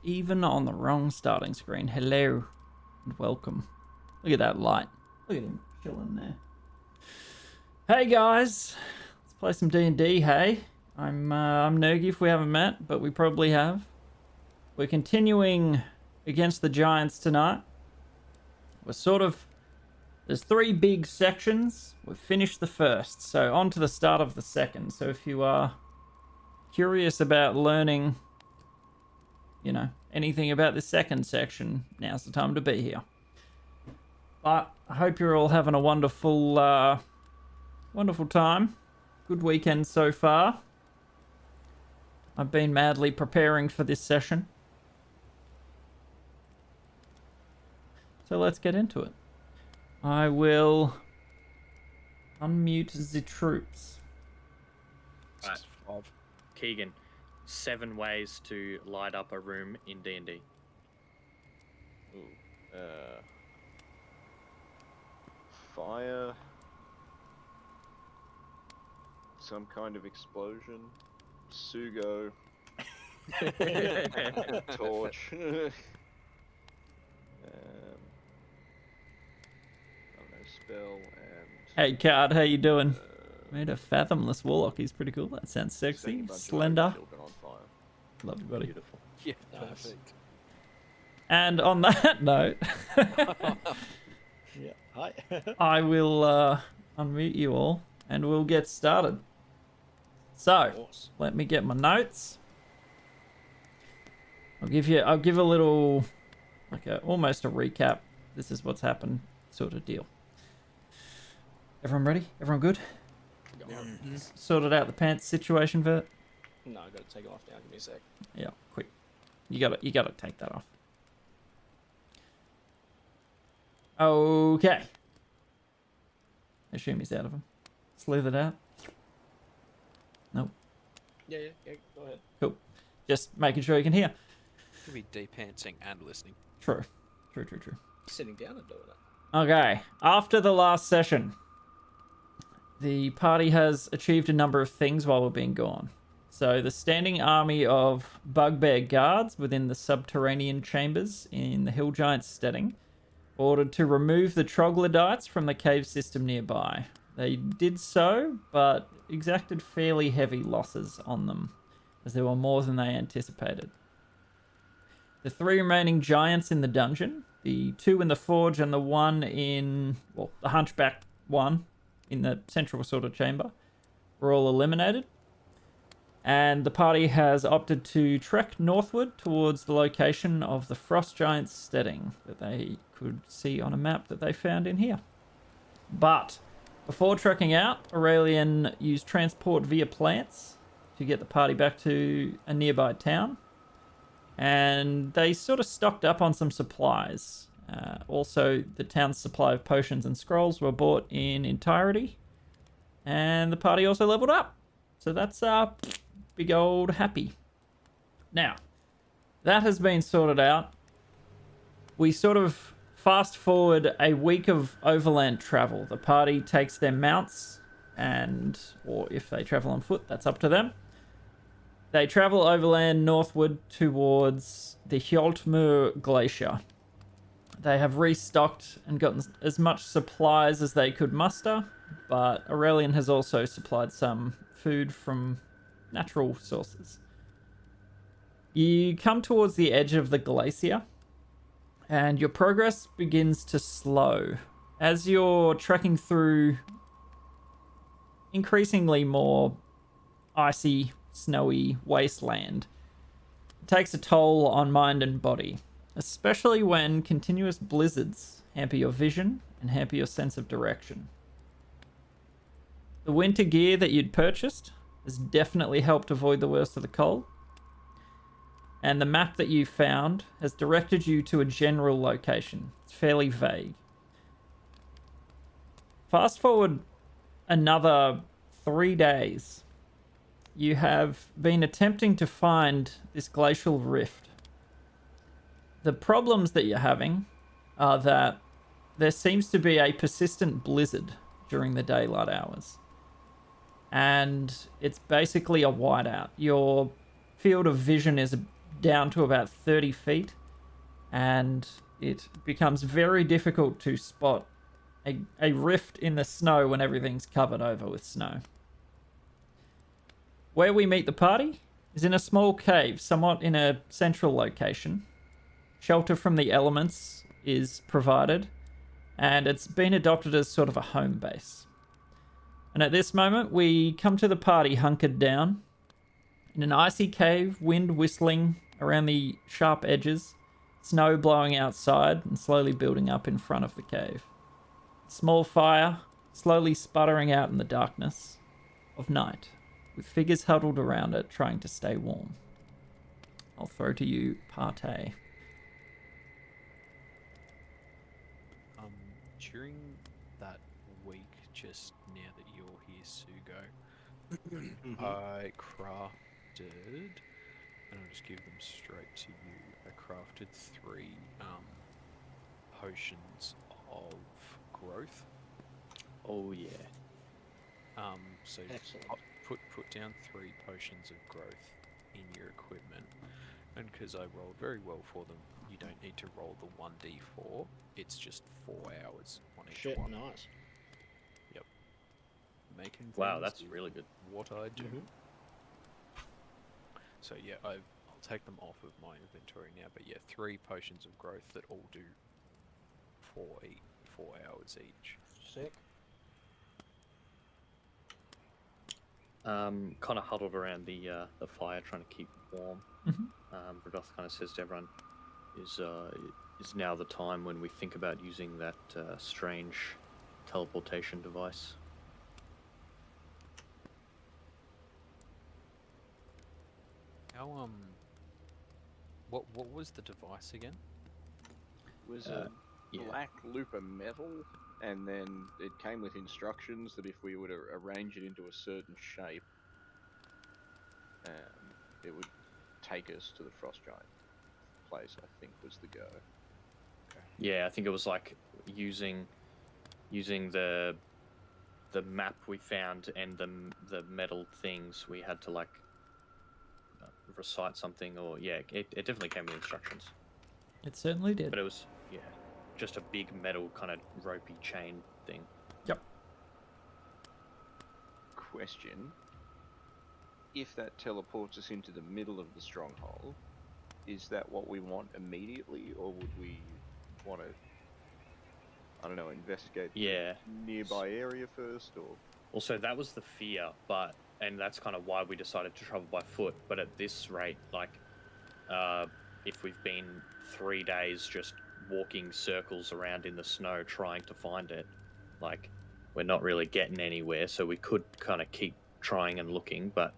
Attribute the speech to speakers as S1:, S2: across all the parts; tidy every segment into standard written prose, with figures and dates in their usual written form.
S1: even on the wrong starting screen. Hello and welcome. Look at that light. Look at him chilling there. Hey guys, let's play some D&D. Hey, I'm Nergy if we haven't met, but we probably have. We're continuing against the giants tonight. There's 3 big sections. We've finished the first, so on to the start of the second. So if you are curious about learning, anything about the second section, now's the time to be here. But I hope you're all having a wonderful time. Good weekend so far. I've been madly preparing for this session. So let's get into it. I will unmute the troops.
S2: Right. Keegan, 7 ways to light up a room in D&D.
S3: Fire, some kind of explosion, Sugo, torch, I don't know, spell, and...
S1: Hey, Card, how you doing? Made a fathomless warlock. He's pretty cool. That sounds sexy. Slender. Love you, buddy.
S2: Beautiful.
S4: Yeah, perfect.
S1: And on that note,
S4: Yeah, hi.
S1: I will unmute you all and we'll get started. So, let me get my notes. I'll give a little, almost a recap. This is what's happened sort of deal. Everyone ready? Everyone good? Sorted out the pants situation, Vert?
S4: No, I gotta take it off now. Give me a sec.
S1: Yeah, quick. You gotta take that off. Okay. Assume he's out of them. Slithered out. Nope.
S4: Yeah, go ahead.
S1: Cool. Just making sure you can hear.
S5: Could be depantsing and listening.
S1: True.
S4: Sitting down and doing it.
S1: Okay. After the last session, the party has achieved a number of things while we're being gone. So the standing army of bugbear guards within the subterranean chambers in the Hill Giant Stedding ordered to remove the troglodytes from the cave system nearby. They did so, but exacted fairly heavy losses on them, as there were more than they anticipated. The 3 remaining giants in the dungeon, the 2 in the forge and the 1 in, the hunchback one in the central sort of chamber, were all eliminated. And the party has opted to trek northward towards the location of the Frost Giant Stedding that they could see on a map that they found in here. But before trekking out, Aurelian used transport via plants to get the party back to a nearby town. And they sort of stocked up on some supplies. Also, the town's supply of potions and scrolls were bought in entirety. And the party also leveled up. So that's big old happy. Now, that has been sorted out. We sort of fast forward a week of overland travel. The party takes their mounts or if they travel on foot, that's up to them. They travel overland northward towards the Hjaltmur Glacier. They have restocked and gotten as much supplies as they could muster, but Aurelian has also supplied some food from natural sources. You come towards the edge of the glacier, and your progress begins to slow. As you're trekking through increasingly more icy, snowy wasteland, it takes a toll on mind and body, especially when continuous blizzards hamper your vision and hamper your sense of direction. The winter gear that you'd purchased has definitely helped avoid the worst of the cold, and the map that you found has directed you to a general location. It's fairly vague. Fast forward another 3 days. You have been attempting to find this Glacial Rift. The problems that you're having are that there seems to be a persistent blizzard during the daylight hours. And it's basically a whiteout. Your field of vision is down to about 30 feet, and it becomes very difficult to spot a rift in the snow when everything's covered over with snow. Where we meet the party is in a small cave, somewhat in a central location. Shelter from the elements is provided, and it's been adopted as sort of a home base. And at this moment, we come to the party hunkered down in an icy cave, wind whistling around the sharp edges, snow blowing outside and slowly building up in front of the cave. Small fire slowly sputtering out in the darkness of night, with figures huddled around it trying to stay warm. I'll throw to you, Partey.
S5: During that week, just now that you're here, Sugo, I crafted, and I'll just give them straight to you. I crafted 3 potions of growth.
S2: Oh yeah.
S5: So
S4: Excellent.
S5: put down 3 potions of growth in your equipment, and because I rolled very well for them, you don't need to roll the 1d4. It's just 4 hours on each
S4: Shit,
S5: one.
S4: nice.
S5: Making
S2: Wow,
S5: things
S2: that's
S5: is
S2: really good.
S5: what I do.
S4: Mhm.
S5: So yeah, I'll take them off of my inventory now. But yeah, 3 potions of growth that all do 4 hours each.
S4: Sick.
S2: Kind of huddled around the fire, trying to keep warm. Radoth kind of says to everyone, "Is now the time when we think about using that strange teleportation device?"
S5: How what was the device again?
S3: It was a
S2: yeah.
S3: black loop of metal, and then it came with instructions that if we were to arrange it into a certain shape, it would take us to the Frost Giant place, I think was the go.
S2: Yeah, I think it was like using the map we found and the metal things. We had to like recite something, or yeah, it definitely came with instructions.
S1: It certainly did.
S2: But it was just a big metal kind of ropey chain thing.
S1: Yep.
S3: Question: if that teleports us into the middle of the stronghold, is that what we want immediately, or would we want to, I don't know, investigate
S2: Yeah.
S3: the nearby area first, or?
S2: Also, that was the fear, and that's kind of why we decided to travel by foot. But at this rate, like, if we've been 3 days just walking circles around in the snow trying to find it, like, we're not really getting anywhere. So we could kind of keep trying and looking, but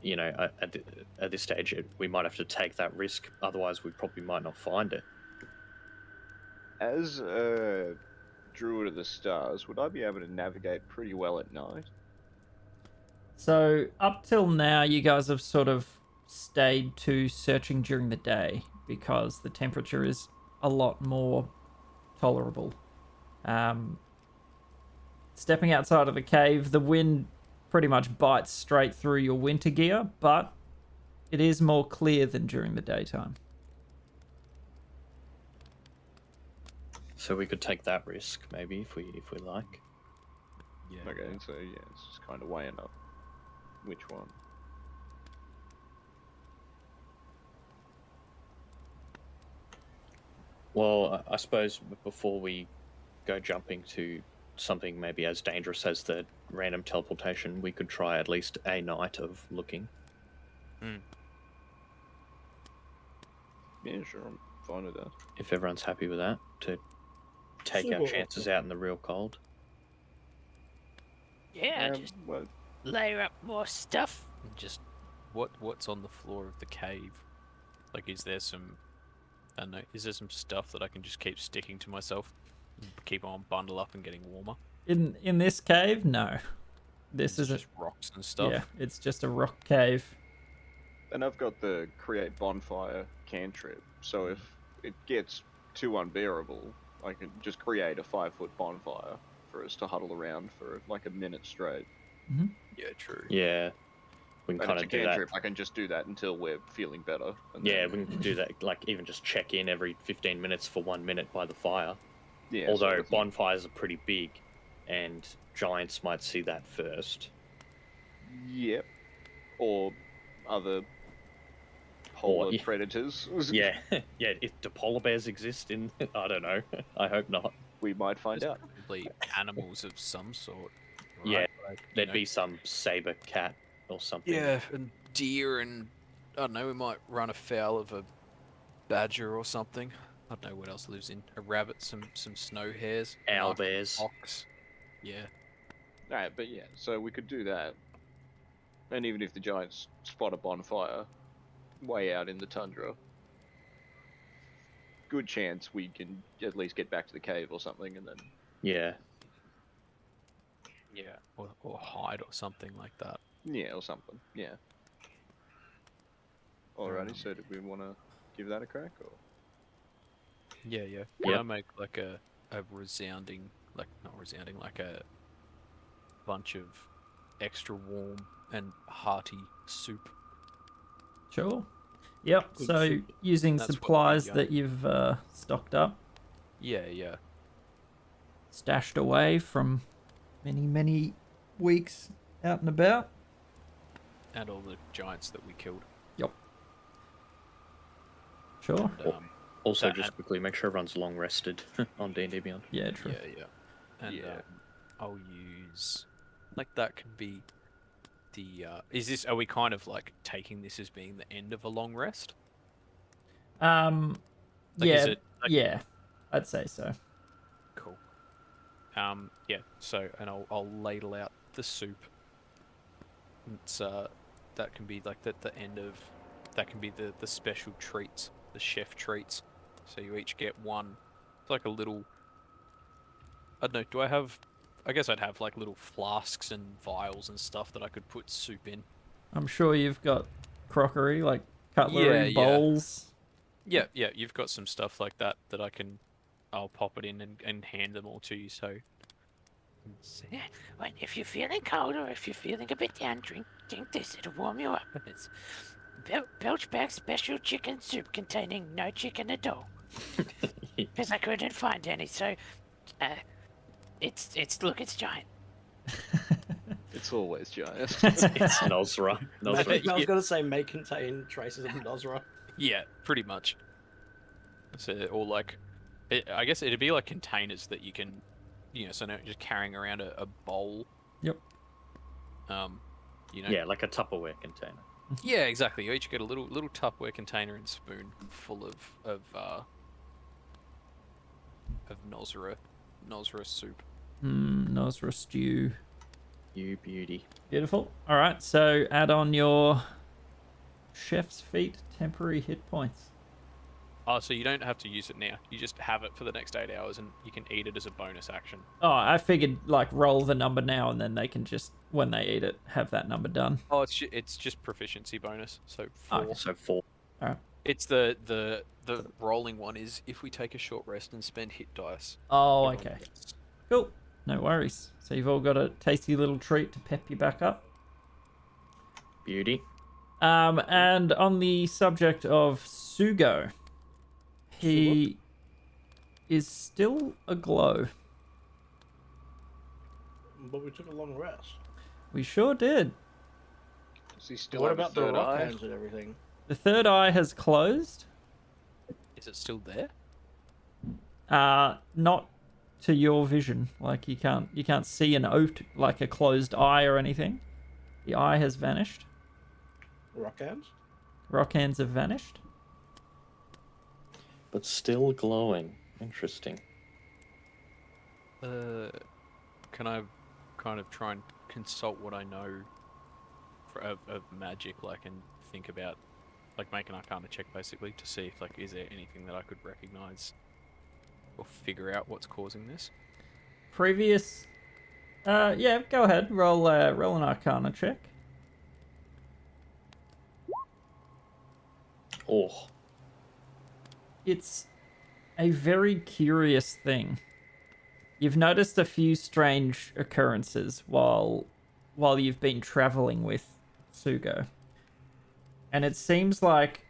S2: you know, at this stage, we might have to take that risk. Otherwise, we probably might not find it.
S3: As a druid of the stars, would I be able to navigate pretty well at night?
S1: So up till now, you guys have sort of stayed to searching during the day because the temperature is a lot more tolerable. Stepping outside of the cave, the wind pretty much bites straight through your winter gear, but it is more clear than during the daytime.
S2: So we could take that risk, maybe, if we like.
S5: Yeah.
S3: Okay, so yeah, it's just kind of weighing up which one.
S2: Well, I suppose before we go jumping to something maybe as dangerous as the random teleportation, we could try at least a night of looking.
S3: Yeah, sure, I'm fine with that.
S2: If everyone's happy with that, to take our
S4: Sure.
S2: chances out in the real cold.
S5: Yeah, just
S3: Well,
S5: layer up more stuff. And just what's on the floor of the cave? Like, is there some? I don't know. Is there some stuff that I can just keep sticking to myself, keep on bundle up and getting warmer?
S1: In this cave, no. This
S5: It's
S1: is
S5: just rocks and stuff.
S1: Yeah, it's just a rock cave.
S3: and I've got the create bonfire cantrip, so if it gets too unbearable, I can just create a 5-foot bonfire for us to huddle around for like a minute straight.
S5: Yeah, true.
S2: Yeah. We can
S3: And
S2: kind
S3: it's a
S2: of do that.
S3: cantrip. I can just do that until we're feeling better. And
S2: Yeah,
S3: then,
S2: we can do that. Like even just check in every 15 minutes for 1 minute by the fire.
S3: yeah.
S2: Although
S3: sort of thing.
S2: bonfires are pretty big, and giants might see that first.
S3: Yep. Or other polar
S2: yeah.
S3: predators.
S2: Yeah, yeah. Do polar bears exist in? I don't know. I hope not.
S3: We might find
S5: There's
S3: out.
S5: probably animals of some sort. Right?
S2: Yeah,
S5: Like, you
S2: There'd
S5: know,
S2: be some saber cat or something.
S5: yeah, and deer, and I don't know. We might run afoul of a badger or something. I don't know what else lives in a rabbit. Some snow hares.
S2: Owl
S5: mark
S2: bears.
S5: Ox. Yeah.
S3: Alright, but yeah, so we could do that. And even if the giants spot a bonfire way out in the tundra, good chance we can at least get back to the cave or something and then...
S2: Yeah.
S5: Yeah. Or hide or something like that.
S3: Yeah, or something. Yeah. Alrighty, so did we want to give that a crack? Or...
S5: Yeah, yeah.
S2: Yep.
S5: Can I make like a resounding, like not resounding, like a bunch of extra warm and hearty soup?
S1: Sure. Yep.
S4: Good
S1: So
S4: soup.
S1: using
S5: That's what we
S1: supplies
S5: got.
S1: that you've stocked up,
S5: Yeah, yeah.
S1: stashed away from many weeks out and about.
S5: And all the giants that we killed.
S1: Sure.
S5: And,
S2: Also,
S5: That
S2: just
S5: and-
S2: quickly make sure everyone's long rested on D&D Beyond.
S1: Yeah. True.
S5: yeah, yeah. And
S3: Yeah.
S5: I'll use like that can be the is this, are we kind of like taking this as being the end of a long rest? Like,
S1: yeah.
S5: is it like,
S1: Yeah. I'd say so.
S5: cool. Yeah, so and I'll ladle out the soup. It's that can be like the end of, that can be the special treats, the chef treats. So you each get one. It's like a little, I don't know, I guess I'd have like little flasks and vials and stuff that I could put soup in.
S1: I'm sure you've got crockery like cutlery,
S5: Yeah.
S1: bowls.
S5: Yeah, yeah, you've got some stuff like that that I'll pop it in and hand them all to you, so
S6: Yeah, well, if you're feeling cold or if you're feeling a bit down, drink this. It'll warm you up. It's Belchback special chicken soup containing no chicken at all. Because I couldn't find any, so it's giant.
S3: It's always giant.
S2: It's Nosra.
S4: I was
S2: Nosra.
S4: going to say may contain traces of Nosra.
S5: yeah, pretty much. So, or like, I guess it'd be like containers that you can, so not just carrying around a bowl.
S1: Yep.
S2: Yeah, like a Tupperware container.
S5: Yeah, exactly. You each get a little Tupperware container and spoon full of Nosra soup.
S1: Nosra stew.
S2: You beauty.
S1: Beautiful. All right, so add on your chef's feat temporary hit points.
S5: Oh, so you don't have to use it now. You just have it for the next 8 hours, and you can eat it as a bonus action.
S1: Oh, I figured like roll the number now, and then they can just, when they eat it, have that number done.
S5: Oh, it's just proficiency bonus. So 4.
S1: Okay.
S2: So 4.
S5: It's the rolling one is if we take a short rest and spend hit dice.
S1: Oh,
S5: we roll
S1: okay.
S5: against.
S1: Cool. No worries. So you've all got a tasty little treat to pep you back up.
S2: Beauty.
S1: And on the subject of Sugo, he is still aglow.
S4: But we took a long rest.
S1: We sure did.
S3: Does he still
S4: What
S3: have a
S4: about the
S3: third
S4: rock
S3: eye?
S4: hands and everything?
S1: The third eye has closed.
S5: Is it still there?
S1: Not to your vision. Like you can't see an like a closed eye or anything. The eye has vanished.
S4: Rock hands?
S1: Rock hands have vanished.
S2: But still glowing. Interesting.
S5: Can I kind of try and consult what I know of magic, like, and think about, like, make an Arcana check basically to see if, like, is there anything that I could recognize or figure out what's causing this?
S1: Previous. Yeah, go ahead. Roll an Arcana check.
S2: Oh.
S1: It's a very curious thing. You've noticed a few strange occurrences while you've been traveling with Sugo. And it seems like,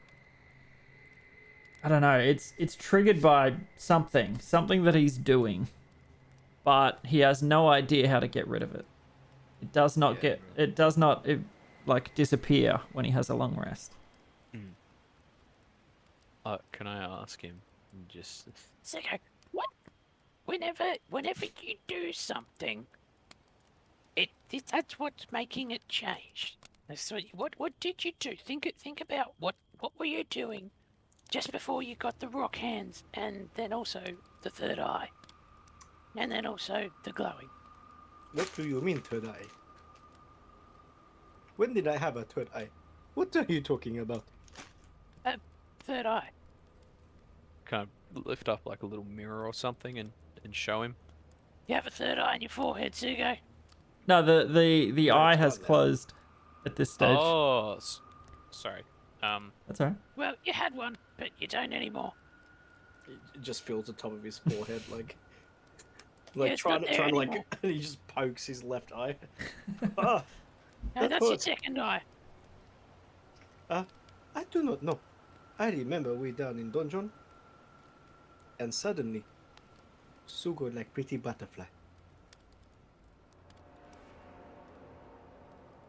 S1: I don't know, it's triggered by something that he's doing, but he has no idea how to get rid of it. It does not like disappear when he has a long rest.
S5: Can I ask him? Just
S6: Sugo, what? Whenever you do something, that's what's making it change. So what did you do? Think about what were you doing just before you got the rock hands, and then also the third eye, and then also the glowing.
S4: What do you mean, third eye? When did I have a third eye? What are you talking about?
S6: Third eye.
S5: kind of lift up like a little mirror or something and show him.
S6: You have a third eye on your forehead, Sugo.
S1: No, the
S4: No,
S1: eye
S4: it's
S1: has
S4: not there.
S1: closed at this stage.
S5: Oh, sorry.
S1: That's all right.
S6: Well, you had one, but you don't anymore.
S4: It just fills the top of his forehead, like
S6: it's
S4: trying
S6: not
S4: to
S6: there
S4: like,
S6: anymore.
S4: and he just pokes his left eye. Ah,
S6: No,
S4: that
S6: that's your
S4: hurts.
S6: second eye.
S4: I do not know. I remember we down in dungeon, and suddenly, Sugo like pretty butterfly.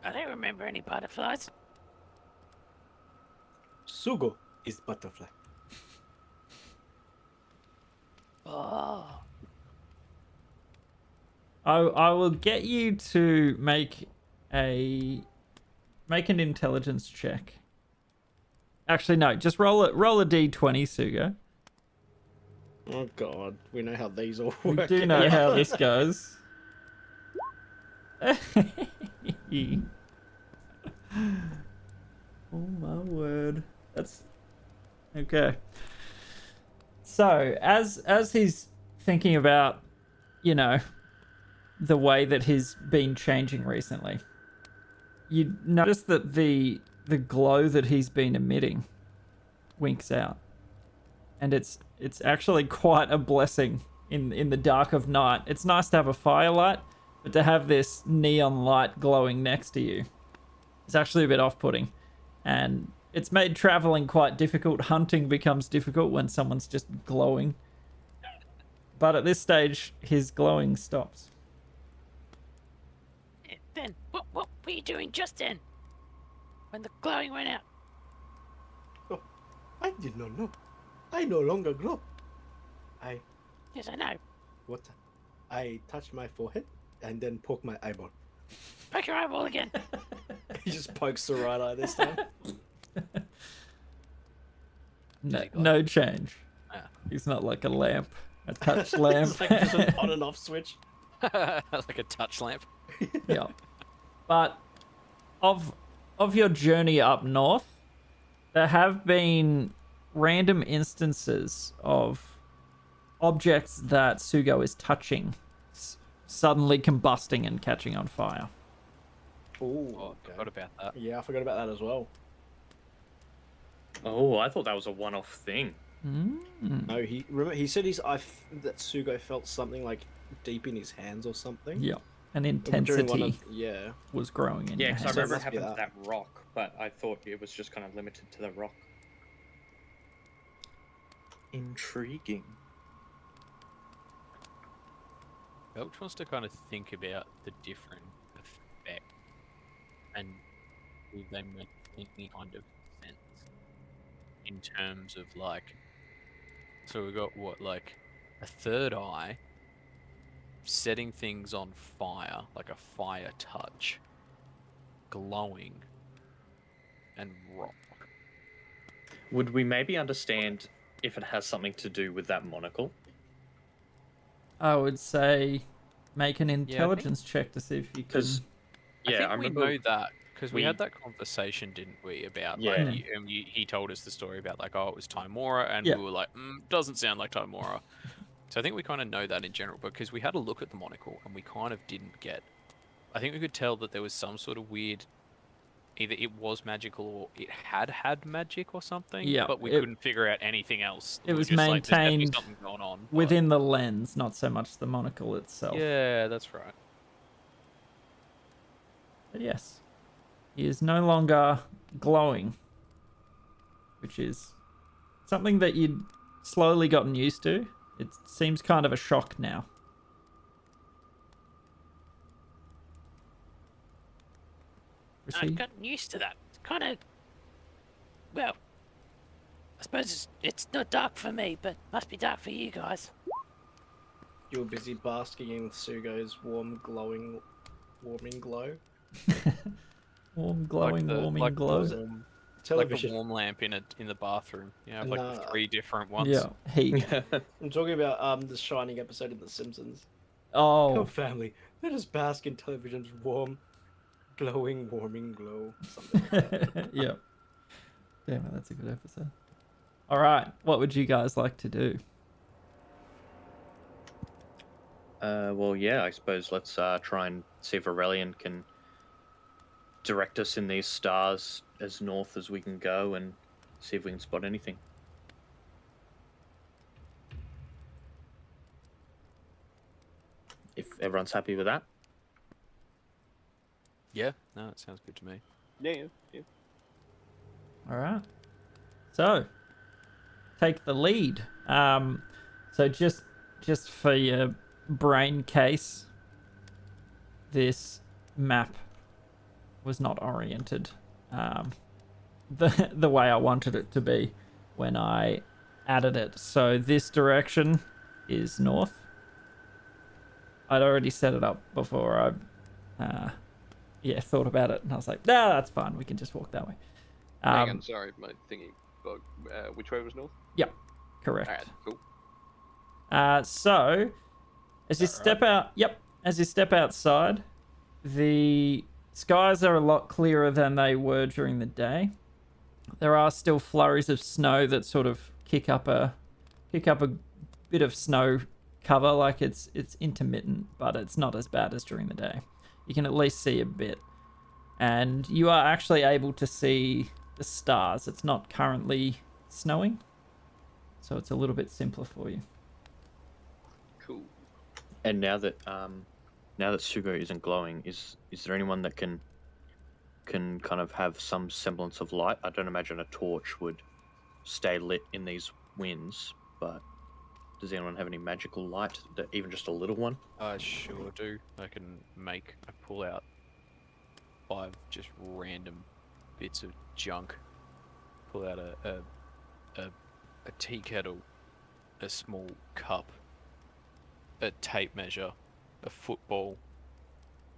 S6: I don't remember any butterflies.
S4: Sugo is butterfly.
S6: Oh.
S1: I will get you to make an intelligence check. Actually, no, just roll a d20, Sugo.
S4: Oh god, we know how these all
S1: We
S4: work.
S1: do know how this goes. Oh my word. That's okay. So, as he's thinking about, the way that he's been changing recently, you notice that the glow that he's been emitting winks out. And it's actually quite a blessing in the dark of night. It's nice to have a firelight, but to have this neon light glowing next to you is actually a bit off-putting. And it's made traveling quite difficult. Hunting becomes difficult when someone's just glowing. But at this stage, his glowing stops.
S6: Then, what were you doing just then? When the glowing went out?
S4: Oh, I did not know. I no longer glow.
S6: Yes, I know.
S4: What? I touch my forehead and then poke my eyeball.
S6: Poke your eyeball again.
S4: He just pokes the right eye this time.
S1: No change.
S5: Yeah.
S1: He's not like a lamp, a touch lamp.
S4: It's like just an on and off switch.
S5: Like a touch lamp.
S1: Yeah. But of your journey up north, there have been random instances of objects that Sugo is touching suddenly combusting and catching on fire.
S4: Ooh,
S5: Oh, I forgot about that.
S4: Yeah, I forgot about that as well.
S2: Oh, I thought that was a one-off thing.
S4: No, he said that Sugo felt something like deep in his hands or something.
S1: Yeah. An
S4: During one
S1: intensity
S4: of- yeah.
S1: was growing in
S2: Yeah,
S1: your
S2: because I
S1: hands.
S2: remember it
S4: must be
S2: happened to
S4: that.
S2: that rock, but I thought it was just kind of limited to the rock. Intriguing.
S5: Belch wants to kind of think about the different effects and if they make any kind of sense in terms of like. So we got what, like a third eye setting things on fire, like a fire touch, glowing, and rock.
S2: Would we maybe understand if it has something to do with that monocle?
S1: I would say make an
S5: think-
S1: intelligence check to see if you can.
S2: Because yeah,
S5: I think
S2: I
S5: we
S2: remember.
S5: know that because we had
S2: we-
S5: that conversation, didn't we? About
S2: Yeah.
S5: like he told us the story about like, oh, it was Timora, and
S1: Yeah.
S5: we were like, doesn't sound like Timora. So I think we kind of know that in general because we had a look at the monocle and we kind of didn't get. I think we could tell that there was some sort of weird. Either it was magical or it had magic or something.
S1: Yeah,
S5: but we
S1: it-
S5: couldn't figure out anything else.
S1: it
S5: We were
S1: was
S5: just like, there's definitely
S1: maintained
S5: something going on but-
S1: within the lens, not so much the monocle itself.
S5: Yeah, that's right.
S1: But yes. He is no longer glowing, which is something that you'd slowly gotten used to. It seems kind of a shock now.
S6: I've gotten used to that. It's kind of, well, I suppose it's not dark for me, but must be dark for you guys.
S4: You were busy basking in Sugo's warming glow.
S1: Warm, glowing, warming
S5: like
S1: glow.
S4: Was it?
S5: Like
S4: Television.
S5: the warm lamp in the bathroom. You know, like the
S4: Nah.
S5: 3 different ones.
S1: Yeah, heat.
S4: I'm talking about the Shining episode of The Simpsons.
S1: Oh,
S4: Come, family, let us bask in television's warm, glowing, warming glow. Something like that.
S1: yeah. Damn it, that's a good episode. All right, what would you guys like to do?
S2: Well, yeah, I suppose let's try and see if Aurelian can direct us in these stars as north as we can go and see if we can spot anything. If everyone's happy with that.
S5: Yeah, no, that sounds good to me.
S3: Yeah, yeah.
S1: All right. So, take the lead. So just for your brain case, this map was not oriented the way I wanted it to be when I added it. So this direction is north. I'd already set it up before I thought about it, and I was like, nah, that's fine. We can just walk that way.
S3: Hang on, sorry, my thingy bug. Which way was north?
S1: Yep, correct.
S3: Alright, cool.
S1: So, as you step out, as you step outside, the skies are a lot clearer than they were during the day. There are still flurries of snow that sort of kick up a bit of snow cover, like it's intermittent, but it's not as bad as during the day. You can at least see a bit, and you are actually able to see the stars. It's not currently snowing, so it's a little bit simpler for you.
S3: Cool.
S2: And now that Sugo isn't glowing, is there anyone that can kind of have some semblance of light? I don't imagine a torch would stay lit in these winds, but does anyone have any magical light, even just a little one?
S5: I sure do. I pull out 5 just random bits of junk. Pull out a tea kettle, a small cup, a tape measure, a football,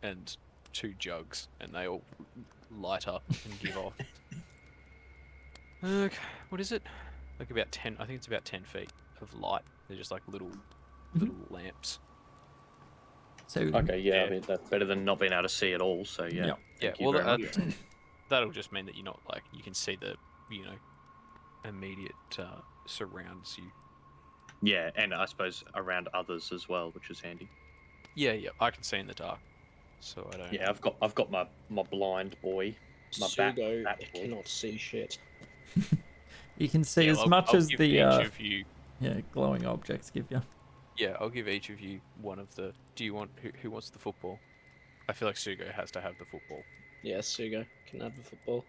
S5: and 2 jugs, and they all light up and give off. Okay, what is it? Like about 10. I think it's about 10 feet of light. They're just like little lamps.
S1: So
S2: Okay, yeah,
S5: Yeah.
S2: I mean that's better than not being able to see at all. So yeah,
S5: Yeah,
S2: thank you
S5: well,
S2: very much.
S5: that'll just mean that you're not like you can see the immediate surrounds you.
S2: Yeah, and I suppose around others as well, which is handy.
S5: Yeah, I can see in the dark, so I don't.
S2: Yeah, I've got my blind boy. My
S4: Sugo
S2: bat boy.
S4: cannot see shit.
S1: you can see
S5: Yeah,
S1: as
S5: I'll-
S1: much
S5: I'll
S1: as
S5: give
S1: the
S5: each of you.
S1: glowing objects give you.
S5: Yeah, I'll give each of you one of the. Do you want who wants the football? I feel like Sugo has to have the football.
S4: Yeah, Sugo can have the football.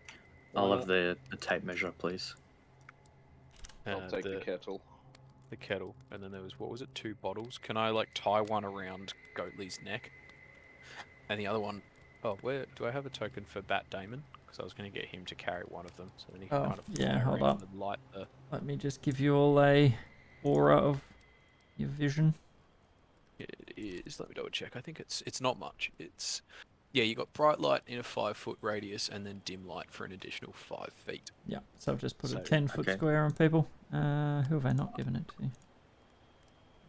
S2: I'll
S4: Why
S2: have
S4: not?
S2: the tape measure, please.
S3: I'll take the kettle.
S5: The kettle, and then there was what was it? 2 bottles. Can I like tie one around Goatley's neck, and the other one? Oh, where do I have a token for Bat Damon? Because I was going to get him to carry one of them, so then he can
S1: Oh,
S5: kind of
S1: yeah,
S5: fly
S1: hold
S5: around
S1: up.
S5: and light the.
S1: Let me just give you all a aura of your vision.
S5: It is. Let me double check. I think it's not much. It's you got bright light in a 5-foot radius, and then dim light for an additional 5 feet.
S1: Yeah, so I've just put a
S2: So,
S1: 10-foot
S2: okay.
S1: square on people. Who have I not given it to?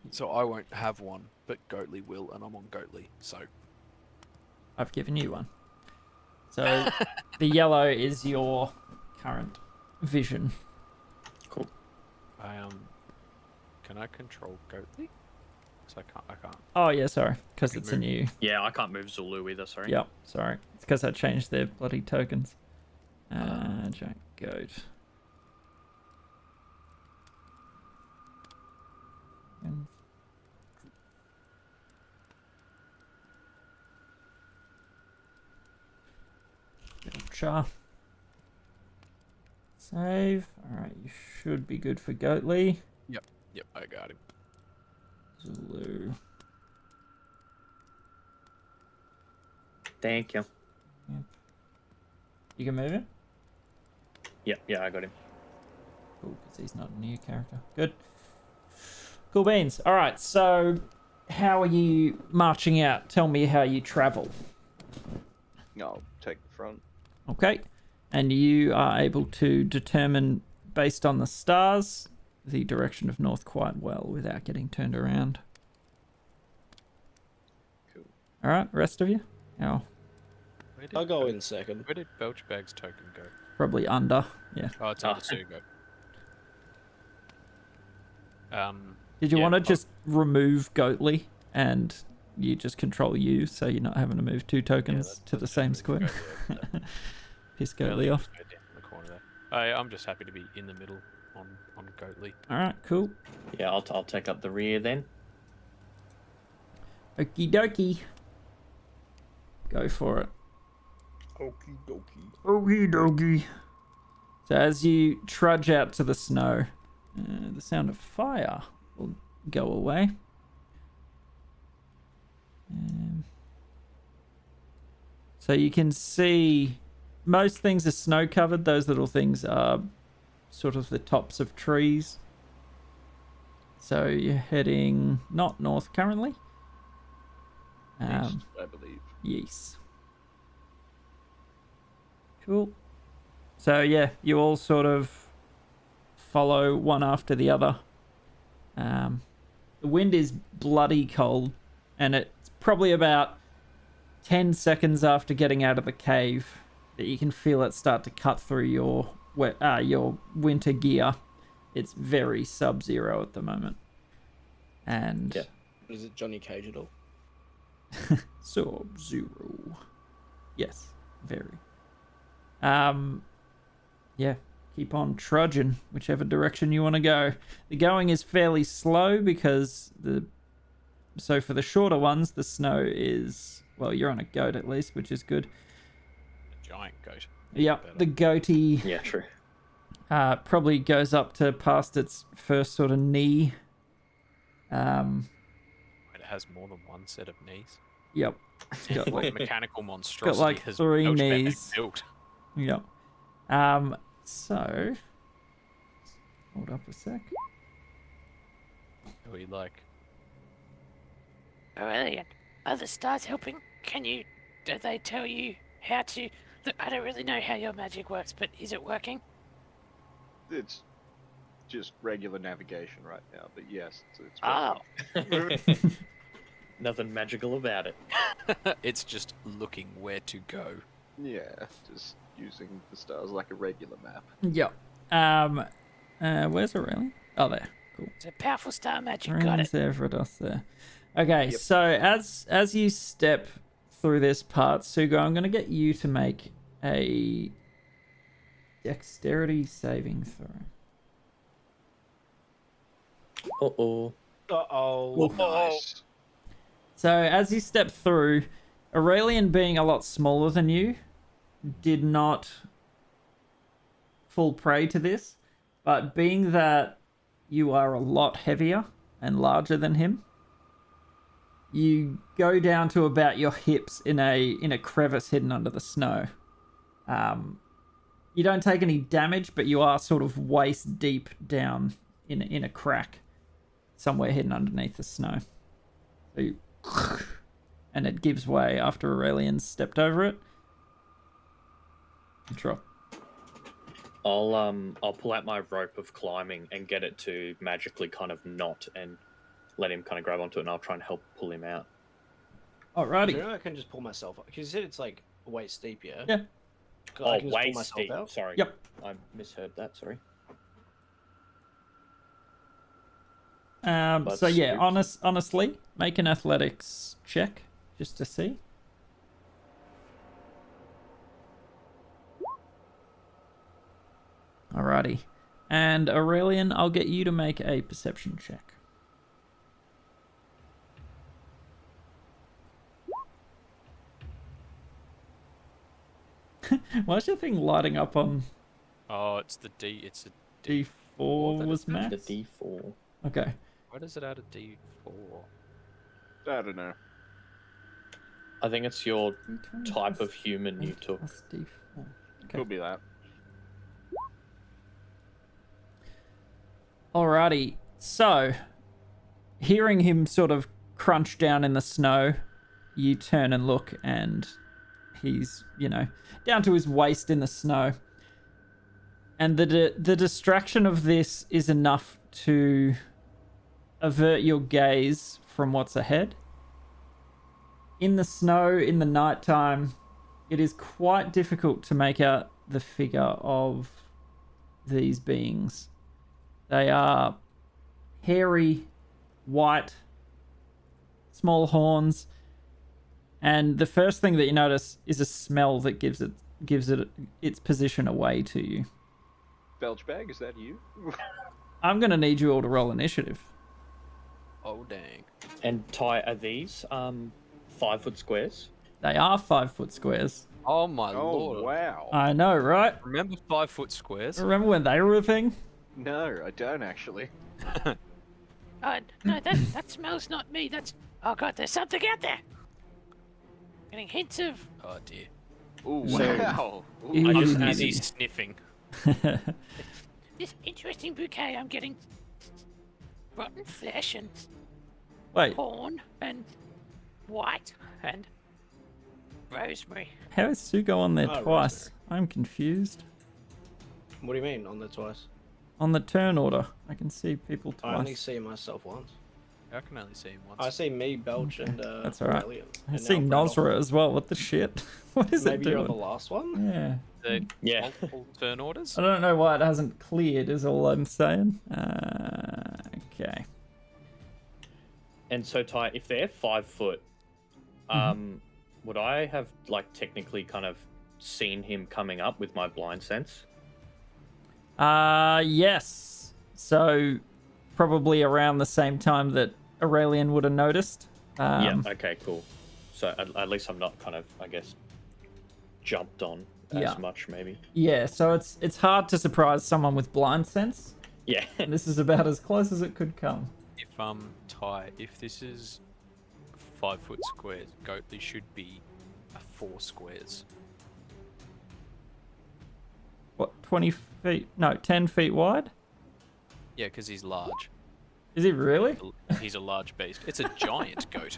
S5: So I won't have one, but Goatley will, and I'm on Goatley, so.
S1: I've given you one. So the yellow is your current vision.
S2: Cool.
S5: Can I control Goatley? Because I can't.
S1: Oh yeah, sorry, because
S5: can
S1: it's a
S5: move.
S1: new.
S2: Yeah, I can't move Zulu either. Sorry.
S1: Yep, sorry. It's because I changed their bloody tokens. Giant goat. And capture. Save. Alright, you should be good for Goatly.
S5: Yep, I got him.
S1: Zulu.
S2: Thank you.
S1: You can move him?
S2: Yeah, I got him.
S1: Cool, because he's not a new character. Good. Cool beans. Alright, so how are you marching out? Tell me how you travel.
S3: I'll take the front.
S1: Okay. And you are able to determine, based on the stars, the direction of north quite well without getting turned around.
S3: Cool.
S1: Alright, rest of you? Oh,
S4: I'll go in second.
S5: Where did Belchbag's token go?
S1: probably under. Yeah.
S5: Oh, it's under Sugo.
S1: Did you
S5: Yeah,
S1: want to
S5: I'll-
S1: just remove Goatly and you just control you so you're not having to move two tokens to the same square? Piss Goatly off.
S5: Down in the corner there. I'm just happy to be in the middle on Goatly.
S1: Alright, cool.
S2: Yeah, I'll take up the rear then.
S1: Okie dokie. Go for it.
S4: Okie dokie.
S1: Okie dokie. So as you trudge out to the snow, the sound of fire will go away. So you can see most things are snow covered. Those little things are sort of the tops of trees. So you're heading not north currently.
S3: East, I believe.
S1: Yes. Cool. So yeah, you all sort of follow one after the other. The wind is bloody cold, and it's probably about 10 seconds after getting out of the cave that you can feel it start to cut through your winter gear. It's very sub-zero at the moment. And
S2: Yeah.
S4: Is it Johnny Cage at all?
S1: Sub-zero. Yes, very. Yeah, keep on trudging whichever direction you want to go. The going is fairly slow because so for the shorter ones, the snow is, well, you're on a goat at least, which is good.
S5: A giant goat.
S1: Yep, the goatee
S2: Yeah, true.
S1: probably goes up to past its first sort of knee.
S5: It has more than one set of knees.
S1: Yep. It's got
S5: What
S1: like,
S5: mechanical monstrosity
S1: like
S5: has
S1: 3
S5: Belchbag
S1: knees.
S5: built?
S1: yep. So hold up a sec.
S5: Are we like?
S6: Brilliant. Are the stars helping? Do they tell you how to... Look, I don't really know how your magic works, but is it working?
S3: It's just regular navigation right now, but yes, it's
S6: Oh,
S3: working.
S2: Nothing magical about it.
S5: It's just looking where to go.
S3: Yeah, just using the stars like a regular map.
S1: Yep. Where's Aurelian? Oh, there. Cool.
S6: it's a powerful star magic. Got
S1: Aurelian's
S6: it.
S1: there, Vrados there. Okay,
S3: Yep.
S1: so as you step through this part, Sugo, I'm going to get you to make a dexterity saving throw.
S2: Uh-oh.
S4: Uh-oh.
S3: Nice.
S1: So as you step through, Aurelian being a lot smaller than you, did not fall prey to this, but being that you are a lot heavier and larger than him, you go down to about your hips in a crevice hidden under the snow. You don't take any damage, but you are sort of waist deep down in a crack somewhere hidden underneath the snow. So you, and it gives way after Aurelian stepped over it. Drop.
S2: I'll pull out my rope of climbing and get it to magically kind of knot and let him kind of grab onto it, and I'll try and help pull him out.
S4: Do
S1: Alrighty.
S4: you know I can just pull myself up? Because you said it's like way steep, yeah?
S1: Yeah.
S4: I
S2: Oh,
S4: can just
S2: way
S4: pull myself
S2: steep.
S4: out?
S2: Sorry.
S1: Yep.
S2: I misheard that. Sorry.
S1: So
S2: But
S1: yeah,
S2: scoops.
S1: honestly, make an athletics check just to see. Alrighty. And Aurelian, I'll get you to make a perception check. Why is your thing lighting up on
S5: Oh, it's the D. It's a
S1: D4
S5: that
S1: was
S5: is
S1: max?
S2: The D4.
S1: Okay.
S5: Why does it add a D4?
S3: I don't know.
S2: I think it's your
S1: D20
S2: type
S1: plus
S2: of human you
S1: 8
S2: took.
S1: plus D4. Okay.
S3: Could be that.
S1: Alrighty. So, hearing him sort of crunch down in the snow, you turn and look, and he's, down to his waist in the snow. And the distraction of this is enough to avert your gaze from what's ahead. In the snow, in the nighttime, it is quite difficult to make out the figure of these beings. They are hairy, white, small horns, and the first thing that you notice is a smell that gives it its position away to you.
S3: Belchbag, is that you?
S1: I'm gonna need you all to roll initiative.
S5: Oh dang!
S2: And Ty, are these 5 foot squares?
S1: They are 5 foot squares.
S5: Oh my
S3: Oh,
S5: lord!
S3: wow.
S1: I know, right?
S5: Remember 5 foot squares?
S1: Remember when they were a thing?
S3: No, I don't actually.
S6: No, that smells not me. That's. Oh god, there's something out there. Getting hints of.
S5: Oh dear.
S3: Ooh,
S2: So-
S3: wow. Ooh,
S1: Ew.
S2: I
S5: I'm
S2: just
S5: busy
S2: added,
S5: sniffing.
S6: This interesting bouquet. I'm getting rotten flesh and
S1: Wait,
S6: corn and white and rosemary.
S1: how is Sugo on there
S4: Oh,
S1: twice?
S4: rosemary.
S1: I'm confused.
S4: What do you mean on the twice?
S1: On the turn order, I can see people
S4: I only
S1: twice.
S4: see myself once.
S5: I can only see him once.
S4: I see me, Belch, and
S1: That's alright.
S4: Aurelian.
S1: I
S4: And
S1: see
S4: now Brandolph.
S1: Nosra as well. What the shit? What is
S4: Maybe
S1: it
S4: you're
S1: doing?
S4: the last one?
S1: Yeah.
S5: The
S2: Yeah.
S5: multiple turn orders.
S1: I don't know why it hasn't cleared, is all I'm saying. Okay.
S2: and so Ty, if they're 5 foot, would I have technically kind of seen him coming up with my blind sense?
S1: Yes. So, probably around the same time that Aurelian would have noticed.
S2: Yeah. Okay. Cool. So at least I'm not kind of, I guess, jumped on
S1: Yeah.
S2: as much, maybe.
S1: Yeah, so it's hard to surprise someone with blind sense.
S2: Yeah.
S1: And this is about as close as it could come.
S5: If Ty, if this is 5 foot squares, Goatley should be 4 squares.
S1: What, 20 feet? No, 10 feet wide?
S5: Yeah, because he's large.
S1: Is he really?
S5: He's a large beast. It's a giant goat.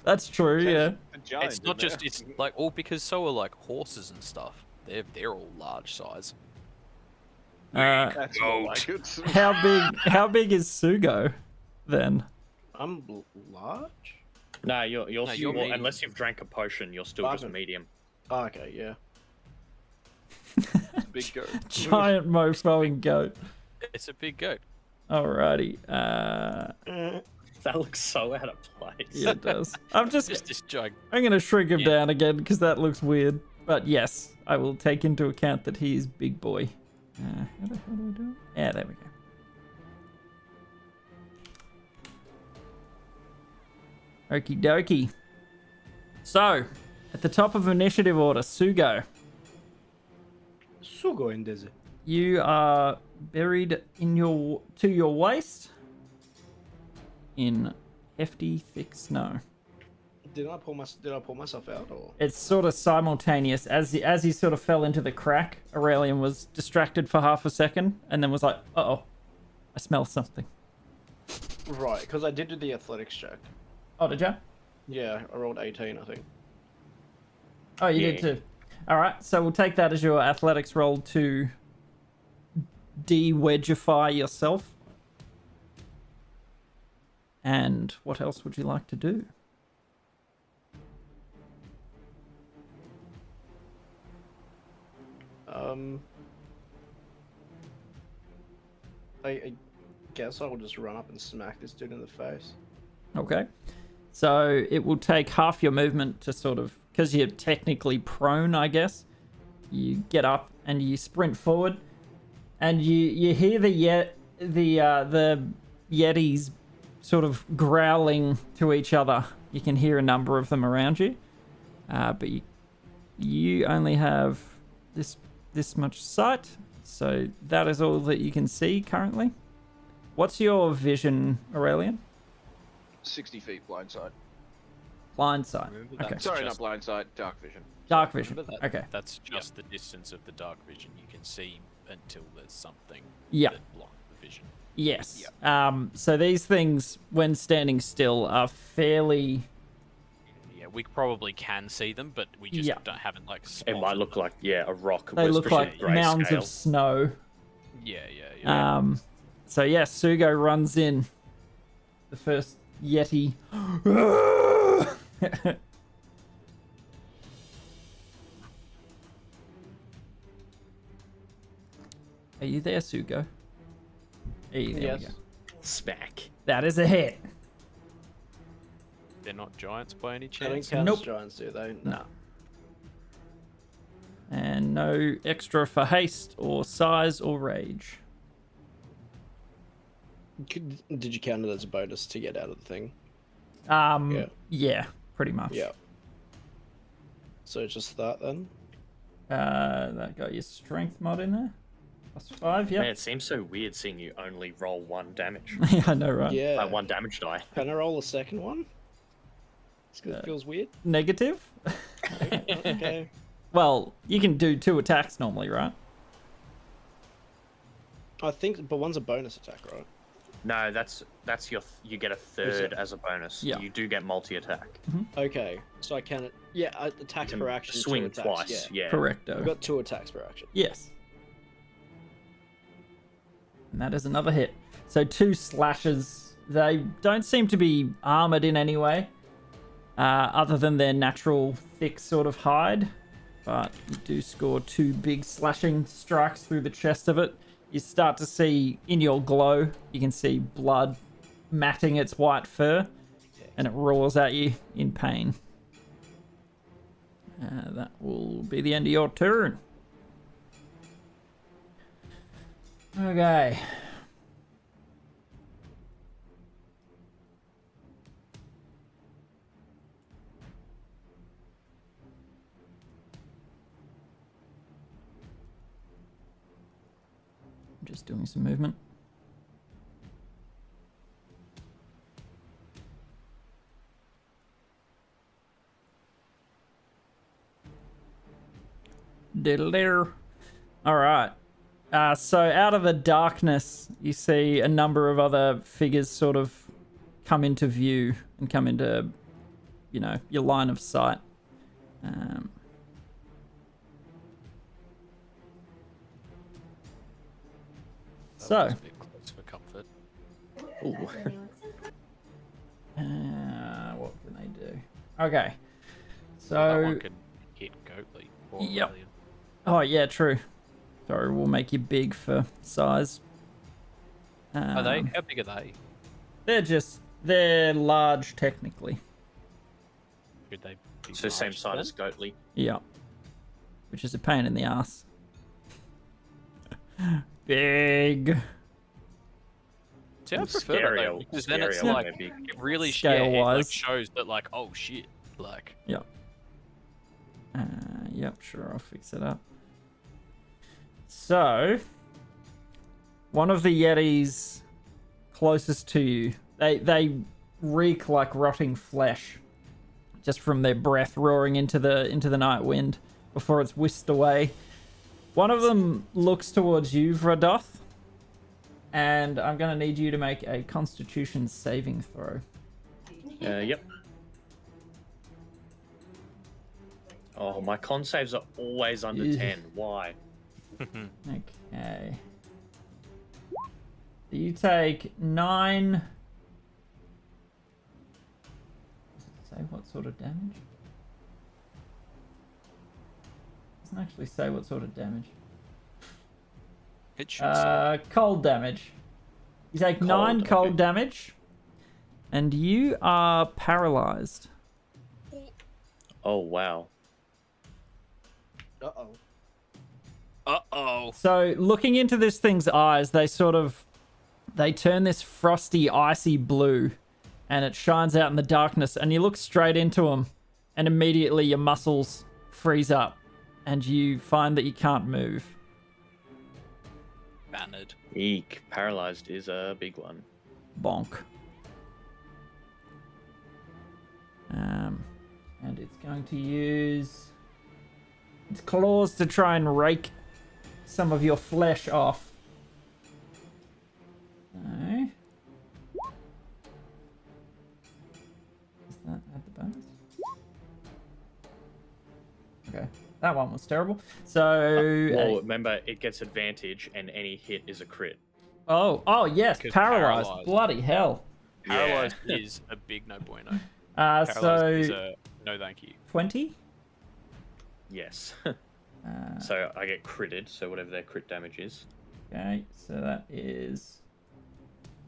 S1: That's true, yeah.
S3: A giant,
S5: It's not
S3: isn't
S5: just.
S3: it?
S5: It's like all because so are like horses and stuff. They're all large size.
S3: That's more like it.
S1: How big is Sugo then?
S4: I'm large?
S2: No, you're
S5: No, you're
S2: well,
S5: medium.
S2: unless you've drank a potion, you're still just
S4: Bargain.
S2: medium.
S4: Oh, okay, yeah.
S3: Big goat.
S1: Giant mofoing goat.
S5: It's a big goat.
S1: Alrighty.
S2: That looks so out of place.
S1: Yeah, it does. I'm
S5: Just this jug.
S1: I'm gonna shrink him
S5: Yeah.
S1: down again because that looks weird. But yes, I will take into account that he is big boy. How the hell do we do it? Yeah, there we go. Okie dokie. So, at the top of initiative order, Sugo,
S4: Sugo in desert.
S1: you are buried to your waist in hefty, thick snow.
S4: Did I pull myself out or?
S1: It's sort of simultaneous. As he sort of fell into the crack, Aurelian was distracted for half a second and then was like, uh-oh, I smell something.
S4: Right, because I did do the athletics check.
S1: Oh, did ya?
S4: Yeah, I rolled 18, I think.
S1: Oh, you did
S2: Yeah.
S1: too. All right, so we'll take that as your athletics roll to de-wedgify yourself. And what else would you like to do?
S4: I guess I will just run up and smack this dude in the face.
S1: Okay. So it will take half your movement to sort of, because you're technically prone, I guess. You get up and you sprint forward, and you hear the Yetis sort of growling to each other. You can hear a number of them around you, but you only have this much sight. So that is all that you can see currently. What's your vision, Aurelian?
S3: 60 feet blind side.
S1: Blind sight.
S5: Remember
S1: Okay.
S5: that's
S3: Sorry,
S5: just-
S3: not blind side, dark vision.
S1: Dark vision.
S5: Remember that,
S1: Okay.
S5: That's just the distance of the dark vision. You can see until there's something
S1: Yeah.
S5: that blocks the vision.
S1: Yes. So these things, when standing still, are fairly.
S5: Yeah, we probably can see them, but we just
S1: Yeah.
S5: haven't like.
S2: It
S5: spotted
S2: might look
S5: them.
S2: like a rock.
S1: They look like
S2: especially
S1: mounds
S2: grayscale.
S1: of snow.
S5: Yeah.
S1: So yeah, Sugo runs in. The first Yeti. Are you there, Sugo? Hey, there we
S4: Yes.
S1: go.
S2: Smack.
S1: That is a hit.
S5: They're not giants by any
S4: I don't
S5: chance.
S4: count
S1: Nope.
S4: as giants, do they?
S1: No. And no extra for haste or size or rage.
S4: Did you count it as a bonus to get out of the thing?
S1: Yeah,
S4: Yeah.
S1: pretty much.
S4: Yeah. So just that then?
S1: That got your strength mod in there. +5,
S2: Man,
S1: yeah.
S2: it seems so weird seeing you only roll 1 damage.
S1: Yeah, I know, right?
S4: Yeah.
S2: 1 damage die.
S4: Can I roll a second one? It's 'cause it feels weird.
S1: Negative?
S4: Okay.
S1: Well, you can do 2 attacks normally, right?
S4: I think, but one's a bonus attack, right?
S2: No, that's your. You get a third as a bonus.
S1: Yeah.
S2: You do get multi-attack.
S4: Okay, so I can, attacks
S2: You
S4: per
S2: can
S4: action.
S2: swing
S4: 2 attacks,
S2: twice.
S4: Yeah.
S2: Yeah.
S1: Correcto.
S4: I've got 2 attacks per action.
S1: Yes. And that is another hit. So 2 slashes. They don't seem to be armored in any way, other than their natural thick sort of hide. But you do score 2 big slashing strikes through the chest of it. You start to see in your glow, you can see blood matting its white fur, and it roars at you in pain. That will be the end of your turn. Okay. I'm just doing some movement. Diddle-dare. All right. So out of the darkness, you see a number of other figures sort of come into view and come into, your line of sight. So,
S5: That was a bit close for comfort.
S1: what can they do? Okay.
S5: That
S1: So,
S5: one can hit Goatly. Or
S1: Yep.
S5: Aurelian.
S1: oh yeah, true. Sorry, we'll make you big for size.
S5: Are they? How big are they?
S1: They're large technically.
S5: Could they be
S2: So same
S5: large
S2: side
S5: then?
S2: as Goatly.
S1: Yeah. Which is a pain in the ass. Big.
S5: See, I
S2: It's
S5: prefer that
S2: scarier-
S5: though, because then it's
S2: scarier when
S5: like
S2: they're big.
S5: it really it
S1: Scale-wise.
S5: shows that like, oh shit, like
S1: Yep. Yep, sure, I'll fix it up. So, one of the Yetis closest to you, they reek like rotting flesh, just from their breath roaring into the night wind before it's whisked away. One of them looks towards you, Vradoth, and I'm gonna need you to make a Constitution saving throw.
S2: Yep. Oh, my con saves are always under
S1: Ugh.
S2: 10. Why?
S1: Okay. You take 9. Does it say what sort of damage? Doesn't actually say what sort of damage.
S5: it should say.
S1: Cold damage. You take 9
S2: Cold,
S1: cold
S2: okay.
S1: damage, and you are paralyzed.
S2: Oh, wow.
S4: Uh-oh.
S5: Uh-oh.
S1: So, looking into this thing's eyes, they turn this frosty, icy blue, and it shines out in the darkness, and you look straight into them, and immediately your muscles freeze up. and you find that you can't move.
S5: Bannered.
S2: Eek. Paralyzed is a big one.
S1: Bonk. And it's going to use its claws to try and rake some of your flesh off. So, does that add the bonus? Okay, that one was terrible. So,
S2: Well, remember, it gets advantage, and any hit is a crit.
S1: oh yes,
S5: 'Cause
S1: paralyzed.
S5: paralyzed.
S1: Bloody hell.
S5: Paralyzed is a big no bueno.
S1: So
S5: Paralyzed is a no thank you.
S1: 20.
S2: Yes. So I get critted, so whatever their crit damage is.
S1: Okay, so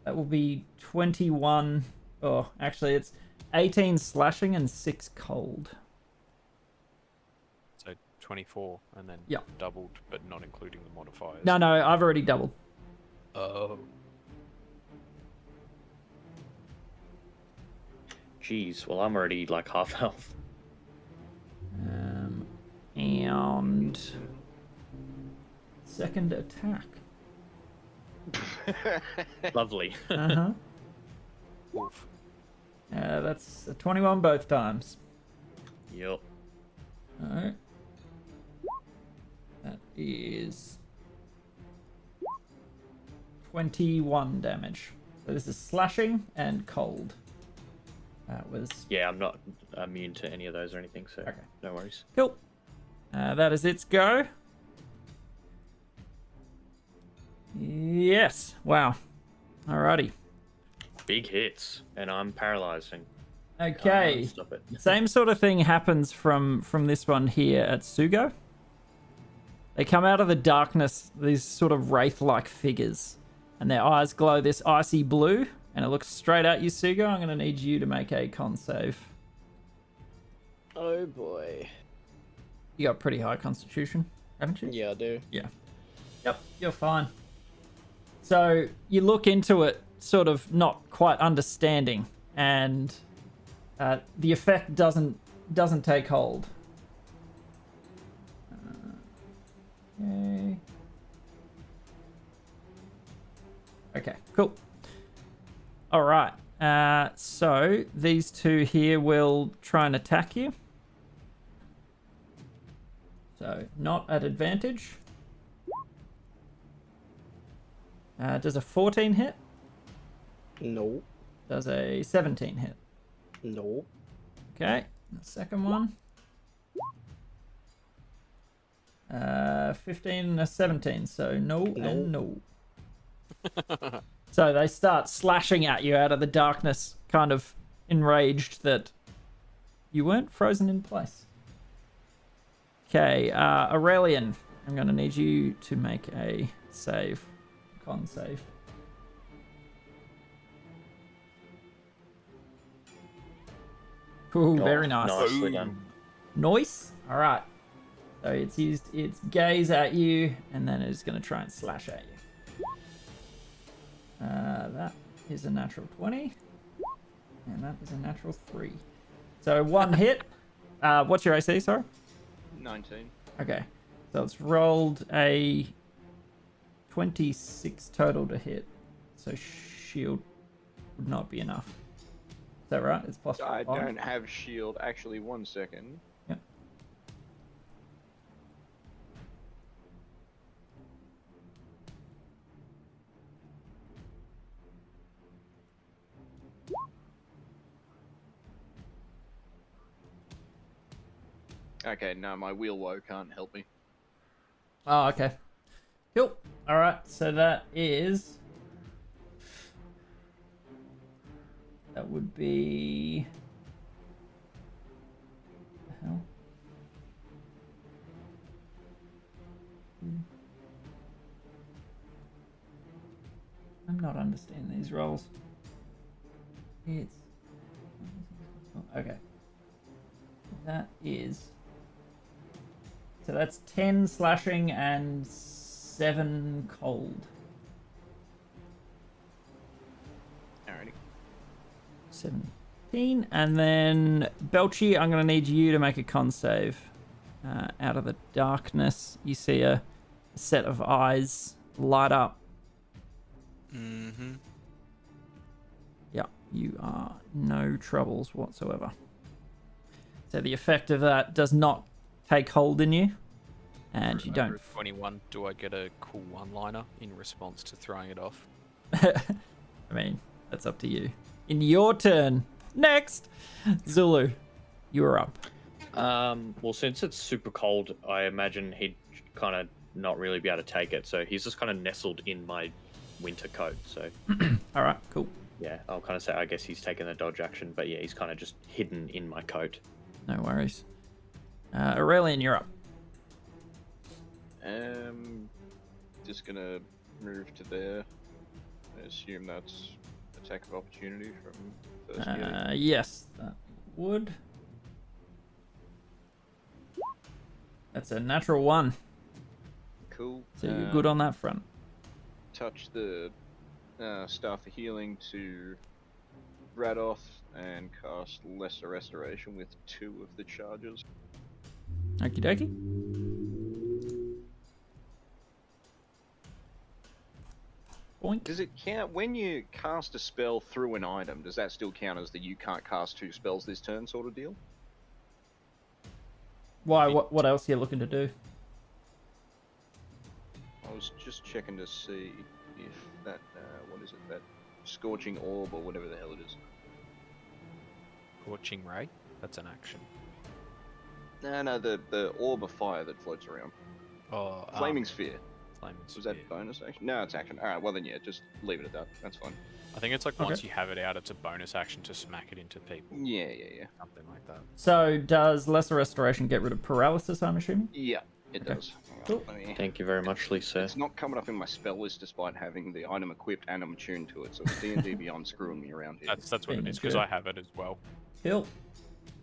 S1: that will be 21. Oh, actually, it's 18 slashing and 6 cold.
S5: So 24, and then
S1: Yeah.
S5: doubled, but not including the modifiers.
S1: No, I've already doubled.
S5: Oh.
S2: Jeez, well, I'm already like half health.
S1: And second attack.
S2: Lovely.
S1: Uh-huh.
S5: Oof.
S1: That's a 21 both times.
S2: Yup.
S1: Alright. That is 21 damage. So this is slashing and cold. That was
S2: Yeah, I'm not immune to any of those or anything, so
S1: Okay.
S2: no worries.
S1: cool. That is its go. Yes. Wow. Alrighty.
S2: Big hits, and I'm paralyzing.
S1: Okay.
S2: Stop it.
S1: Same sort of thing happens from this one here at Sugo. They come out of the darkness, these sort of wraith-like figures, and their eyes glow this icy blue, and it looks straight at you, Sugo. I'm going to need you to make a con save.
S4: Oh boy.
S1: You got pretty high constitution, haven't you?
S4: Yeah, I do.
S1: Yeah. Yep, you're fine. So you look into it, sort of not quite understanding, and the effect doesn't take hold. Okay. Okay, cool. All right. So these two here will try and attack you. So not at advantage. Does a 14 hit?
S4: No.
S1: Does a 17 hit?
S4: No.
S1: Okay. The second one. 15 and a 17. So no and no. So they start slashing at you out of the darkness, kind of enraged that you weren't frozen in place. Okay, Aurelian, I'm going to need you to make a save. Con save. Ooh, very nice.
S2: Nicely done.
S1: Noise. All right. So it's used its gaze at you, and then it's going to try and slash at you. That is a natural 20, and that is a natural 3. So one hit. What's your AC, sorry?
S3: 19.
S1: Okay. So it's rolled a 26 total to hit. So shield would not be enough. Is that right? It's plus
S3: I
S1: 5.
S3: don't have shield. Actually, 1 second.
S1: Yep.
S3: Okay, no, my wheel woe can't help me.
S1: Oh, okay. Cool. All right. So that would be. What the hell? I'm not understanding these rolls. It's okay. That is. So that's 10 slashing and 7 cold.
S3: Alrighty.
S1: 17. And then Belchy, I'm going to need you to make a con save. out of the darkness, you see a set of eyes light up.
S5: Mm-hmm.
S1: Yeah, you are no troubles whatsoever. So the effect of that does not take hold in you, and you don't.
S5: 21. Do I get a cool one-liner in response to throwing it off?
S1: I mean, that's up to you. In your turn, next, Zulu, you're up.
S2: Well, since it's super cold, I imagine he'd kind of not really be able to take it. So he's just kind of nestled in my winter coat. So
S1: All right, cool.
S2: yeah, I'll kind of say I guess he's taken a dodge action, but yeah, he's kind of just hidden in my coat.
S1: No worries. Aurelian, you're up.
S3: Just gonna move to there. I assume that's attack of opportunity from first gear.
S1: Yes, that would. That's a natural 1.
S3: Cool.
S1: So you're good on that front.
S3: Touch the Staff of Healing to Radoth and cast Lesser Restoration with 2 of the charges.
S1: Okie dokie. Boink.
S3: Does it count when you cast a spell through an item? Does that still count as the you can't cast 2 spells this turn sort of deal?
S1: Why? What else are you looking to do?
S3: I was just checking to see if that what is it, that Scorching Orb or whatever the hell it is.
S5: Scorching Ray? That's an action.
S3: No, the orb of fire that floats around.
S5: Oh,
S3: Flaming Sphere.
S5: Flaming
S3: Was that
S5: Sphere.
S3: bonus action? No, it's action. Alright, well then yeah, just leave it at that. That's fine.
S5: I think it's like
S1: Okay.
S5: once you have it out, it's a bonus action to smack it into people.
S3: Yeah.
S5: Something like that.
S1: So does Lesser Restoration get rid of paralysis, I'm assuming?
S3: Yeah, it
S1: Okay.
S3: does. Hang on,
S1: Cool.
S3: let me-
S2: Thank you very much, Lisa.
S3: It's not coming up in my spell list despite having the item equipped and I'm attuned to it, so it's D&D Beyond screwing me around here.
S5: That's what it
S1: Being
S5: is, because
S1: good.
S5: I have it as well.
S1: Cool.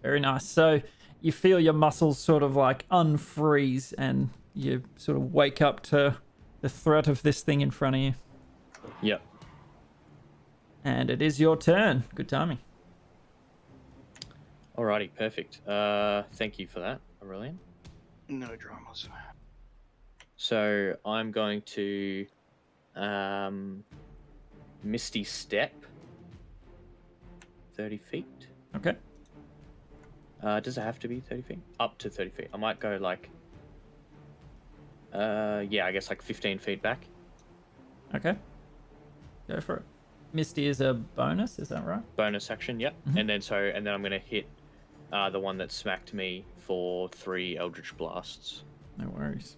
S1: Very nice. So you feel your muscles sort of like unfreeze and you sort of wake up to the threat of this thing in front of you.
S2: Yep.
S1: And it is your turn. Good timing.
S2: Alrighty, perfect. Thank you for that, Aurelian.
S3: No dramas.
S2: So I'm going to Misty Step 30 feet.
S1: Okay.
S2: Does it have to be 30 feet? Up to 30 feet. I might go like, yeah, I guess like 15 feet back.
S1: Okay. Go for it. Misty is a bonus, is that right?
S2: Bonus action, yep.
S1: Mhm.
S2: And then I'm gonna hit the one that smacked me for 3 Eldritch Blasts.
S1: No worries.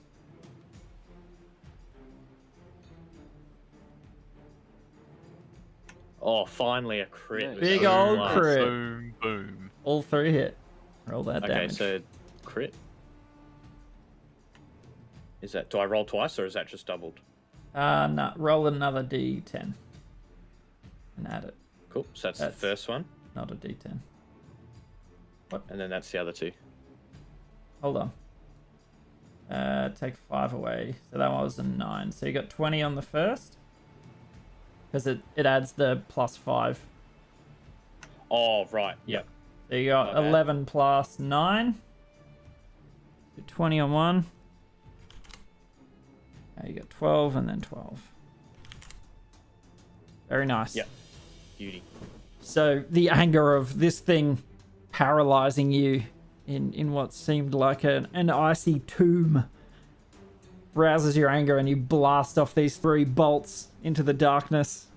S2: Oh, finally a crit.
S3: Nice.
S2: with
S1: Big
S2: Eldritch
S1: old
S2: Blast.
S1: crit.
S5: Boom, boom.
S1: All 3 hit. Roll that
S2: Okay,
S1: damage.
S2: so crit. Is that, do I roll twice or is that just doubled?
S1: No, roll another d10. And add it.
S2: Cool. So that's the
S1: That's-
S2: first one,
S1: Not a d10.
S2: and then that's the other 2.
S1: Hold on. Take 5 away. So that one was a 9. So you got 20 on the first. Because it adds the +5.
S2: Oh, right. Yep.
S1: So you got
S2: My bad.
S1: 11 plus 9. So 20 on one. You got 12 and then 12. Very nice.
S2: Yep. Beauty.
S1: So the anger of this thing paralyzing you in what seemed like an icy tomb rouses your anger and you blast off these 3 bolts into the darkness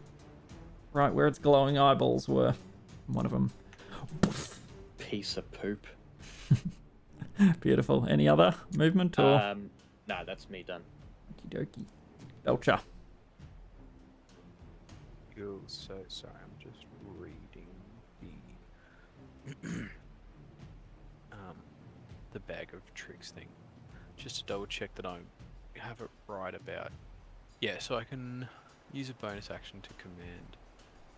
S1: right where its glowing eyeballs were. One of them.
S2: Piece of poop.
S1: Beautiful. Any other movement or?
S2: No, that's me done.
S1: Okie dokie. Belcher.
S5: Cool. So sorry, I'm just reading the bag of tricks thing, just to double check that I have it right about. Yeah, so I can use a bonus action to command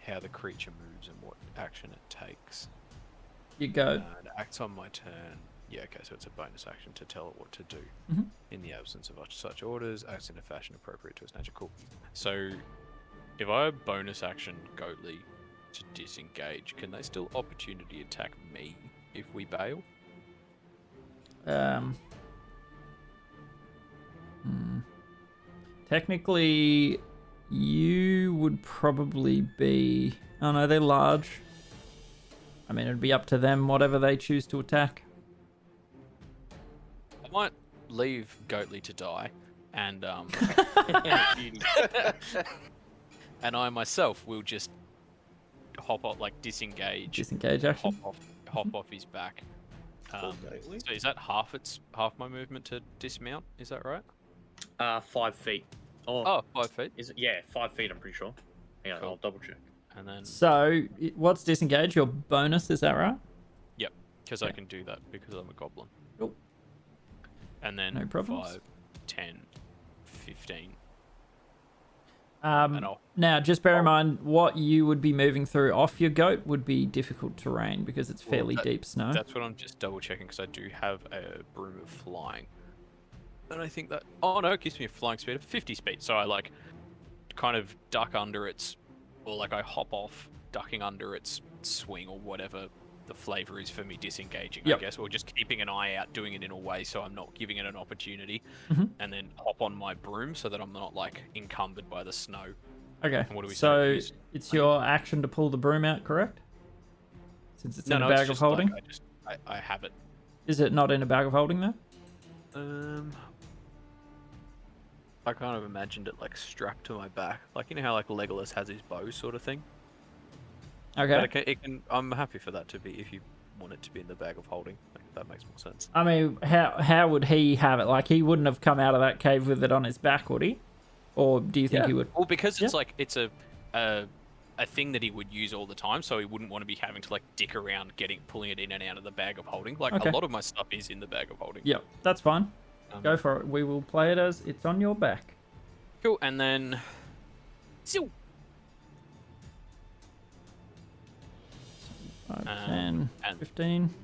S5: how the creature moves and what action it takes.
S1: You go.
S5: It acts on my turn. Yeah, okay, so it's a bonus action to tell it what to do.
S1: Mhm.
S5: In the absence of such orders, acts in a fashion appropriate to its nature. Cool. So, if I bonus action Goatly to disengage, can they still opportunity attack me if we bail?
S1: Technically, you would probably be... Oh no, they're large. I mean, it'd be up to them, whatever they choose to attack.
S5: I might leave Goatly to die, and and I myself will just hop off, like disengage,
S1: Disengage action.
S5: hop off his back.
S4: Gately.
S5: So is that half my movement to dismount? Is that right?
S2: 5 feet.
S5: Oh, 5 feet.
S2: Is it? Yeah, 5 feet. I'm pretty sure. Yeah,
S5: Cool.
S2: I'll double check.
S5: And then
S1: So, what's disengage? Your bonus, is that right?
S5: because I can do that because I'm a goblin.
S1: Cool.
S5: And then
S1: No problems.
S5: 5, 10, 15. And I'll
S1: Now, just bear in mind, what you would be moving through off your goat would be difficult terrain because it's fairly deep snow.
S5: That's what I'm just double checking because I do have a broom of flying. And I think that... Oh no, it gives me a flying speed of 50 speed. So I like kind of duck under its... Or like I hop off, ducking under its swing or whatever the flavor is for me disengaging,
S1: Yep.
S5: I guess. Or just keeping an eye out, doing it in a way so I'm not giving it an opportunity.
S1: Mhm.
S5: And then hop on my broom so that I'm not like encumbered by the snow.
S1: Okay,
S5: And what do we say?
S1: so
S5: Use-
S1: it's your action to pull the broom out, correct? Since it's in a
S5: it's
S1: bag of
S5: just
S1: holding?
S5: Like, I have it.
S1: Is it not in a bag of holding, though?
S5: I kind of imagined it like strapped to my back, like you know how like Legolas has his bow sort of thing.
S1: Okay.
S5: But it can. I'm happy for that to be if you want it to be in the bag of holding. Like, that makes more sense.
S1: I mean, how would he have it? Like, he wouldn't have come out of that cave with it on his back, would he? Or do you think he would?
S5: Well, because it's
S1: Yeah.
S5: like it's a thing that he would use all the time, so he wouldn't want to be having to like dick around pulling it in and out of the bag of holding. Like
S1: Okay.
S5: a lot of my stuff is in the bag of holding.
S1: Yep, that's fine.
S5: Um,
S1: Go for it. We will play it as it's on your back.
S5: Cool, and then. Ziu!
S1: 5, 10,
S5: and-
S1: 15.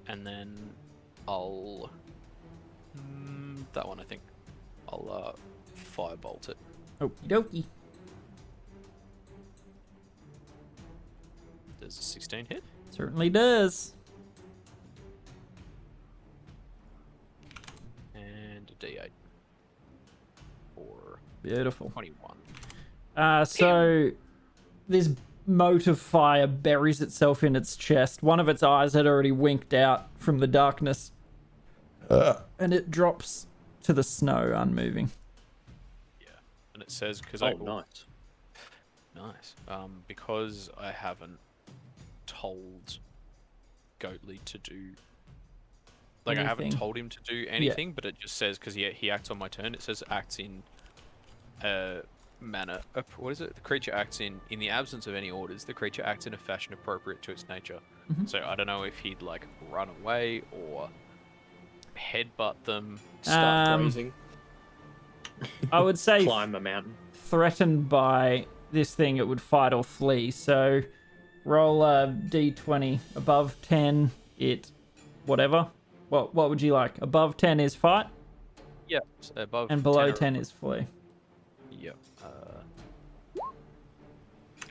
S5: And then I'll that one I think I'll firebolt it.
S1: Okie dokie.
S5: Does a 16 hit?
S1: Certainly does.
S5: And a D8 for
S1: Beautiful.
S5: 21.
S1: So this mote of fire buries itself in its chest. One of its eyes had already winked out from the darkness. And it drops to the snow, unmoving.
S5: Yeah, and it says because
S2: Oh, nice.
S5: nice. Because I haven't told Goatly to do. Like I haven't
S1: Anything.
S5: told him to do anything, but it just says because he acts on my turn. It says acts in manner. What is it? The creature acts in the absence of any orders. The creature acts in a fashion appropriate to its nature.
S1: Mhm.
S5: So I don't know if he'd like run away or headbutt them.
S4: Start grazing.
S1: I would say
S2: Climb a mountain.
S1: threatened by this thing, it would fight or flee. So roll a d20. Above 10, it whatever. What would you like? Above 10 is fight,
S5: Yeah, above.
S1: and below
S5: 10 or
S1: 10 is flee.
S5: Yep.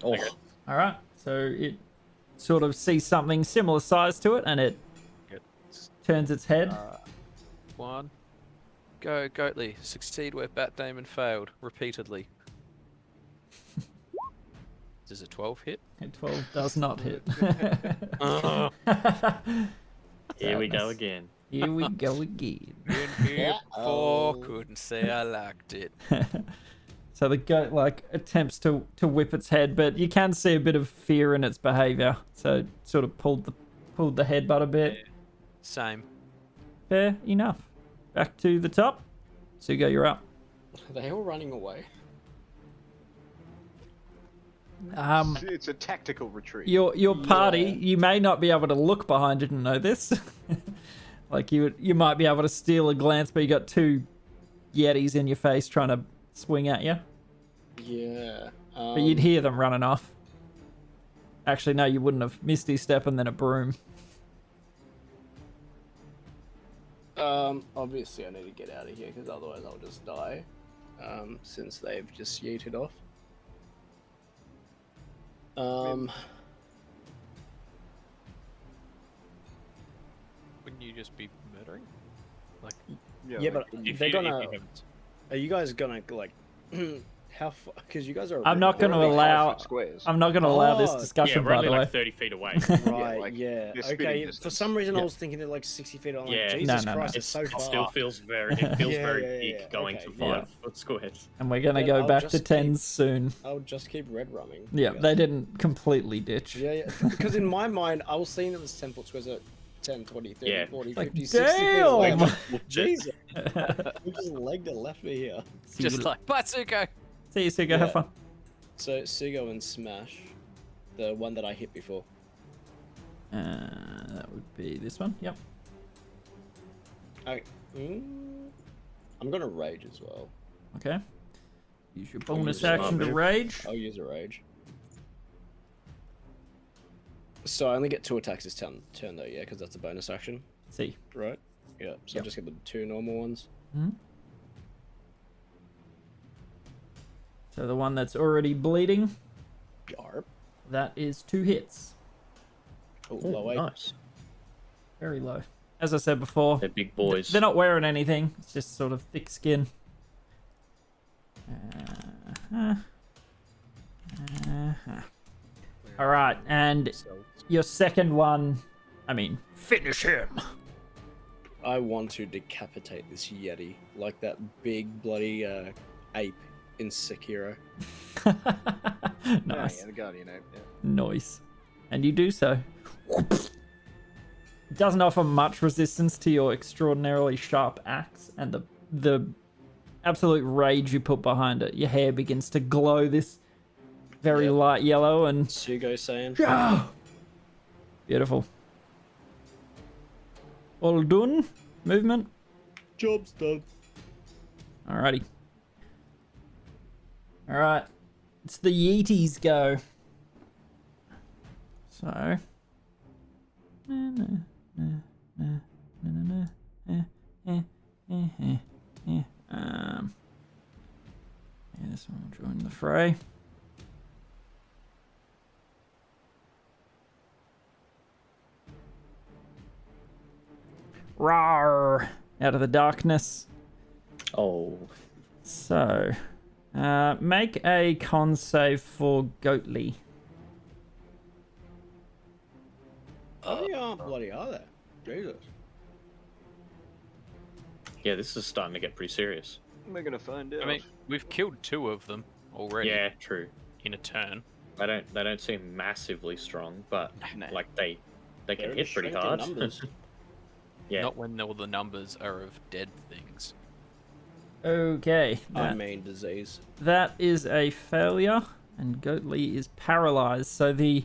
S2: Oh,
S1: All right. So it sort of sees something similar size to it, and it turns its head.
S5: One. Go, Goatly. Succeed where Bat Damon failed repeatedly. Does a 12 hit?
S1: And 12 does not hit.
S2: here we go
S1: Sadness.
S2: again.
S1: Here we go again.
S5: Been here before, couldn't say I liked it.
S1: So the goat attempts to whip its head, but you can see a bit of fear in its behavior. So it sort of pulled the headbutt a bit.
S5: Same.
S1: Fair enough. Back to the top. Sugo, you're up.
S4: Are they all running away?
S3: It's a tactical retreat.
S1: Your party,
S4: Yeah.
S1: you may not be able to look behind it and know this. Like you might be able to steal a glance, but you got two yetis in your face trying to swing at you.
S4: Yeah.
S1: But you'd hear them running off. Actually, no, you wouldn't have. Misty Step and then a broom.
S4: Obviously I need to get out of here because otherwise I'll just die. Since they've just yeeted off.
S5: Wouldn't you just be murdering? Like,
S4: Yeah, but
S5: If
S4: they're
S5: you,
S4: gonna.
S5: if you haven't-
S4: Are you guys gonna like? How far? Because you guys are.
S1: I'm not going to
S3: They're only
S1: allow.
S3: 5 foot squares.
S1: I'm not going to allow this
S4: Oh,
S2: Yeah,
S1: discussion.
S2: we're
S1: By
S2: only
S1: the way,
S2: like 30 feet away.
S4: Right.
S3: like,
S4: Yeah.
S3: they're spitting
S4: Okay. For
S3: distance.
S4: some reason, I
S1: Yeah.
S4: was thinking they're like 60 feet. I'm like,
S2: Yeah.
S4: Jesus
S1: No, no,
S4: Christ,
S1: no.
S4: it's so
S2: It
S4: far.
S2: still feels very, it feels
S4: Yeah,
S2: very
S4: yeah,
S2: big
S4: yeah,
S2: going
S4: okay,
S2: to
S1: yeah.
S2: 5 foot squares.
S1: and we're going to
S4: Then
S1: go
S4: I'll
S1: back to
S4: just
S1: tens soon.
S4: I'll just keep red rumming.
S1: Yeah, they didn't completely ditch.
S4: Yeah, yeah. Because in my mind, I was seeing them as 10 foot squares at 10, 20, 30,
S2: Yeah.
S4: 40,
S1: Like,
S4: 50, 60 feet
S1: damn!
S4: away.
S1: Like,
S4: Jesus. We just legged it, left me here.
S5: just like, bye, Suko.
S1: See you, Sugo.
S4: Yeah.
S1: Have fun.
S4: So, Sugo and Smash, the one that I hit before.
S1: That would be this one. Yep.
S4: Okay. I'm gonna rage as well.
S1: Okay. Use your
S4: I'll
S1: bonus
S4: use
S1: action to
S2: move.
S1: rage.
S4: I'll use a rage. So I only get 2 attacks this turn though, yeah? Because that's a bonus action,
S1: See.
S4: right? Yeah, so
S1: Yep.
S4: I just get the 2 normal ones.
S1: Hmm. So the one that's already bleeding,
S4: Yarp.
S1: that is 2 hits.
S4: Oh,
S2: Ooh,
S4: low 8.
S2: nice.
S1: Very low. As I said before,
S2: They're big boys.
S1: they're not wearing anything. It's just sort of thick skin. All right, and your second one, I mean, finish him.
S4: I want to decapitate this Yeti like that big bloody ape in Sekiro.
S1: Nice.
S3: Yeah, the Guardian Ape, yeah.
S1: Nice. And you do so. It doesn't offer much resistance to your extraordinarily sharp axe and the absolute rage you put behind it. Your hair begins to glow this very
S4: Yep.
S1: light yellow and
S4: Sugo saying,
S1: beautiful. All done. Movement.
S4: "Job's done."
S1: Alrighty. Alright. It's the Yeeties go. So. Yeah, this one will join the fray. Rawr! Out of the darkness.
S2: Oh,
S1: So, make a con save for Goatly.
S4: How many bloody are there? Jesus.
S2: yeah, this is starting to get pretty serious.
S3: We're gonna find out.
S5: I mean, we've killed 2 of them already
S2: Yeah, true.
S5: in a turn.
S2: They don't seem massively strong, but
S3: Nah.
S2: like they
S4: They're
S2: can
S4: in
S2: hit pretty
S4: shrinking
S2: hard.
S4: numbers.
S2: Yeah.
S5: Not when all the numbers are of dead things.
S1: Okay,
S4: I mean, disease.
S1: that is a failure, and Goatly is paralyzed. So the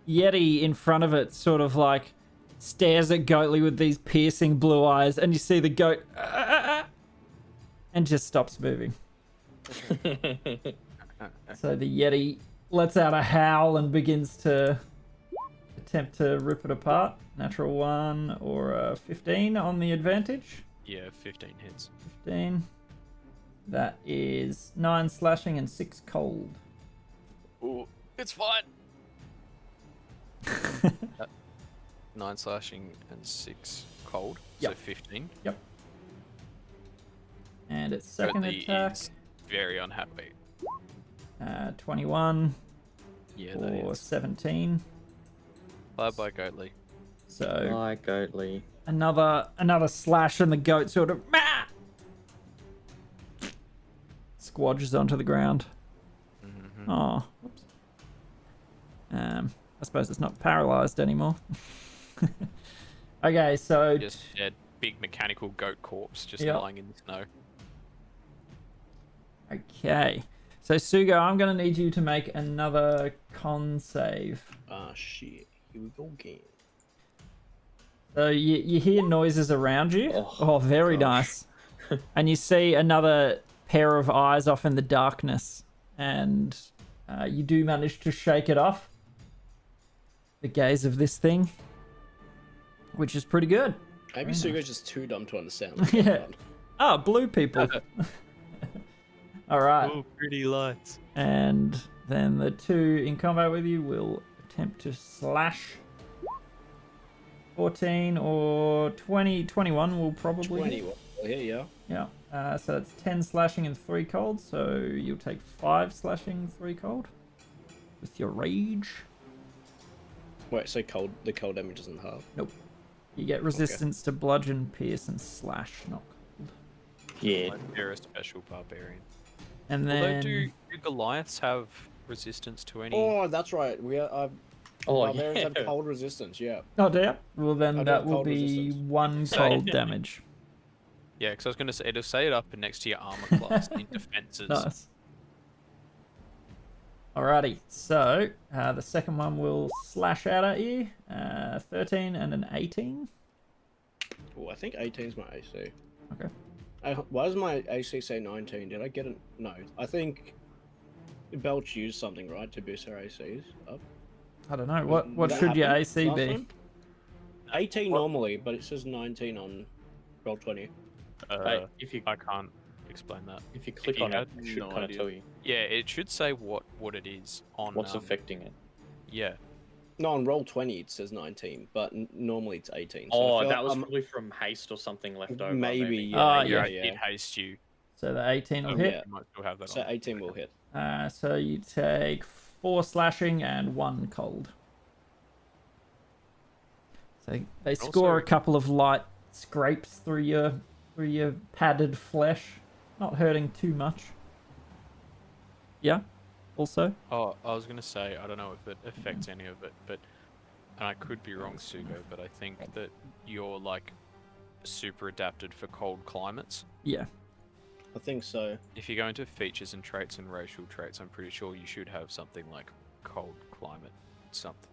S1: Yeti in front of it sort of like stares at Goatly with these piercing blue eyes, and you see the goat and just stops moving. So the Yeti lets out a howl and begins to attempt to rip it apart. Natural 1 or a 15 on the advantage.
S5: Yeah, 15 hits.
S1: 15. That is 9 slashing and 6 cold.
S5: Ooh, it's fine. 9 slashing and 6 cold.
S1: Yep.
S5: So 15.
S1: And its second
S5: Goatly
S1: attack,
S5: is very unhappy.
S1: 21
S5: Yeah, that
S1: or
S5: is.
S1: 17.
S5: Bye bye, Goatly.
S1: So
S2: My Goatly.
S1: another slash, and the goat sort of squadges onto the ground.
S5: Mm-hmm.
S1: Oh, whoops. I suppose it's not paralyzed anymore. Okay, so
S5: Just a big mechanical goat corpse just
S1: Yep.
S5: lying in the snow.
S1: okay, so Sugo, I'm gonna need you to make another con save.
S4: Ah, shit. Here we go again.
S1: So you hear noises around you. Oh, very
S2: gosh.
S1: nice. And you see another pair of eyes off in the darkness, and you do manage to shake it off. The gaze of this thing, which is pretty good.
S4: Maybe
S1: Very
S4: Sugo's just too dumb to understand. what's
S1: Yeah.
S4: going on.
S1: Ah, blue people. All right,
S5: Oh, pretty lights.
S1: and then the 2 in combat with you will attempt to slash. 14 or 20, 21 will probably hit.
S4: 21. here, yeah.
S1: Yeah. So that's 10 slashing and 3 cold. So you'll take 5 slashing, 3 cold with your rage.
S7: Wait, so the cold damage isn't half?
S1: Nope. You get resistance to bludgeon, pierce, and slash. Not cold.
S2: Yeah.
S5: Like they're a special barbarian.
S1: And
S5: Although,
S1: then
S5: do Goliaths have resistance to any?
S7: Oh, that's right.
S2: Oh,
S7: Barbarians
S2: yeah.
S7: have cold resistance, yeah.
S1: oh dear. Well then
S7: I do
S1: that
S7: have
S1: will
S7: cold
S1: be
S7: resistance.
S1: 1
S5: So-
S1: cold damage.
S5: Yeah, because I was going to say it'll say it up next to your armor class in defenses.
S1: Nice. Alrighty, so the second one will slash out at you. 13 and an 18.
S7: Oh, I think 18's my AC.
S1: Okay.
S7: Why does my AC say 19? Did I get it? No. I think Belch used something, right, to boost her ACs up?
S1: I don't know. What
S7: That
S1: should your
S7: happened
S1: AC
S7: last
S1: be?
S7: time? 18 normally, but it says 19 on Roll20.
S2: Like, if you
S5: I can't explain that.
S2: if you click
S5: you
S2: on it,
S5: had
S2: it should
S3: no
S2: kind of
S3: idea.
S2: tell you
S5: Yeah, it should say what it is on.
S2: what's affecting it.
S5: Yeah.
S7: No, on Roll20 it says 19, but normally it's 18. So I
S2: Oh,
S7: feel
S2: that was
S7: I'm-
S2: probably from haste or something left over.
S7: Maybe, yeah.
S1: Ah,
S5: Yeah,
S1: yeah.
S5: it did haste you.
S1: So the 18 will
S5: So
S1: hit.
S7: yeah.
S5: You might still have that
S7: So
S5: on.
S7: 18 will hit.
S1: So you take 4 slashing and 1 cold. So they score
S5: Also-
S1: a couple of light scrapes through your padded flesh, not hurting too much. Yeah. Also,
S5: Oh, I was going to say, I don't know if it affects any of it, but, and I could be wrong, Sugo, but I think that you're like super adapted for cold climates.
S1: yeah.
S7: I think so.
S5: If you go into features and traits and racial traits, I'm pretty sure you should have something like cold climate, something.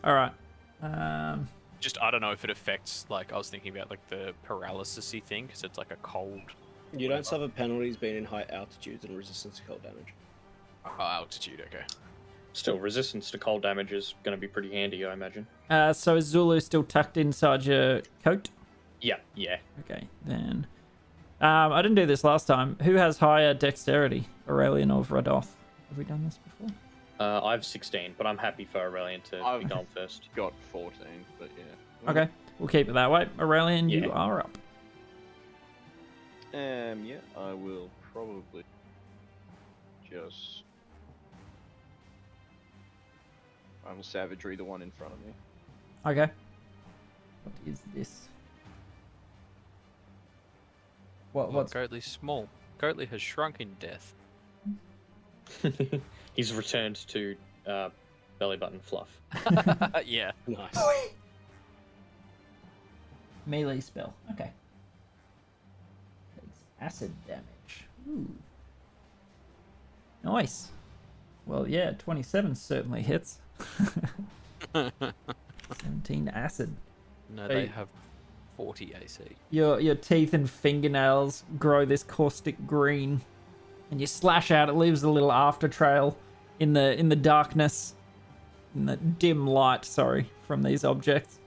S1: All right.
S5: Just, I don't know if it affects, like, I was thinking about like the paralysis-y thing, because it's like a cold
S7: You don't suffer penalties being in high altitudes and resistance to cold damage.
S5: altitude, okay.
S2: Still, resistance to cold damage is going to be pretty handy, I imagine.
S1: So is Zulu still tucked inside your coat?
S2: Yeah, yeah.
S1: Okay, then. I didn't do this last time. Who has higher dexterity, Aurelian or Vradoth? Have we done this before?
S2: I have 16, but I'm happy for Aurelian to
S3: I've-
S2: be gone first.
S3: Got 14, but yeah.
S1: Okay, we'll keep it that way. Aurelian, you
S2: Yeah.
S1: are up.
S3: Yeah, I will probably just. I'm savagery, the one in front of me.
S1: Okay. What is this? What's
S5: Goatly's small. Goatly has shrunk in death.
S2: He's returned to belly button fluff.
S5: Yeah.
S7: Nice.
S1: melee spell? Okay. Takes acid damage. Ooh. Nice. Well, yeah, 27 certainly hits. 17 acid.
S5: No,
S1: Hey.
S5: they have 40 AC.
S1: Your teeth and fingernails grow this caustic green, and you slash out. It leaves a little after trail in the darkness, in the dim light. Sorry, from these objects.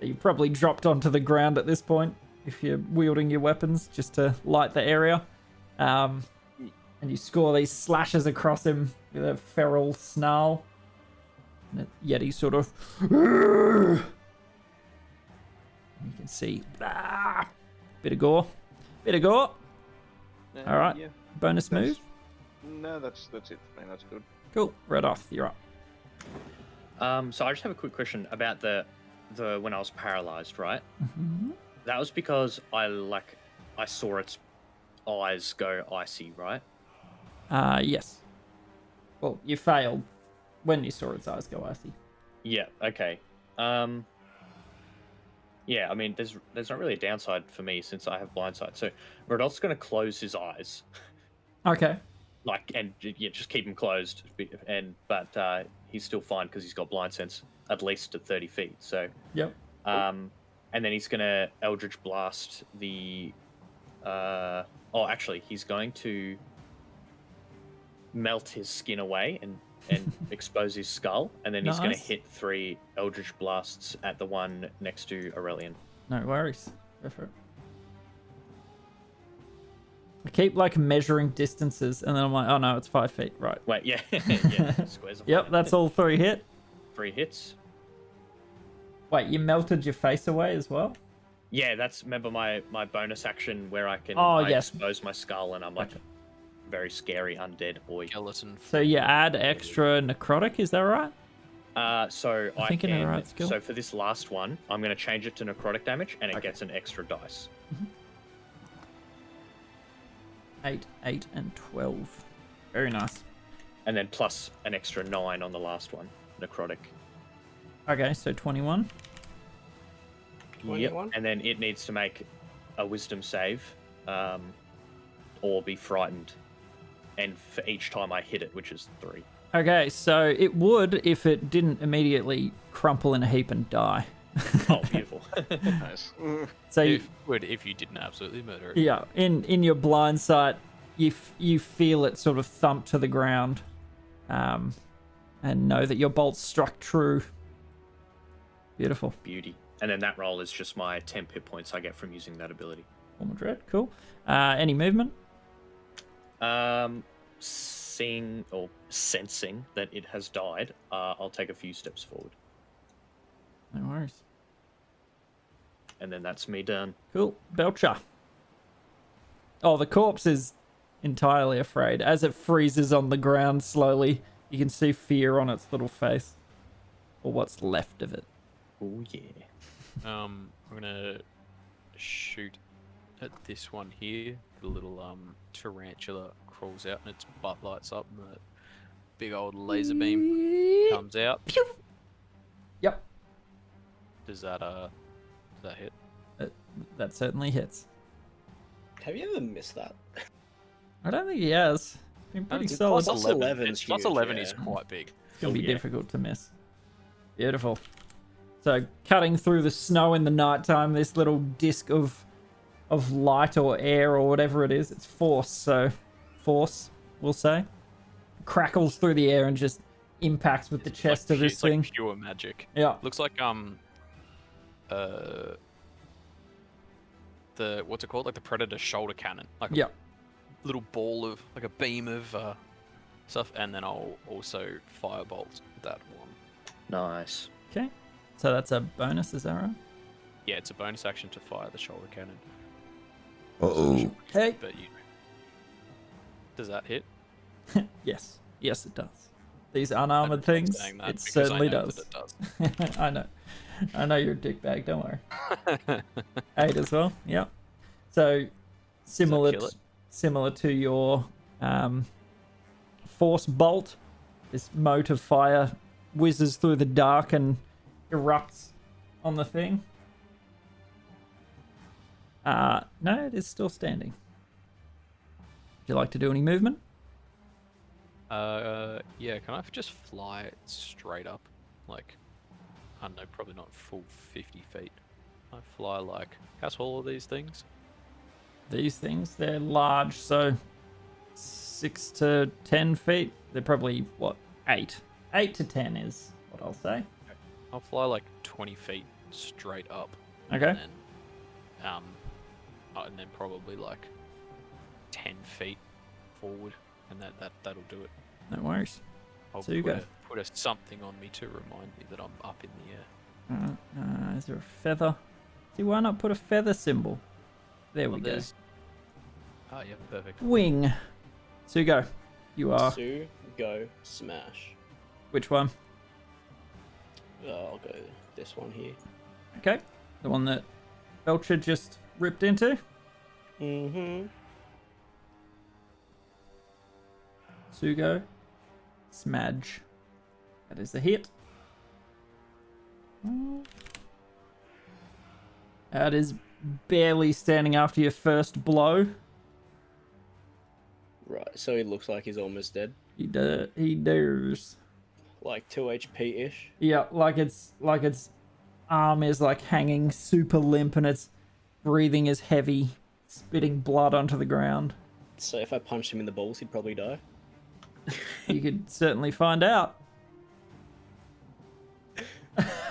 S1: You probably dropped onto the ground at this point if you're wielding your weapons just to light the area. And you score these slashes across him with a feral snarl. And yet he sort of. You can see. Bit of gore. All right.
S3: Yeah.
S1: Bonus
S3: That's-
S1: move.
S3: No, that's it for me. That's good.
S1: Cool. Red off. You're up.
S2: So I just have a quick question about the when I was paralyzed, right?
S1: Mhm.
S2: That was because I saw its eyes go icy, right?
S1: Yes. Well, you failed when you saw its eyes go icy.
S2: Yeah. Okay. Yeah. I mean, there's not really a downside for me since I have blind sight. So Rodolph's going to close his eyes,
S1: Okay.
S2: just keep them closed. But he's still fine because he's got blind sense at least at 30 feet. So
S1: Yep.
S2: and then he's going to Eldritch Blast the. Actually, he's going to melt his skin away and expose his skull, and then he's going to
S1: Nice.
S2: hit 3 Eldritch Blasts at the one next to Aurelian.
S1: No worries. Go for it. I keep measuring distances, and then I'm like, oh no, it's 5 feet. Right.
S2: Wait, yeah, yeah, squares of
S1: Yep,
S2: fire.
S1: that's all 3 hit.
S2: 3 hits.
S1: Wait, you melted your face away as well?
S2: Yeah, that's remember my bonus action where I can
S1: Oh,
S2: I
S1: yes.
S2: expose my skull and I'm like
S1: Gotcha.
S2: very scary undead boy.
S5: Skeleton.
S1: So you add extra necrotic, is that right?
S2: So
S1: I
S2: I
S1: think in the
S2: can.
S1: right skill.
S2: So for this last one, I'm going to change it to necrotic damage, and it
S1: Okay.
S2: gets an extra dice.
S1: 8, 8, and 12. Very nice.
S2: And then plus an extra 9 on the last one, necrotic.
S1: Okay, so 21.
S7: 21?
S2: And then it needs to make a wisdom save, or be frightened. And for each time I hit it, which is 3.
S1: Okay, so it would if it didn't immediately crumple in a heap and die.
S2: Oh, beautiful.
S3: Nice.
S1: So you,
S5: If you didn't absolutely murder it.
S1: yeah, in your blind sight, you feel it sort of thump to the ground, and know that your bolt struck true. Beautiful.
S2: Beauty. And then that roll is just my 10 hit points I get from using that ability.
S1: Form of dread, cool. Any movement?
S2: Seeing or sensing that it has died, I'll take a few steps forward.
S1: No worries.
S2: And then that's me done.
S1: Cool. Belcher. Oh, the corpse is entirely afraid. As it freezes on the ground slowly, you can see fear on its little face. Or what's left of it.
S2: Oh, yeah.
S5: I'm gonna shoot at this one here. The little tarantula crawls out and its butt lights up, and the big old laser beam comes out.
S1: Pew! Yep,
S5: Does that hit?
S1: that certainly hits.
S7: Have you ever missed that?
S1: I don't think he has. Been pretty
S5: It's
S1: solid.
S7: plus 11
S5: It's
S7: is
S5: plus
S7: huge,
S5: 11 is
S7: yeah.
S5: quite big.
S1: It's going to be
S2: yeah.
S1: difficult to miss. Beautiful. So, cutting through the snow in the nighttime, this little disc of light or air or whatever it is, it's force, so force, we'll say, crackles through the air and just impacts with the chest of this
S5: It's
S1: thing.
S5: like pure magic.
S1: Yeah.
S5: Looks like the what's it called? Like the Predator shoulder cannon. Like a
S1: Yeah.
S5: little ball of like a beam of stuff, and then I'll also firebolt that one.
S2: Nice.
S1: Okay. So that's a bonus, is that right?
S5: Yeah, it's a bonus action to fire the shoulder cannon.
S8: Uh-oh.
S1: Hey.
S5: But you does that hit?
S1: Yes. Yes, it does. These unarmored
S5: I'm
S1: things,
S5: saying that
S1: it
S5: because
S1: certainly
S5: I know
S1: does.
S5: that it does.
S1: I know. I know you're a dickbag, don't worry. 8 as well, yep. So, similar
S5: kill it?
S1: similar to your force bolt, this mote of fire whizzes through the dark and erupts on the thing. No, it is still standing. Would you like to do any movement?
S5: Yeah, can I just fly straight up? Like, I don't know, probably not full 50 feet. I fly like, how tall are these things?
S1: These things, they're large, so 6 to 10 feet. They're probably, what, 8? 8 to 10 is what I'll say.
S5: I'll fly like 20 feet straight up.
S1: Okay.
S5: And then probably like 10 feet forward, and that'll do it.
S1: No worries.
S5: I'll
S1: So you
S5: put
S1: go.
S5: put a something on me to remind me that I'm up in the air.
S1: Is there a feather? See, why not put a feather symbol? There we
S5: Well,
S1: go.
S5: there's- Oh yeah, perfect.
S1: Wing. So you go. You are.
S7: Sue, go, smash.
S1: Which one?
S7: I'll go this one here.
S1: Okay. The one that Belcher just ripped into.
S7: Mm-hmm.
S1: Sugo. Smudge. That is a hit. That is barely standing after your first blow.
S7: Right, so he looks like he's almost dead.
S1: He does.
S7: Like 2 HP-ish.
S1: Yeah, like its arm is like hanging super limp and its breathing is heavy, spitting blood onto the ground.
S7: So if I punched him in the balls, he'd probably die.
S1: You could certainly find out.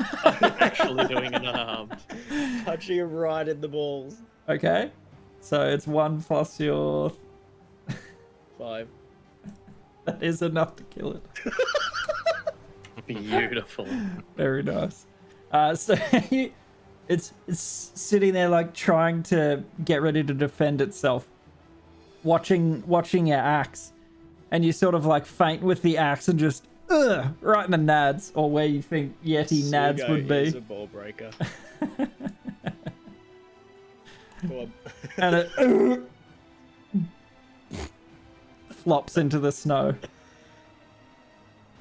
S2: Actually doing an unarmed.
S7: Punching him right in the balls.
S1: Okay. So it's 1 plus your...
S7: 5.
S1: That is enough to kill it.
S2: Beautiful.
S1: Very nice. So It's sitting there like trying to get ready to defend itself, watching your axe, and you sort of like feint with the axe and just right in the nads, or where you think Yeti nads
S7: Sugo
S1: would
S7: is
S1: be.
S7: a ball breaker. Go on.
S1: And it flops into the snow.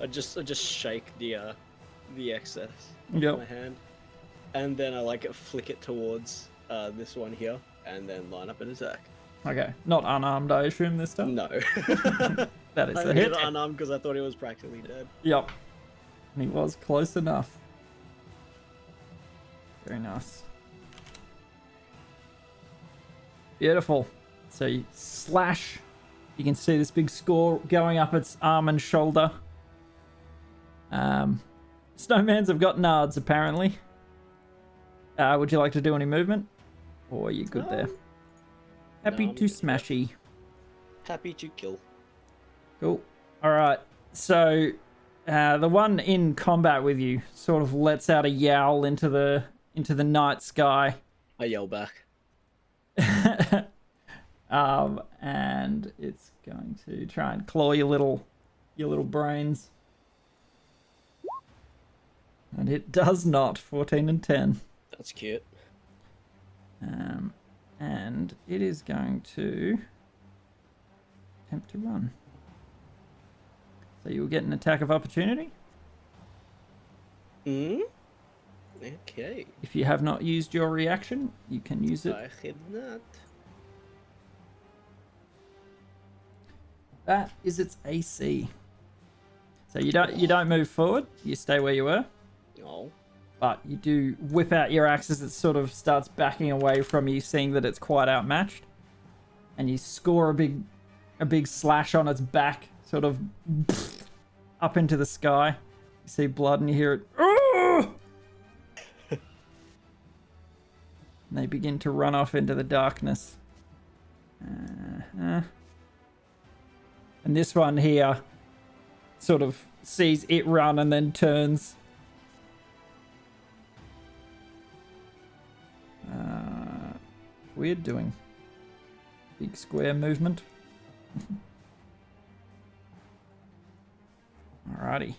S7: I just shake the excess
S1: Yep.
S7: with my hand, and then I like flick it towards this one here, and then line up an attack.
S1: Okay, not unarmed, I assume this time.
S7: No,
S1: That is
S7: I
S1: a
S7: hit
S1: hit.
S7: unarmed because I thought he was practically dead.
S1: Yep. And he was close enough. Very nice. Beautiful. So you slash. You can see this big score going up its arm and shoulder. Snowmans have got nards, apparently. Would you like to do any movement? Or are you good there? Happy
S7: no, I'm
S1: to
S7: good there.
S1: smashy.
S7: Happy to kill.
S1: Cool. Alright. So, the one in combat with you sort of lets out a yowl into the night sky.
S7: I yell back.
S1: And it's going to try and claw your little brains. And it does not. 14 and 10.
S7: That's cute.
S1: And it is going to attempt to run. So you will get an attack of opportunity.
S7: Okay.
S1: If you have not used your reaction, you can use it.
S7: I have not.
S1: That is its AC. So you don't move forward. You stay where you were.
S7: No.
S1: But you do whip out your axe as it sort of starts backing away from you, seeing that it's quite outmatched. And you score a big slash on its back, sort of up into the sky. You see blood and you hear it. "Argh!" And they begin to run off into the darkness. And this one here sort of sees it run and then turns. Weird doing big square movement. Alrighty.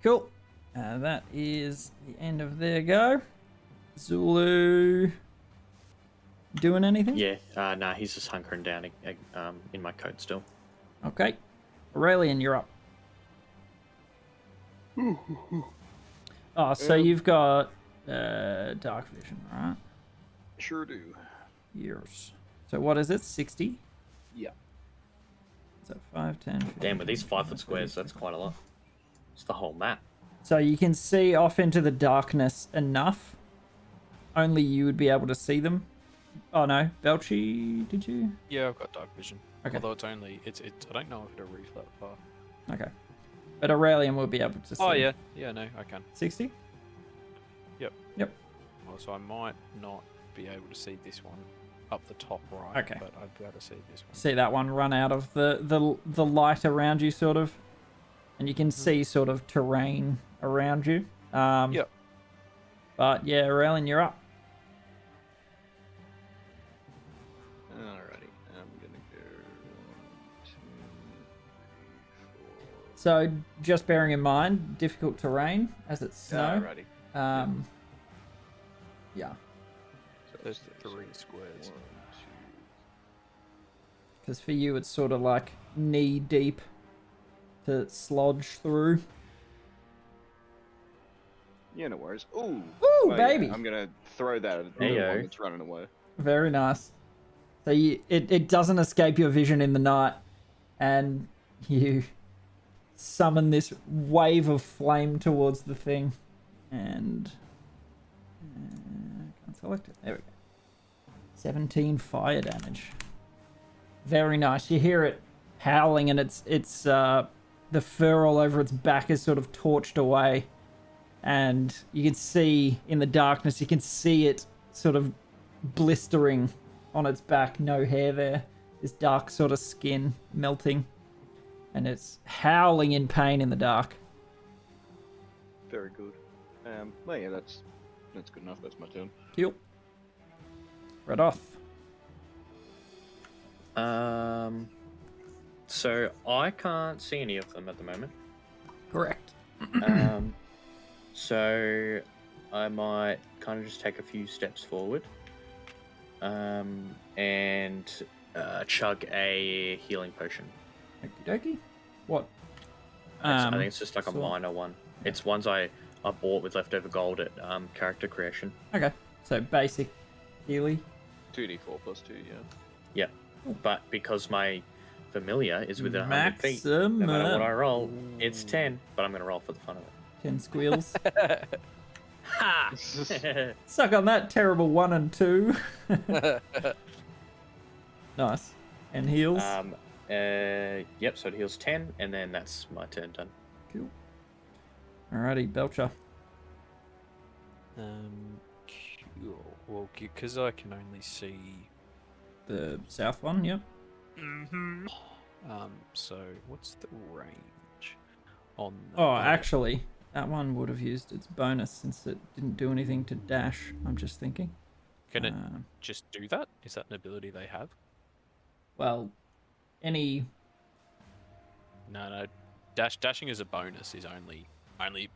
S1: Cool. That is the end of their go. Zulu doing anything?
S2: Yeah, nah, he's just hunkering down in my coat still.
S1: Okay. Aurelian, you're up. Oh, so you've got dark vision, right?
S3: Sure do.
S1: Years. So what is it? 60?
S3: Yeah.
S1: So 5, 10, 15,
S2: Damn, with these 5-foot squares, that's quite a lot. It's the whole map.
S1: So you can see off into the darkness enough. Only you would be able to see them. Oh no, Belchi, did you?
S5: Yeah, I've got dark vision.
S1: Okay.
S5: Although it's I don't know if it'll reach that far.
S1: Okay. But Aurelian will be able to see.
S5: Oh yeah, no, I can.
S1: 60?
S5: Yep.
S1: Yep.
S5: Well, so I might not be able to see this one up the top right.
S1: Okay.
S5: But I'd be able to see this one.
S1: See that one run out of the light around you, sort of. And you can see sort of terrain around you.
S5: Yep.
S1: But yeah, Aurelian, you're up.
S3: Alrighty, I'm gonna go 1, 2, 3, 4.
S1: So just bearing in mind, difficult terrain as it's snow.
S3: Alrighty.
S1: Yeah.
S3: So
S5: There's
S3: that's
S5: 3 squares.
S3: 1,
S1: Because for you, it's sort of like knee deep to slodge through.
S3: 2. Yeah, no worries. Ooh!
S1: Ooh,
S3: Oh,
S1: baby!
S3: Yeah, I'm gonna throw that at the
S2: Heyo.
S3: one that's running away.
S1: Very nice. So it doesn't escape your vision in the night, and you summon this wave of flame towards the thing, and can't select it. There we go. 17 fire damage. Very nice. You hear it howling, and it's the fur all over its back is sort of torched away, and you can see in the darkness. You can see it sort of blistering on its back, no hair there, this dark sort of skin melting, and it's howling in pain in the dark.
S3: Very good. Well, yeah, that's That's good enough. That's my turn.
S1: Cool. Right off.
S2: So I can't see any of them at the moment.
S1: Correct.
S2: So I might kind of just take a few steps forward, and chug a healing potion.
S1: Okie dokie. What?
S2: I think it's just like a
S1: so-
S2: minor one. It's ones I bought with leftover gold at character creation.
S1: Okay. So basic Healy.
S3: 2d4 plus 2, yeah.
S2: Yeah, but because my familiar is within 100 feet, no
S1: Maximum.
S2: matter what I roll, it's 10. But I'm gonna roll for the fun of it.
S1: 10 squeals.
S2: Ha!
S1: Suck on that terrible 1 and 2. Nice. And heals.
S2: Yep. So it heals 10, and then that's my turn done.
S1: Cool. Alrighty, Belcher.
S5: Cool. Well, because I can only see.
S1: The south one, yep.
S5: So what's the range on?
S1: Oh,
S5: that?
S1: actually, that one would have used its bonus since it didn't do anything to dash. I'm just thinking.
S5: Can it just do that? Is that an ability they have?
S1: Well, any.
S5: No. Dashing is a bonus. Is only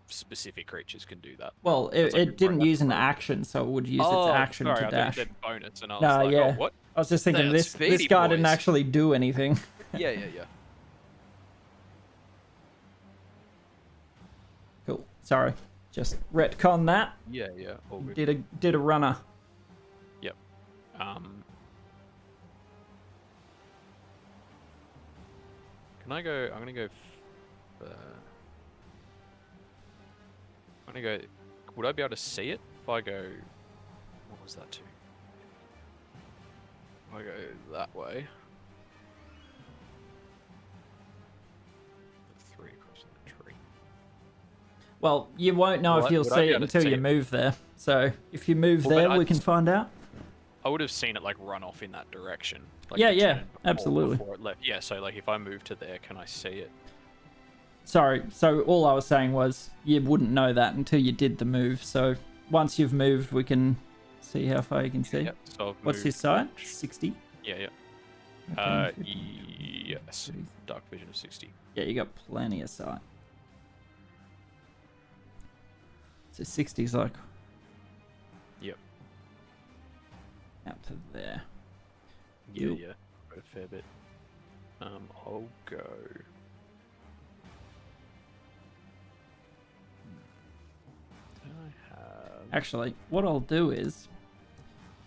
S5: specific creatures can do that.
S1: Well,
S5: It's like
S1: it didn't use an action, so it would use its action
S5: sorry,
S1: to
S5: I
S1: dash.
S5: thought you said bonus, and I was
S1: Nah,
S5: like,
S1: yeah.
S5: oh, what?
S1: I was just thinking
S5: That's
S1: this
S5: speedy,
S1: guy didn't
S5: boys.
S1: actually do anything.
S5: Yeah.
S1: Cool. Sorry. Just retcon that.
S5: Yeah. All good.
S1: Did a runner.
S5: Yep. Can I go? I'm gonna go. I'm gonna go. Would I be able to see it if I go? What was that to? If I go that way. 3 across the tree.
S1: Well, you won't know if
S5: Would
S1: you'll
S5: I
S1: see
S5: be
S1: it
S5: able to
S1: until
S5: see
S1: you
S5: it?
S1: move there. So if you move
S5: Well,
S1: there,
S5: then
S1: we can find out.
S5: I would have seen it like run off in that direction. Like
S1: Yeah,
S5: the
S1: yeah,
S5: turn before-
S1: absolutely.
S5: before it left. Yeah, so like if I move to there, can I see it?
S1: Sorry. So all I was saying was you wouldn't know that until you did the move. So once you've moved, we can see how far you can see.
S5: Yep. So I've
S1: What's
S5: moved
S1: his side?
S5: much.
S1: 60.
S5: Yeah.
S1: Okay, 50.
S5: Yes. Dark vision of 60.
S1: Yeah, you got plenty of sight. So 60's like
S5: Yep.
S1: out to there.
S5: Yeah,
S1: Yep.
S5: yeah. Got a fair bit. I'll go. Do I have?
S1: Actually, what I'll do is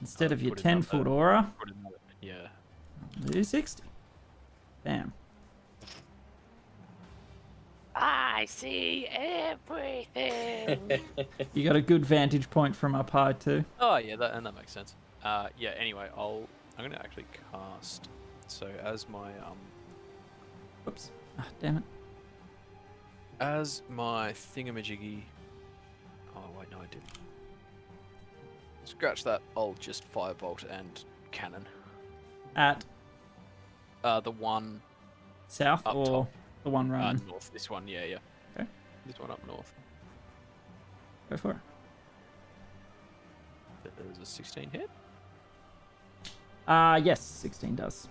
S1: instead of your
S5: put another-
S1: 10-foot aura,
S5: Put another- Yeah.
S1: I'll do 60. Damn.
S6: I see everything.
S1: You got a good vantage point from up high too.
S5: Oh yeah, that makes sense. Yeah. Anyway, I'm gonna actually cast. So as my
S1: Whoops. Ah, damn it.
S5: as my thingamajiggy. Oh wait, no, I didn't. Scratch that. I'll just firebolt and cannon.
S1: At
S5: The one
S1: south
S5: Up
S1: or
S5: top.
S1: the one running?
S5: north. This one, yeah.
S1: Okay.
S5: This one up north.
S1: Go for it.
S5: There's a 16 hit.
S1: Yes, 16 does.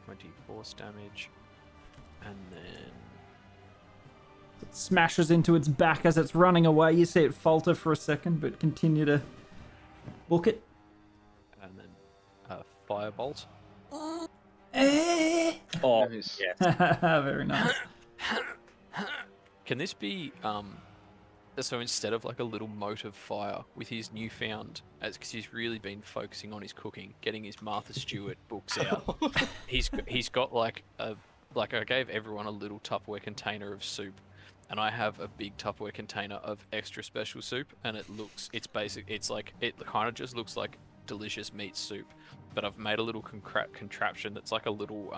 S5: 20 force damage, and then
S1: It smashes into its back as it's running away. You see it falter for a second, but continue to book it.
S5: firebolt.
S2: Oh,
S3: Nice.
S2: yeah.
S1: Very nice.
S5: Can this be so instead of like a little mote of fire with his newfound, as because he's really been focusing on his cooking, getting his Martha Stewart books out. he's got like I gave everyone a little Tupperware container of soup, and I have a big Tupperware container of extra special soup, and it kind of just looks like delicious meat soup, but I've made a little contraption that's like a little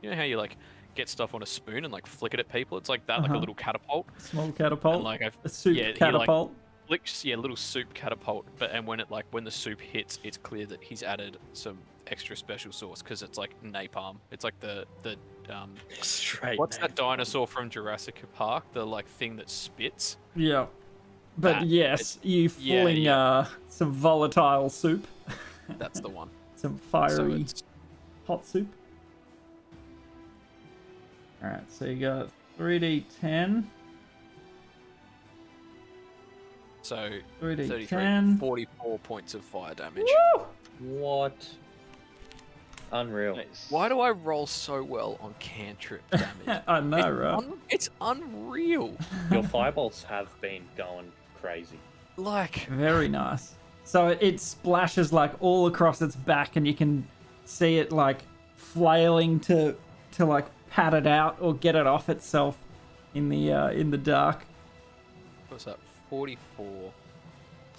S5: you know how you like get stuff on a spoon and like flick it at people? It's like that, like a little catapult.
S1: Small catapult.
S5: And, like
S1: a soup catapult.
S5: Little soup catapult. But when the soup hits, it's clear that he's added some extra special sauce because it's like napalm. It's like the
S2: Straight.
S5: what's that
S2: name.
S5: dinosaur from Jurassic Park? The like thing that spits.
S1: Yeah. But
S5: That-
S1: yes, you
S5: yeah,
S1: fling
S5: yeah.
S1: some volatile soup.
S5: That's the one.
S1: Some
S5: So
S1: fiery
S5: it's
S1: hot soup. Alright, so you got 3d10.
S5: so
S1: 3d10.
S5: 33, 44 points of fire damage.
S2: What? Unreal.
S3: Nice.
S5: Why do I roll so well on cantrip damage?
S1: I know,
S5: It's
S1: right?
S5: It's unreal.
S2: Your firebolts have been going crazy.
S5: Like,
S1: Very nice. So it splashes like all across its back, and you can see it like flailing to like pat it out or get it off itself in the dark.
S5: what's that? 44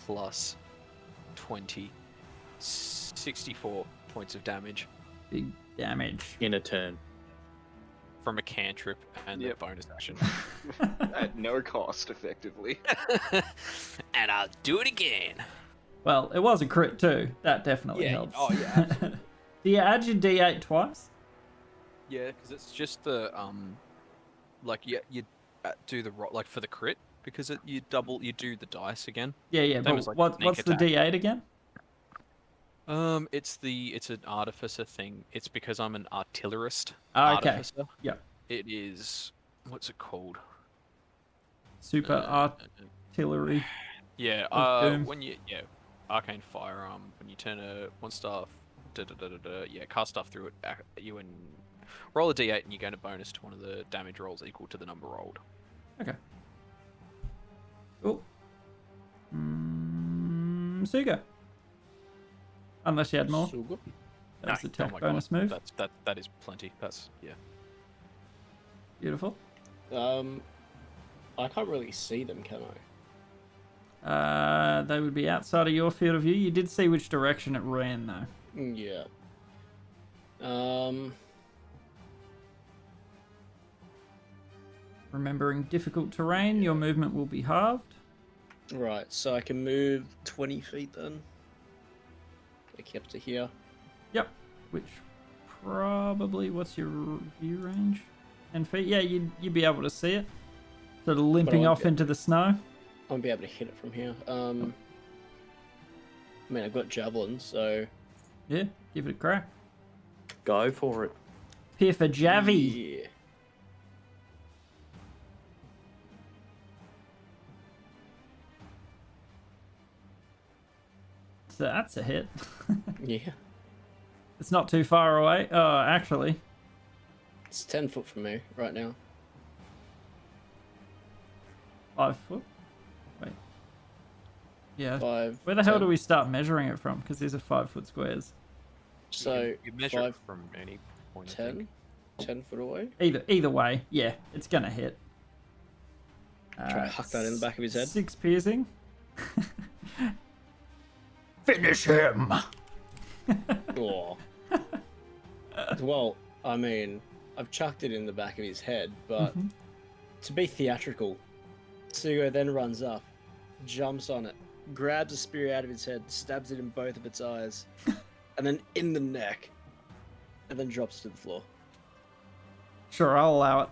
S5: plus 20, 64 points of damage
S1: Big damage.
S2: In a turn.
S5: from a cantrip and
S3: Yep.
S5: the bonus action.
S3: At no cost, effectively.
S5: And I'll do it again.
S1: Well, it was a crit too. That definitely
S5: Yeah,
S1: helps.
S5: oh, yeah, absolutely.
S1: Do you add your d8 twice?
S5: Yeah, because it's just the like you do the like for the crit because you do the dice again.
S1: Yeah,
S5: Same
S1: but
S5: as, like,
S1: what's
S5: sneak
S1: the
S5: attack.
S1: d8 again?
S5: It's an artificer thing. It's because I'm an artillerist.
S1: Ah, okay.
S5: Artificer.
S1: Yep.
S5: It is what's it called?
S1: Super artillery.
S5: Yeah.
S1: of doom.
S5: When you arcane firearm when you turn one star. Cast stuff through it at you and roll a d8 and you gain a bonus to one of the damage rolls equal to the number rolled.
S1: Okay. Cool. Suga. Unless you had more.
S7: Sugar.
S1: That was the
S5: oh
S1: attack
S5: my
S1: bonus
S5: God,
S1: move.
S5: that is plenty. That's yeah.
S1: Beautiful.
S7: I can't really see them, can I?
S1: They would be outside of your field of view. You did see which direction it ran, though.
S7: Yeah.
S1: Remembering difficult terrain, your movement will be halved.
S7: Right, so I can move 20 feet then. Like up to here.
S1: Yep. Which probably, what's your view range? 10 feet? Yeah, you'd be able to see it. Sort of limping
S7: I'll
S1: off
S7: get-
S1: into the snow.
S7: I'll be able to hit it from here. I mean, I've got javelin, so
S1: Yeah, give it a crack.
S2: Go for it.
S1: Here for Javi.
S7: Yeah.
S1: So that's a hit.
S7: Yeah.
S1: It's not too far away. Oh, actually.
S7: It's 10 foot from me right now.
S1: 5 foot? Wait. Yeah.
S7: 5.
S1: Where the hell
S7: 10.
S1: do we start measuring it from? Because these are 5 foot squares.
S7: So,
S5: you measure
S7: 5,
S5: it from any point. I
S7: 10?
S5: think.
S7: 10 foot away?
S1: Either way, yeah, it's gonna hit.
S7: Try to huck that in the back of his head.
S1: 6 piercing. Finish him.
S7: Oh. Well, I mean, I've chucked it in the back of his head, but
S1: Mhm.
S7: to be theatrical, Sugo then runs up, jumps on it, grabs a spear out of his head, stabs it in both of its eyes, and then in the neck, and then drops to the floor.
S1: Sure, I'll allow it.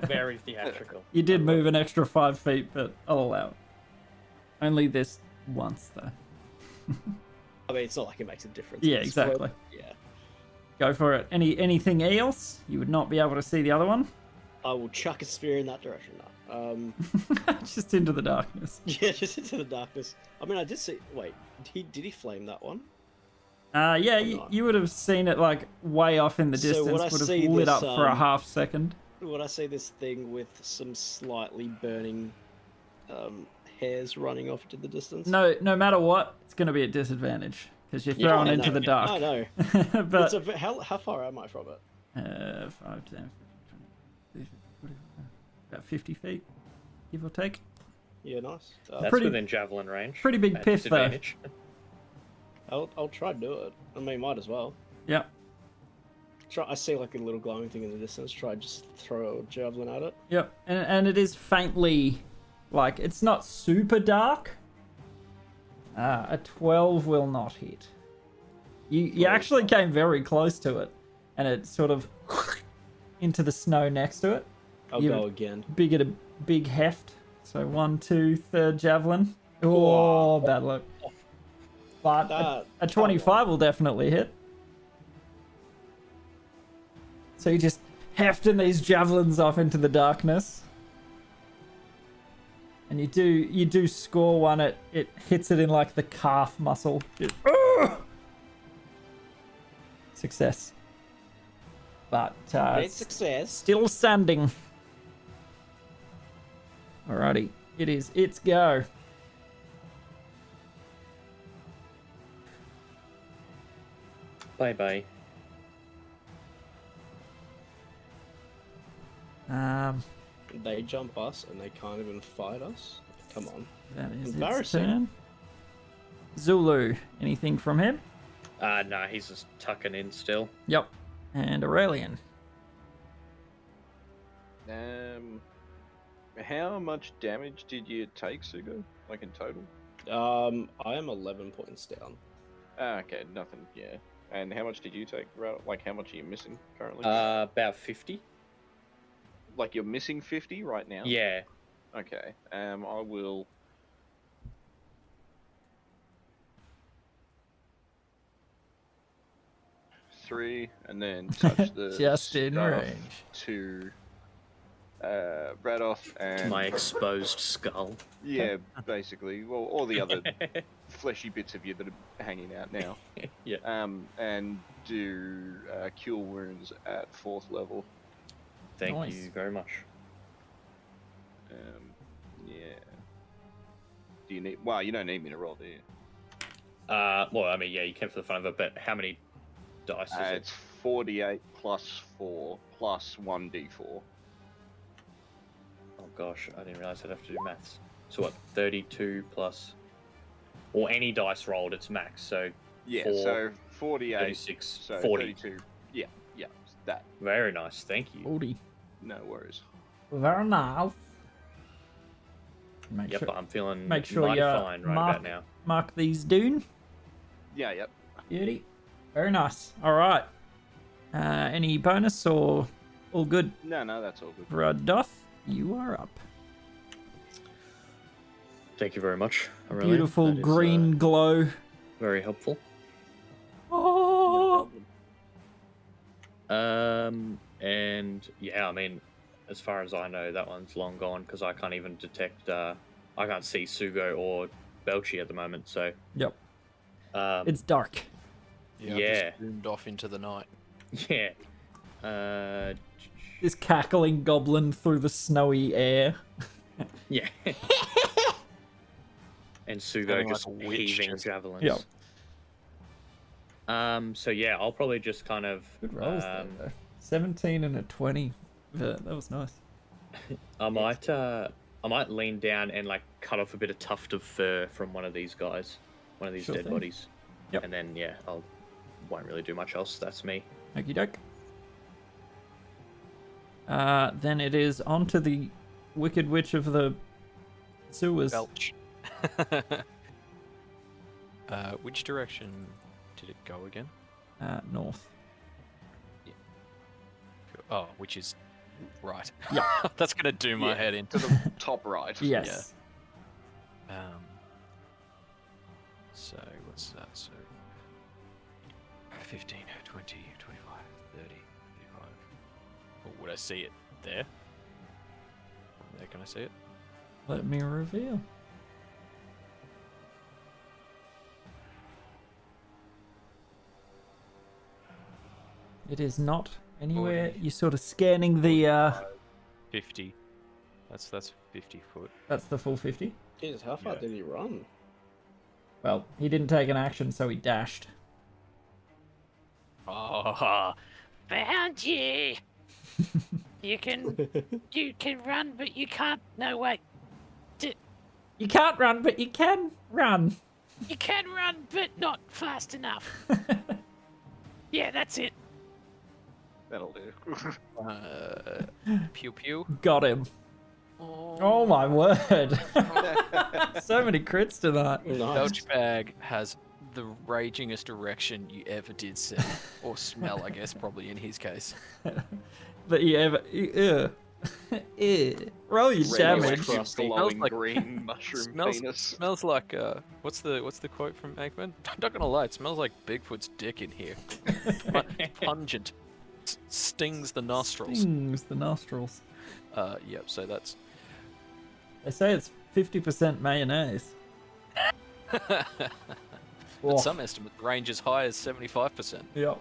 S2: Very theatrical.
S1: You did move an extra 5 feet, but I'll allow it. Only this once, though.
S7: I mean, it's not like it makes a difference.
S1: Yeah,
S7: at this
S1: exactly.
S7: point. Yeah.
S1: Go for it. Anything else? You would not be able to see the other one.
S7: I will chuck a spear in that direction now.
S1: Just into the darkness.
S7: Yeah, just into the darkness. I mean, I did see. Wait, did he flame that one?
S1: Yeah,
S7: Or
S1: you,
S7: not?
S1: you would have seen it like way off in the
S7: So
S1: distance.
S7: when I
S1: Would have
S7: see
S1: lit
S7: this,
S1: up for a half second.
S7: When I see this thing with some slightly burning hairs running off into the distance.
S1: No matter what, it's going to be a disadvantage because you're
S7: Yeah,
S1: thrown
S7: I
S1: into
S7: know.
S1: the dark.
S7: I know.
S1: but
S7: How far am I from it?
S1: 5, 10, 15, 20, about 50 feet, give or take.
S7: Yeah, nice.
S2: That's
S1: Pretty-
S2: within javelin range.
S1: pretty big
S2: At
S1: piff, though.
S2: disadvantage.
S7: I'll try to do it. I mean, might as well.
S1: Yep.
S7: Try. I see like a little glowing thing in the distance. Try just throw a javelin at it.
S1: Yep. And it is faintly, like, it's not super dark. A 12 will not hit. You actually came very close to it, and it sort of into the snow next to it.
S7: I'll
S1: You-
S7: go again.
S1: Big heft. So 1, 2, third javelin. Oh, bad luck. But a 25 will definitely hit. So you just hefting these javelins off into the darkness. And you do score one. It hits it in like the calf muscle. Success. But
S7: Great success.
S1: still standing. Alrighty, it's go.
S2: Bye bye.
S7: They jump us and they can't even fight us. Come on.
S1: That is its
S7: Embarrassing.
S1: turn. Zulu, anything from him?
S2: Nah, he's just tucking in still.
S1: Yep. And Aurelian.
S3: How much damage did you take, Sugo? Like in total?
S7: I am 11 points down.
S3: Okay, nothing. Yeah. And how much did you take? Like, how much are you missing currently?
S2: About 50.
S3: Like you're missing 50 right now?
S2: Yeah.
S3: Okay. I will. Three, and then touch the
S1: Just in
S3: stuff
S1: range.
S3: to Radoth and
S2: My exposed skull.
S3: yeah, basically. Well, all the other fleshy bits of you that are hanging out now.
S2: Yeah.
S3: And do cure wounds at 4th level.
S2: Thank
S1: Nice.
S2: you very much.
S3: Yeah. Do you need? Well, you don't need me to roll, do you?
S2: Well, I mean, yeah, you can for the fun of it, but how many dice is it?
S3: It's 48 plus 4 plus 1d4.
S2: Oh gosh, I didn't realize I'd have to do maths. So what, 32 plus... Or any dice rolled, it's max, so
S3: Yeah,
S2: 4,
S3: so 48,
S2: 36,
S3: so
S2: 40.
S3: 32. Yeah, that.
S2: Very nice, thank you.
S1: 40.
S3: No worries.
S1: Very nice. Make
S2: Yep,
S1: sure,
S2: I'm feeling
S1: make sure
S2: mighty
S1: you
S2: fine right about now.
S1: mark these down.
S3: Yeah, yep.
S1: Beauty. Very nice. All right. Any bonus or all good?
S3: No, that's all good.
S1: Radoth, you are up.
S2: Thank you very much, Aurelian.
S1: Beautiful
S2: That is,
S1: green glow.
S2: very helpful.
S1: Oh,
S2: And yeah, I mean, as far as I know, that one's long gone because I can't even detect. I can't see Sugo or Belchi at the moment. So
S1: yep.
S2: um,
S1: It's dark.
S5: Yeah,
S2: Yeah.
S5: I've just zoomed off into the night.
S2: yeah,
S1: This cackling goblin through the snowy air.
S2: yeah. And Sugo
S5: Sounding
S2: just
S5: like a witch
S2: heaving
S5: just-
S2: javelins.
S1: Yep.
S2: So yeah, I'll probably just kind of.
S1: Good rolls there, though. 17 and a 20. That was nice.
S2: I might lean down and like cut off a bit of tuft of fur from one of these guys, one of these
S1: Sure
S2: dead
S1: thing.
S2: bodies.
S1: Yep.
S2: And then yeah, won't really do much else. That's me.
S1: Okie doke. Then it is on to the Wicked Witch of the sewers.
S5: Belch. Which direction did it go again?
S1: North.
S5: Oh, which is right.
S1: Yeah.
S5: That's gonna do my
S3: Yeah.
S5: head in.
S3: To the top right.
S1: Yes.
S5: So what's that? So 15, 20, 25, 30, 35. Oh, would I see it there? There, can I see it?
S1: Let me reveal. It is not anywhere.
S5: 40.
S1: You're sort of scanning the.
S5: 50. That's 50 foot.
S1: That's the full 50.
S7: Jesus, how far
S5: Yeah.
S7: did he run?
S1: Well, he didn't take an action, so he dashed.
S5: Oh,
S6: Found you. You can run, but you can't. No, wait.
S1: You can't run, but you can run.
S6: You can run, but not fast enough. Yeah, that's it.
S3: That'll do.
S5: pew pew.
S1: Got him. Oh my word. So many crits tonight.
S7: Nice.
S5: Belch bag has the ragingest erection you ever did see or smell, I guess, probably in his case.
S1: That you ever. Roll your
S3: Red,
S1: damage.
S7: crusty.
S3: glowing
S5: like-
S3: green mushroom
S5: Smells
S3: penis.
S5: smells like what's the quote from Eggman? I'm not gonna lie, it smells like Bigfoot's dick in here. Pungent, stings the nostrils.
S1: Stings the nostrils.
S5: Yep. So that's.
S1: They say it's 50% mayonnaise.
S5: But
S1: Oh.
S5: some estimates range as high as 75%.
S1: Yep.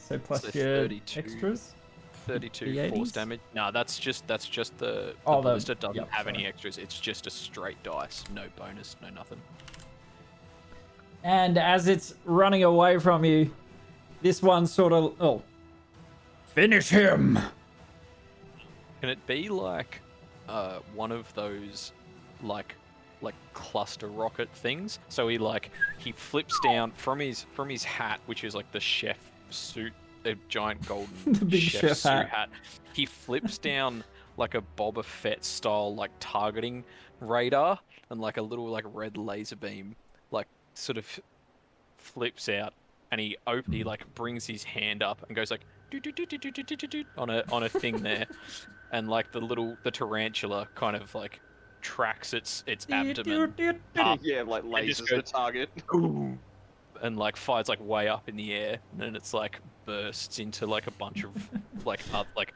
S1: So plus
S5: So
S1: your
S5: 32.
S1: extras.
S5: 32
S1: The
S5: force
S1: 80s?
S5: damage. No, that's just the
S1: Oh, the-
S5: ballista doesn't
S1: yep,
S5: have any
S1: sorry.
S5: extras. It's just a straight dice, no bonus, no nothing.
S1: And as it's running away from you, this one sort of. Oh. Finish him!
S5: Can it be like one of those like cluster rocket things? So he flips down from his hat, which is like the chef suit, the giant golden
S1: The big chef
S5: suit
S1: hat.
S5: He flips down like a Boba Fett style like targeting radar, and like a little like red laser beam like sort of flips out, and he like brings his hand up and goes like on a thing there, and like the tarantula kind of like tracks its abdomen up
S3: Yeah, like
S5: and just
S3: lasers
S5: go-
S3: the target.
S5: and like fires like way up in the air, and then it's like bursts into like a bunch of like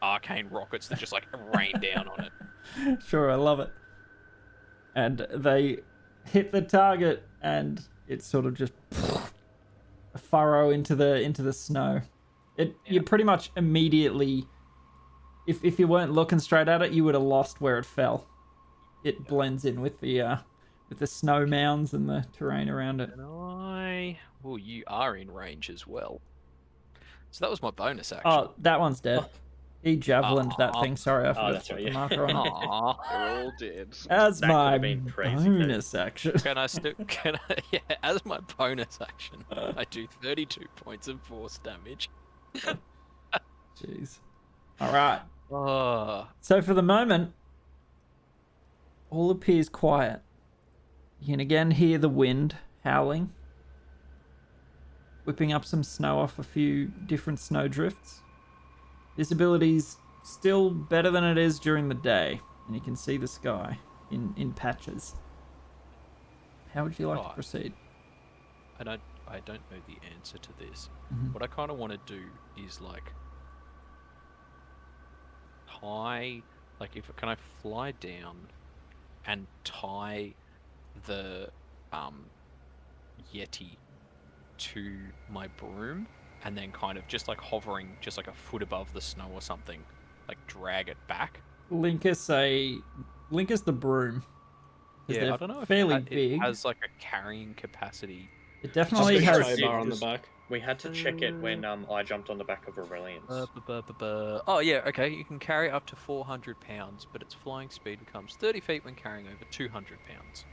S5: arcane rockets that just like rain down on it.
S1: Sure, I love it. And they hit the target, and it's sort of just a furrow into the snow. You pretty much immediately, if you weren't looking straight at it, you would have lost where it fell. It blends in with the snow mounds and the terrain around it.
S5: Well, you are in range as well. So that was my bonus action.
S1: Oh, that one's dead. He javelined that
S5: Aw.
S1: thing. Sorry, I forgot
S2: that's
S1: to put
S2: right,
S1: the
S2: yeah.
S1: marker on it.
S5: Aw.
S3: They're all dead.
S1: As
S2: That could
S1: my
S2: have been crazy,
S1: bonus action.
S5: Yeah, as my bonus action, I do 32 points of force damage.
S1: Jeez. All right.
S5: Oh,
S1: So for the moment, all appears quiet. You can again hear the wind howling, whipping up some snow off a few different snow drifts. Visibility's still better than it is during the day, and you can see the sky in patches. How would you like to
S5: Right.
S1: proceed?
S5: I don't know the answer to this.
S1: Mhm.
S5: What I kind of want to do is like tie, like can I fly down and tie the Yeti to my broom, and then kind of just like hovering just like a foot above the snow or something, like drag it back.
S1: Link us the broom. 'Cause
S5: Yeah,
S1: they're
S5: I don't know if
S1: fairly
S5: it
S1: big.
S5: has like a carrying capacity.
S1: It definitely
S7: Just a
S1: has.
S7: tray bar on the back.
S2: We had to check it when I jumped on the back of Aurelian's.
S5: Oh yeah, okay. You can carry up to 400 pounds, but its flying speed becomes 30 feet when carrying over 200 pounds.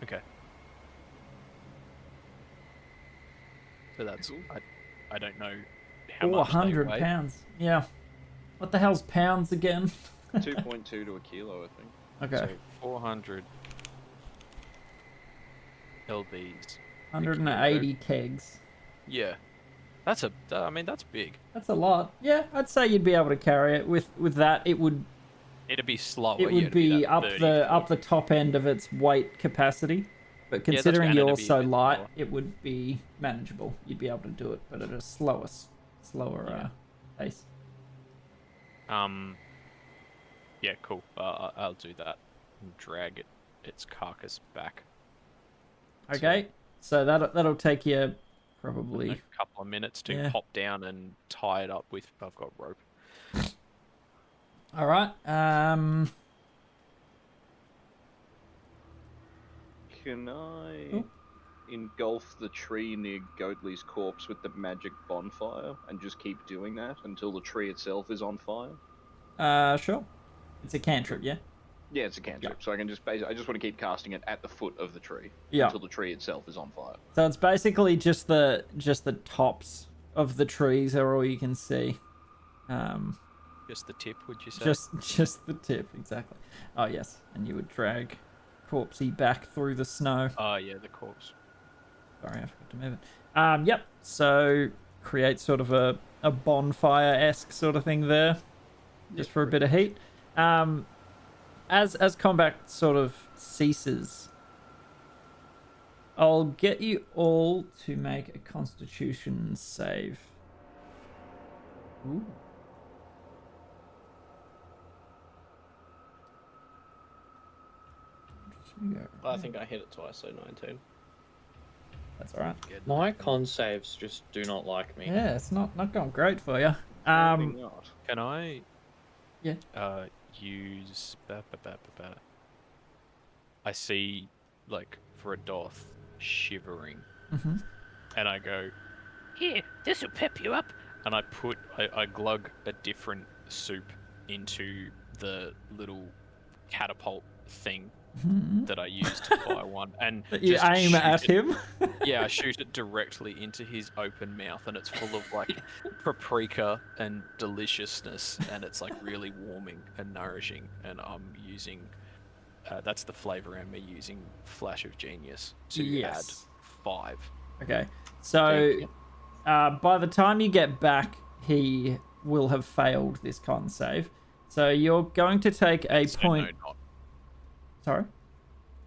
S5: Okay. So that's I don't know how much they
S1: 400
S5: weigh.
S1: pounds. Yeah. What the hell's pounds again?
S3: 2.2 to a kilo, I think.
S1: Okay.
S5: So 400 lbs.
S1: 180 kegs.
S5: Yeah. I mean that's big.
S1: That's a lot. Yeah, I'd say you'd be able to carry it. With that, it would
S5: It'd be slower.
S1: it
S5: yeah,
S1: would
S5: it'd
S1: be
S5: that
S1: up
S5: 30,
S1: the top end of its weight capacity. But
S5: that's
S1: considering
S5: gonna
S1: you're
S5: be a
S1: so
S5: bit
S1: light,
S5: slower.
S1: it would be manageable. You'd be able to do it, but at a slower pace.
S5: Yeah, cool. I'll do that. And drag its carcass back.
S1: Okay, so that'll take you
S5: A
S1: probably.
S5: couple of minutes to
S1: Yeah.
S5: hop down and tie it up with. I've got rope.
S1: All right.
S3: Can I
S1: Oh.
S3: engulf the tree near Goatley's corpse with the magic bonfire and just keep doing that until the tree itself is on fire?
S1: Sure. It's a cantrip, yeah.
S3: Yeah, it's a cantrip, so I can just I just want to keep casting it at the foot of the tree
S1: Yeah.
S3: until the tree itself is on fire.
S1: So it's basically just the tops of the trees are all you can see.
S5: Just the tip, would you say?
S1: Just the tip, exactly. Oh yes, and you would drag Corpsey back through the snow.
S5: Oh yeah, the corpse.
S1: Sorry, I forgot to move it. Yep. So create sort of a bonfire-esque sort of thing there, just for a bit of heat. As combat sort of ceases, I'll get you all to make a Constitution save. Ooh.
S7: I think I hit it twice, so 19.
S1: That's all right.
S2: My con saves just do not like me.
S1: Yeah, it's not going great for you.
S3: Apparently not.
S5: Can I?
S1: Yeah.
S5: Use. I see, like, for a doth shivering, and I go,
S6: Here, this'll pep you up.
S5: and I glug a different soup into the little catapult thing that I used to fire one, and
S1: You
S5: just
S1: aim
S5: shoot
S1: at
S5: it-
S1: him.
S5: Yeah, I shoot it directly into his open mouth, and it's full of like paprika and deliciousness, and it's like really warming and nourishing. And I'm using that's the flavor I'm using Flash of Genius to add 5.
S1: Okay, so by the time you get back, he will have failed this con save. So you're going to take a point.
S5: No, not.
S1: Sorry.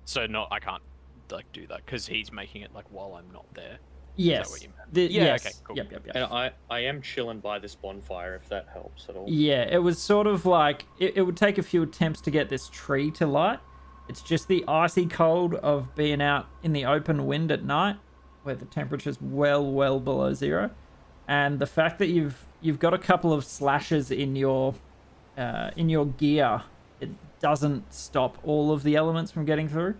S5: So not. I can't like do that because he's making it like while I'm not there.
S1: Yes.
S5: Is that what you meant?
S1: Yeah.
S5: Yes. Okay. Cool.
S1: Yep.
S2: And I am chilling by this bonfire, if that helps at all.
S1: Yeah, it was sort of like it would take a few attempts to get this tree to light. It's just the icy cold of being out in the open wind at night, where the temperature's well below zero, and the fact that you've got a couple of slashes in your gear, it doesn't stop all of the elements from getting through.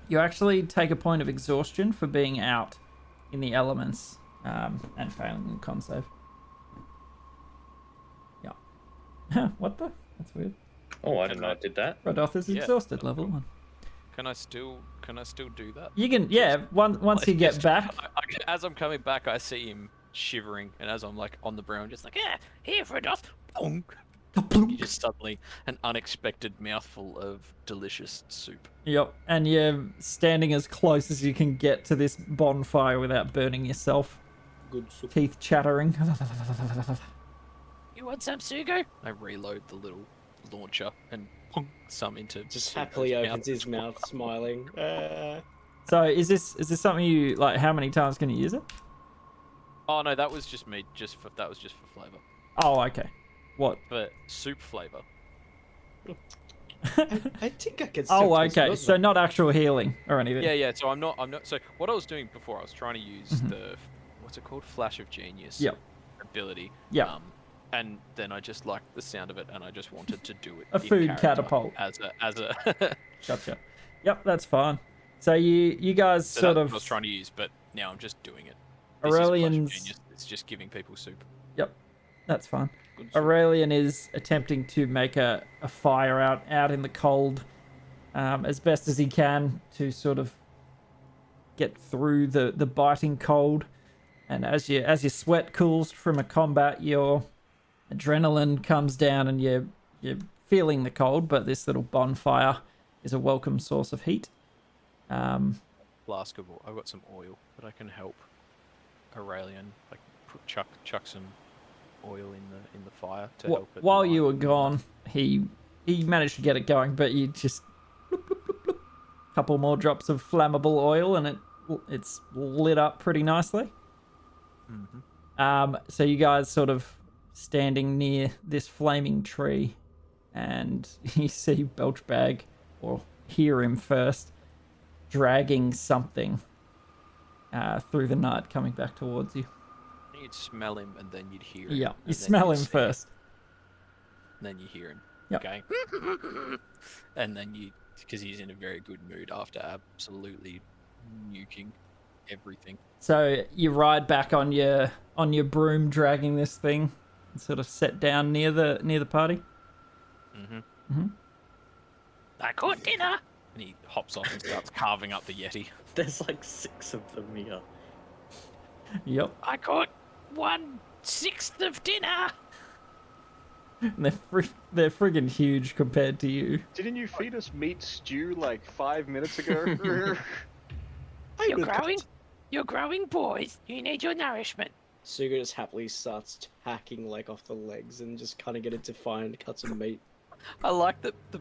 S1: You actually take a point of exhaustion for being out in the elements and failing the con save. Yeah. What the? That's weird.
S2: Oh, I didn't know it did that.
S1: Radoth is exhausted, level 1.
S5: Can I still do that?
S1: You can, yeah. Once you get back,
S5: As I'm coming back, I see him shivering, and as I'm like on the ground, just like
S6: Here, Frodoth.
S5: you just suddenly an unexpected mouthful of delicious soup.
S1: yep, and you're standing as close as you can get to this bonfire without burning yourself.
S7: Good soup.
S1: Teeth chattering.
S6: You want some, Sugo?
S5: I reload the little launcher and some into
S7: Just
S5: soup
S7: happily
S5: in
S7: opens his mouth, smiling.
S1: So is this something you like? How many times can you use it?
S5: Oh no, that was just me. That was just for flavor.
S1: Oh, okay. What?
S5: For soup flavor.
S4: I think I can still
S1: Oh,
S4: taste
S1: okay.
S4: Nosra.
S1: So not actual healing or anything.
S5: Yeah. So I'm not. So what I was doing before, I was trying to use the what's it called, Flash of Genius.
S1: Yep.
S5: Ability.
S1: Yeah.
S5: And then I just liked the sound of it, and I just wanted to do it.
S1: A
S5: in
S1: food
S5: character
S1: catapult.
S5: As a.
S1: Gotcha. Yep, that's fine. So you guys
S5: So
S1: sort
S5: that's
S1: of.
S5: what I was trying to use, but now I'm just doing it. This is Flash of
S1: Aurelian's.
S5: Genius. It's just giving people soup.
S1: Yep, that's fine.
S7: Good soup.
S1: Aurelian is attempting to make a fire out in the cold as best as he can to sort of get through the biting cold. And as your sweat cools from a combat, your adrenaline comes down and you're feeling the cold, but this little bonfire is a welcome source of heat.
S5: Flask of oil. I've got some oil that I can help Aurelian like chuck some oil in the fire to help it.
S1: While
S5: light.
S1: you were gone, he managed to get it going, but you just bloop, bloop, bloop, bloop. Couple more drops of flammable oil and it's lit up pretty nicely. So you guys sort of standing near this flaming tree, and you see Belchbag, or hear him first, dragging something through the night coming back towards you.
S5: You'd smell him, and then you'd hear him.
S1: Yeah,
S5: and
S1: you
S5: then
S1: smell
S5: you'd
S1: him
S5: see
S1: first.
S5: And then you hear him
S1: Yep.
S5: going, and then because he's in a very good mood after absolutely nuking everything.
S1: So you ride back on your broom, dragging this thing, and sort of set down near the party.
S6: I caught dinner.
S5: And he hops off and starts carving up the Yeti.
S2: There's like 6 of them here.
S1: Yep.
S6: I caught 1/6 of dinner.
S1: And they're friggin' huge compared to you.
S3: Didn't you feed us meat stew like 5 minutes ago?
S6: You're growing. You're growing boys. You need your nourishment.
S7: Sugo just happily starts hacking like off the legs and just cutting it into fine cuts of meat.
S5: I like that the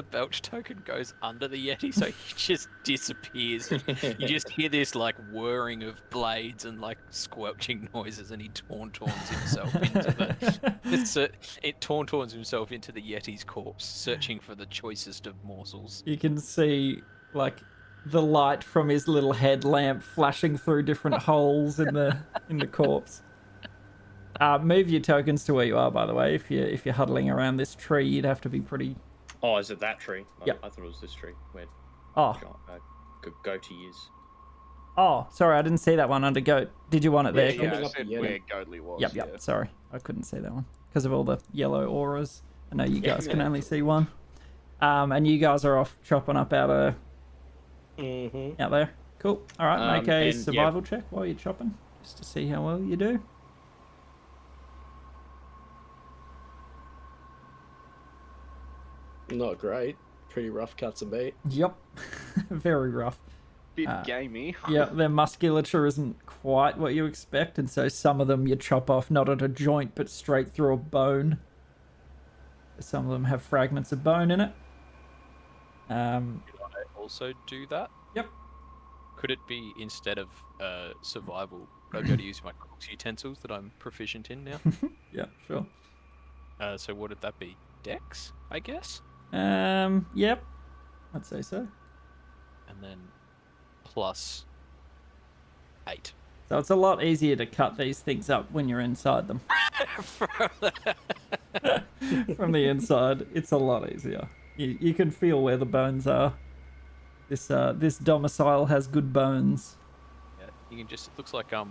S5: belch token goes under the Yeti, so he just disappears. You just hear this like whirring of blades and like squelching noises, and he tauntauns himself into it tauntauns himself into the Yeti's corpse, searching for the choicest of morsels.
S1: You can see like the light from his little headlamp flashing through different holes in the corpse. Move your tokens to where you are, by the way. If you're huddling around this tree, you'd have to be pretty.
S2: Oh, is it that tree?
S1: Yep.
S2: I thought it was this tree where
S1: Oh,
S2: goatee is.
S1: oh, sorry, I didn't see that one under goat. Did you want it there?
S3: Yeah,
S7: coming
S3: I
S7: up
S3: said
S7: the Yeti.
S3: where Goatley was.
S1: Yep, yep. Sorry, I couldn't see that one because of all the yellow auras. I know you guys can only see one. And you guys are off chopping up out there. Cool. All right, make a
S2: and,
S1: survival check while you're chopping, just to see how well you do.
S7: Not great. Pretty rough cuts of meat.
S1: Yep, very rough.
S3: Bit gamey.
S1: Yeah, their musculature isn't quite what you expect, and so some of them you chop off not at a joint but straight through a bone. Some of them have fragments of bone in it.
S5: Could I also do that?
S1: Yep.
S5: Could it be instead of survival, I've got to use my cook's utensils that I'm proficient in now?
S1: Yeah, sure.
S5: So what would that be? Dex, I guess?
S1: Yep. I'd say so.
S5: And then plus 8.
S1: So it's a lot easier to cut these things up when you're inside them. From the inside, it's a lot easier. You can feel where the bones are. This domicile has good bones.
S5: Yeah, you can just, it looks like, what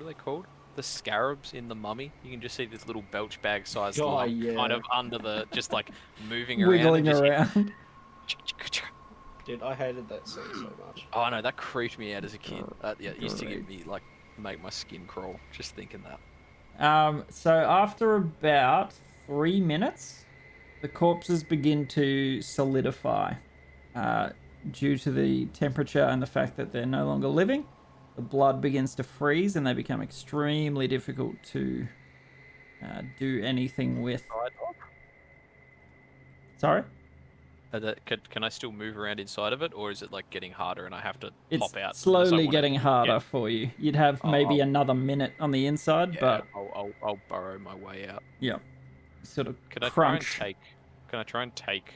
S5: are they called? The scarabs in the mummy. You can just see this little belch bag sized lump kind of under the, just like moving around.
S1: Wiggling around.
S7: Dude, I hated that scene so much.
S5: Oh no, that creeped me out as a kid. Yeah, it used to give me, like, make my skin crawl, just thinking that.
S1: So after about 3 minutes, the corpses begin to solidify due to the temperature and the fact that they're no longer living. The blood begins to freeze and they become extremely difficult to do anything with. Sorry?
S5: Can I still move around inside of it, or is it like getting harder and I have to
S1: It's
S5: pop out? unless I
S1: slowly
S5: wanna
S1: getting harder
S5: get-
S1: for you. You'd have maybe another minute on the inside,
S5: Yeah,
S1: but
S5: I'll burrow my way out.
S1: yeah, sort of
S5: Can I
S1: crunch.
S5: try and take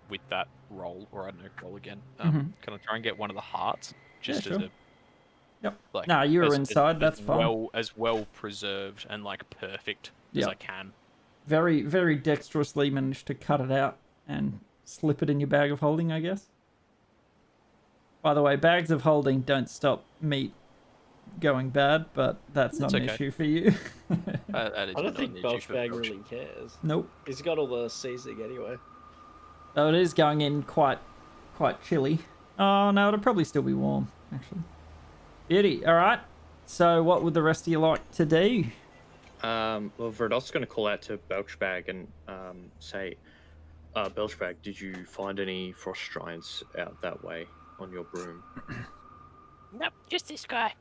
S5: with that roll, or I don't know, roll again?
S1: Mhm.
S5: Can I try and get one of the hearts just
S1: sure.
S5: as a
S1: Yep.
S5: like?
S1: Nah, you were
S5: as-
S1: inside. That's
S5: as
S1: fine.
S5: as well preserved and like perfect as
S1: Yep.
S5: I can.
S1: Very, very dexterously managed to cut it out and slip it in your bag of holding, I guess. By the way, bags of holding don't stop meat going bad, but that's not
S5: It's
S1: an
S5: okay.
S1: issue for you.
S5: That is
S7: I
S5: not
S7: don't think
S5: an issue
S7: Belch
S5: for
S7: Bag
S5: Belch.
S7: really cares.
S1: Nope.
S7: He's got all the seasoning anyway.
S1: Though it is going in quite chilly. Oh no, it'll probably still be warm, actually. Beauty. All right. So, what would the rest of you like to do?
S2: Well, Verdot's going to call out to Belchbag and say, Belchbag, did you find any frost giants out that way on your broom?
S6: Nope, just this guy.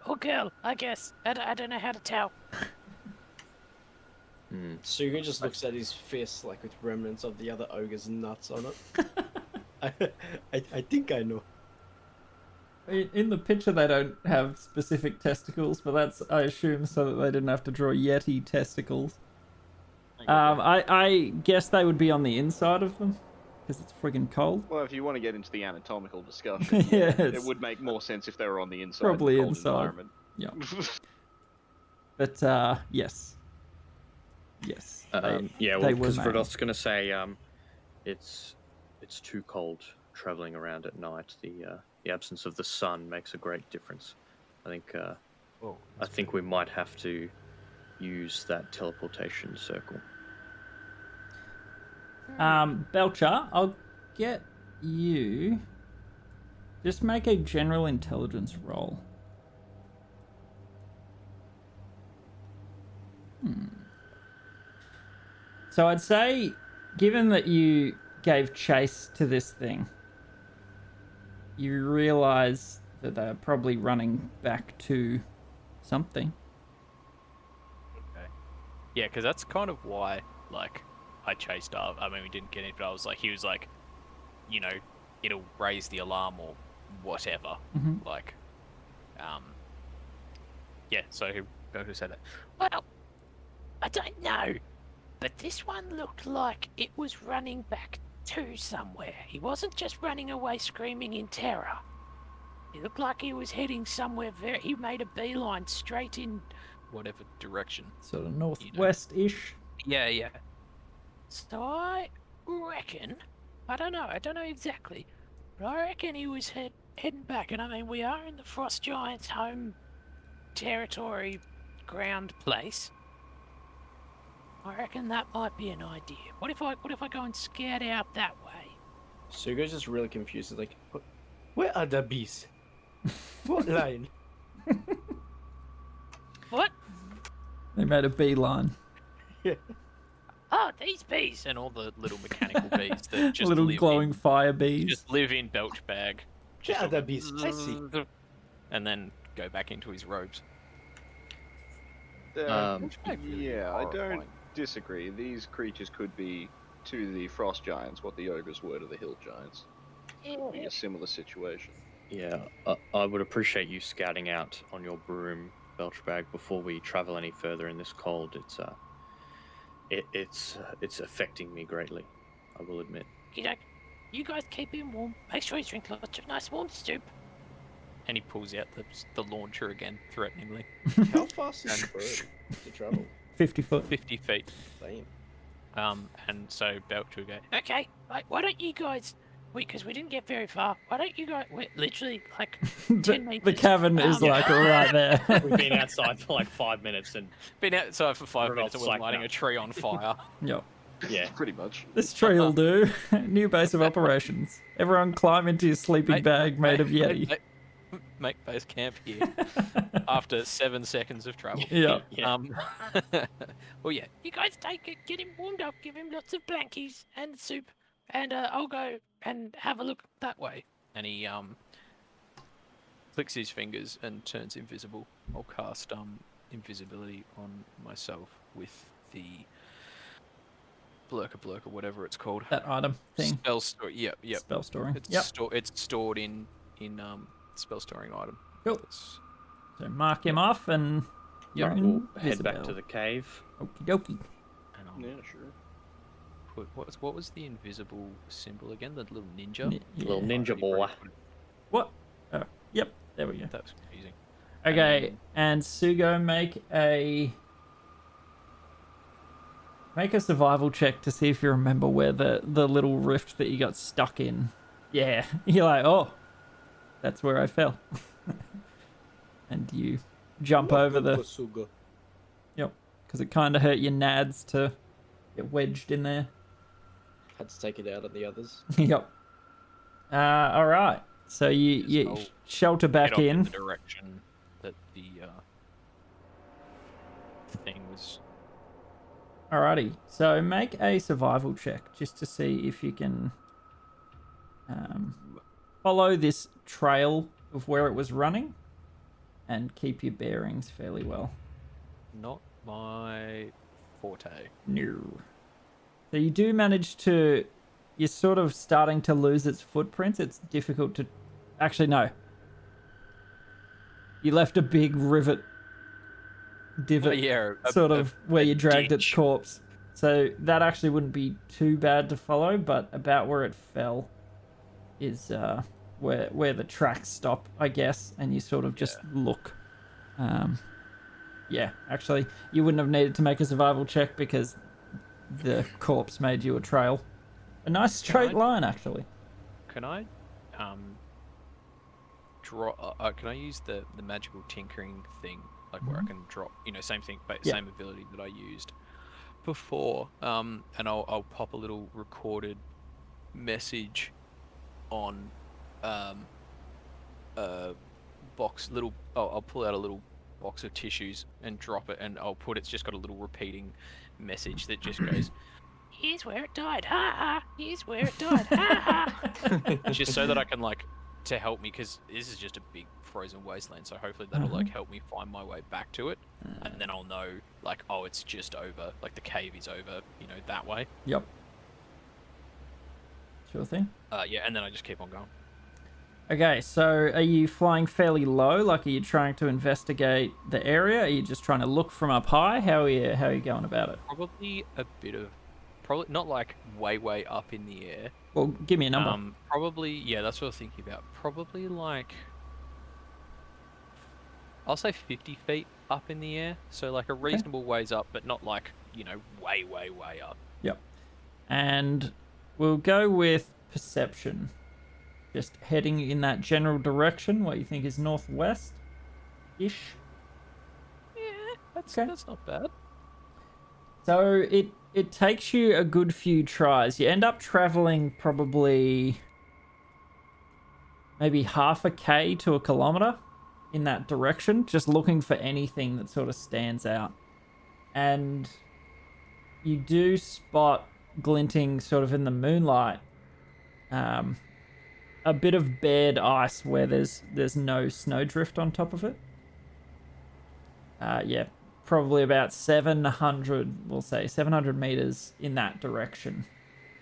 S6: Or girl, I guess. I don't know how to tell.
S7: Sugo just looks at his fist like with remnants of the other ogre's nuts on it. I think I know.
S1: In the picture, they don't have specific testicles, but that's, I assume, so that they didn't have to draw Yeti testicles. I guess they would be on the inside of them, because it's friggin' cold.
S3: Well, if you want to get into the anatomical discussion,
S1: Yeah,
S3: it
S1: it's
S3: would make more sense if they were on the inside.
S1: probably
S3: in a cold
S1: inside.
S3: environment.
S1: Yeah. But, yes. Yes.
S2: Yeah,
S1: they
S2: well,
S1: were
S2: because
S1: made.
S2: Verdot's going to say, it's too cold traveling around at night. The absence of the sun makes a great difference. I think we might have to use that teleportation circle.
S1: Belcher, I'll get you. Just make a general intelligence roll. So I'd say, given that you gave chase to this thing, you realize that they're probably running back to something.
S5: Okay. Yeah, because that's kind of why, like, I chased up. I mean, we didn't get it, but I was like, he was like, you know, it'll raise the alarm or whatever.
S1: Mhm.
S5: Like, yeah. So who said that?
S6: Well, I don't know, but this one looked like it was running back to somewhere. He wasn't just running away screaming in terror. He looked like he was heading somewhere he made a beeline straight in.
S5: Whatever direction.
S1: Sort of northwest-ish.
S5: Yeah.
S6: So I reckon, I don't know exactly, but I reckon he was heading back. And I mean, we are in the Frost Giant's home territory, ground place. I reckon that might be an idea. What if I go and scout out that way?
S7: Sugo's just really confused. He's like,
S4: Where are the bees? What line?
S6: What?
S1: They made a beeline.
S6: Oh, these bees.
S5: And all the little mechanical bees that just
S1: Little
S5: live
S1: glowing
S5: in,
S1: fire bees.
S5: just live in Belchbag.
S4: Where are the bees? I see.
S5: And then go back into his robes.
S3: Yeah, I don't
S5: horrifying.
S3: disagree. These creatures could be to the Frost Giants what the ogres were to the Hill Giants. Could be a similar situation.
S2: Yeah, I would appreciate you scouting out on your broom, Belchbag, before we travel any further in this cold. It's affecting me greatly, I will admit.
S6: You guys keep him warm. Make sure you drink lots of nice warm soup.
S5: And he pulls out the launcher again, threateningly.
S7: how fast is the bird to travel?
S1: 50 foot.
S5: 50 feet.
S7: Damn.
S5: And so Belch will go,
S6: Okay, why don't you guys... because we didn't get very far. Why don't you guys... We're literally, like, 10
S1: The
S6: meters.
S1: cavern is like right there.
S2: We've been outside for like 5 minutes and
S5: been outside for 5
S2: Rudolph's
S5: minutes and we're
S2: like,
S5: lighting
S2: "No."
S5: a tree on fire.
S1: Yep.
S2: yeah.
S3: Pretty much.
S1: This tree will do. New base of operations. Everyone climb into your sleeping bag made of Yeti.
S5: Make base camp here after 7 seconds of travel.
S1: Yeah.
S2: Yeah.
S5: Well, yeah.
S6: You guys take it, get him warmed up, give him lots of blankies and soup, and I'll go and have a look that way.
S5: And he clicks his fingers and turns invisible. I'll cast invisibility on myself with the blurker, whatever it's called.
S1: That item thing.
S5: Spell store. Yep.
S1: Spell storing.
S5: It's
S1: Yep.
S5: It's stored in spell storing item.
S1: Cool.
S5: It's-
S1: So mark him off and
S5: Yeah,
S1: you're
S2: We'll head back
S1: invisible.
S2: to the cave.
S1: Okie dokie.
S5: and I'll
S3: Yeah, sure.
S5: put what was the invisible symbol again? The little ninja.
S2: Little
S1: Yeah.
S2: ninja boy.
S1: What? Oh, yep. There we go.
S5: That was confusing.
S1: Okay, and Sugo, make a survival check to see if you remember where the little rift that you got stuck in. Yeah, you're like, oh, that's where I fell. And you jump over the...
S4: Sugo.
S1: Yep, because it kind of hurt your nads to get wedged in there.
S7: Had to take it out on the others.
S1: Yep. All right. So you
S5: I'll
S1: shelter back
S5: Get off
S1: in.
S5: the direction that the thing was.
S1: Alrighty. So make a survival check just to see if you can follow this trail of where it was running and keep your bearings fairly well.
S5: Not my forte.
S1: No. So you do manage to... You're sort of starting to lose its footprints. It's difficult to... Actually, no. You left a big divot,
S5: Yeah,
S1: sort of where you dragged its
S5: ditch.
S1: corpse. So that actually wouldn't be too bad to follow, but about where it fell is where the tracks stop, I guess, and you sort of just look. Yeah, actually, you wouldn't have needed to make a survival check because the corpse made you a trail. A nice straight line, actually.
S5: Can I draw? Can I use the magical tinkering thing, like where I can drop? Same thing, but
S1: Yeah.
S5: same ability that I used before. And I'll pop a little recorded message on a box. I'll pull out a little box of tissues and drop it, and I'll put it's just got a little repeating message that just goes.
S6: Here's where it died, ha ha. Here's where it died, ha ha.
S5: Just so that I can like to help me, because this is just a big frozen wasteland, so hopefully that'll like help me find my way back to it, and then I'll know like, oh, it's just over, like the cave is over, you know, that way.
S1: Yep. Sure thing.
S5: Yeah, and then I just keep on going.
S1: Okay, so are you flying fairly low? Like, are you trying to investigate the area? Are you just trying to look from up high? How are you going about it?
S5: Probably a bit of, probably not like way up in the air.
S1: Well, give me a number.
S5: Probably, yeah, that's what I was thinking about. Probably like, I'll say 50 feet up in the air. So like a reasonable ways up, but not like, you know, way up.
S1: Yep. And we'll go with perception. Just heading in that general direction, what you think is northwest-ish.
S5: Yeah, that's
S1: Okay.
S5: that's not bad.
S1: So it takes you a good few tries. You end up traveling probably maybe half a K to a kilometer in that direction, just looking for anything that sort of stands out. And you do spot glinting sort of in the moonlight a bit of bared ice where there's no snowdrift on top of it. Yeah, probably about 700, we'll say 700 meters in that direction,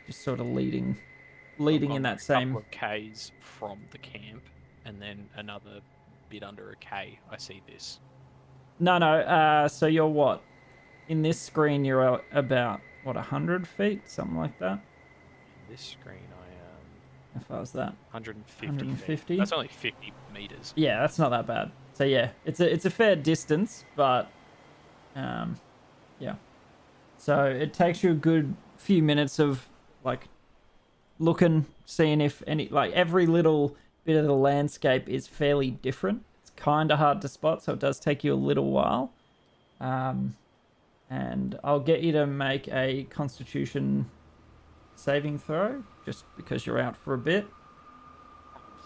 S1: just sort of leading in that same.
S5: Couple of Ks from the camp, and then another bit under a K. I see this.
S1: No. So you're what? In this screen, you're about what, 100 feet, something like that.
S5: In this screen, I am.
S1: How far is that?
S5: 150.
S1: 150.
S5: That's only 50 meters.
S1: Yeah, that's not that bad. So yeah, it's a fair distance, but yeah. So it takes you a good few minutes of like looking, seeing if any, like every little bit of the landscape is fairly different. It's kind of hard to spot, so it does take you a little while. And I'll get you to make a Constitution saving throw, just because you're out for a bit.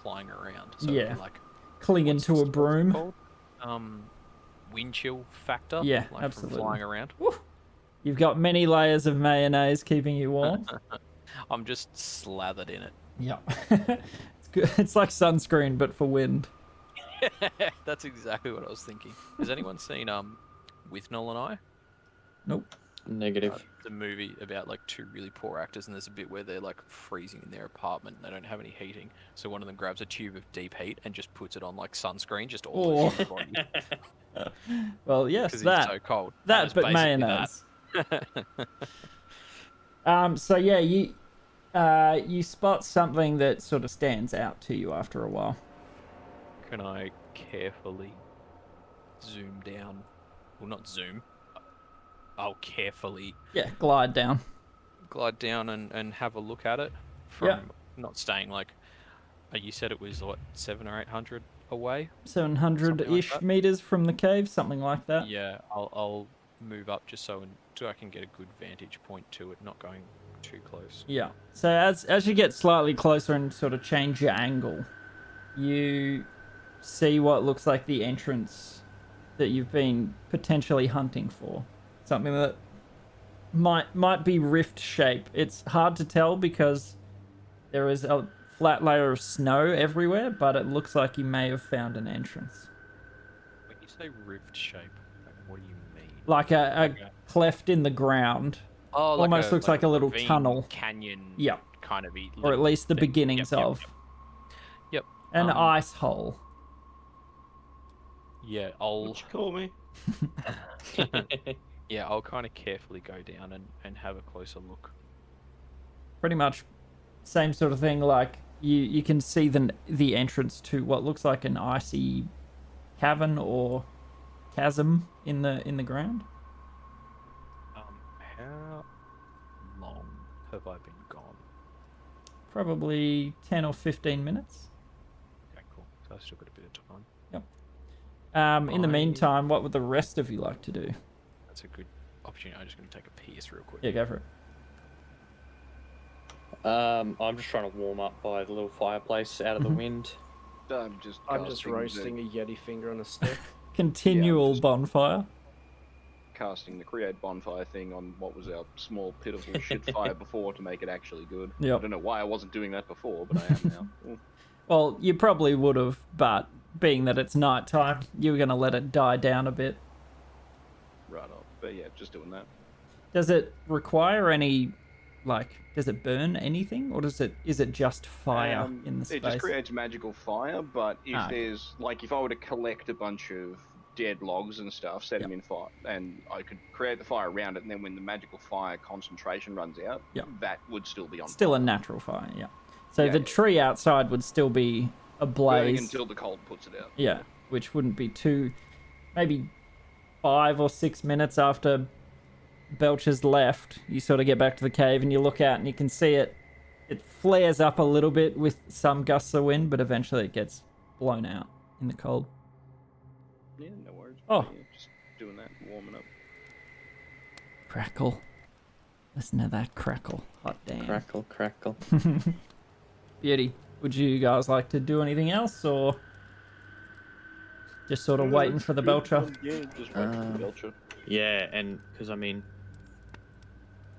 S5: Flying around. So
S1: Yeah.
S5: Like,
S1: Clinging
S5: what's
S1: to a
S5: what's it
S1: broom.
S5: called? Wind chill factor.
S1: Yeah,
S5: like
S1: absolutely.
S5: From flying around.
S1: Woo. You've got many layers of mayonnaise keeping you warm.
S5: I'm just slathered in it.
S1: Yeah. It's good. It's like sunscreen, but for wind.
S5: That's exactly what I was thinking. Has anyone seen With Noel and I?
S1: Nope.
S2: Negative.
S5: The movie about like two really poor actors, and there's a bit where they're like freezing in their apartment and they don't have any heating, so one of them grabs a tube of deep heat and just puts it on like sunscreen just all over his body
S1: Well, yes,
S5: because
S1: that.
S5: he's so cold.
S1: That,
S5: It's
S1: but
S5: basically
S1: mayonnaise.
S5: that.
S1: So yeah, you spot something that sort of stands out to you after a while.
S5: Can I carefully zoom down? Well, not zoom. I'll carefully
S1: Yeah, glide down.
S5: glide down and have a look at it from
S1: Yeah.
S5: not staying like. You said it was what, 700 or 800 away?
S1: 700-ish
S5: that.
S1: meters from the cave, something like that.
S5: Yeah, I'll move up just so I can get a good vantage point to it, not going too close.
S1: Yeah. So as you get slightly closer and sort of change your angle, you see what looks like the entrance that you've been potentially hunting for. Something that might be rift shape. It's hard to tell because there is a flat layer of snow everywhere, but it looks like you may have found an entrance.
S5: When you say rift shape, like, what do you mean?
S1: Like a cleft in the ground.
S5: Oh, like
S1: almost looks like a little
S5: ravine,
S1: tunnel.
S5: Canyon.
S1: Yeah.
S5: Kind of.
S1: Or at least the
S5: thing.
S1: beginnings
S5: Yep,
S1: of.
S5: Yep.
S1: An ice hole.
S5: Yeah, I'll.
S7: What you call me?
S5: Yeah, I'll kind of carefully go down and have a closer look.
S1: Pretty much same sort of thing, like you can see the entrance to what looks like an icy cavern or chasm in the ground.
S5: How long have I been gone?
S1: Probably 10 or 15 minutes.
S5: Okay, cool. So I've still got a bit of time.
S1: In the
S5: I-
S1: meantime, what would the rest of you like to do?
S5: That's a good opportunity. I'm just going to take a piss real quick.
S1: Yeah, go for it.
S2: I'm just trying to warm up by the little fireplace out of the wind.
S3: I'm just
S7: I'm roasting a Yeti finger on a stick.
S1: Continual
S3: just-
S1: bonfire.
S3: casting the create bonfire thing on what was our small pitiful shit fire before to make it actually good.
S1: Yep.
S3: I don't know why I wasn't doing that before, but I am now. Ooh.
S1: Well, you probably would have, but being that it's night time, you were going to let it die down a bit.
S3: Right on. But yeah, just doing that.
S1: Does it require any, like, does it burn anything, or is it just fire in the space?
S3: It just creates magical fire, but if there's, like, if I were to collect a bunch of dead logs and stuff, set them in fire, and I could create the fire around it, and then when the magical fire concentration runs out, that would still be on
S1: Still
S3: fire.
S1: a natural fire, yeah. So the tree outside would still be ablaze.
S3: Burning until the cold puts it out.
S1: Yeah, which wouldn't be too... Maybe 5 or 6 minutes after Belcher's left, you sort of get back to the cave and you look out and you can see it. It flares up a little bit with some gusts of wind, but eventually it gets blown out in the cold.
S3: Yeah, no worries.
S1: Oh.
S3: Yeah, just doing that, warming up.
S1: Crackle. Listen to that crackle. Hot damn.
S2: Crackle, crackle.
S1: Beauty. Would you guys like to do anything else, or just sort of waiting for the Belcher?
S3: Yeah, just waiting for the Belcher.
S2: Yeah, and because I mean,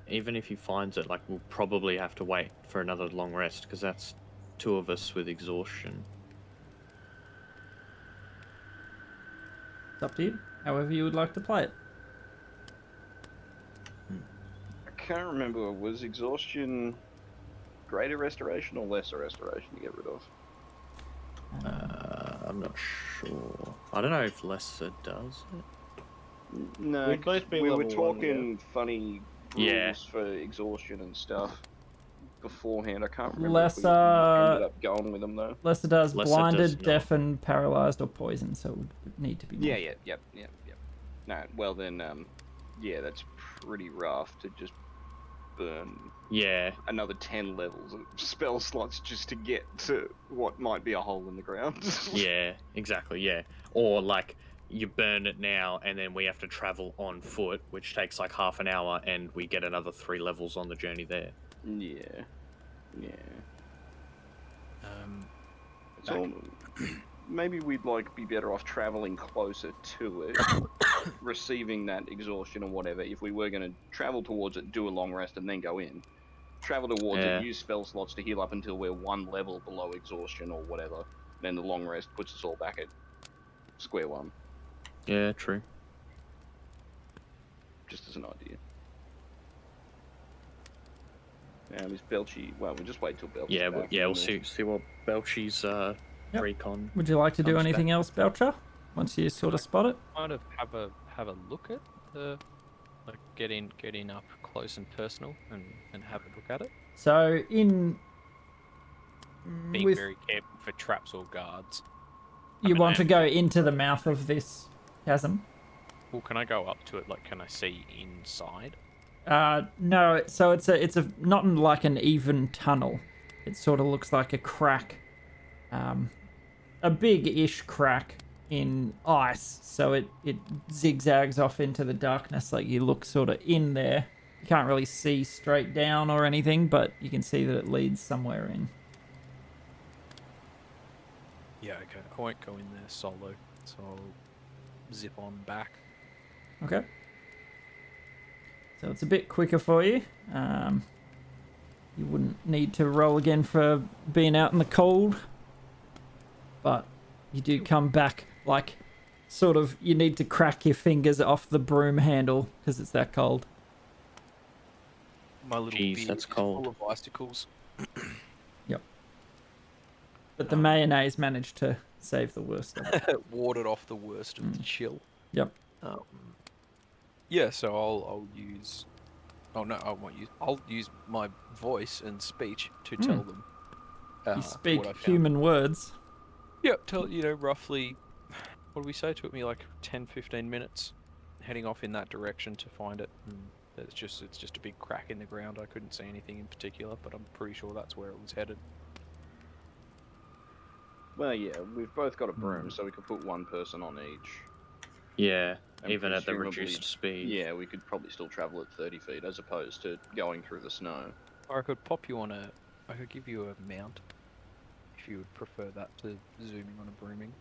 S2: even if he finds it, like we'll probably have to wait for another long rest because that's 2 of us with exhaustion.
S1: It's up to you. However you would like to play it.
S3: I can't remember, was exhaustion greater restoration or lesser restoration to get rid of?
S2: I'm not sure. I don't know if lesser does it.
S3: No,
S7: We'd both be
S3: we were
S7: level 1,
S3: talking funny rules
S2: Yeah.
S3: for exhaustion and stuff beforehand. I can't remember if we
S1: Lesser...
S3: ended up going with them though.
S1: Lesser does
S2: Lesser
S1: blinded,
S2: does not.
S1: deafened, paralyzed, or poisoned, so it would need to be more.
S3: Yeah. No, well then, yeah, that's pretty rough to just burn
S2: Yeah,
S3: another 10 levels of spell slots just to get to what might be a hole in the ground.
S2: yeah, exactly, yeah. Or like you burn it now and then we have to travel on foot, which takes like half an hour, and we get another 3 levels on the journey there.
S3: Yeah.
S5: Back-
S3: So maybe we'd like be better off traveling closer to it, receiving that exhaustion or whatever. If we were going to travel towards it, do a long rest, and then go in. Travel towards
S2: Yeah.
S3: it, use spell slots to heal up until we're 1 level below exhaustion or whatever. Then the long rest puts us all back at square one,
S2: Yeah, true.
S3: just as an idea. Is Belchy... Well, we'll just wait till Belchy's
S2: Yeah,
S3: back.
S2: we'll
S3: and
S2: see what Belchy's
S1: Yep.
S2: recon.
S1: Would you like to do
S2: Comes
S1: anything else, Belcher? Once you sort of spot it?
S5: Kind of have a look at the, like getting up close and personal and have a look at it.
S1: So in
S5: Being
S1: with
S5: very careful for traps or guards.
S1: you
S5: mean,
S1: want to
S5: I'm-
S1: go into the mouth of this chasm?
S5: Well, can I go up to it? Like, can I see inside?
S1: No. So it's a not in like an even tunnel. It sort of looks like a crack, a big-ish crack in ice. So it zigzags off into the darkness. Like you look sort of in there. You can't really see straight down or anything, but you can see that it leads somewhere in.
S5: Yeah, okay. I won't go in there solo, so I'll zip on back.
S1: Okay. So it's a bit quicker for you. You wouldn't need to roll again for being out in the cold. But you do come back like sort of you need to crack your fingers off the broom handle because it's that cold.
S5: My little
S2: Jeez,
S5: beard
S2: that's
S5: is
S2: cold.
S5: full of icicles.
S1: But the mayonnaise managed to save the worst of it.
S5: Warded off the worst of the chill.
S1: Yep.
S5: Yeah, so I'll use. Oh no, I won't use. I'll use my voice and speech to tell them.
S1: You speak
S5: what I found.
S1: human words.
S5: Yep, tell roughly. What do we say? It took me like 10-15 minutes, heading off in that direction to find it. And it's just a big crack in the ground. I couldn't see anything in particular, but I'm pretty sure that's where it was headed.
S3: Well, yeah, we've both got a broom, so we could put 1 person on each.
S2: Yeah,
S3: And
S2: even at the
S3: presumably-
S2: reduced speed.
S3: Yeah, we could probably still travel at 30 feet as opposed to going through the snow.
S5: Or I could pop you on a. I could give you a mount, if you would prefer that to zooming on a brooming.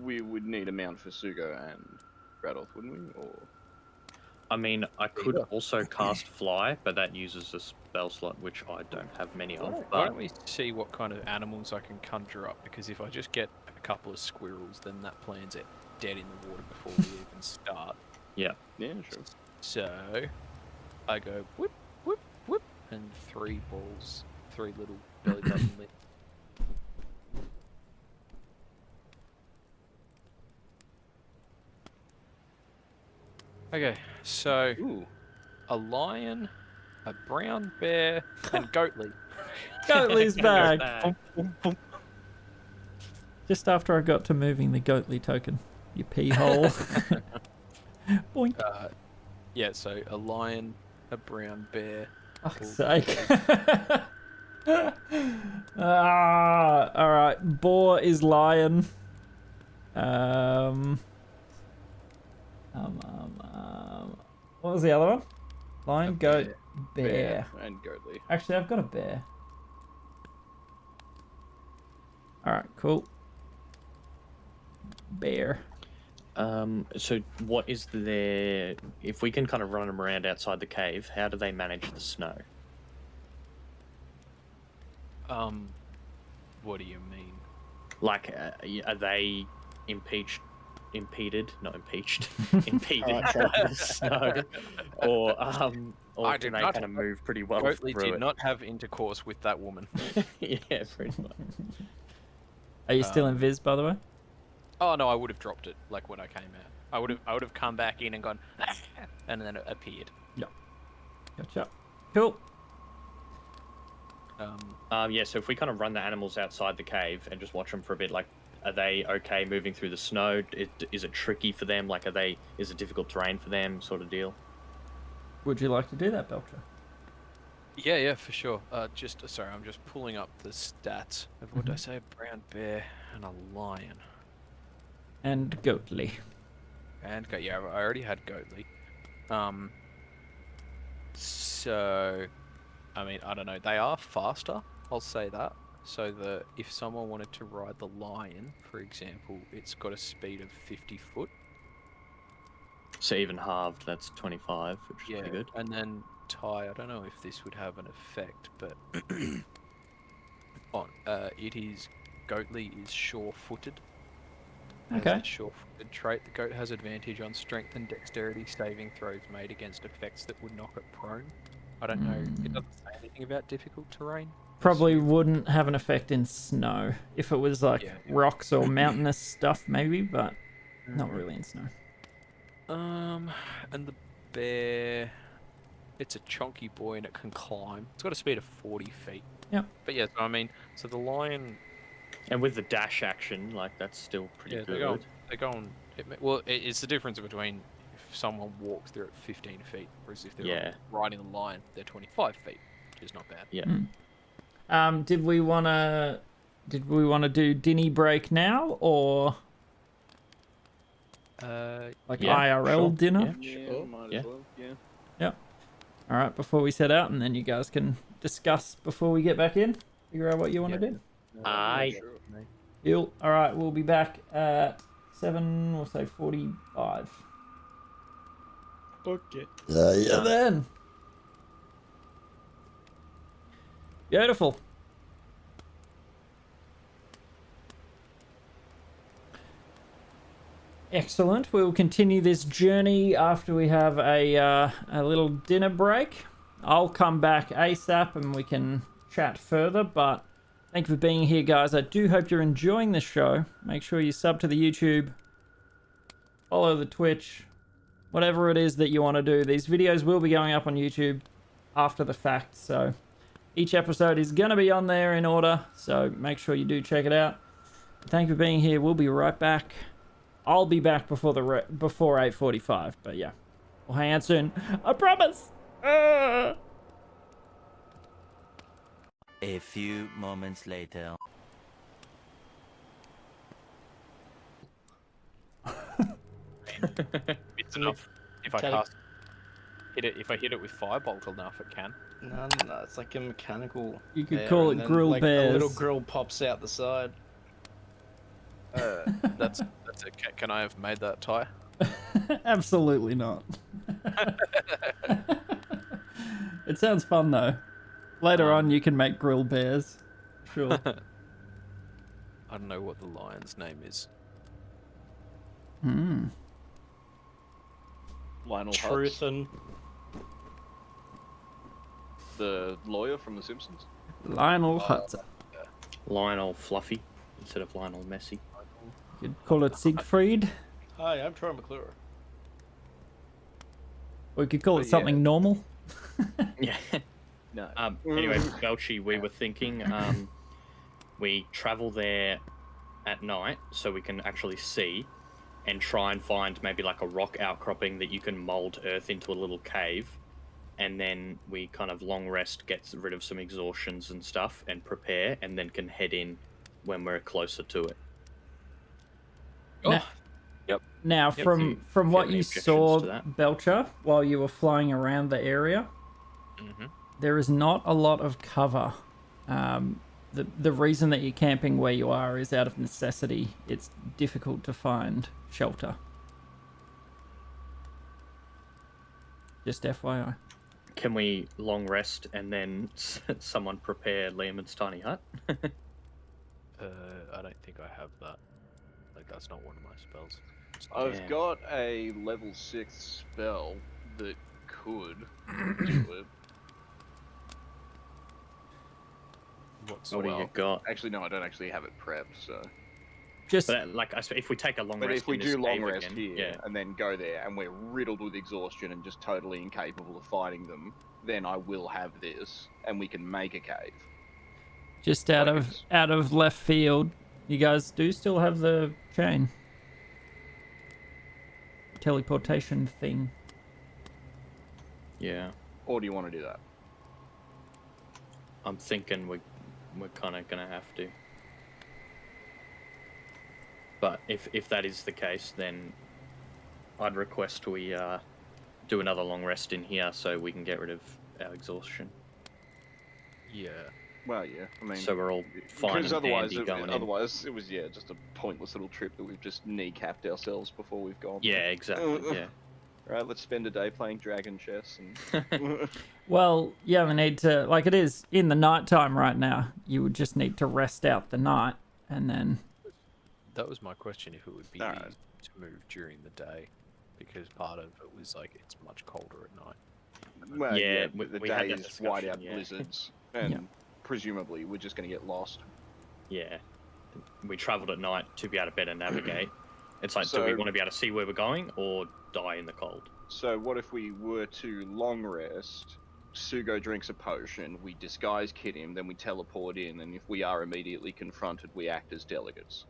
S3: We would need a mount for Sugo and Radolf, wouldn't we? Or
S2: I mean, I could also cast fly, but that uses spell slot, which I don't have many of.
S5: Why
S2: But
S5: don't we see what kind of animals I can conjure up? Because if I just get a couple of squirrels, then that plan's dead in the water before we even start.
S2: yeah,
S3: Yeah, sure.
S5: So I go whoop, whoop, whoop, and 3 balls, 3 little belly button lips. Okay, so
S3: Ooh.
S5: a lion, a brown bear, and Goatly.
S1: Goatly's back.
S2: Back.
S1: Just after I got to moving the Goatly token. You pee hole. Boink.
S5: Yeah, so a lion, a brown bear.
S1: Fuck's sake. Alright. Boar is lion. What was the other one? Lion, goat, bear.
S3: And Goatly.
S1: Actually, I've got a bear. Alright, cool. Bear.
S2: So what is their... If we can kind of run them around outside the cave, how do they manage the snow?
S5: What do you mean?
S2: Like, are they impeded, not impeached, impeded
S7: Alright,
S2: by the snow? Or
S5: I
S2: can
S5: did
S2: they
S5: not-
S2: kind of move pretty well
S5: Goatly
S2: through
S5: did
S2: it?
S5: not have intercourse with that woman.
S2: Yeah, pretty much.
S1: Are you still in Viz, by the way?
S5: Oh no, I would have dropped it like when I came out. I would have come back in and gone, and then it appeared.
S1: Gotcha. Cool.
S2: Yeah, so if we kind of run the animals outside the cave and just watch them for a bit, like, are they okay moving through the snow? Is it tricky for them? Like, is it difficult terrain for them, sort of deal?
S1: Would you like to do that, Belcher?
S5: Yeah, for sure. Sorry, I'm just pulling up the stats of what did I say? A brown bear and a lion.
S1: And Goatly.
S5: And yeah, I already had Goatly. So, I mean, I don't know. They are faster. I'll say that. So if someone wanted to ride the lion, for example, it's got a speed of 50 foot.
S2: So even halved, that's 25, which is pretty good.
S5: And then Ty, I don't know if this would have an effect, but it is Goatly is sure-footed.
S1: Okay.
S5: Has the sure-footed trait. The goat has advantage on strength and dexterity saving throws made against effects that would knock it prone. I don't know. It doesn't say anything about difficult terrain.
S1: Probably wouldn't have an effect in snow. If it was like rocks or mountainous stuff, maybe, but not really in snow.
S5: And the bear, it's a chunky boy and it can climb. It's got a speed of 40 feet.
S1: Yep.
S5: But yeah, I mean, so the lion.
S2: And with the dash action, like, that's still pretty good.
S5: They're going. It's the difference between if someone walks there at 15 feet, whereas if they're riding the lion, they're 25 feet, which is not bad.
S2: Yeah.
S1: Did we wanna do dinny break now or like IRL dinner?
S3: Yeah, might as well. Yeah.
S1: Yep. All right, before we set out, and then you guys can discuss before we get back in. Figure out what you want to do.
S2: Aye.
S1: Cool. All right, we'll be back at 7. We'll say 45.
S7: Okay.
S1: Yeah. Then. Beautiful. Excellent. We'll continue this journey after we have a little dinner break. I'll come back ASAP and we can chat further, but thank you for being here, guys. I do hope you're enjoying the show. Make sure you sub to the YouTube, follow the Twitch, whatever it is that you want to do. These videos will be going up on YouTube after the fact, so each episode is going to be on there in order, so make sure you do check it out. Thank you for being here. We'll be right back. I'll be back before 8:45, but yeah, we'll hang out soon. I promise.
S9: A few moments later.
S5: It's enough. If I hit it with firebolt enough, it can.
S7: No, it's like a mechanical.
S1: You could
S7: bear,
S1: call
S7: and
S1: it
S7: then,
S1: grill
S7: like,
S1: bears.
S7: A little grill pops out the side.
S5: That's it. Can I have made that, Ty?
S1: Absolutely not. It sounds fun though. Later on, you can make grill bears. Sure.
S5: I don't know what the lion's name is.
S1: Hmm.
S3: Lionel Hutz,
S7: Truth and
S3: the lawyer from The Simpsons.
S1: Lionel Hutz.
S2: Lionel Fluffy instead of Lionel Messi.
S1: You could call it Siegfried.
S7: hi, I'm Troy McClure.
S1: Or you could call it
S3: But yeah.
S1: something normal.
S2: Yeah.
S3: No.
S2: Anyway, Belchy, we were thinking we travel there at night so we can actually see and try and find maybe like a rock outcropping that you can mold earth into a little cave. And then we kind of long rest, get rid of some exhaustions and stuff and prepare and then can head in when we're closer to it.
S1: Now, now
S2: Yep.
S1: from
S2: Do you
S1: what
S2: have any
S1: you
S2: objections
S1: saw,
S2: to that?
S1: Belcher, while you were flying around the area,
S5: Mm-hmm.
S1: there is not a lot of cover. The reason that you're camping where you are is out of necessity. It's difficult to find shelter. Just FYI.
S2: Can we long rest and then someone prepare Liam's tiny hut?
S5: I don't think I have that. Like, that's not one of my spells.
S3: I've
S2: Yeah.
S3: got a level 6 spell that could do it.
S5: What's
S2: What do you got?
S3: Actually, no, I don't actually have it prepped, so...
S1: Just
S2: But like, if we take a long
S3: But
S2: rest,
S3: if we
S2: in this
S3: do long
S2: cave
S3: rest
S2: again,
S3: here,
S2: yeah,
S3: and then go there, and we're riddled with exhaustion and just totally incapable of fighting them, then I will have this, and we can make a cave.
S1: just out
S3: Like
S1: of
S3: it's-
S1: out of left field, you guys do still have the chain teleportation thing.
S2: yeah.
S3: Or do you want to do that?
S2: I'm thinking we're kind of gonna have to. But if that is the case, then I'd request we do another long rest in here so we can get rid of our exhaustion.
S5: Yeah.
S3: Well, yeah, I mean...
S2: So we're all fine
S3: Because
S2: and
S3: otherwise,
S2: dandy going in.
S3: otherwise it was, yeah, just a pointless little trip that we've just kneecapped ourselves before we've gone.
S2: Yeah, exactly. Yeah.
S3: Right, let's spend a day playing dragon chess and...
S1: Well, you only need to, like, it is in the night time right now. You would just need to rest out the night and then
S5: That was my question, if it would be
S3: Alright.
S5: easy to move during the day, because part of it was like it's much colder at night.
S3: Well,
S2: Yeah,
S3: yeah, the
S2: we had that
S3: days white
S2: discussion,
S3: out
S2: yeah.
S3: blizzards, and
S1: Yeah.
S3: presumably we're just going to get lost.
S2: Yeah. We travelled at night to be able to better navigate. It's like, do we
S3: So-
S2: want to be able to see where we're going or die in the cold?
S3: So what if we were to long rest, Sugo drinks a potion, we disguise kit him, then we teleport in, and if we are immediately confronted, we act as delegates.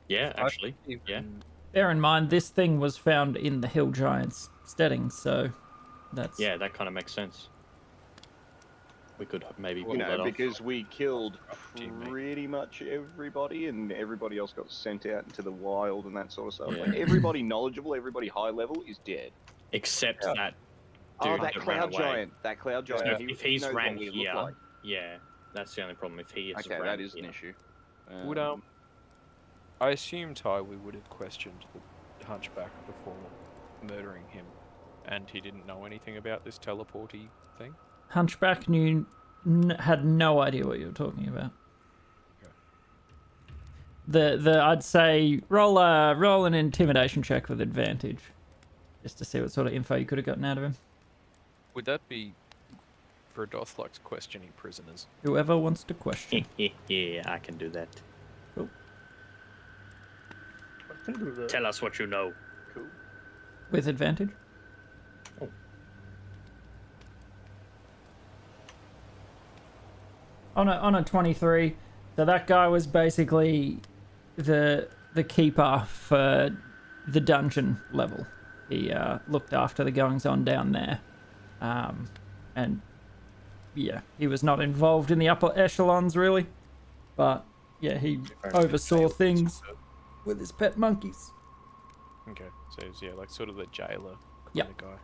S2: Yeah, actually. Yeah.
S5: Even-
S1: bear in mind this thing was found in the Hill Giants Stedding, so that's
S2: Yeah, that kind of makes sense. We could maybe pull
S3: You
S2: that
S3: know,
S2: off.
S3: because we killed
S5: teammate.
S3: pretty much everybody, and everybody else got sent out into the wild and that sort of stuff.
S2: Yeah.
S3: Like, everybody knowledgeable, everybody high level is dead.
S2: Except
S3: Yeah.
S2: that
S3: Oh,
S2: dude
S3: that
S2: that ran
S3: cloud
S2: away.
S3: giant. That cloud
S2: So
S3: giant.
S2: if he's
S3: knows
S2: ran
S3: what we look
S2: here,
S3: like.
S2: yeah, that's the only problem. If he is
S3: Okay,
S2: ran
S3: that is an
S2: here.
S3: issue.
S5: Would I assume Ty we would have questioned the hunchback before murdering him, and he didn't know anything about this teleporty thing.
S1: Hunchback had no idea what you were talking about.
S5: Okay.
S1: The I'd say roll an intimidation check with advantage, just to see what sort of info you could have gotten out of him.
S5: Would that be for Dothlux questioning prisoners?
S1: Whoever wants to question.
S2: Yeah, I can do that.
S7: I can do that.
S2: Tell us what you know.
S3: Cool.
S1: With advantage?
S2: Oh.
S1: On a 23, so that guy was basically the keeper for the dungeon level. He looked after the goings on down there, and yeah, he was not involved in the upper echelons really, but yeah, he oversaw things with his pet monkeys.
S5: Okay, so he's, yeah, like sort of the jailer kind
S1: Yep.
S5: of guy.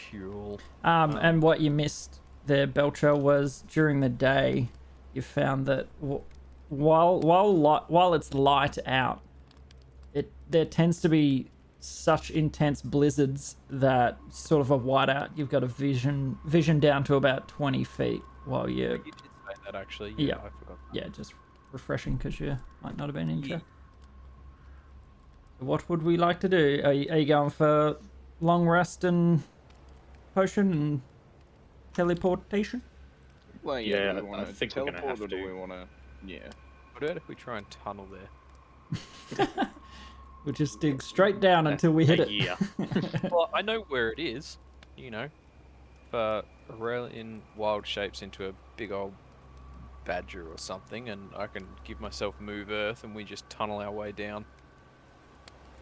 S5: Cool.
S1: And what you missed there, Belcher, was during the day, you found that while it's light out, there tends to be such intense blizzards that sort of a whiteout. You've got a vision down to about 20 feet while you're...
S5: You did say that actually.
S1: Yeah.
S5: I forgot.
S1: Yeah, just refreshing because you might not have been in
S5: Yeah.
S1: check. What would we like to do? Are you going for long rest and potion and teleportation?
S3: Well,
S2: Yeah,
S3: do we
S2: I
S3: want to
S2: think we're gonna
S3: teleport
S2: have
S3: or do
S2: to.
S3: we want to? Yeah.
S5: What about if we try and tunnel there?
S1: We'll just dig straight down until we hit
S2: A
S1: it.
S2: year.
S5: Well, I know where it is. You know, for in wild shapes into a big old badger or something, and I can give myself move earth, and we just tunnel our way down.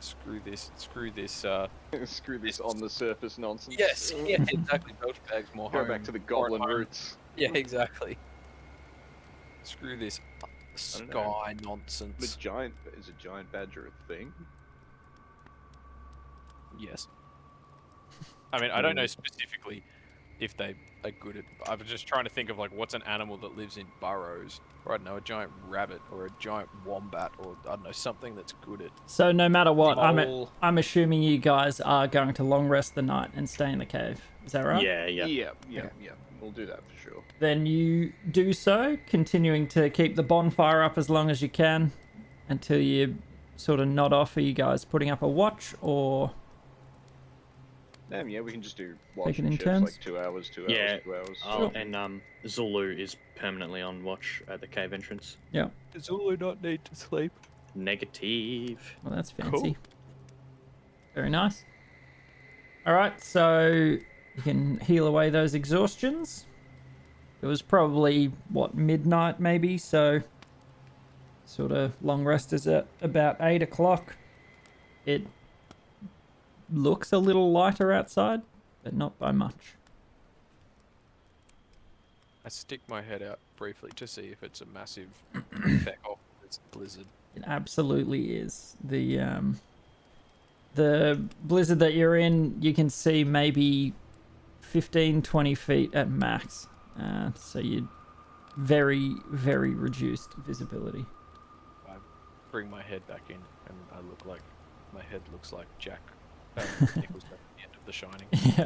S5: Screw this.
S3: Screw this on the surface nonsense.
S5: Yes, yeah, exactly. Belch bags more
S3: Go
S5: home.
S3: back to the
S5: more at
S3: goblin
S5: home.
S3: roots.
S5: Yeah, exactly. Screw this
S3: I don't know.
S5: sky nonsense.
S3: Is a giant badger a thing?
S5: Yes. I mean, I don't know specifically if they are good at... I was just trying to think of, like, what's an animal that lives in burrows? Or, I don't know, a giant rabbit or a giant wombat or, I don't know, something that's good at...
S1: So no matter what,
S7: Mole.
S1: I'm assuming you guys are going to long rest the night and stay in the cave. Is that right?
S2: Yeah.
S3: Yeah. We'll do that for sure.
S1: Then you do so, continuing to keep the bonfire up as long as you can until you sort of nod off. Are you guys putting up a watch or...
S3: Yeah, we can just do
S1: Taking
S3: watching
S1: in
S3: shifts,
S1: turns?
S3: like 2 hours, 2 hours,
S2: Yeah.
S3: 2 hours.
S2: Oh, and Zulu is permanently on watch at the cave entrance.
S1: Yeah.
S5: Does Zulu not need to sleep?
S2: Negative.
S1: Well, that's fancy.
S5: Cool.
S1: Very nice. All right, so you can heal away those exhaustions. It was probably, what, midnight maybe, so sort of long rest is at about 8 o'clock. It looks a little lighter outside, but not by much.
S5: I stick my head out briefly to see if it's a massive feck off this blizzard.
S1: It absolutely is. The blizzard that you're in, you can see maybe 15, 20 feet at max. So you're very, very reduced visibility.
S5: I bring my head back in, and I look like my head looks like Jack Nicholson at the end of The Shining.
S1: Yeah.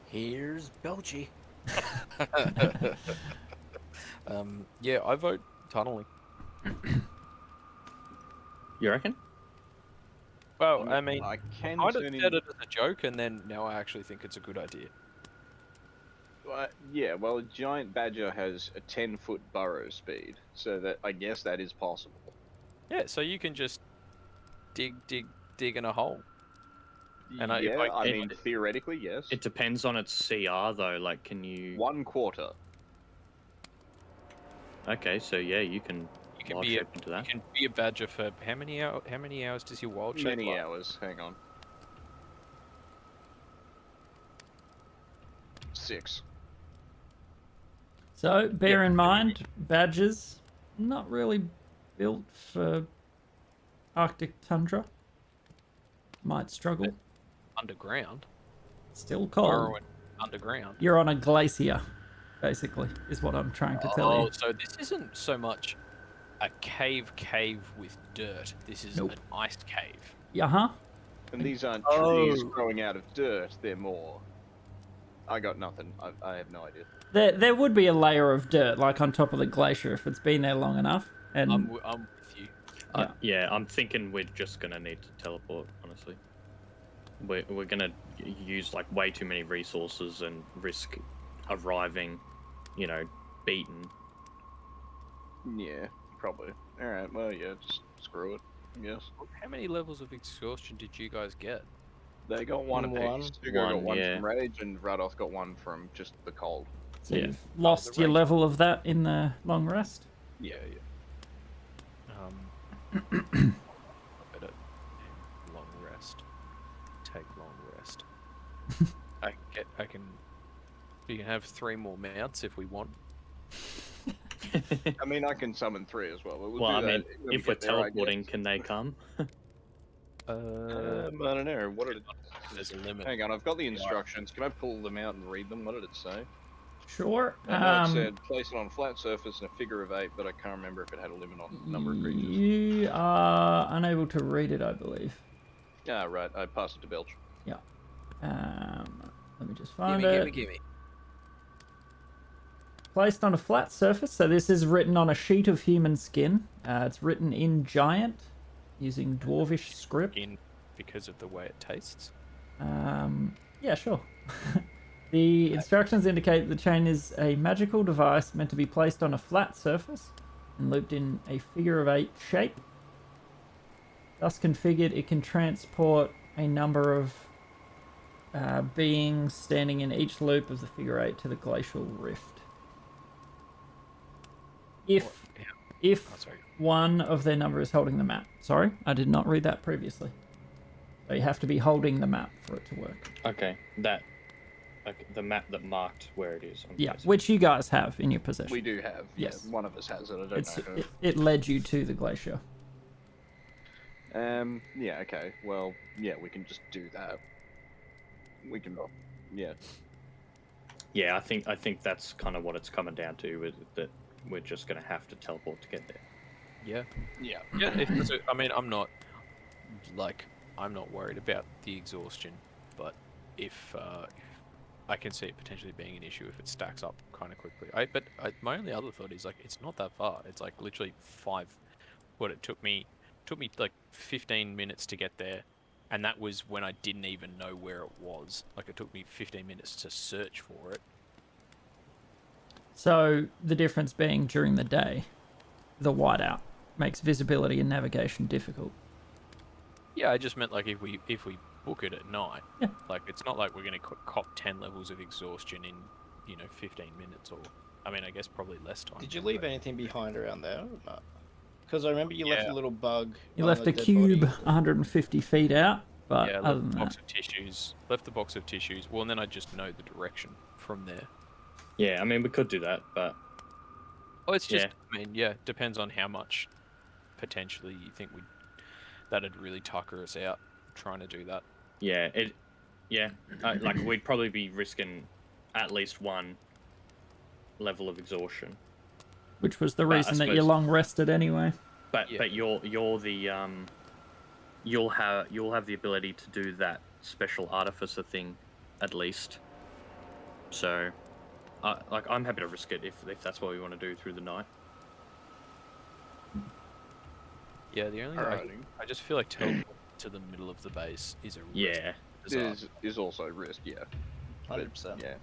S7: Here's Belchy.
S5: Yeah, I vote tunneling.
S2: You reckon?
S5: Well, I mean,
S3: I can
S5: I
S3: turn
S5: said
S3: in...
S5: it as a joke, and then now I actually think it's a good idea.
S3: Yeah, well, a giant badger has a 10-foot burrow speed, so that I guess that is possible.
S5: Yeah, so you can just dig in a hole. And
S3: Yeah, I
S2: it-
S3: mean, theoretically, yes.
S2: It depends on its CR though. Like, can you?
S3: 1/4.
S2: Okay, so yeah, you can.
S5: You can
S2: wild
S5: be a,
S2: shape into that.
S5: you can be a badger for how many hours does your wild shape
S3: Many
S5: last?
S3: hours. Hang on. 6.
S1: So bear in mind, badgers not really built for Arctic tundra. Might struggle.
S5: Underground.
S1: Still cold.
S5: Burrowing underground.
S1: You're on a glacier, basically, is what I'm trying to tell you.
S5: So this isn't so much a cave with dirt. This is
S1: Nope.
S5: an ice cave.
S1: Yeah,
S3: And these aren't trees growing out of dirt, they're more... I got nothing. I have no idea.
S1: There would be a layer of dirt, like on top of the glacier, if it's been there long enough. And
S5: I'm with you.
S2: Yeah, I'm thinking we're just gonna need to teleport. Honestly, we're gonna use like way too many resources and risk arriving, beaten.
S3: Yeah, probably. Alright, well, yeah, just screw it, I guess.
S5: How many levels of exhaustion did you guys get?
S3: They got one apiece.
S7: One.
S3: Sugo got
S2: One,
S3: one
S2: yeah.
S3: from Rage, and Radoth got one from just the cold.
S1: so
S2: Yeah.
S1: you've lost
S5: the
S1: your
S5: rate.
S1: level of that in the long rest.
S3: Yeah.
S5: I better long rest. Take long rest. You can have 3 more mounts if we want.
S3: I mean, I can summon 3 as well. But we'll
S2: Well,
S3: do
S2: I mean,
S3: that when we
S2: if we're
S3: get there, I
S2: teleporting,
S3: guess.
S2: can they come?
S3: I don't know. What did it...
S5: There's a limit.
S3: Hang on, I've got the instructions. Can I pull them out and read them? What did it say?
S1: Sure.
S3: I know it said place it on a flat surface in a figure of 8, but I can't remember if it had a limit on the number of creatures.
S1: You are unable to read it, I believe.
S3: Ah, right. I passed it to Belch.
S1: Yeah. Let me just find it.
S5: Gimme.
S1: Placed on a flat surface. So this is written on a sheet of human skin. It's written in giant using dwarvish script.
S5: Because of the way it tastes.
S1: Yeah, sure. The instructions indicate the chain is a magical device meant to be placed on a flat surface and looped in a figure of 8 shape. Thus configured, it can transport a number of beings standing in each loop of the figure 8 to the Glacial Rift. If one of their number is holding the map. Sorry, I did not read that previously. So you have to be holding the map for it to work.
S2: Okay, the map that marked where it is.
S1: Yeah, which you guys have in your possession.
S3: We do have.
S1: Yes.
S3: Yeah, one of us has it. I don't know who.
S1: It led you to the glacier.
S3: Yeah, okay. Well, yeah, we can just do that. We can, yeah.
S2: Yeah, I think that's kind of what it's coming down to, is that we're just going to have to teleport to get there.
S5: Yeah.
S3: Yeah.
S5: Yeah, I mean, I'm not worried about the exhaustion, but if I can see it potentially being an issue if it stacks up kind of quickly. My only other thought is, like, it's not that far. It's like literally it took me like 15 minutes to get there, and that was when I didn't even know where it was. Like, it took me 15 minutes to search for it.
S1: So the difference being during the day, the whiteout makes visibility and navigation difficult.
S5: Yeah, I just meant, like, if we book it at night,
S1: yeah.
S5: Like, it's not like we're going to cop 10 levels of exhaustion in, 15 minutes, or, I mean, I guess probably less time.
S7: Did you leave anything behind around there or not? Because I remember you left a little bug.
S1: You left a cube 150 feet out, but
S5: yeah,
S1: other than that...
S5: left the box of tissues. Well, and then I just know the direction from there.
S2: Yeah, I mean, we could do that, but...
S5: Oh, it's just, I mean, yeah, depends on how much potentially you think that'd really tucker us out trying to do that.
S2: Yeah, like, we'd probably be risking at least one level of exhaustion.
S1: Which was the reason that you long rested anyway.
S2: But you're the you'll have the ability to do that special artificer thing, at least. So, I'm happy to risk it if that's what we want to do through the night.
S5: Yeah, the only I just feel like teleporting to the middle of the base is a risk.
S2: Yeah,
S3: is also a risk. Yeah,
S7: 100%.
S3: Yeah.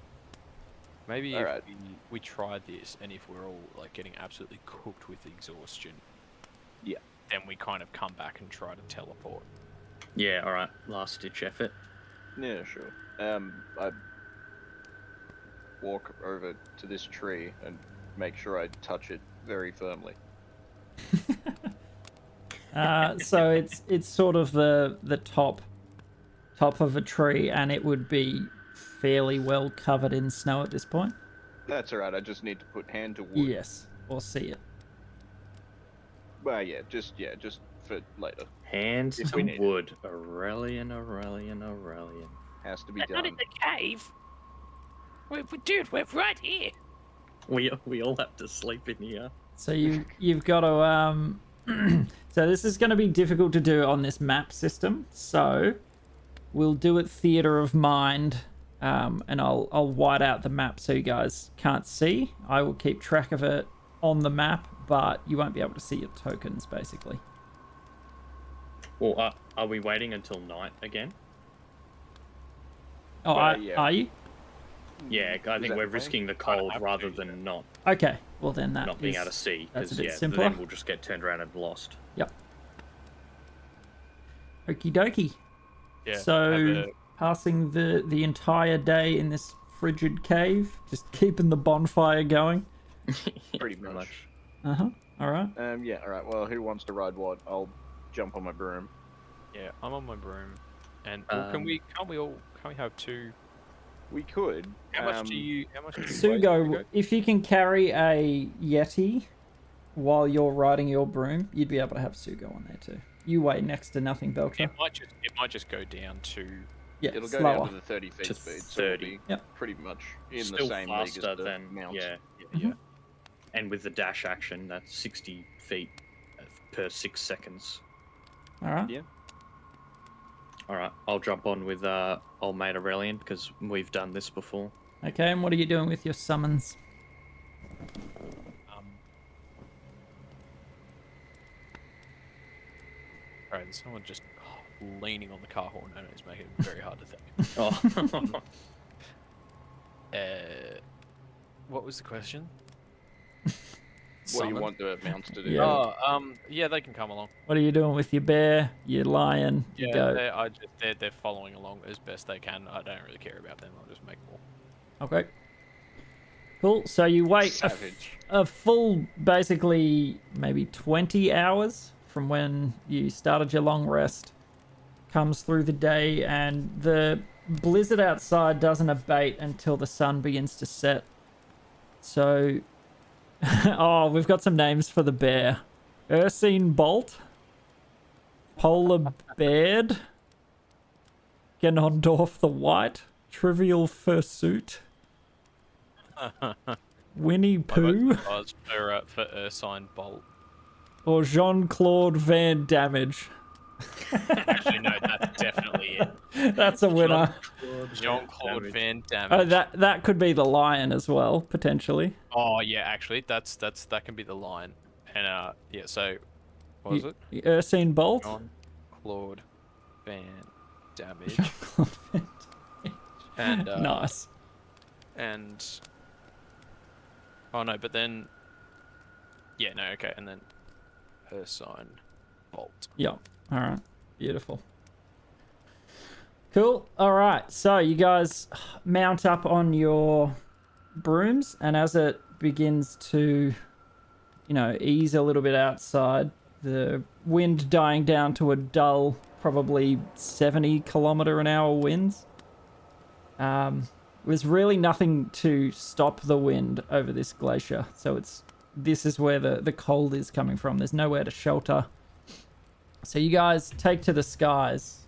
S5: Maybe if we tried this, and if we're all like getting absolutely cooked with exhaustion, then we kind of come back and try to teleport.
S2: Yeah, all right. Last ditch effort.
S3: Yeah, sure. I walk over to this tree and make sure I touch it very firmly.
S1: So it's sort of the top of a tree, and it would be fairly well covered in snow at this point.
S3: That's alright, I just need to put hand to wood.
S1: Yes, or see it.
S3: Well, just for later.
S2: Hand to wood. Aurelian. Has to be
S6: Not
S2: done.
S6: in the cave. Dude, we're right here.
S2: We all have to sleep in here.
S1: So you've got to so this is going to be difficult to do on this map system. So we'll do it theater of mind. And I'll white out the map so you guys can't see. I will keep track of it on the map, but you won't be able to see your tokens, basically.
S2: Well, are we waiting until night again?
S1: Oh, are you?
S2: Yeah, I think we're risking the cold rather than not.
S1: Okay, well then
S2: not being able to see.
S1: That's a bit simpler.
S2: Then we'll just get turned around and lost.
S1: Yep. Okie dokie.
S5: Yeah.
S1: So... passing the entire day in this frigid cave, just keeping the bonfire going.
S3: Pretty much.
S1: All right.
S3: Yeah. All right. Well, who wants to ride what? I'll jump on my broom.
S5: Yeah, I'm on my broom. And can we have two?
S3: We could.
S5: How much do you
S1: Sugo, if you can carry a Yeti while you're riding your broom, you'd be able to have Sugo on there too. You weigh next to nothing, Belcher.
S5: It might just go down to
S1: Yeah,
S3: It'll go
S1: slower.
S3: down to the 30 feet
S2: To
S3: speed, so it'll
S2: 30.
S3: be
S1: Yep.
S3: pretty much in
S2: Still
S3: the same league as
S2: faster
S3: the
S2: than
S3: mounts.
S2: yeah. And with the dash action, that's 60 feet per 6 seconds.
S1: All right.
S3: Yeah.
S2: All right, I'll jump on with old mate Aurelian because we've done this before.
S1: Okay, and what are you doing with your summons?
S5: Alright, there's someone just leaning on the car horn and it's making it very hard to think.
S2: Oh,
S5: What was the question?
S3: What do you want the mounts to do?
S1: Yeah.
S5: Yeah, they can come along.
S1: What are you doing with your bear, your lion, your
S5: Yeah,
S1: goat?
S5: they're following along as best they can. I don't really care about them. I'll just make more.
S1: Okay. Cool. So you wait
S3: Savage.
S1: a full, basically, maybe 20 hours from when you started your long rest. Comes through the day, and the blizzard outside doesn't abate until the sun begins to set. So, oh, we've got some names for the bear. Ursine Bolt, Polar Baird, Ganondorf the White, Trivial Fursuit, Winnie Pooh,
S5: For Ursine Bolt.
S1: or Jean-Claude Van Damage.
S5: Actually, no, that's definitely it.
S1: That's a winner.
S5: Jean-Claude Van Damme.
S1: Oh, that could be the lion as well, potentially.
S5: Oh yeah, actually, that can be the line. And yeah. So, what was it?
S1: Ursine Bolt.
S5: Jean-Claude Van Damage.
S1: Jean-Claude Van
S5: And
S1: Damage. Nice.
S5: And oh no, but then yeah, no, okay, and then Ursine Bolt.
S1: Yeah. All right. Beautiful. Cool. All right. So you guys mount up on your brooms, and as it begins to, ease a little bit outside, the wind dying down to a dull, probably 70-kilometer-an-hour winds. There's really nothing to stop the wind over this glacier, so this is where the cold is coming from. There's nowhere to shelter. So you guys take to the skies.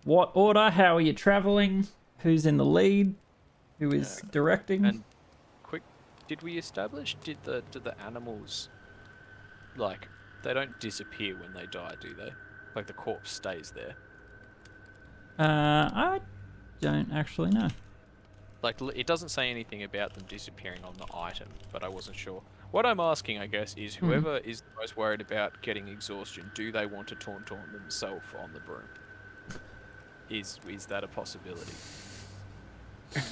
S1: What order? How are you traveling? Who's in the lead? Who is directing?
S5: And quick, did we establish did the animals like they don't disappear when they die, do they? Like the corpse stays there.
S1: I don't actually know.
S5: Like it doesn't say anything about them disappearing on the item, but I wasn't sure. What I'm asking, I guess, is whoever is the most worried about getting exhaustion, do they want to taunt themselves on the broom? Is that a possibility?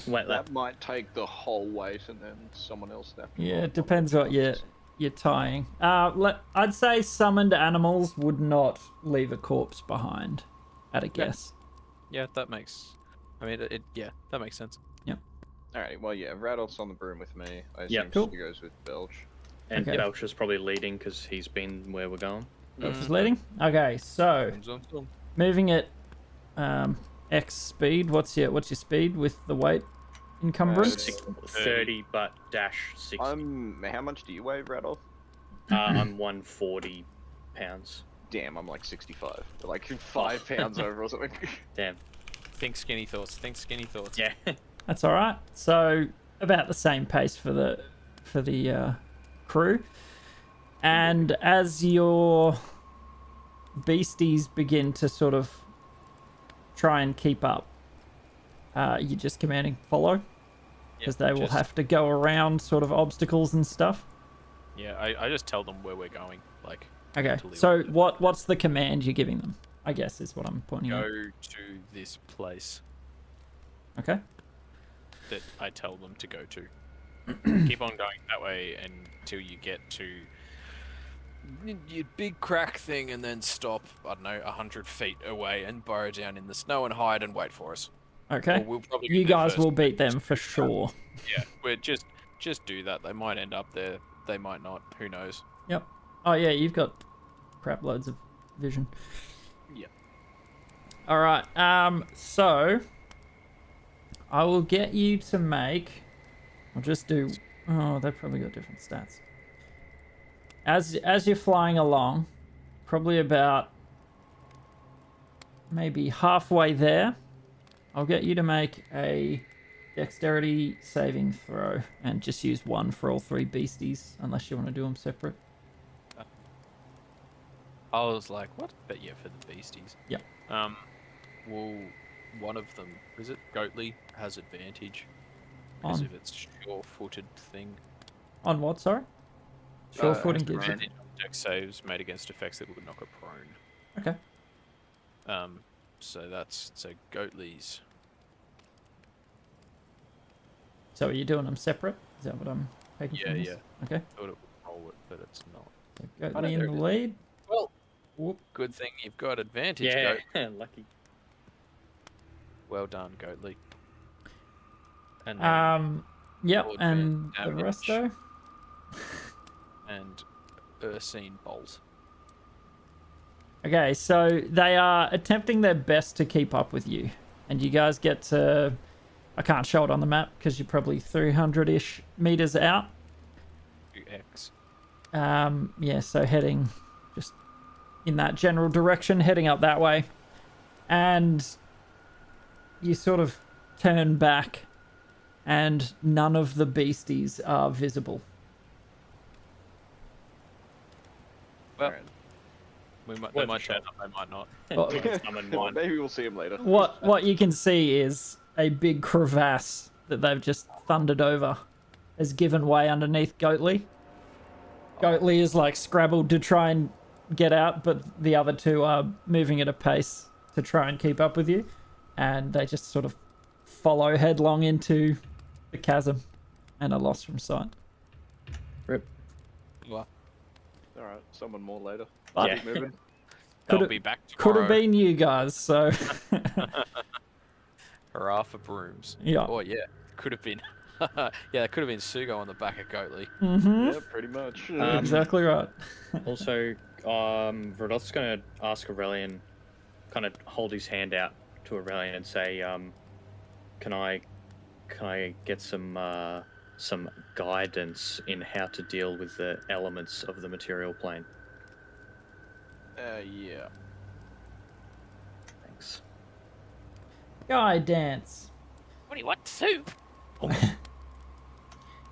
S2: wait,
S3: That might take the whole weight, and then someone else have to.
S1: Yeah, it depends what you're tying. I'd say summoned animals would not leave a corpse behind, at a guess.
S5: Yeah, that makes. I mean, that makes sense.
S3: Alright, well, yeah, Radolf's on the broom with me. I assume
S2: Yep.
S1: Cool.
S3: she goes with Belch.
S2: and
S1: Okay.
S2: Belcher's probably leading because he's been where we're going.
S1: Belcher's leading. Okay, so moving at X speed. What's your speed with the weight encumbrance?
S2: 30, but dash 60.
S3: How much do you weigh, Radolf?
S2: I'm 140 pounds.
S3: Damn, I'm like 65. Like 5 pounds over or something.
S2: Damn.
S5: Think skinny thoughts.
S2: Yeah.
S1: That's all right. So about the same pace for the crew. And as your beasties begin to sort of try and keep up, you're just commanding follow, because they will have to go around sort of obstacles and stuff.
S5: Yeah, I just tell them where we're going. Like.
S1: Okay.
S5: to leave
S1: So
S5: it.
S1: what's the command you're giving them? I guess is what I'm pointing out.
S5: Go to this place
S1: Okay.
S5: that I tell them to go to. Keep on going that way until you get to your big crack thing, and then stop. I don't know, 100 feet away, and burrow down in the snow and hide and wait for us.
S1: Okay.
S5: Or we'll probably
S1: You
S5: get there
S1: guys
S5: first.
S1: will beat them for sure.
S5: Yeah, we're just do that. They might end up there. They might not. Who knows?
S1: Yep. Oh yeah, you've got crap loads of vision.
S5: Yeah.
S1: All right. So I will get you to make. I'll just do. Oh, they've probably got different stats. As you're flying along, probably about maybe halfway there, I'll get you to make a dexterity saving throw and just use one for all three beasties, unless you want to do them separate.
S5: I was like, what? But yeah, for the beasties.
S1: Yeah.
S5: Well, one of them, is it Goatly, has advantage because
S1: On,
S5: of its sure-footed thing.
S1: on what, sorry? Sure footing gives it.
S5: Advantage on dex saves made against effects that would knock it prone.
S1: Okay.
S5: So Goatly's.
S1: So are you doing them separate? Is that what I'm taking
S5: Yeah,
S1: from this?
S5: yeah.
S1: Okay.
S5: Thought it would roll it, but it's not.
S1: So
S5: Oh, no,
S1: Goatly in
S5: there
S1: the
S5: it is.
S1: lead.
S5: Well,
S1: Whoop.
S5: good thing you've got advantage,
S2: Yeah,
S5: Goat.
S2: lucky.
S5: Well done, Goatly.
S2: And then,
S1: Yep,
S5: Lord
S1: and
S5: Van
S1: the rest
S5: Damage.
S1: though?
S5: And Ursine Bolt.
S1: Okay, so they are attempting their best to keep up with you. And you guys get to... I can't show it on the map because you're probably 300-ish meters out.
S5: 2x.
S1: Yeah, so heading just in that general direction, heading up that way. And you sort of turn back and none of the beasties are visible.
S5: Well,
S3: Alright.
S5: they
S2: Worth
S5: might
S2: a
S5: turn
S2: shot.
S5: up, they might not.
S1: Well,
S2: summon one.
S3: Maybe we'll see him later.
S1: what you can see is a big crevasse that they've just thundered over has given way underneath Goatly. Goatly is like scrabbled to try and get out, but the other two are moving at a pace to try and keep up with you, and they just sort of follow headlong into the chasm and are lost from sight.
S4: Rip.
S5: Well,
S3: Alright, someone more later.
S2: Yeah.
S3: Keep moving.
S5: they'll
S1: Could've-
S5: be back
S1: Could
S5: tomorrow.
S1: have been you guys, so
S5: Hurrah for brooms.
S1: yeah.
S5: Oh yeah, could have been. Yeah, it could have been Sugo on the back of Goatly.
S1: Mm-hmm.
S3: Yeah, pretty much.
S1: Exactly right.
S2: Also, Verdot's going to ask Aurelian, kind of hold his hand out to Aurelian and say, can I get some guidance in how to deal with the elements of the material plane?
S5: Yeah.
S2: Thanks.
S1: Guy dance.
S6: What do you want? Soup?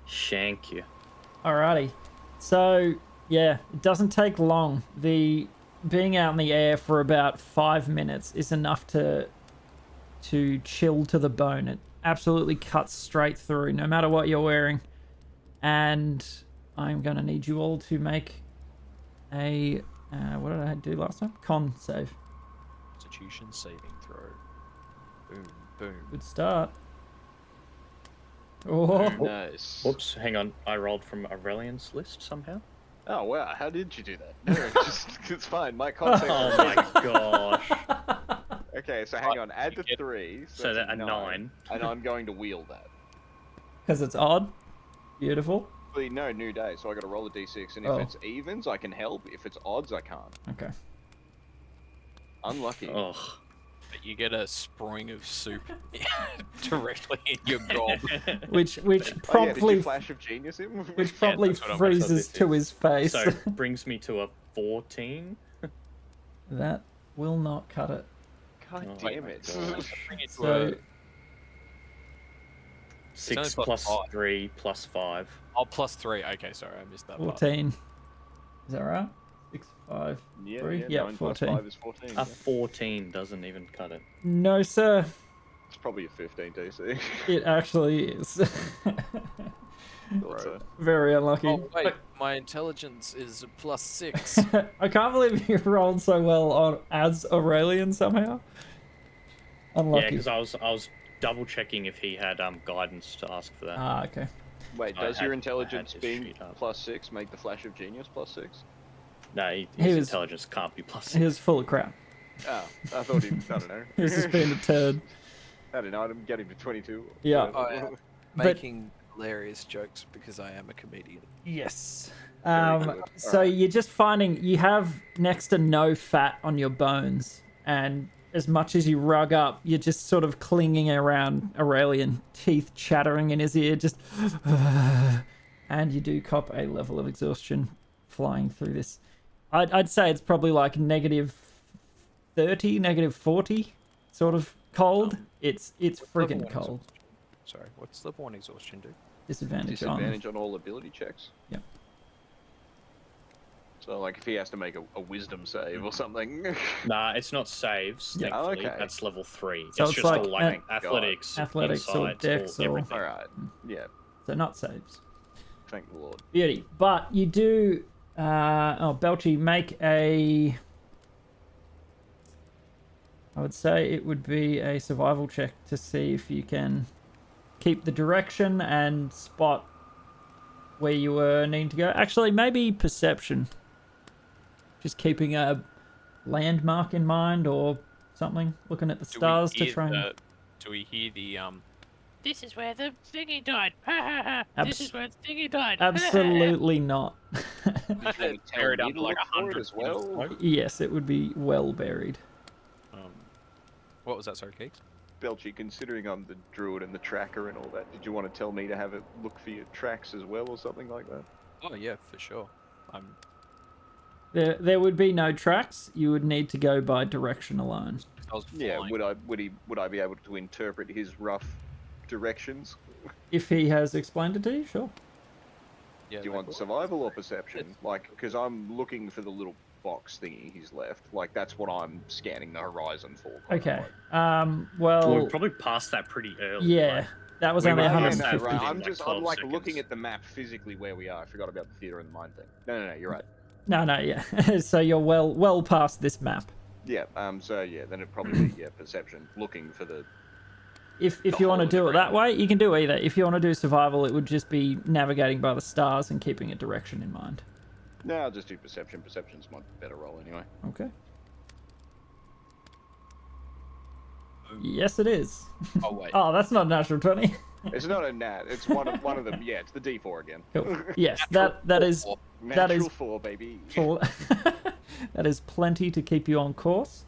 S2: Shank you.
S1: Alrighty. So, yeah, it doesn't take long. The being out in the air for about 5 minutes is enough to chill to the bone. It absolutely cuts straight through, no matter what you're wearing. And I'm going to need you all to make a... what did I do last time? Con save.
S5: Constitution saving throw. Boom, boom.
S1: Good start. Oh,
S3: Nice.
S2: Whoops, hang on. I rolled from Aurelian's list somehow.
S3: Oh wow, how did you do that? No, it's fine. My concept.
S2: Oh my gosh.
S3: Okay, so hang on. Add the
S5: get-
S3: 3.
S2: So
S3: that's
S2: that a 9.
S3: And I'm going to wheel that.
S1: because it's odd. Beautiful.
S3: Actually, no, new day. So I got to roll a d6, and if
S1: Oh.
S3: it's evens, I can help. If it's odds, I can't.
S1: Okay.
S3: Unlucky.
S2: Ugh.
S5: But you get a spring of soup directly in your gob.
S1: Which
S3: Oh, yeah, did you
S1: promptly
S3: flash of genius him?
S1: which promptly
S5: that's what I'm-
S1: freezes
S2: that's what
S1: to
S2: this
S1: his face.
S2: So brings me to a 14.
S1: That will not cut it.
S3: God
S2: Oh
S3: damn
S2: my
S3: it.
S2: gosh.
S5: Bring it to
S1: So
S5: a,
S2: 6
S5: only
S2: plus
S5: +5.
S2: 3 plus 5.
S5: oh, +3. Okay, sorry, I missed that part.
S1: 14. Is that right? 6, 5.
S3: Yeah,
S1: 3?
S3: yeah,
S1: Yeah,
S3: 9 plus
S1: 14.
S3: 5 is 14.
S2: A
S3: yeah.
S2: 14 doesn't even cut it.
S1: No, sir.
S3: It's probably a 15 DC.
S1: It actually is.
S3: Thought so.
S1: Very unlucky.
S5: Oh wait, my intelligence is a +6.
S1: I can't believe you rolled so well on as Aurelian somehow.
S2: Yeah,
S1: Unlucky.
S2: because I was double checking if he had guidance to ask for that.
S1: Ah, okay.
S3: Wait,
S2: I
S3: does
S2: had-
S3: your
S2: I had
S3: intelligence
S2: his
S3: being
S2: sheet up.
S3: +6 make the flash of genius +6?
S2: No,
S1: he
S2: his
S1: was-
S2: intelligence can't be plus.
S1: He was full of crap.
S3: Oh, I thought he. I don't know.
S1: He was just being a turd.
S3: I don't know. I'm getting to 22.
S1: Yeah.
S3: whatever.
S5: Oh, yeah.
S1: But-
S5: Making hilarious jokes because I am a comedian.
S1: Yes.
S3: Very good.
S1: So
S3: Alright.
S1: you're just finding you have next to no fat on your bones, and as much as you rug up, you're just sort of clinging around Aurelian, teeth chattering in his ear, just. And you do cop a level of exhaustion flying through this. I'd say it's probably like negative 30, -40 sort of cold. It's
S5: What's level
S1: friggin'
S5: one
S1: cold.
S5: exhaustion? Sorry, what's level 1 exhaustion do?
S1: Disadvantage on.
S3: Disadvantage on all ability checks.
S1: Yep.
S3: So, like, if he has to make a wisdom save or something.
S2: Nah, it's not saves.
S1: Yeah.
S3: Oh,
S2: Thankfully,
S3: okay.
S2: that's level 3.
S1: So
S2: it's
S1: it's
S2: just
S1: like
S2: all like
S1: an-
S2: athletics,
S1: Athletics or
S2: insights,
S1: dex
S2: all
S1: or-
S2: everything.
S3: Alright. Yeah,
S1: So not saves.
S3: thank the Lord.
S1: Beauty. But you do... Belchy, make a... I would say it would be a survival check to see if you can keep the direction and spot where you were needing to go. Actually, maybe perception. Just keeping a landmark in mind or something. Looking at the stars to try and...
S5: Do we hear the
S6: This is where the thingy died. Ha ha ha. This
S1: Abs-
S6: is where the thingy died.
S1: Absolutely not.
S3: Did you want to tell
S5: buried
S3: me
S5: under
S3: to
S5: like
S3: look for it
S5: 100
S3: as well?
S1: Yes, it would be well buried.
S5: What was that, sorry, Keeks?
S3: Belchy, considering I'm the druid and the tracker and all that, did you want to tell me to have a look for your tracks as well or something like that?
S5: Oh yeah, for sure.
S1: There would be no tracks. You would need to go by direction alone.
S5: I was
S3: Yeah,
S5: flying.
S3: would I be able to interpret his rough directions?
S1: If he has explained it to you, sure.
S5: Yeah,
S3: Do you
S5: no
S3: want
S5: problem.
S3: survival or perception? Like, because I'm looking for the little box thingy he's left. Like, that's what I'm scanning the horizon for. kind of
S1: Okay.
S3: like.
S1: Well,
S2: we probably passed that pretty early.
S1: yeah,
S2: Like,
S1: that was
S2: we
S1: only
S2: were-
S3: Yeah,
S1: 150.
S3: no, right.
S2: within,
S3: I'm
S2: like,
S3: just,
S2: 12
S3: I'm like
S2: seconds.
S3: looking at the map physically where we are. I forgot about the theater and the mine thing. No, you're right.
S1: No, yeah. So you're well past this map.
S3: Yeah, so yeah, then it'd probably be, perception. Looking for the...
S1: If
S3: The
S1: you want to
S3: hole in the
S1: do it that
S3: ground.
S1: way, you can do either. If you want to do survival, it would just be navigating by the stars and keeping a direction in mind.
S3: No, I'll just do perception. Perception's my better roll anyway.
S1: Okay. Yes, it is.
S5: Oh wait.
S1: Oh, that's not a natural 20.
S3: It's not a nat. It's one of them. Yeah, it's the D4 again.
S1: Cool. Yes, that is
S3: Natural
S1: is
S3: 4, baby.
S1: full. That is plenty to keep you on course.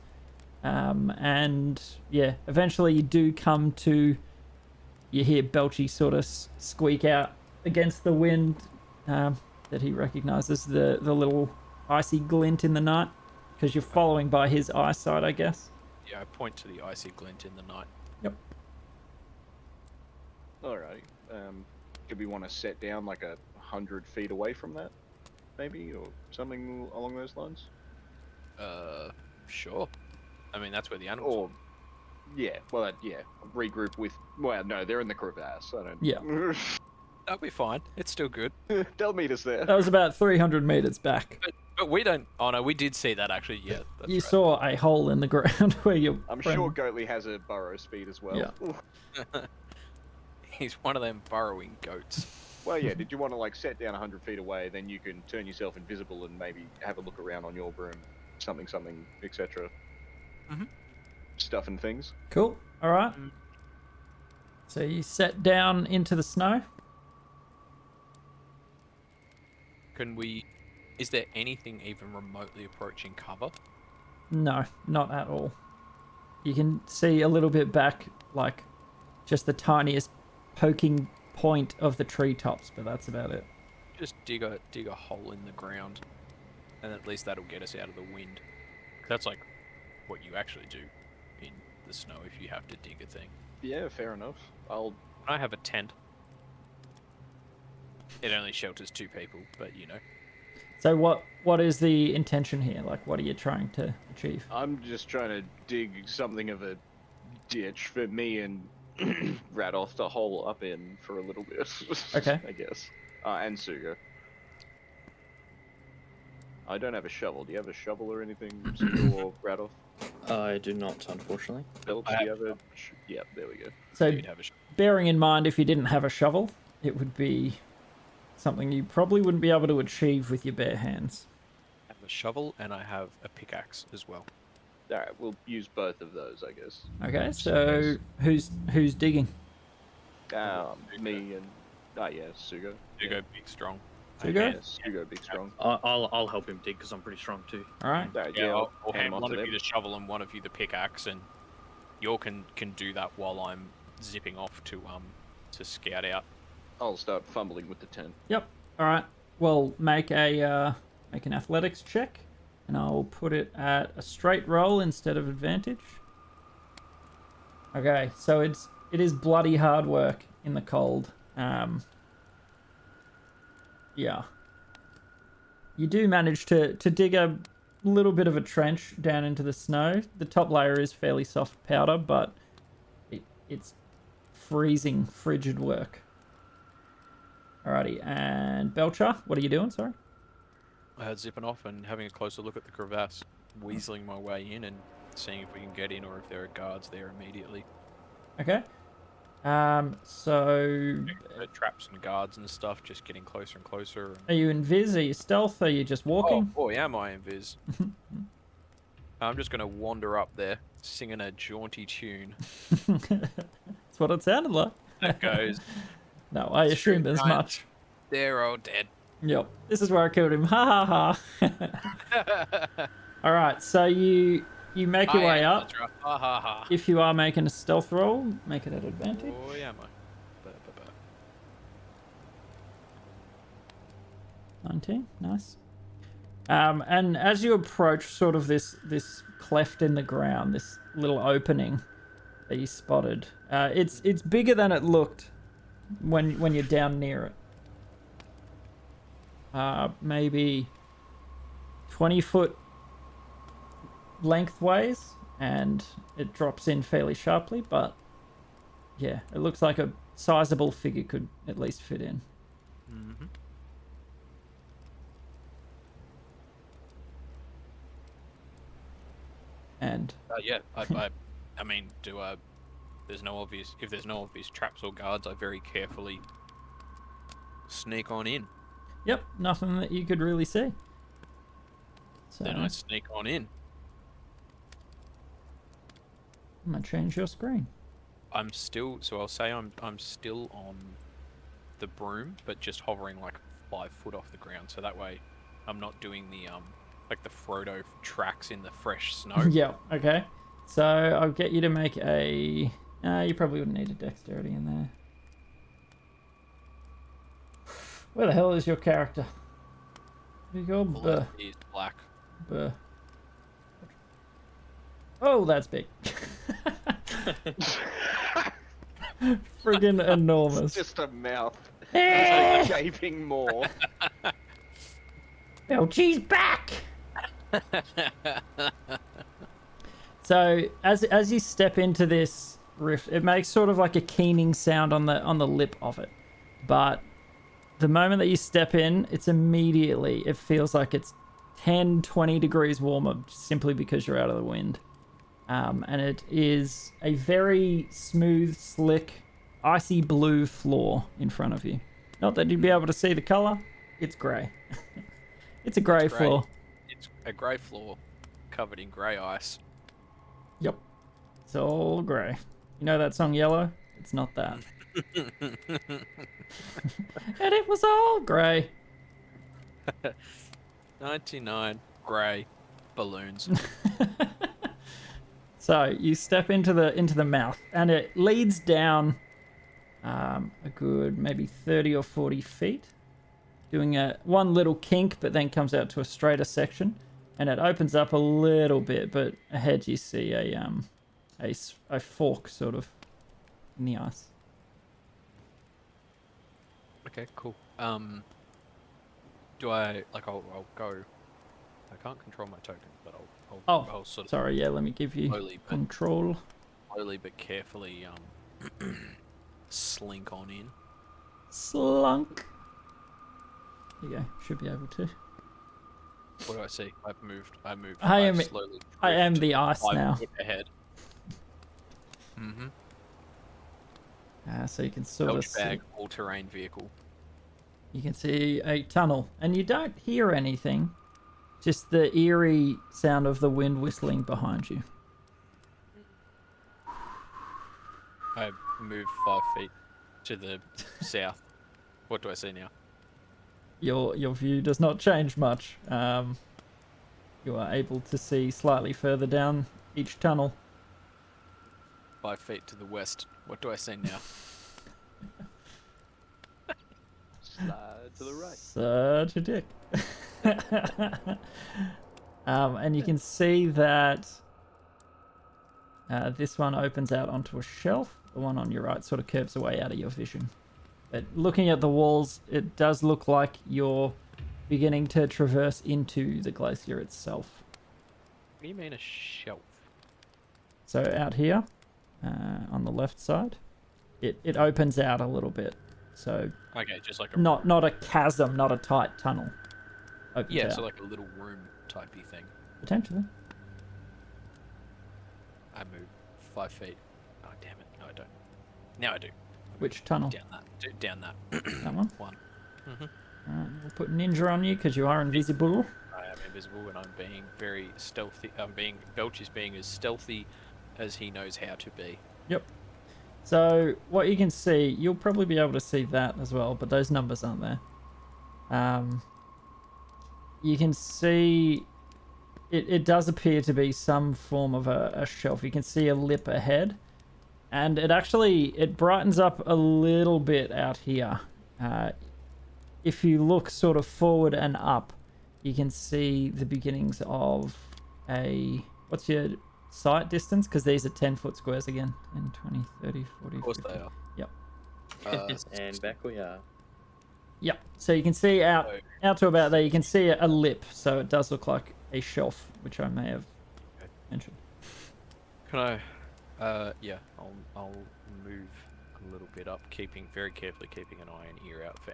S1: And yeah, eventually you do come to. You hear Belchy sort of squeak out against the wind that he recognizes the little icy glint in the night because you're following by his eyesight, I guess.
S5: Yeah, I point to the icy glint in the night.
S1: Yep.
S3: Alrighty. Could we want to set down like 100 feet away from that, maybe, or something along those lines?
S5: Sure. I mean, that's where the animals
S3: Or, yeah, well, regroup with. Well, no, they're in the crevasse. I don't.
S1: Yeah.
S5: That'll be fine. It's still good.
S3: They'll meet us there.
S1: That was about 300 meters back.
S5: But we don't. Oh no, we did see that actually. Yeah. That's
S1: You
S5: right.
S1: saw a hole in the ground where your
S3: I'm
S1: friend...
S3: sure Goatley has a burrow speed as well.
S1: Yeah.
S5: He's one of them burrowing goats.
S3: Well, yeah. Did you want to like set down 100 feet away? Then you can turn yourself invisible and maybe have a look around on your broom, something, etc.
S5: Mhm.
S3: Stuff and things.
S1: Cool. All right. So you set down into the snow.
S5: Can we? Is there anything even remotely approaching cover?
S1: No, not at all. You can see a little bit back, like just the tiniest poking point of the treetops, but that's about it.
S5: Just dig a hole in the ground, and at least that'll get us out of the wind. That's like what you actually do in the snow if you have to dig a thing.
S3: Yeah, fair enough.
S5: I have a tent. It only shelters 2 people, but you know.
S1: So what is the intention here? Like, what are you trying to achieve?
S3: I'm just trying to dig something of a ditch for me and Radoth to hole up in for a little bit.
S1: Okay.
S3: I guess. And Suga. I don't have a shovel. Do you have a shovel or anything, Suga or Radoth?
S2: I do not, unfortunately.
S3: Belt, do you have a... Yeah, there we go.
S1: So
S5: You'd have a
S1: bearing in mind if you didn't have a shovel, it would be something you probably wouldn't be able to achieve with your bare hands.
S5: I have a shovel and I have a pickaxe as well.
S3: Alright, we'll use both of those, I guess.
S1: Okay, so who's digging?
S3: Me and... Oh, yeah, Suga.
S5: You go big strong.
S1: Suga?
S3: Yeah, Suga, big strong.
S2: I'll help him dig because I'm pretty strong too.
S1: All right.
S3: Alright,
S5: Yeah, I'll
S3: hand
S5: hand
S3: them off
S5: one
S3: to
S5: of
S3: them.
S5: you the shovel and one of you the pickaxe, and you can do that while I'm zipping off to scout out.
S3: I'll start fumbling with the tent.
S1: Yep. All right. Well, make an athletics check. And I'll put it at a straight roll instead of advantage. Okay, so it is bloody hard work in the cold. Yeah. You do manage to dig a little bit of a trench down into the snow. The top layer is fairly soft powder, but it's freezing, frigid work. Alrighty, and Belcher, what are you doing? Sorry.
S5: Zipping off and having a closer look at the crevasse, weaseling my way in and seeing if we can get in or if there are guards there immediately.
S1: Okay. So
S5: Traps and guards and stuff, just getting closer and closer.
S1: are you invis? Are you stealth? Are you just walking?
S5: Oh boy, am I invis. I'm just gonna wander up there, singing a jaunty tune.
S1: That's what it sounded like.
S5: That goes.
S1: No, I assumed as much.
S5: They're all dead.
S1: Yep. This is where I killed him. Ha ha ha. Alright, so you make your way up.
S5: Ha ha ha.
S1: If you are making a stealth roll, make it at advantage.
S5: Boy, am I.
S1: 19, nice. And as you approach sort of this cleft in the ground, this little opening that you spotted, it's bigger than it looked when you're down near it. Maybe 20-foot lengthways, and it drops in fairly sharply, but yeah, it looks like a sizable figure could at least fit in.
S5: Mm-hmm.
S1: And
S5: yeah, I mean, if there's no obvious traps or guards, I very carefully sneak on in.
S1: yep, nothing that you could really see. So
S5: Then I sneak on in.
S1: I'm gonna change your screen.
S5: I'll say I'm still on the broom, but just hovering like 5 foot off the ground, so that way I'm not doing the like the Frodo tracks in the fresh snow.
S1: Yep, okay. So I'll get you to make a... you probably wouldn't need a dexterity in there. Where the hell is your character? There you go. Buh.
S5: Is black.
S1: Buh. Oh, that's big. Friggin' enormous.
S3: It's just a mouth.
S1: Eh!
S3: Gaping maw.
S1: Belchie's back! So as you step into this rift, it makes sort of like a keening sound on the lip of it. But the moment that you step in, it feels like it's 10, 20 degrees warmer simply because you're out of the wind. And it is a very smooth, slick, icy blue floor in front of you. Not that you'd be able to see the color. It's grey. It's a grey floor.
S5: It's a grey floor covered in grey ice.
S1: Yep. It's all grey. You know that song Yellow? It's not that. And it was all grey.
S5: 99 grey balloons.
S1: So you step into the mouth, and it leads down a good maybe 30 or 40 feet, doing one little kink, but then comes out to a straighter section, and it opens up a little bit, but ahead you see a fork sort of in the ice.
S5: Okay, cool. Do I I'll go. I can't control my token, but I'll sort of
S1: Sorry, yeah, let me give you control.
S5: Slowly but carefully slink on in.
S1: Slunk. There you go. Should be able to.
S5: What do I see? I've moved.
S1: I am
S5: slowly.
S1: I am the ice
S5: 5
S1: now.
S5: foot ahead. Mm-hmm.
S1: So you can sort of
S5: Belch bag,
S1: see.
S5: all-terrain vehicle.
S1: You can see a tunnel, and you don't hear anything. Just the eerie sound of the wind whistling behind you.
S5: I moved 5 feet to the south. What do I see now?
S1: Your view does not change much. You are able to see slightly further down each tunnel.
S5: 5 feet to the west. What do I see now?
S3: Slide to the right.
S1: Such a dick. And you can see that this one opens out onto a shelf. The one on your right sort of curves away out of your vision. But looking at the walls, it does look like you're beginning to traverse into the glacier itself.
S5: What do you mean a shelf?
S1: So out here, on the left side, it opens out a little bit. So
S5: Okay, just like a
S1: not a chasm, not a tight tunnel. Opens
S5: yeah,
S1: out.
S5: so like a little room typey thing.
S1: Potentially.
S5: I move 5 feet. Oh damn it! No, I don't. Now I do.
S1: Which tunnel?
S5: Down that. Down that.
S1: That one?
S5: One.
S1: We'll put ninja on you because you are invisible.
S5: I am invisible and I'm being very stealthy. Belch is being as stealthy as he knows how to be.
S1: Yep. So what you can see, you'll probably be able to see that as well, but those numbers aren't there. You can see it does appear to be some form of a shelf. You can see a lip ahead, and it brightens up a little bit out here. If you look sort of forward and up, you can see the beginnings of what's your sight distance? Because these are 10-foot squares again. 10, 20, 30, 40,
S5: Of course
S1: 50.
S5: they are.
S1: Yep.
S2: And back we are.
S1: Yep. So you can see out to about there, you can see a lip. So it does look like a shelf, which I may have mentioned.
S5: Can I? Yeah, I'll move a little bit up, very carefully keeping an eye and ear out for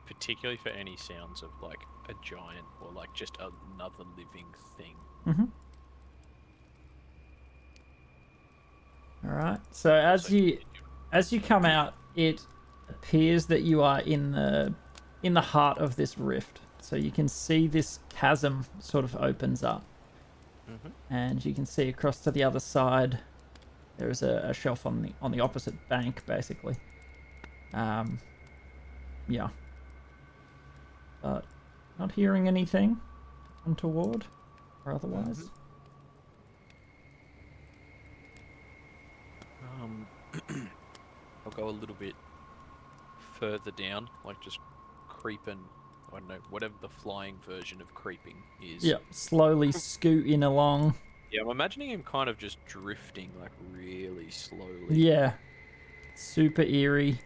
S5: particularly for any sounds of like a giant or like just another living thing.
S1: Mm-hmm. All right. So as you come out, it appears that you are in the heart of this rift. So you can see this chasm sort of opens up, and you can see across to the other side. There is a shelf on the opposite bank, basically. Yeah. But not hearing anything untoward or otherwise.
S5: I'll go a little bit further down, like just creeping. I don't know, whatever the flying version of creeping is.
S1: Yeah, slowly scooting along.
S5: Yeah, I'm imagining him kind of just drifting, like really slowly.
S1: Yeah. Super eerie.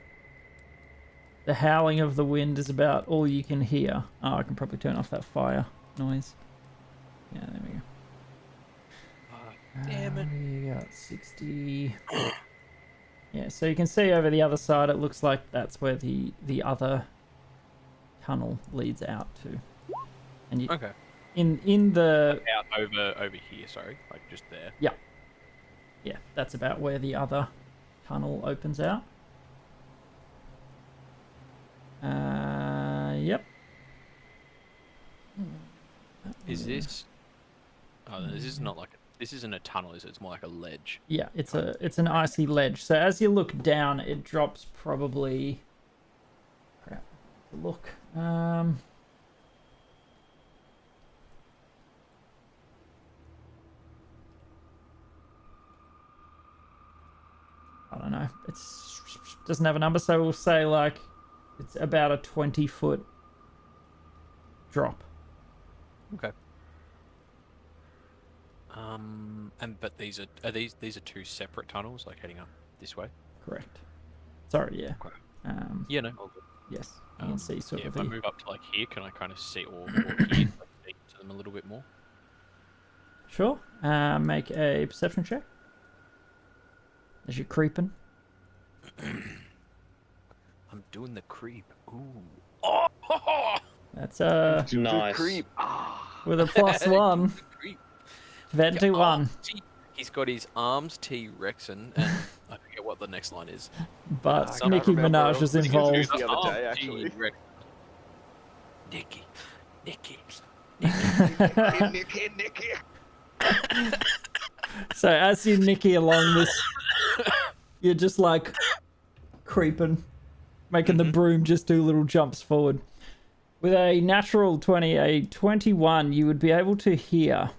S1: The howling of the wind is about all you can hear. Oh, I can probably turn off that fire noise. Yeah, there we go.
S5: Damn it.
S1: We got 60. Yeah, so you can see over the other side, it looks like that's where the other tunnel leads out to. And you,
S5: Okay.
S1: in the
S5: Out over here, sorry, like just there.
S1: yeah, that's about where the other tunnel opens out. Yep.
S5: Is this? Oh, this is not like this isn't a tunnel, is it? It's more like a ledge.
S1: Yeah, it's an icy ledge. So as you look down, it drops probably. Crap. Look. I don't know. It's doesn't have a number, so we'll say like it's about a 20-foot drop.
S5: Okay. But these are these are two separate tunnels, like heading up this way.
S1: Correct. Sorry, yeah.
S5: Okay.
S1: Yeah,
S5: no, all good.
S1: Yes, you can see sort
S5: yeah,
S1: of
S5: if I
S1: the...
S5: move up to like here, can I kind of see or hear like, see to them a little bit more?
S1: Sure. Make a perception check. As you're creeping.
S5: I'm doing the creep. Ooh. Oh!
S1: That's
S2: Nice.
S3: Creep.
S1: with a +1.
S5: Creep.
S1: 21.
S5: He's got his arms T-Rexing, and I forget what the next line is.
S1: But
S5: I
S1: Nicki
S3: can't remember.
S1: Minaj is
S3: I was
S1: involved.
S3: confused the other day,
S5: Arms
S3: actually.
S5: T-Rex. Nicky.
S3: Nicky.
S1: So as you Nicky along this, you're just like creeping, making the broom just do little jumps forward. With a natural 20, a 21, you would be able to hear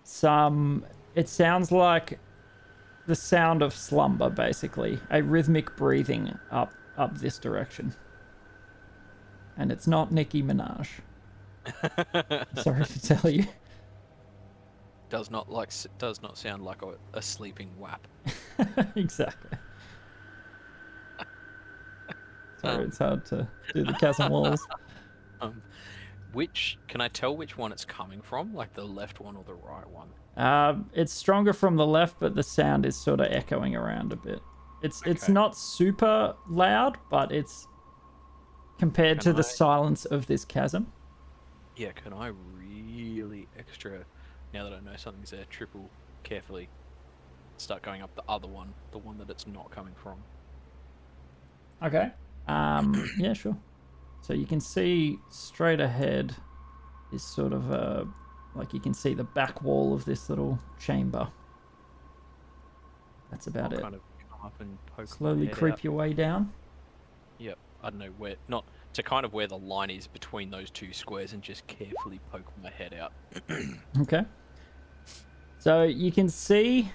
S1: some... It sounds like the sound of slumber, basically. A rhythmic breathing up this direction. And it's not Nicki Minaj. Sorry to tell you.
S5: Does not sound like a sleeping wap.
S1: Exactly. Sorry, it's hard to do the chasm walls.
S5: Can I tell which one it's coming from? Like the left one or the right one?
S1: It's stronger from the left, but the sound is sort of echoing around a bit. It's
S5: Okay.
S1: not super loud, but it's compared to the silence of this chasm.
S5: Yeah, can I really extra, now that I know something's there, triple carefully start going up the other one, the one that it's not coming from?
S1: Okay. Yeah, sure. So you can see straight ahead is sort of like you can see the back wall of this little chamber. That's about
S5: I'll
S1: it.
S5: kind of come up and poke my
S1: Slowly
S5: head
S1: creep
S5: out.
S1: your way down.
S5: Yep, I don't know where, not to kind of where the line is between those two squares and just carefully poke my head out.
S1: Okay. So you can see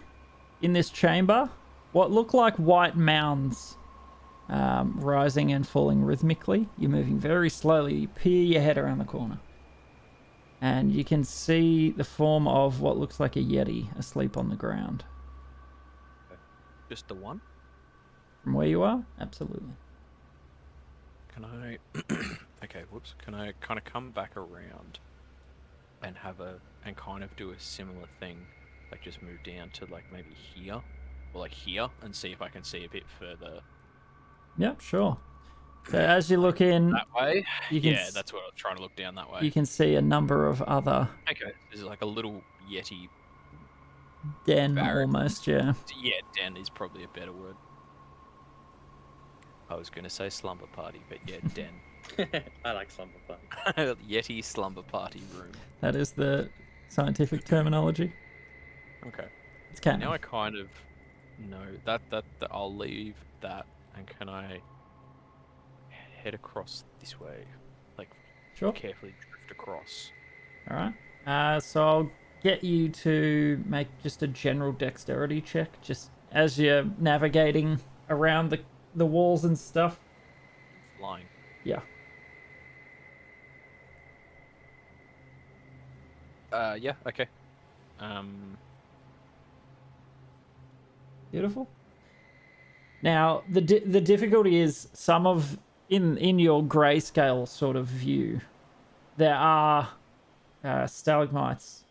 S1: in this chamber what look like white mounds rising and falling rhythmically. You're moving very slowly. You peer your head around the corner. And you can see the form of what looks like a yeti asleep on the ground.
S5: Just the one?
S1: From where you are? Absolutely.
S5: Can I... okay, whoops. Can I kind of come back around and and kind of do a similar thing? Like just move down to like maybe here? Or like here and see if I can see a bit further.
S1: Yep, sure. So as you look in...
S5: That way?
S1: You can
S5: Yeah, that's what I was trying to look down that way.
S1: You can see a number of other...
S5: Okay, this is like a little yeti.
S1: Den,
S5: barrack.
S1: almost, yeah.
S5: Yeah, den is probably a better word. I was going to say slumber party, but yeah, den.
S2: I like slumber party.
S5: Yeti slumber party room.
S1: That is the scientific terminology.
S5: Okay.
S1: It's canon.
S5: Now I kind of know that I'll leave that, and can I head across this way? Like,
S1: Sure.
S5: carefully drift across.
S1: Alright. So I'll get you to make just a general dexterity check, just as you're navigating around the walls and stuff.
S5: Flying.
S1: Yeah.
S5: Yeah, okay.
S1: Beautiful. Now, the difficulty is some of... In your grayscale sort of view, there are stalagmites.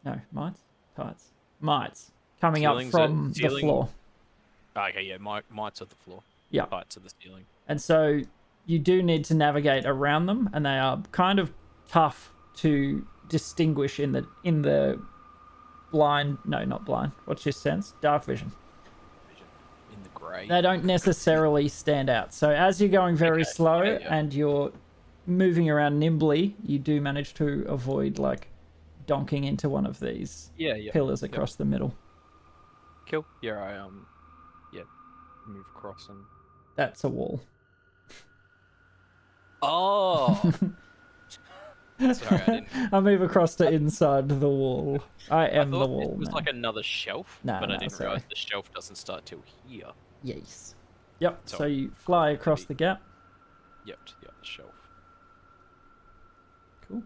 S1: No, mites coming up
S5: Ceilings
S1: from the
S5: ceiling-
S1: floor.
S5: Okay, yeah, mites of the floor.
S1: Yeah.
S5: Heights of the ceiling.
S1: And so you do need to navigate around them, and they are kind of tough to distinguish in the blind... No, not blind. What's your sense? Dark vision.
S5: In the grey.
S1: They don't necessarily stand out. So as you're going very
S5: Okay,
S1: slow
S5: yeah.
S1: and you're moving around nimbly, you do manage to avoid like donking into one of these
S5: Yeah,
S1: pillars across the middle.
S5: Kill. Yeah, I move across and...
S1: That's a wall.
S5: Oh! Sorry, I didn't...
S1: I move across to inside the wall. I am the
S5: thought
S1: wall
S5: it was
S1: now.
S5: like another shelf,
S1: No,
S5: but I
S1: no,
S5: didn't
S1: sorry.
S5: realize the shelf doesn't start till here.
S1: Yes. Yep.
S5: So
S1: So you fly across the gap.
S5: Yep, to the other shelf.
S1: Cool.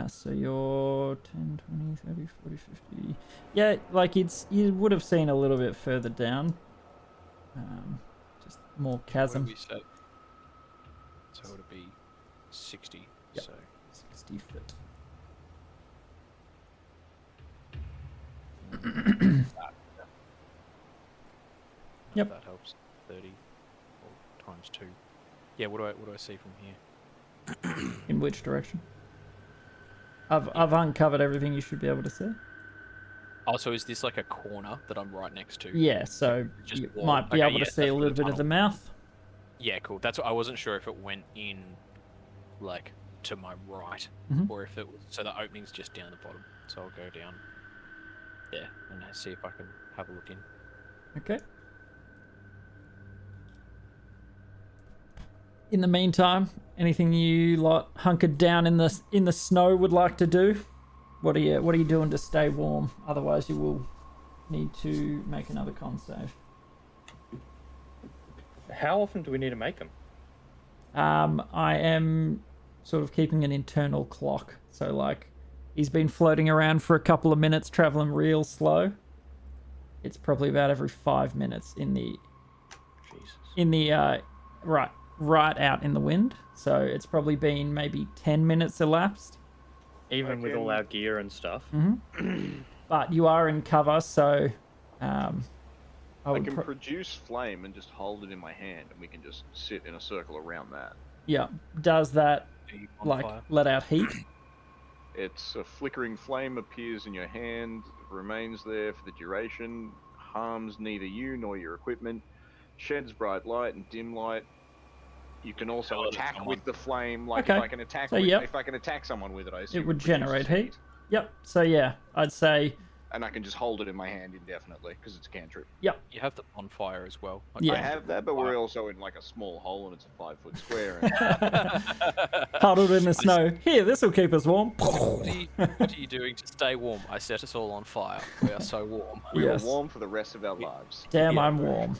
S1: So you're 10, 20, 30, 40, 50. Yeah, like you would have seen a little bit further down. Just more
S5: What
S1: chasm.
S5: did we say? So it would be 60.
S1: Yep.
S5: So
S1: 60 foot. Yep.
S5: That helps. 30 or times 2. Yeah, what do I see from here?
S1: In which direction? I've uncovered everything you should be able to see.
S5: Oh, so is this like a corner that I'm right next to?
S1: Yeah, so
S5: Just
S1: you
S5: wall.
S1: might be
S5: Okay,
S1: able to
S5: yes,
S1: see
S5: that's
S1: a
S5: where
S1: little
S5: the
S1: bit of the
S5: tunnel-
S1: mouth.
S5: Yeah, cool. That's what I wasn't sure if it went in, like, to my right,
S1: Mhm.
S5: or if it was... So the opening's just down the bottom. So I'll go down there and see if I can have a look in.
S1: Okay. In the meantime, anything you lot hunkered down in the snow would like to do? What are you doing to stay warm? Otherwise, you will need to make another con save.
S2: How often do we need to make them?
S1: I am sort of keeping an internal clock. So like, he's been floating around for a couple of minutes, traveling real slow. It's probably about every 5 minutes in the right out in the wind. So it's probably been maybe 10 minutes elapsed.
S2: Even with all our gear and stuff.
S1: But you are in cover, so
S3: I can produce flame and just hold it in my hand, and we can just sit in a circle around that.
S1: yeah. Does that
S5: On
S1: like
S5: fire.
S1: let out heat?
S3: It's a flickering flame appears in your hand, remains there for the duration, harms neither you nor your equipment, sheds bright light and dim light. You can also
S5: Tell it
S3: attack
S5: someone.
S3: with the flame. Like
S1: Okay.
S3: if I can attack,
S1: So,
S3: with,
S1: yep.
S3: if I can attack someone with it, I assume
S1: It would
S3: produces
S1: generate heat.
S3: heat.
S1: Yep. So yeah, I'd say
S3: And I can just hold it in my hand indefinitely because it's a cantrip.
S1: yep.
S5: You have the bonfire as well.
S1: Yeah.
S3: I have that, but we're also in like a small hole and it's a 5-foot square. And
S1: Huddled in the snow. Here, this will keep us warm.
S5: What are you doing to stay warm? I set us all on fire. We are so warm.
S3: we
S1: Yes.
S3: are warm for the rest of our lives.
S1: Damn,
S5: Yeah.
S1: I'm warm.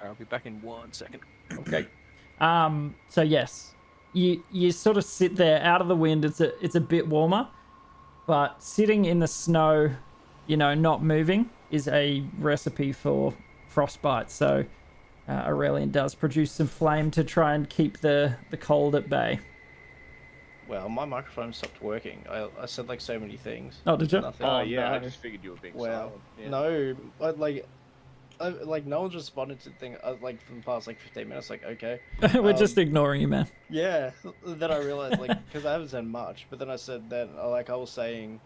S5: I'll be back in 1 second.
S1: Okay. So yes, you sort of sit there out of the wind. It's a bit warmer, but sitting in the snow, you know, not moving is a recipe for frostbite. So Aurelian does produce some flame to try and keep the cold at bay.
S7: Well, my microphone stopped working. I said like so many things.
S1: Oh, did you?
S7: Nothing.
S3: Oh, yeah, I
S4: no.
S3: just figured you were being
S7: Well,
S3: silent. Yeah.
S7: no, like no one's responded to the thing like for the past like 15 minutes. Like, okay,
S1: We're just ignoring you, man.
S7: yeah. Then I realized like because I haven't said much, but then I said that like I was saying,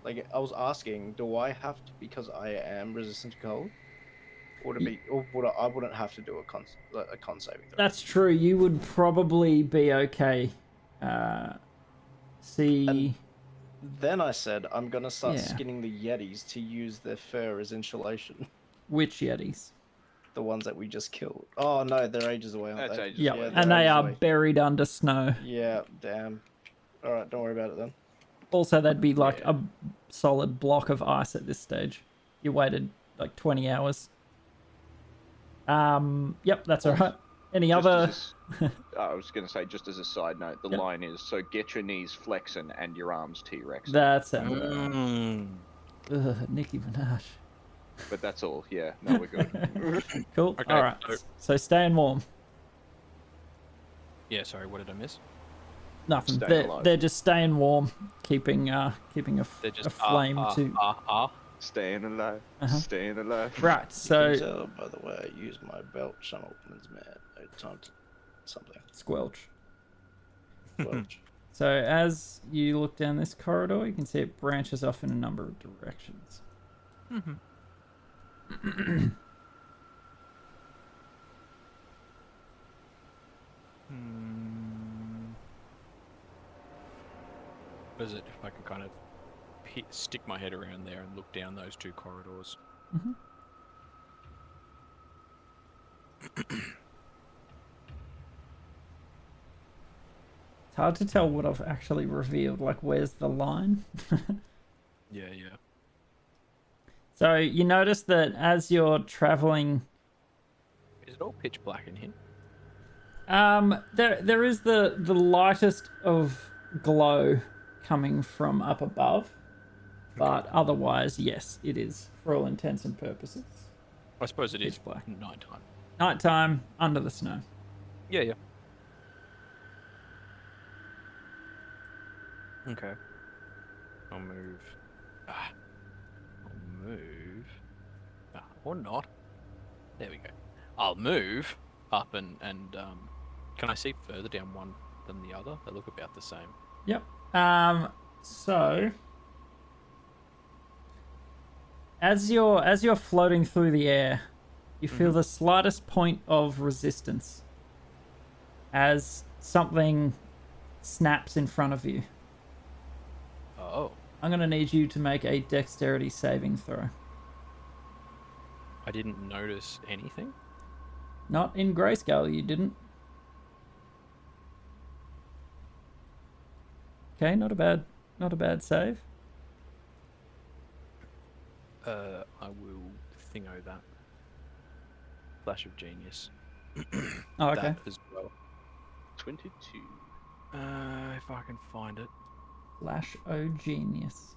S7: like I was asking, do I have to because I am resistant to cold, or to be, or would I wouldn't have to do a con saving throw?
S1: That's true. You would probably be okay. See.
S7: And then I said I'm gonna start
S1: Yeah.
S7: skinning the Yetis to use their fur as insulation.
S1: Which Yetis?
S7: The ones that we just killed. Oh no, they're ages away, aren't
S3: That's
S7: they?
S3: ages
S1: Yeah,
S3: away.
S1: and
S7: they're
S1: they
S7: ages
S1: are
S7: away.
S1: buried under snow.
S7: Yeah, damn. All right, don't worry about it then.
S1: Also, they'd be like
S3: Yeah.
S1: a solid block of ice at this stage. You waited like 20 hours. Yep, that's all right. Any
S3: Just
S1: other?
S3: I was going to say, just as a side note, the
S1: Yep.
S3: line is, so get your knees flexing and your arms T-Rex.
S1: That sounds right.
S5: Mm.
S1: Ugh, Nicki Minaj.
S3: But that's all, yeah. No, we're good.
S1: Cool.
S5: Okay,
S1: All right. So staying warm.
S5: Yeah, sorry, what did I miss?
S1: Nothing.
S3: Staying alive.
S1: They're just staying warm, keeping a
S5: They're just
S1: a flame to.
S3: Staying alive,
S1: Uh-huh.
S3: staying alive.
S1: Right. So
S7: You can tell by the way I use my belt, some openings, man. No time to something.
S1: squelch.
S7: Welch.
S1: So as you look down this corridor, you can see it branches off in a number of directions.
S5: What is it if I can kind of stick my head around there and look down those two corridors?
S1: It's hard to tell what I've actually revealed. Like, where's the line?
S5: Yeah, yeah.
S1: So you notice that as you're traveling,
S5: Is it all pitch black in here?
S1: there is the lightest of glow coming from up above, but otherwise, yes, it is for all intents and purposes.
S5: I suppose it is
S1: Pitch black.
S5: nighttime.
S1: Nighttime under the snow.
S5: Yeah, yeah. Okay. I'll move. I'll move. Or not. There we go. I'll move up and can I see further down one than the other? They look about the same.
S1: Yep. So as you're floating through the air, you feel the slightest point of resistance as something snaps in front of you.
S5: Oh.
S1: I'm gonna need you to make a dexterity saving throw.
S5: I didn't notice anything.
S1: Not in grayscale, you didn't. Okay, not a bad save.
S5: I will thingo that. Flash of genius.
S1: Oh, okay.
S5: That as well.
S3: 22.
S5: If I can find it.
S1: Flash O genius.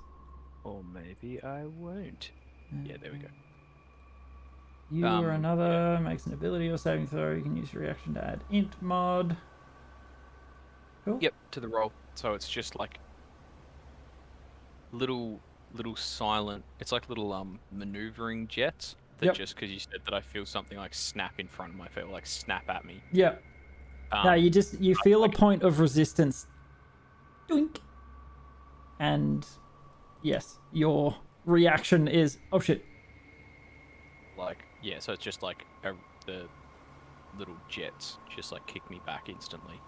S5: Or maybe I won't. Yeah, there we go.
S1: You or another makes an ability or saving throw. You can use your reaction to add int mod. Cool.
S5: Yep, to the roll. So it's just like little silent. It's like little maneuvering jets that
S1: Yep.
S5: just because you said that I feel something like snap in front of my face, like snap at me.
S1: Yeah. No, you feel a point of resistance. Doink. And yes, your reaction is oh shit.
S5: Like yeah, so it's just like the little jets just like kick me back instantly.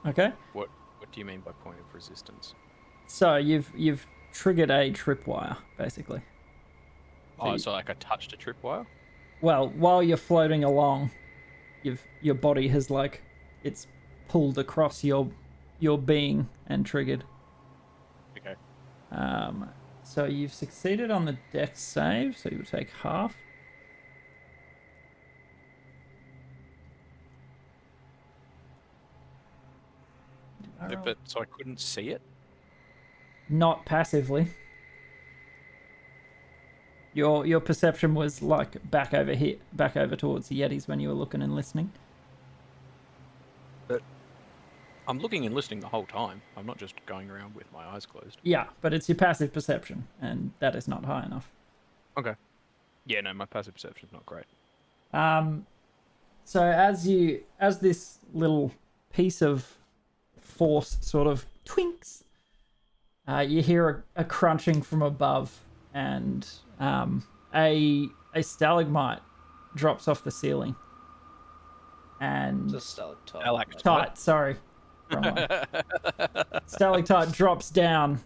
S1: Okay.
S5: What do you mean by point of resistance?
S1: So you've triggered a tripwire, basically.
S5: So like I touched a tripwire?
S1: Well, while you're floating along, your body has like it's pulled across your being and triggered.
S5: Okay.
S1: So you've succeeded on the dex save, so you take half.
S5: But so I couldn't see it?
S1: Not passively. Your perception was like back over towards the Yetis when you were looking and listening.
S5: But I'm looking and listening the whole time. I'm not just going around with my eyes closed.
S1: Yeah, but it's your passive perception, and that is not high enough.
S5: Okay. Yeah, no, my passive perception's not great.
S1: So as this little piece of force sort of twinks, you hear a crunching from above, and a stalagmite drops off the ceiling. And
S7: Just stalactite.
S1: Tight, sorry. Wrong one. Stalactite drops down.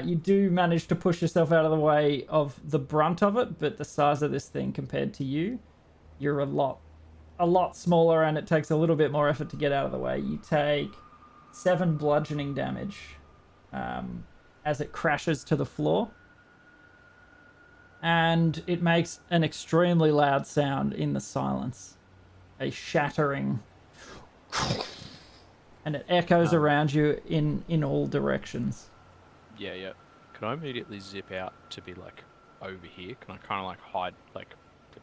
S1: You do manage to push yourself out of the way of the brunt of it, but the size of this thing compared to you, you're a lot smaller, and it takes a little bit more effort to get out of the way. You take 7 bludgeoning damage as it crashes to the floor. And it makes an extremely loud sound in the silence. A shattering. And it echoes around you in all directions.
S5: Yeah. Can I immediately zip out to be like over here? Can I kind of like hide, like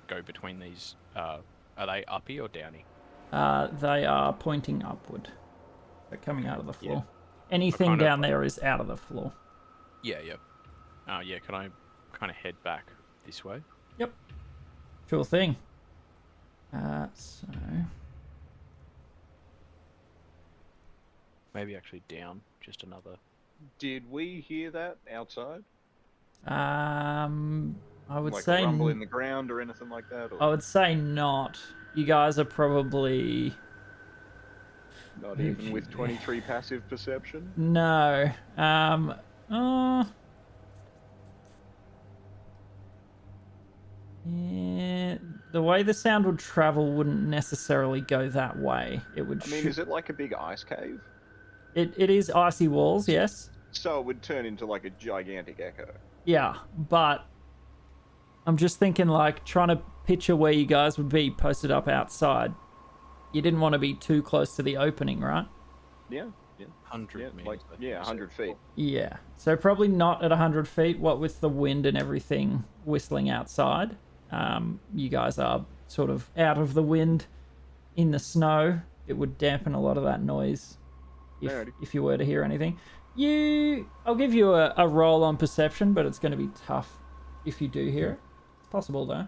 S5: go between these? Are they uppy or downy?
S1: They are pointing upward. They're coming out of the floor.
S5: Yeah.
S1: Anything down there is out of the floor.
S5: Yeah. Yeah. Can I kind of head back this way?
S1: Yep. Sure thing. So
S5: Maybe actually down, just another.
S3: Did we hear that outside?
S1: I would
S3: Like
S1: say
S3: a rumble in the ground or anything like that? Or
S1: I would say not. You guys are probably
S3: not even with 23 passive perception?
S1: no. Yeah, the way the sound would travel wouldn't necessarily go that way. It would.
S3: I mean, is it like a big ice cave?
S1: It is icy walls, yes.
S3: So it would turn into like a gigantic echo.
S1: Yeah, but I'm just thinking, like, trying to picture where you guys would be posted up outside. You didn't want to be too close to the opening, right?
S3: Yeah.
S5: 100 meters.
S3: Like 100 feet.
S1: Yeah, so probably not at 100 feet. What with the wind and everything whistling outside, you guys are sort of out of the wind in the snow. It would dampen a lot of that noise if you were to hear anything. I'll give you a roll on perception, but it's going to be tough if you do hear it. It's possible, though.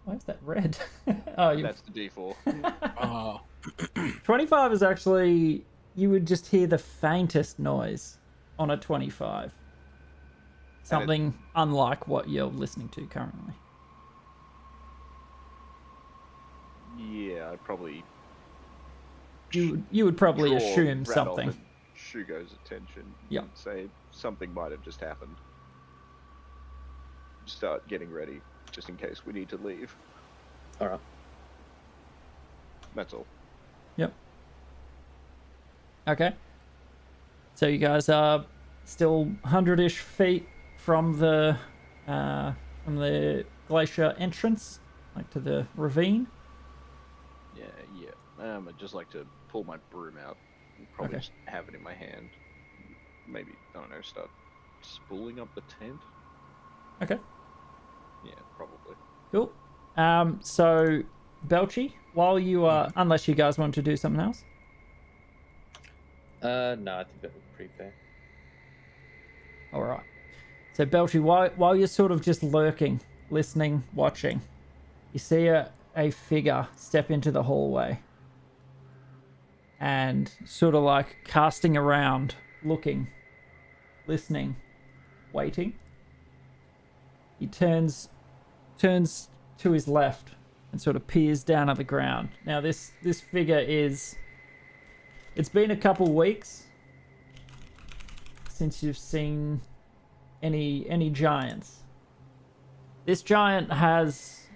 S1: Why is that red?
S3: That's the D4.
S5: Oh.
S1: 25 is actually... You would just hear the faintest noise on a 25. Something unlike what you're listening to currently.
S3: Yeah, I'd probably...
S1: You would probably
S3: draw
S1: assume
S3: Radolf
S1: something.
S3: and Shugo's attention.
S1: Yeah.
S3: And say something might have just happened. Start getting ready, just in case we need to leave.
S7: Alright.
S3: That's all.
S1: Yep. Okay. So you guys are still 100-ish feet from the glacier entrance, like to the ravine.
S3: Yeah. I'd just like to pull my broom out and probably
S1: Okay.
S3: just have it in my hand. Maybe, I don't know, start spooling up the tent?
S1: Okay.
S3: Yeah, probably.
S1: Cool. So, Belchy, while you are, unless you guys want to do something else.
S2: No, I think that was pretty fair.
S1: All right. So, Belchy, while you're sort of just lurking, listening, watching, you see a figure step into the hallway and sort of like casting around, looking, listening, waiting. He turns to his left and sort of peers down at the ground. Now, this figure is... It's been a couple weeks since you've seen any giants. This giant has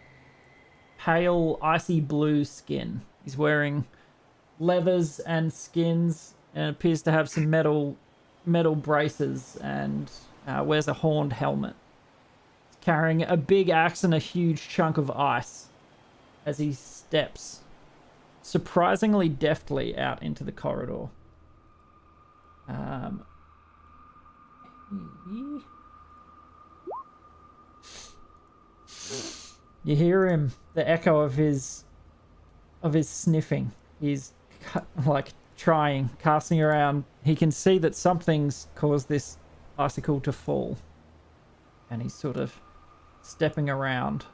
S1: pale icy blue skin. He's wearing leathers and skins and appears to have some metal braces and wears a horned helmet. He's carrying a big axe and a huge chunk of ice as he steps surprisingly deftly out into the corridor. You hear him, the echo of his sniffing. He's like casting around. He can see that something's caused this icicle to fall, and he's sort of stepping around,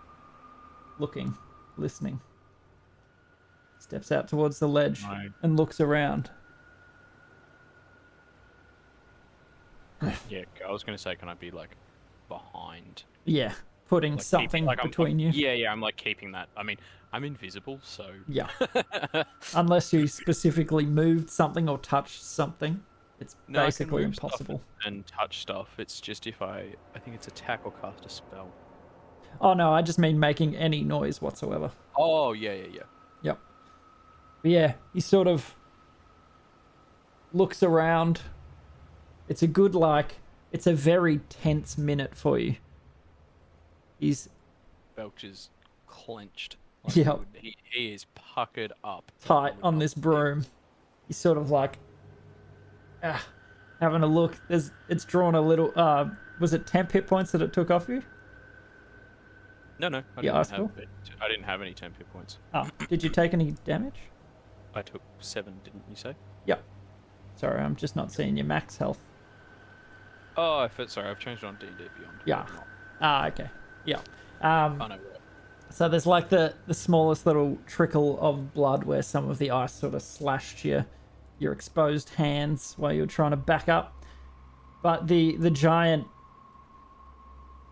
S1: looking, listening. Steps out towards the ledge and looks around.
S5: Yeah, I was gonna say, can I be like behind?
S1: Yeah, putting
S5: Like,
S1: something between you.
S5: Yeah, I'm like keeping that. I mean, I'm invisible, so.
S1: Yeah. Unless you specifically moved something or touched something, it's
S5: No,
S1: basically
S5: I can move
S1: impossible.
S5: stuff and touch stuff. It's just if I think it's attack or cast a spell.
S1: Oh no, I just mean making any noise whatsoever.
S5: Oh yeah.
S1: Yep. But yeah, he sort of looks around. It's a good, it's a very tense minute for you. He's...
S5: Belch is clenched.
S1: Yep.
S5: He is puckered up.
S1: Tight on this broom. He's sort of like... having a look. It's drawn a little... was it 10 hit points that it took off you?
S5: No. I didn't have any temp hit points.
S1: Oh, did you take any damage?
S5: I took 7, didn't you say?
S1: Yep. Sorry, I'm just not seeing your max health.
S5: Oh, sorry, I've changed it on D&D Beyond.
S1: Yeah. Okay. Yeah.
S5: Oh, no, right.
S1: So there's like the smallest little trickle of blood where some of the ice sort of slashed your exposed hands while you're trying to back up. But the giant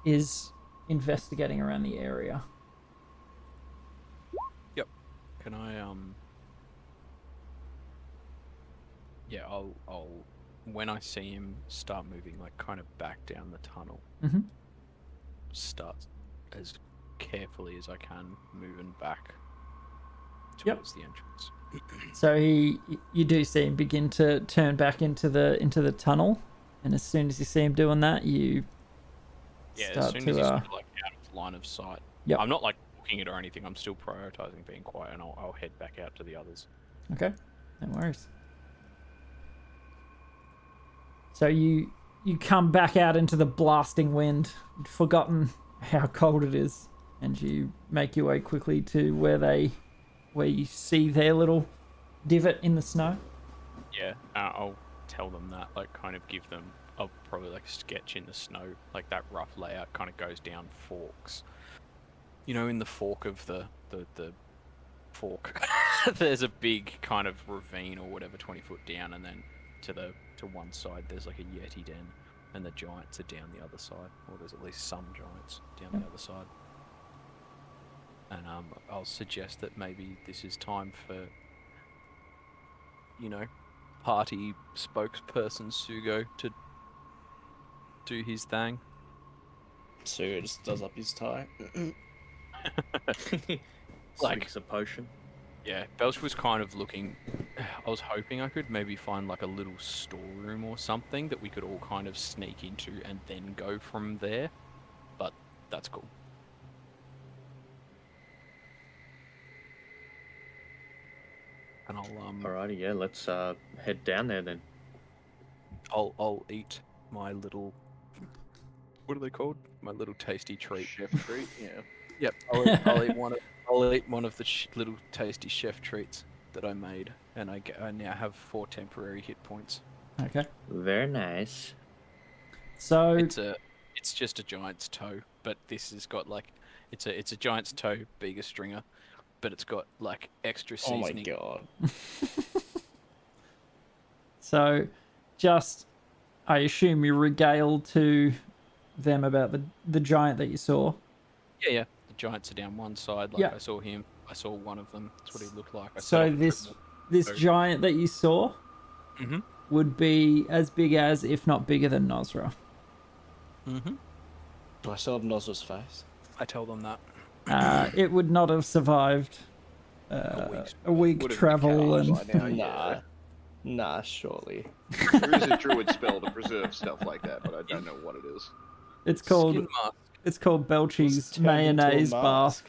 S1: is investigating around the area.
S5: Yep. Can I Yeah, I'll when I see him start moving, like kind of back down the tunnel, start as carefully as I can moving back towards the entrance.
S1: So you do see him begin to turn back into the tunnel, and as soon as you see him doing that, you
S5: as
S1: start
S5: soon
S1: to
S5: as he's sort of like out of line of sight.
S1: Yep.
S5: I'm not like looking at it or anything. I'm still prioritizing being quiet, and I'll head back out to the others.
S1: Okay, no worries. So you come back out into the blasting wind, you'd forgotten how cold it is, and you make your way quickly to where you see their little divot in the snow.
S5: Yeah, I'll tell them that, like kind of give them, I'll probably like sketch in the snow, like that rough layout kind of goes down forks. You know, in the fork of the fork, there's a big kind of ravine or whatever 20 foot down, and then to one side there's like a yeti den, and the giants are down the other side, or there's at least some giants down the other side. And I'll suggest that maybe this is time for, you know, party spokesperson Sugo to do his thing.
S7: Sugo just does up his tie.
S2: Like a potion.
S5: Yeah, Belch was kind of looking... I was hoping I could maybe find like a little storeroom or something that we could all kind of sneak into and then go from there. But that's cool. and
S2: Alrighty, yeah, let's head down there then.
S5: I'll eat my little. What are they called? My little tasty treat.
S3: Chef treat, yeah.
S5: Yep. I'll eat one of. I'll eat one of the little tasty chef treats that I made, and I now have 4 temporary hit points.
S1: Okay.
S2: Very nice.
S1: So
S5: It's just a giant's toe, but this has got like, it's a giant's toe, being a stringer, but it's got like extra
S7: Oh my
S5: seasoning.
S7: god.
S1: So, just, I assume you regaled to them about the giant that you saw.
S5: Yeah. The giants are down one side. Like
S1: Yeah.
S5: I saw him. I saw one of them. That's what he looked like. I set
S1: So
S5: off a
S1: this
S5: triple.
S1: giant that you saw
S5: Mhm.
S1: would be as big as, if not bigger than Nosra.
S5: Mhm.
S7: Do I still have Nosra's face?
S5: I tell them that.
S1: It would not have survived a week
S3: Would've
S1: travel and
S3: decayed by now,
S7: Nah, surely.
S3: There is a druid spell to preserve stuff like that, but I don't know what it is.
S1: it's called
S5: Skin mask.
S1: it's called Belchie's
S7: Turned into a
S1: mayonnaise bath.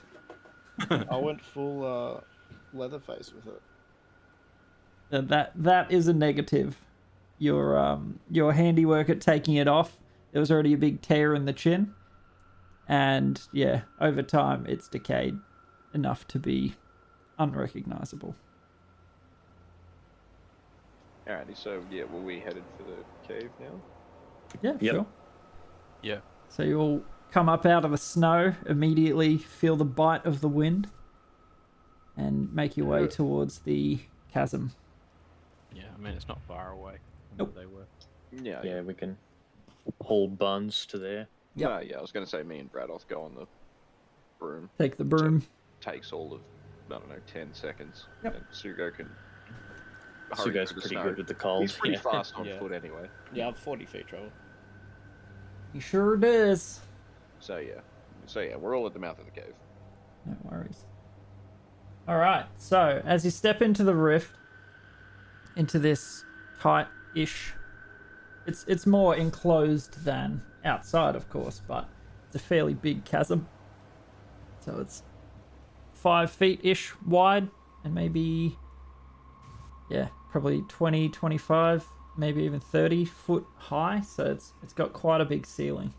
S7: mask. I went full Leatherface with it.
S1: And that is a negative. Your handiwork at taking it off. There was already a big tear in the chin, and yeah, over time it's decayed enough to be unrecognizable.
S3: Alrighty, so yeah, were we headed for the cave now?
S1: Yeah,
S2: Yep.
S1: sure.
S5: Yeah.
S1: So you'll come up out of the snow, immediately feel the bite of the wind, and make your way towards the chasm.
S5: Yeah. I mean, it's not far away from
S1: Nope.
S5: where they were.
S3: Yeah,
S2: Yeah, we can haul buns to there.
S1: Yep.
S3: No, yeah, I was going to say me and Bradoff go on the broom.
S1: Take the broom.
S3: Takes all of, I don't know, 10 seconds.
S1: Yep.
S3: And Sugo can hurry
S2: Sugo's
S3: through the
S2: pretty
S3: snow.
S2: good with the cold.
S3: He's pretty
S2: yeah.
S3: fast on
S7: Yeah.
S3: foot anyway.
S7: Yeah, I'm 40 feet travel.
S1: He sure does.
S3: So yeah, we're all at the mouth of the cave.
S1: No worries. All right. So as you step into the rift, into this tight-ish, it's more enclosed than outside, of course, but it's a fairly big chasm. So it's 5 feet-ish wide, and maybe, yeah, probably 20, 25, maybe even 30 foot high. So it's got quite a big ceiling.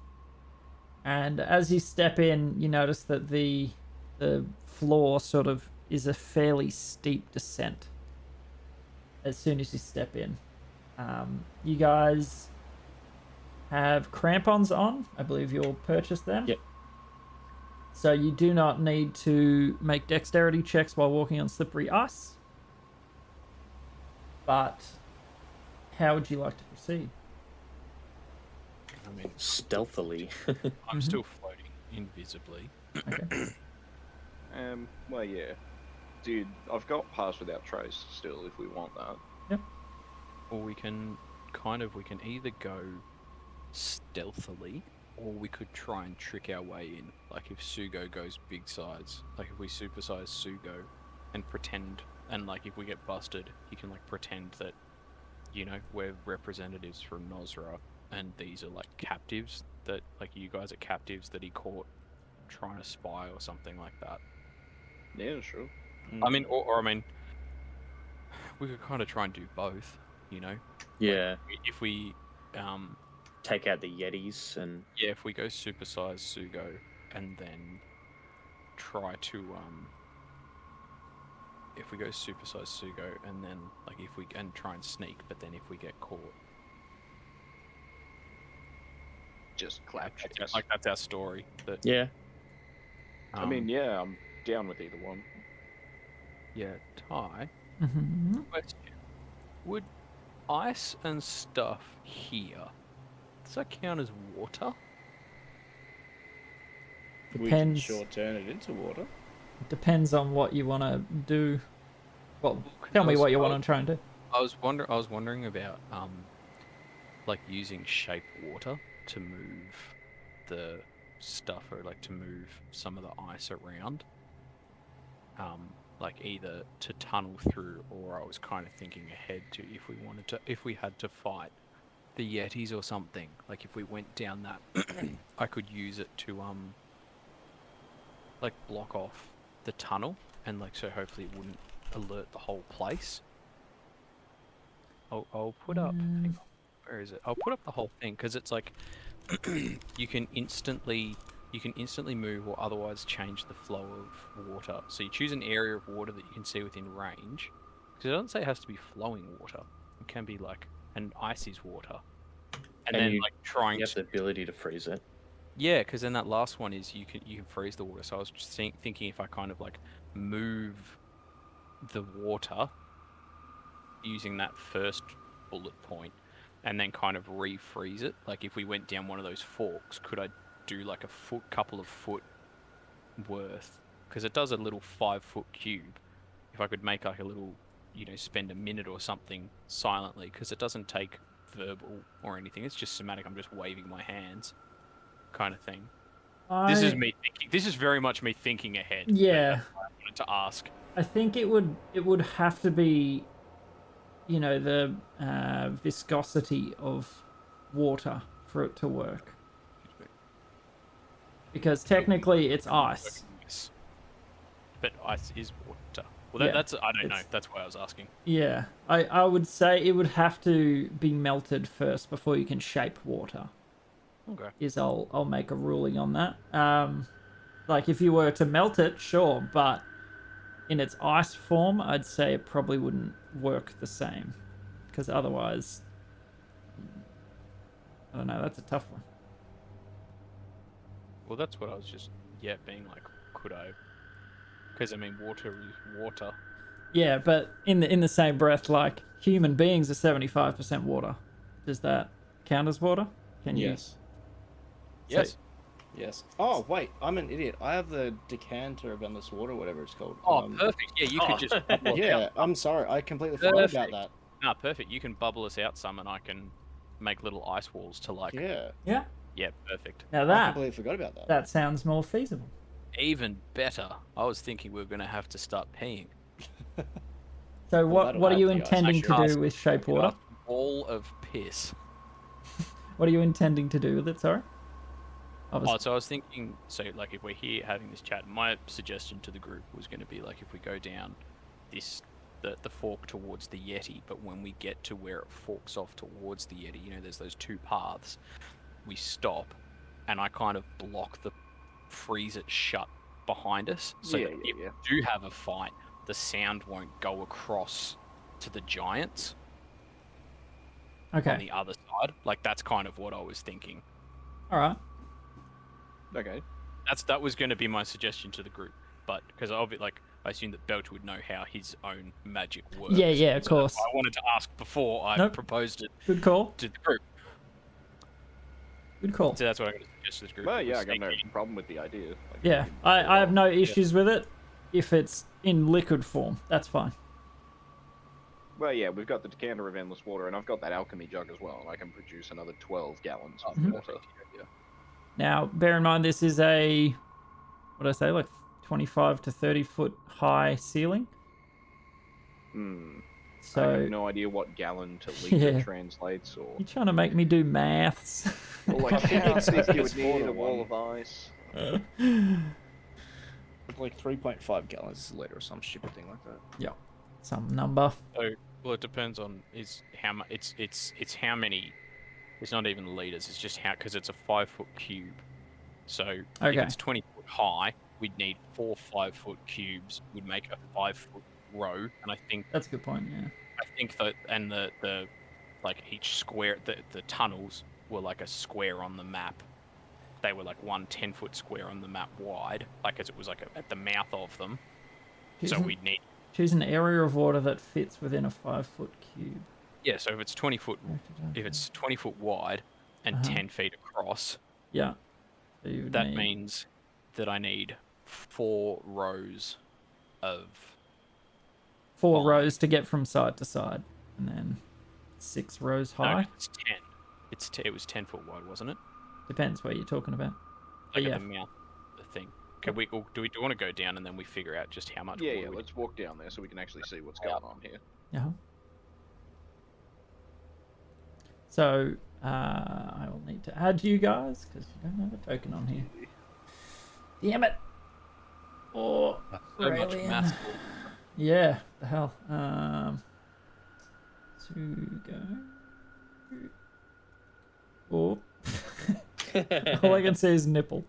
S1: And as you step in, you notice that the floor sort of is a fairly steep descent as soon as you step in. You guys have crampons on. I believe you'll purchase them.
S2: Yep.
S1: So you do not need to make dexterity checks while walking on slippery ice. But how would you like to proceed?
S5: I mean,
S2: Stealthily.
S5: I'm still floating invisibly.
S1: Okay.
S3: Well, yeah. Dude, I've got Pass Without Trace still, if we want that.
S5: Or we can either go stealthily, or we could try and trick our way in. Like if Sugo goes big size, like if we supersize Sugo and pretend, and like if we get busted, he can like pretend that, you know, we're representatives from Nosra, and these are like captives that, like, you guys are captives that he caught trying to spy or something like that.
S3: Yeah, sure.
S5: I mean, or I mean, we could kind of try and do both, you know.
S2: Yeah.
S5: If we,
S2: Take out the Yetis and
S5: yeah, if we go supersize Sugo and then try to, if we go supersize Sugo and then like if we and try and sneak, but then if we get caught,
S3: Just clap.
S5: that's our story. That
S2: yeah.
S3: I mean, yeah, I'm down with either one.
S5: yeah, Ty.
S1: Mm-hmm.
S5: Question: would ice and stuff here, does that count as water?
S7: We can
S1: Depends.
S7: sure turn it into water.
S1: Depends on what you want to do. Well, tell me what you want to try and do.
S5: I was wondering about like using shape water to move the stuff, or like to move some of the ice around. Like either to tunnel through, or I was kind of thinking ahead to if we had to fight the Yetis or something. Like if we went down that, I could use it to like block off the tunnel, and like so hopefully it wouldn't alert the whole place. I'll put up. Hang on, where is it? I'll put up the whole thing because it's like you can instantly move or otherwise change the flow of water. So you choose an area of water that you can see within range. Because it doesn't say it has to be flowing water. It can be like an Aussies water. And then
S2: you,
S5: like trying
S2: You have
S5: to...
S2: the ability to freeze it.
S5: Yeah, because then that last one is you can freeze the water. So I was just thinking if I kind of like move the water using that first bullet point and then kind of refreeze it. Like if we went down one of those forks, could I do like a couple of foot worth? Because it does a little 5-foot cube. If I could make like a little, spend a minute or something silently, because it doesn't take verbal or anything. It's just somatic. I'm just waving my hands, kind of thing. This is me thinking. This is very much me thinking ahead.
S1: Yeah.
S5: That's why I wanted to ask.
S1: I think it would have to be, the viscosity of water for it to work. Because technically it's ice.
S5: But ice is water. Well,
S1: Yeah,
S5: that's I don't know. That's why I was asking.
S1: Yeah, I would say it would have to be melted first before you can shape water.
S5: Okay.
S1: I'll make a ruling on that. Like if you were to melt it, sure, but in its ice form, I'd say it probably wouldn't work the same, because otherwise, I don't know. That's a tough one.
S5: Well, that's what I was just being like. Could I? Because I mean, water is water.
S1: Yeah, but in the same breath, like human beings are 75% water. Does that count as water? Can you?
S7: Yes.
S5: Yes.
S7: Yes. Oh, wait, I'm an idiot. I have the decanter of endless water, whatever it's called.
S5: Oh, perfect. Yeah, you could just bubble us
S7: Yeah,
S5: out.
S7: I'm sorry. I completely forgot about that.
S5: No, perfect. You can bubble us out some, and I can make little ice walls to like.
S7: Yeah.
S1: Yeah.
S5: Yeah, perfect.
S1: Now
S7: I
S1: that
S7: completely forgot about that.
S1: that sounds more feasible.
S5: Even better. I was thinking we were going to have to start paying.
S1: So
S7: Well,
S1: what
S7: that'll
S1: are you
S7: help the ice.
S1: intending
S5: I should
S1: to
S5: ask-
S1: do with shape water?
S5: Ball of piss.
S1: What are you intending to do with it? Sorry.
S5: Oh, so I was thinking, so like if we're here having this chat, my suggestion to the group was going to be like if we go down the fork towards the Yeti, but when we get to where it forks off towards the Yeti, there's those two paths, we stop, and I kind of block freeze it shut behind us, so that if we do have a fight, the sound won't go across to the giants on
S1: Okay.
S5: the other side. Like that's kind of what I was thinking.
S1: All right.
S3: Okay.
S5: That was going to be my suggestion to the group, but because I assume that Belch would know how his own magic works.
S1: Yeah, of
S5: So
S1: course.
S5: I wanted to ask before I
S1: Nope.
S5: proposed it
S1: Good call.
S5: to the group.
S1: Good call.
S5: So that's what I'm going to suggest to the group.
S3: Well, yeah,
S5: was
S3: I got no
S5: thinking-
S3: problem with the idea. Like,
S1: Yeah,
S3: we can
S1: I have
S3: go
S1: no
S3: on.
S1: issues with it if it's in liquid form. That's fine.
S3: Well, yeah, we've got the decanter of endless water, and I've got that alchemy jug as well, and I can produce another 12 gallons of
S1: Mhm.
S3: water.
S1: Now, bear in mind this is a, what did I say, like 25 to 30 foot high ceiling.
S3: Hmm. I
S1: So
S3: have no idea what gallon to liter
S1: Yeah.
S3: translates, or
S1: you're trying to make me do maths.
S3: or like
S7: think
S3: how
S7: it's-
S3: thick you
S7: it's
S3: would need
S7: 4
S3: a
S7: to
S3: wall
S7: 1.
S3: of ice.
S7: Like 3.5 gallons a liter or some stupid thing like that.
S1: Some number.
S5: So, well, it depends on how much. It's how many. It's not even liters. It's just how, because it's a 5-foot cube. So
S1: Okay.
S5: if it's 20 foot high, we'd need 4 5-foot cubes. Would make a 5-foot row, and I think
S1: That's a good point, yeah.
S5: that, and the like each square, the tunnels were like a square on the map. They were like 1 10-foot square on the map wide, like as it was like at the mouth of them. So
S1: Choose an-
S5: we'd need.
S1: Choose an area of water that fits within a 5-foot cube.
S5: Yeah, so if it's 20 foot, if it's 20 foot wide and
S1: Uh-huh.
S5: 10 feet across,
S1: Yeah. So you would
S5: that
S1: need-
S5: means that I need 4 rows of.
S1: 4
S5: fine.
S1: rows to get from side to side, and then 6 rows high.
S5: No, it's 10. It was 10 foot wide, wasn't it?
S1: Depends what you're talking about.
S5: Like
S1: yeah.
S5: at the mouth of the thing. Can we? Or do we want to go down and then we figure out just how much?
S3: Yeah,
S5: wood
S3: yeah.
S5: we
S3: Let's walk down there so we can actually see what's
S5: Yeah.
S3: going on here.
S1: Yeah. So I will need to add you guys because you don't have a token on here. Damn it! Oh,
S5: So much
S1: Aurelian.
S5: math.
S1: Yeah, the hell. To go. Oh. All I can say is nipple.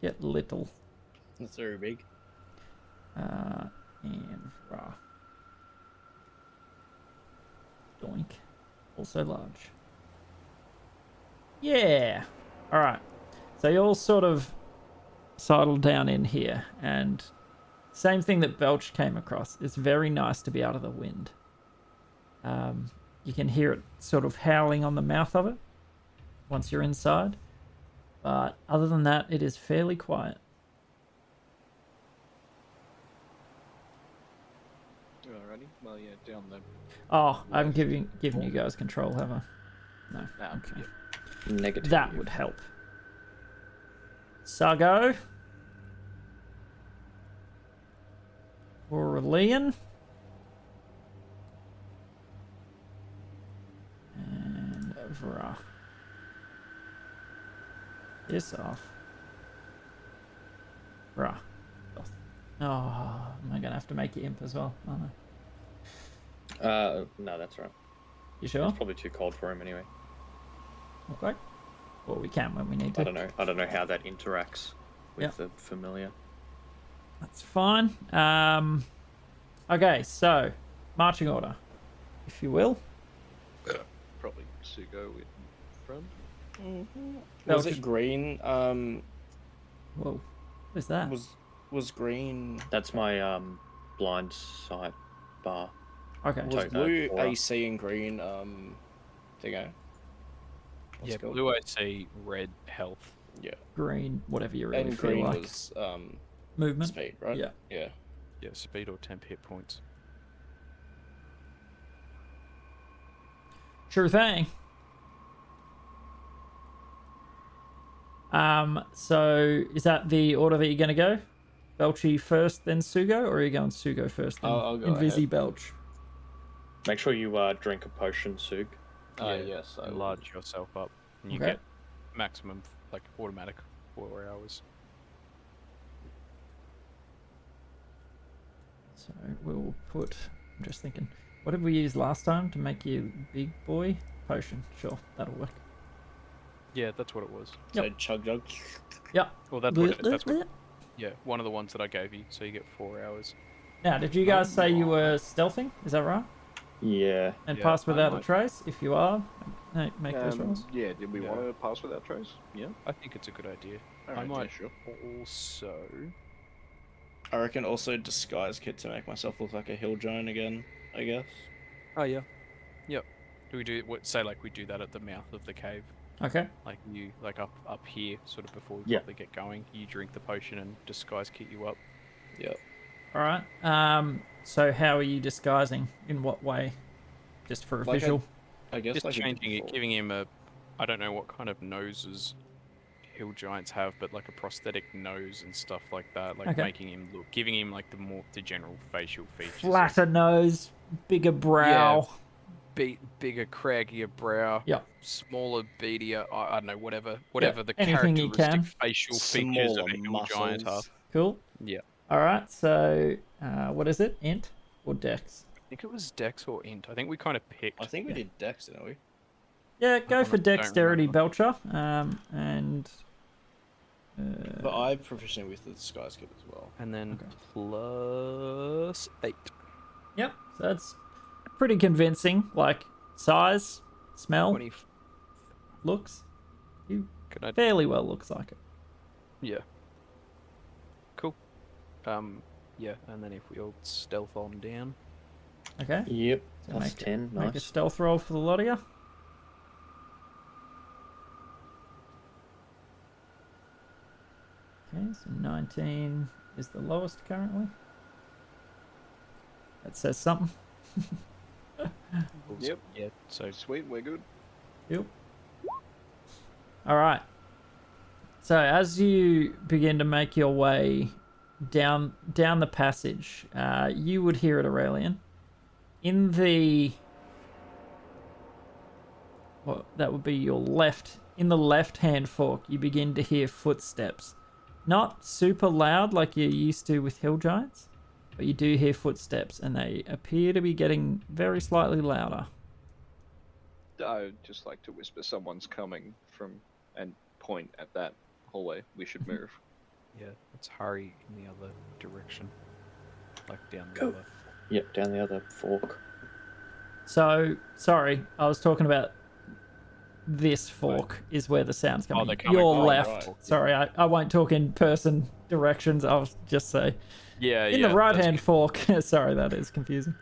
S1: Get little.
S7: That's very big.
S1: And raw. Doink. Also large. Yeah. All right. So you all sort of settled down in here, and same thing that Belch came across. It's very nice to be out of the wind. You can hear it sort of howling on the mouth of it once you're inside. But other than that, it is fairly quiet.
S3: Alrighty. Well, yeah, down the.
S1: Oh, I haven't given you guys control, have I? No.
S3: Nah,
S1: Okay.
S2: Negative.
S1: That would help. Sargo. Aurelian. And Vra. This off. Vra. Oh, am I going to have to make you imp as well? Oh, no.
S2: No, that's right.
S1: You sure?
S2: It's probably too cold for him anyway.
S1: Okay. Well, we can when we need to.
S2: I don't know how that interacts with
S1: Yep.
S2: the familiar.
S1: That's fine. Okay, so marching order, if you will.
S3: Probably Sugo in front.
S7: Was
S1: Belch.
S7: it green?
S1: Whoa, what is that?
S7: Was green?
S2: That's my blind sight bar.
S1: Okay.
S7: Was
S2: Sorry,
S7: blue
S2: aura.
S7: AC and green? Thingo. What's
S5: Yeah,
S7: it called?
S5: blue AC, red health.
S7: Yeah.
S1: Green, whatever you really
S7: And
S1: feel
S7: green
S1: like.
S7: was
S1: Movement.
S7: speed, right?
S1: Yeah.
S7: Yeah.
S5: Yeah, speed or temp hit points.
S1: Sure thing. So is that the order that you're gonna go? Belchy first, then Sugo, or are you going Sugo first, then
S7: I'll go
S1: Invisi
S7: ahead.
S1: Belch?
S2: Make sure you drink a potion, Sug.
S7: Yes. I will.
S5: Enlarge yourself up, and you
S1: Okay.
S5: get maximum, like, automatic 4 hours.
S1: So we'll put. I'm just thinking, what did we use last time to make you big boy? Potion. Sure, that'll work.
S5: Yeah, that's what it was.
S7: So chug jug.
S1: Yep.
S5: Well, that's what. Yeah, one of the ones that I gave you, so you get 4 hours.
S1: Now, did you guys say you were stealthing? Is that right?
S2: Yeah.
S1: And
S5: Yeah,
S1: pass
S5: I
S1: without a
S5: might.
S1: trace? If you are, make those rolls.
S3: Yeah, did we
S5: Yeah.
S3: want to pass without trace? Yeah.
S5: I think it's a good idea.
S3: Alright,
S5: I might
S3: yeah, sure.
S5: also.
S7: I reckon also disguise kit to make myself look like a hill giant again. I guess.
S5: Oh yeah. Yep. Do we do what? Say like we do that at the mouth of the cave,
S1: Okay.
S5: like you like up here, sort of before we
S2: Yeah.
S5: properly get going. You drink the potion and disguise kit you up.
S7: Yep.
S1: All right. So how are you disguising? In what way? Just for a
S7: Like
S1: visual.
S7: I guess
S5: Just
S7: like I did
S5: changing it,
S7: before.
S5: giving him a. I don't know what kind of noses hill giants have, but like a prosthetic nose and stuff like that, like
S1: Okay.
S5: making him look, giving him like the general facial features. of
S1: Flatter nose, bigger brow.
S5: bigger, craggier brow.
S1: Yep.
S5: Smaller, beadier. I don't know, whatever the
S1: anything you
S5: characteristic
S1: can.
S5: facial features of
S7: Smaller
S5: a hill giant are.
S7: muscles.
S1: Cool.
S5: Yeah.
S1: All right. So what is it? Int or Dex?
S5: I think it was Dex or Int. I think we kind of picked.
S7: I think we did Dex, didn't we?
S1: Yeah, go for
S5: honestly don't
S1: dexterity,
S5: remember.
S1: Belcher. And.
S7: But I'm proficient with the disguise kit as well.
S5: And then
S1: Okay.
S5: plus 8.
S1: Yep. So that's pretty convincing. Like size, smell,
S5: 20.
S1: looks. You
S5: Could I?
S1: fairly well looks like it.
S5: Yeah. Cool. Yeah, and then if we all stealth on down.
S1: Okay.
S2: Yep.
S1: So
S2: Plus
S1: make,
S2: 10.
S1: make a
S2: Nice.
S1: stealth roll for the lot of you. Okay, so 19 is the lowest currently. That says something.
S3: Yep.
S5: Yeah. So
S3: Sweet, we're good.
S1: Yep. All right. So as you begin to make your way down the passage, you would hear it, Aurelian. In the that would be your left. In the left-hand fork, you begin to hear footsteps Not super loud like you're used to with hill giants, but you do hear footsteps, and they appear to be getting very slightly louder.
S3: I would just like to whisper someone's coming from and point at that hallway. We should move.
S5: Yeah, let's hurry in the other direction. Like down the
S2: Go.
S5: other.
S2: Yep, down the other fork.
S1: So, sorry, I was talking about this fork is where the sound's coming.
S5: they're coming
S1: Your
S5: from,
S1: left.
S5: right.
S1: Sorry, I won't talk in person directions. I'll just say
S5: Yeah,
S1: in
S5: yeah.
S1: the right-hand
S5: that's
S1: fork. Sorry, that is confusing.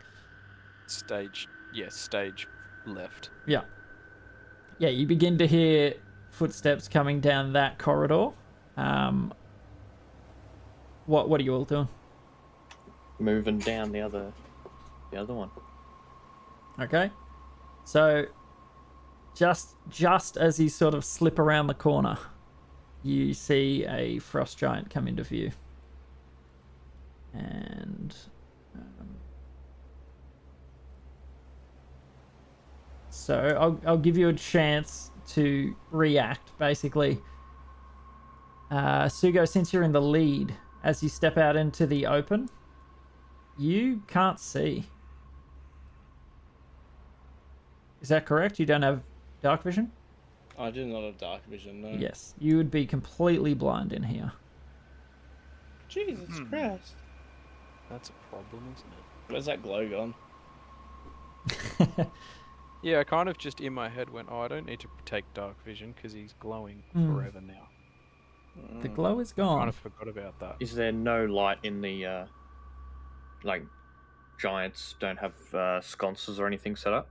S5: stage. Yeah, stage left.
S1: Yeah. Yeah, you begin to hear footsteps coming down that corridor. What are you all doing?
S2: Moving down the other one.
S1: Okay. So just as you sort of slip around the corner, you see a frost giant come into view. And so I'll give you a chance to react, basically. Sugo, since you're in the lead, as you step out into the open, you can't see. Is that correct? You don't have dark vision?
S7: I do not have dark vision, no.
S1: Yes. You would be completely blind in here.
S7: Jesus Christ.
S5: That's a problem, isn't it?
S7: Where's that glow gone?
S5: Yeah, I kind of just in my head went, oh, I don't need to take dark vision because he's glowing forever now.
S1: The glow is
S5: I kind
S1: gone.
S5: of forgot about that.
S2: Is there no light in the like giants don't have sconces or anything set up?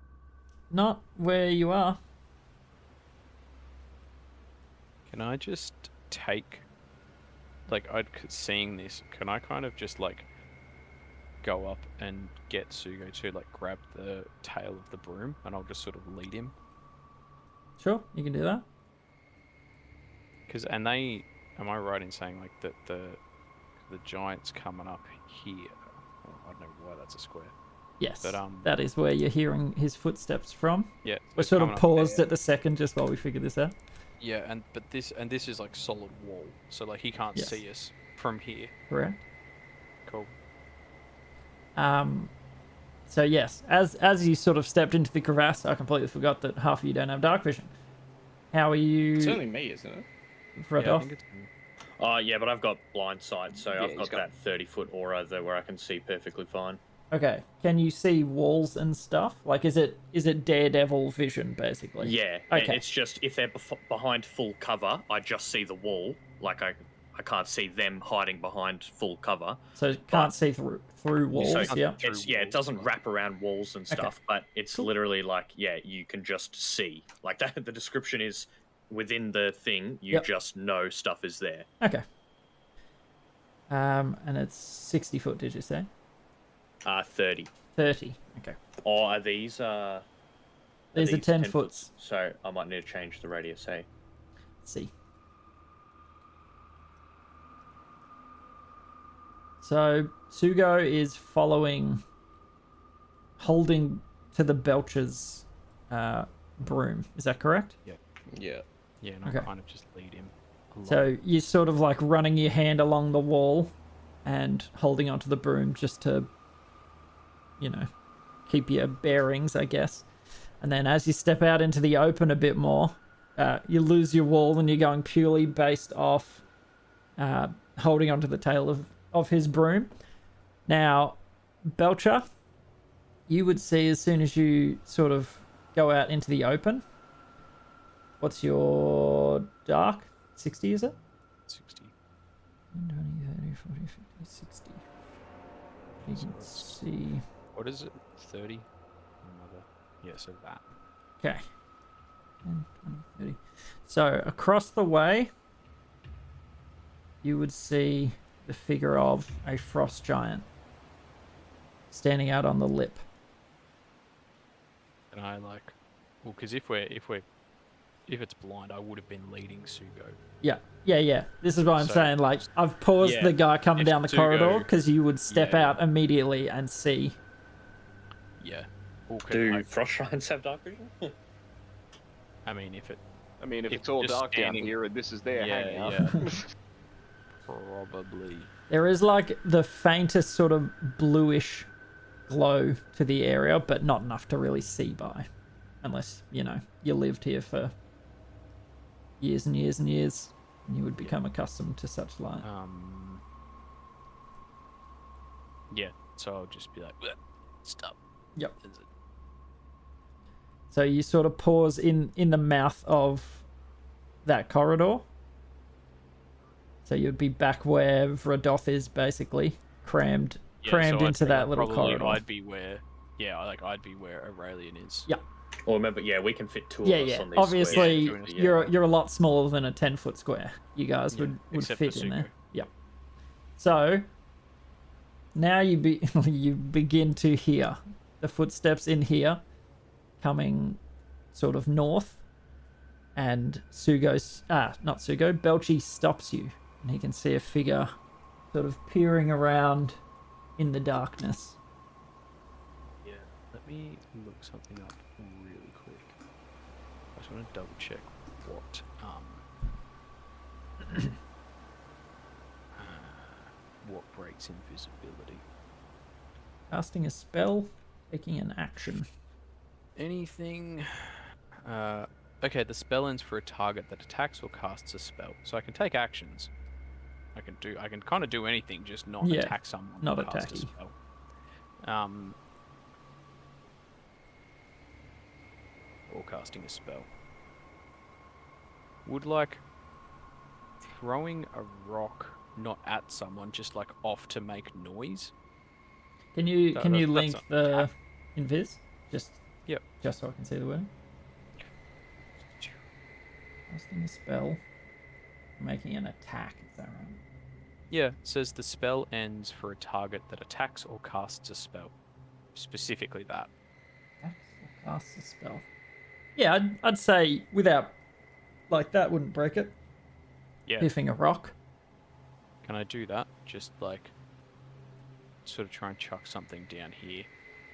S1: Not where you are.
S5: Can I just take, like, seeing this, can I kind of just, like, go up and get Sugo to, like, grab the tail of the broom, and I'll just sort of lead him?
S1: Sure, you can do that.
S5: Because, am I right in saying, like, that the giant's coming up here? Oh, I don't know why that's a square.
S1: Yes,
S5: But,
S1: that is where you're hearing his footsteps from.
S5: Yeah.
S1: We're
S5: it's
S1: sort of
S5: coming up
S1: paused
S5: there.
S1: at the second just while we figure this out.
S5: Yeah, but this is, like, solid wall, so, like, he can't
S1: Yes.
S5: see us from here.
S1: Correct.
S5: Cool.
S1: So yes, as you sort of stepped into the crevasse, I completely forgot that half of you don't have dark vision. How are you?
S7: It's only me, isn't it?
S1: Right
S5: Yeah, I
S1: off?
S5: think it's...
S2: Yeah, but I've got blind sight, so
S3: Yeah,
S2: I've
S3: he's
S2: got
S3: got-
S2: that 30-foot aura there where I can see perfectly fine.
S1: Okay. Can you see walls and stuff? Like, is it Daredevil vision basically?
S2: Yeah,
S1: Okay.
S2: it's just if they're behind full cover, I just see the wall. Like I can't see them hiding behind full cover.
S1: So you can't see through walls.
S2: So
S1: Yeah.
S2: it's it
S5: walls,
S2: doesn't
S5: right.
S2: wrap around walls and stuff, but it's
S1: Cool.
S2: literally like you can just see. Like that, the description is within the thing. You
S1: Yep.
S2: just know stuff is there.
S1: Okay. And it's 60 foot. Did you say?
S2: 30.
S1: 30. Okay.
S2: Or are these?
S1: These are 10
S2: foots?
S1: foots.
S2: So I might need to change the radius. Hey.
S1: Let's see. So Sugo is holding to the Belcher's broom. Is that correct?
S7: Yeah.
S5: Yeah, and
S1: Okay.
S5: I'll kind of just lead him along.
S1: So you're sort of like running your hand along the wall and holding onto the broom just to, keep your bearings, I guess. And then as you step out into the open a bit more, you lose your wall and you're going purely based off holding onto the tail of his broom. Now, Belcher, you would see as soon as you sort of go out into the open. What's your dark? 60, is it?
S5: 60.
S1: 20, 30, 40, 50, 60. You can see.
S5: What is it? 30? Another. Yeah, so that.
S1: Okay. 10, 20, 30. So across the way, you would see the figure of a frost giant standing out on the lip.
S5: And I like, well, because if it's blind, I would have been leading Sugo.
S1: Yeah. This is what I'm
S5: So,
S1: saying. Like, I've paused
S2: yeah,
S1: the guy coming
S5: if
S1: down the
S5: Sugo-
S1: corridor because you would step
S5: Yeah.
S1: out immediately and see.
S5: Yeah. Well,
S2: Do frost giants have dark vision?
S5: I mean, if it.
S3: I mean, if
S5: If
S3: it's all
S5: just
S3: dark down
S5: standing-
S3: here and this is their
S5: Yeah,
S3: hangout.
S5: yeah. Probably.
S1: There is like the faintest sort of bluish glow to the area, but not enough to really see by. Unless, you know, you lived here for years and years and years, and you would become accustomed to such light.
S5: Yeah, so I'll just be like, "Bleh, stop.
S1: Yep.
S5: Is it-
S1: So you sort of pause in the mouth of that corridor. So you'd be back where Vradoth is, basically crammed
S5: Yeah, so I'd
S1: into
S5: say,
S1: that
S5: like,
S1: little
S5: probably
S1: corridor.
S5: I'd be where Aurelian is.
S1: Yeah.
S2: Well, remember, yeah, we can fit two of
S1: Yeah,
S2: us
S1: yeah.
S2: on these
S1: Obviously,
S2: squares.
S1: you're a lot smaller than a 10-foot square. You guys would
S5: except
S1: fit
S5: for
S1: in there.
S5: Sugo.
S1: Yep. So now you begin to hear the footsteps in here coming sort of north, and Belchy stops you, and he can see a figure sort of peering around in the darkness.
S5: Yeah. Let me look something up really quick. I just want to double check what breaks invisibility.
S1: Casting a spell, taking an action.
S5: Anything. Okay, the spell ends for a target that attacks or casts a spell, so I can take actions. I can kind of do anything, just not
S1: Yeah,
S5: attack someone.
S1: not
S5: or cast a
S1: attacky.
S5: spell. Or casting a spell. Would like throwing a rock not at someone, just like off to make noise.
S1: Can you
S5: That-
S1: can you
S5: that's
S1: link
S5: not
S1: the
S5: attack.
S1: invis? Just
S5: Yep.
S1: just so I can see the word. Casting a spell, making an attack. Is that right?
S5: Yeah, it says the spell ends for a target that attacks or casts a spell. Specifically that.
S1: Attacks or casts a spell. Yeah, I'd say without, like, that wouldn't break it.
S5: Yeah.
S1: Piffing a rock.
S5: Can I do that? Just like sort of try and chuck something down here.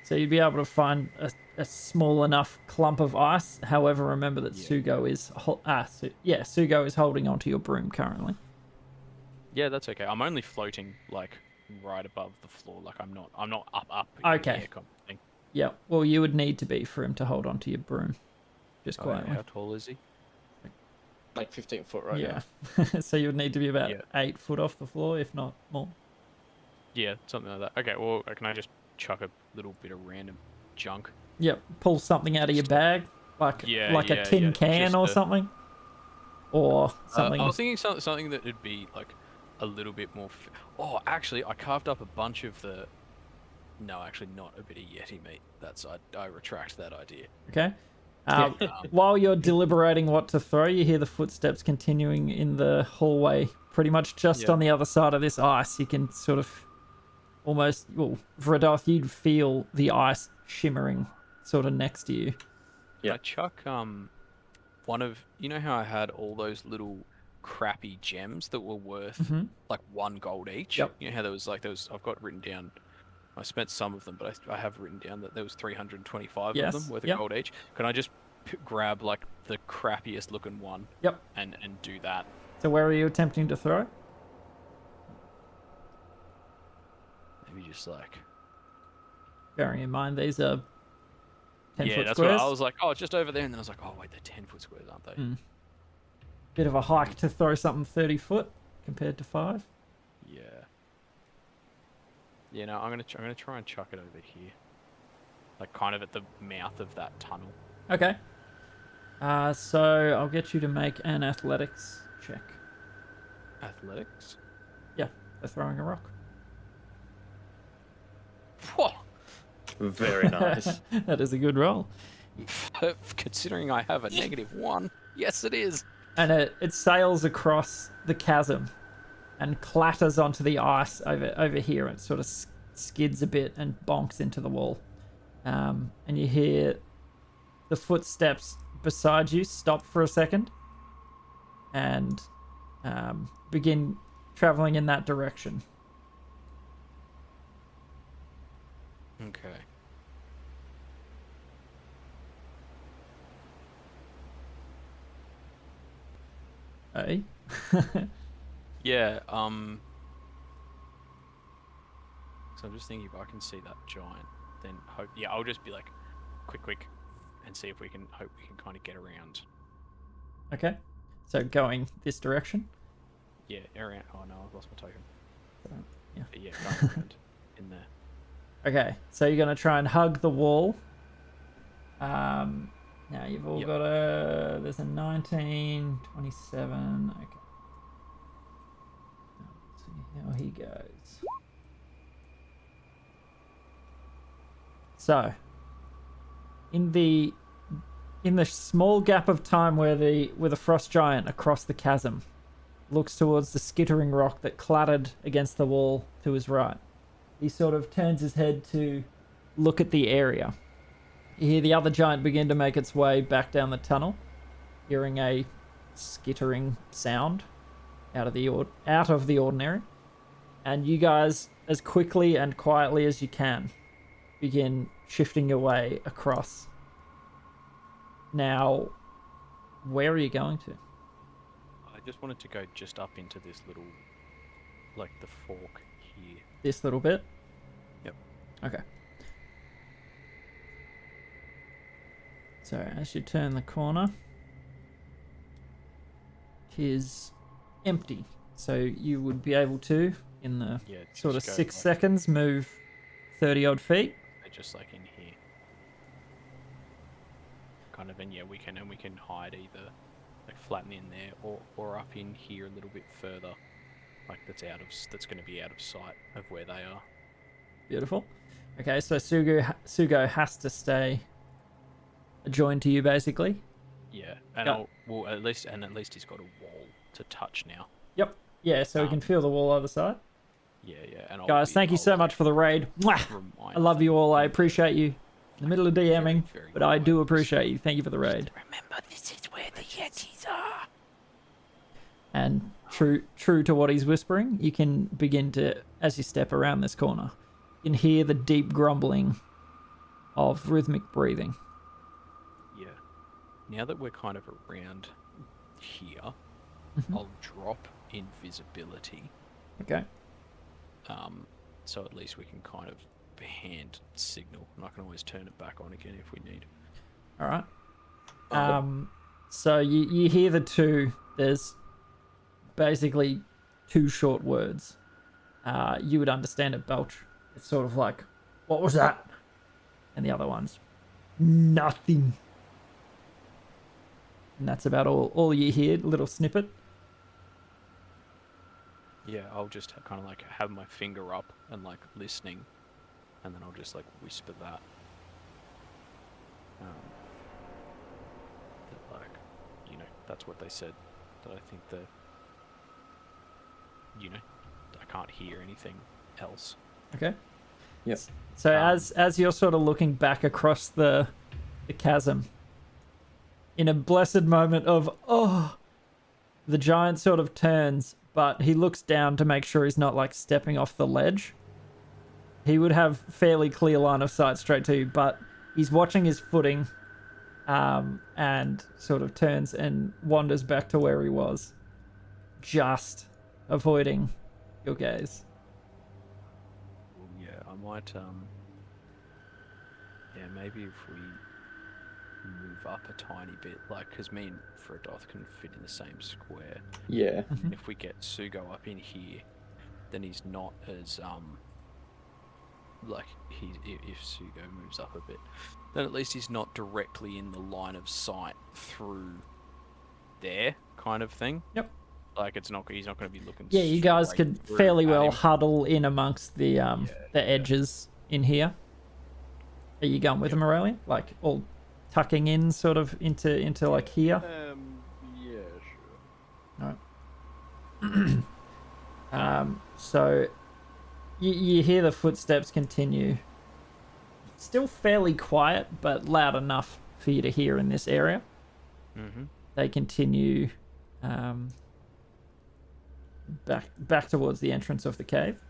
S1: So you'd be able to find a small enough clump of ice. However, remember that
S5: Yeah.
S1: Sugo is Sugo is holding onto your broom currently.
S5: Yeah, that's okay. I'm only floating like right above the floor. Like I'm not up in
S1: Okay.
S5: the air kind of thing.
S1: Yeah. Well, you would need to be for him to hold onto your broom. Just
S5: Oh,
S1: quietly.
S5: how tall is he?
S7: Like 15 foot right
S1: Yeah.
S7: now.
S1: So you would need to be about
S5: Yeah.
S1: 8 foot off the floor, if not more.
S5: Yeah, something like that. Okay, well, can I just chuck a little bit of random junk?
S1: Yep. Pull something out of your bag, like
S5: Yeah,
S1: a
S5: yeah,
S1: tin
S5: yeah,
S1: can
S5: just
S1: or
S5: a-
S1: something, or something.
S5: I was thinking something that would be like a little bit more. Oh, actually, I carved up a bunch of the. No, actually, not a bit of Yeti meat. I retract that idea.
S1: Okay. While you're deliberating what to throw, you hear the footsteps continuing in the hallway, pretty much just
S5: Yeah.
S1: on the other side of this ice. You can sort of almost, well, Vradoth, you'd feel the ice shimmering sort of next to you.
S2: Yeah.
S5: I chuck one of how I had all those little crappy gems that were worth
S1: Mhm.
S5: like 1 gold each.
S1: Yep.
S5: You know how there was I've got written down. I spent some of them, but I have written down that there was 325
S1: Yes,
S5: of them worth
S1: yep.
S5: of gold each. Can I just grab like the crappiest looking one?
S1: Yep.
S5: And do that?
S1: So where are you attempting to throw?
S5: Maybe just like.
S1: Bearing in mind these are 10-foot
S5: Yeah, that's
S1: squares.
S5: what I was like. Oh, it's just over there, and then I was like, oh wait, they're 10-foot squares, aren't they?
S1: Mm. Bit of a hike to throw something 30 foot compared to 5.
S5: Yeah. Yeah, no, I'm gonna try and chuck it over here, like kind of at the mouth of that tunnel.
S1: Okay. So I'll get you to make an athletics check.
S5: Athletics.
S1: Yeah, for throwing a rock.
S5: Whoa.
S2: Very nice.
S1: That is a good roll.
S5: Considering I have a -1, yes, it is.
S1: And it sails across the chasm and clatters onto the ice over here. It sort of skids a bit and bonks into the wall. And you hear the footsteps beside you stop for a second and begin traveling in that direction.
S5: Okay.
S1: Hey.
S5: Yeah. So I'm just thinking if I can see that giant, then hope. Yeah, I'll just be like, quick, and see if we can hope we can kind of get around.
S1: Okay. So going this direction.
S5: Yeah, around. Oh no, I've lost my token.
S1: Yeah.
S5: But yeah, going around in there.
S1: Okay. So you're gonna try and hug the wall. Now you've all
S5: Yep.
S1: got a. There's a 19, 27. Okay. Let's see how he goes. So, in the small gap of time where the frost giant across the chasm looks towards the skittering rock that clattered against the wall to his right, he sort of turns his head to look at the area. You hear the other giant begin to make its way back down the tunnel, hearing a skittering sound out of the ordinary, and you guys, as quickly and quietly as you can, begin shifting your way across. Now, where are you going to?
S5: I just wanted to go just up into this little, like the fork here.
S1: This little bit?
S5: Yep.
S1: Okay. So, as you turn the corner, it is empty. So, you would be able to, in the
S5: Yeah,
S1: sort of
S5: just go,
S1: 6
S5: like,
S1: seconds, move 30 odd feet.
S5: just like in here. Kind of, and yeah, we can hide either like flatten in there or up in here a little bit further, like that's going to be out of sight of where they are.
S1: Beautiful. Okay, so Sugo has to stay joined to you, basically.
S5: Yeah, and
S1: Yep.
S5: at least he's got a wall to touch now.
S1: Yep. Yeah, so we can feel the wall either side.
S5: Yeah, and
S1: Guys, thank you so much for the raid. Mwah! I love you all. I appreciate you. In the middle of DMing, but I do appreciate you. Thank you for the raid.
S6: Remember, this is where the Yetis are.
S1: And true to what he's whispering, you can begin to, as you step around this corner, you can hear the deep grumbling of rhythmic breathing.
S5: Yeah. Now that we're kind of around here, I'll drop invisibility.
S1: Okay.
S5: So at least we can kind of hand signal, and I can always turn it back on again if we need.
S1: All right. So you hear the two. There's basically two short words. You would understand it, Belch. It's sort of like, "What was that?" And the other one's, "Nothing." And that's about all you hear. Little snippet.
S5: Yeah, I'll just kind of like have my finger up and like listening, and then I'll just like whisper that. That like, that's what they said. That I think that, I can't hear anything else.
S1: Okay.
S10: Yep.
S1: So as you're sort of looking back across the chasm, in a blessed moment of the giant sort of turns, but he looks down to make sure he's not like stepping off the ledge. He would have fairly clear line of sight straight to you, but he's watching his footing, and sort of turns and wanders back to where he was, just avoiding your gaze.
S5: Well, yeah, I might. Yeah, maybe if we move up a tiny bit, like, because me and Fredoth can fit in the same square.
S10: Yeah.
S5: If we get Sugo up in here, then he's not as like if Sugo moves up a bit, then at least he's not directly in the line of sight through there, kind of thing.
S1: Yep.
S5: Like he's not going to be looking.
S1: Yeah, you guys
S5: straight
S1: could
S5: through
S1: fairly
S5: at
S1: well
S5: him.
S1: huddle in amongst the edges in here. Are you going with him, Aurelian? Like all tucking in sort of into like here?
S3: Yeah, sure.
S1: Alright. So you hear the footsteps continue. Still fairly quiet, but loud enough for you to hear in this area.
S5: Mm-hmm.
S1: They continue back towards the entrance of the cave.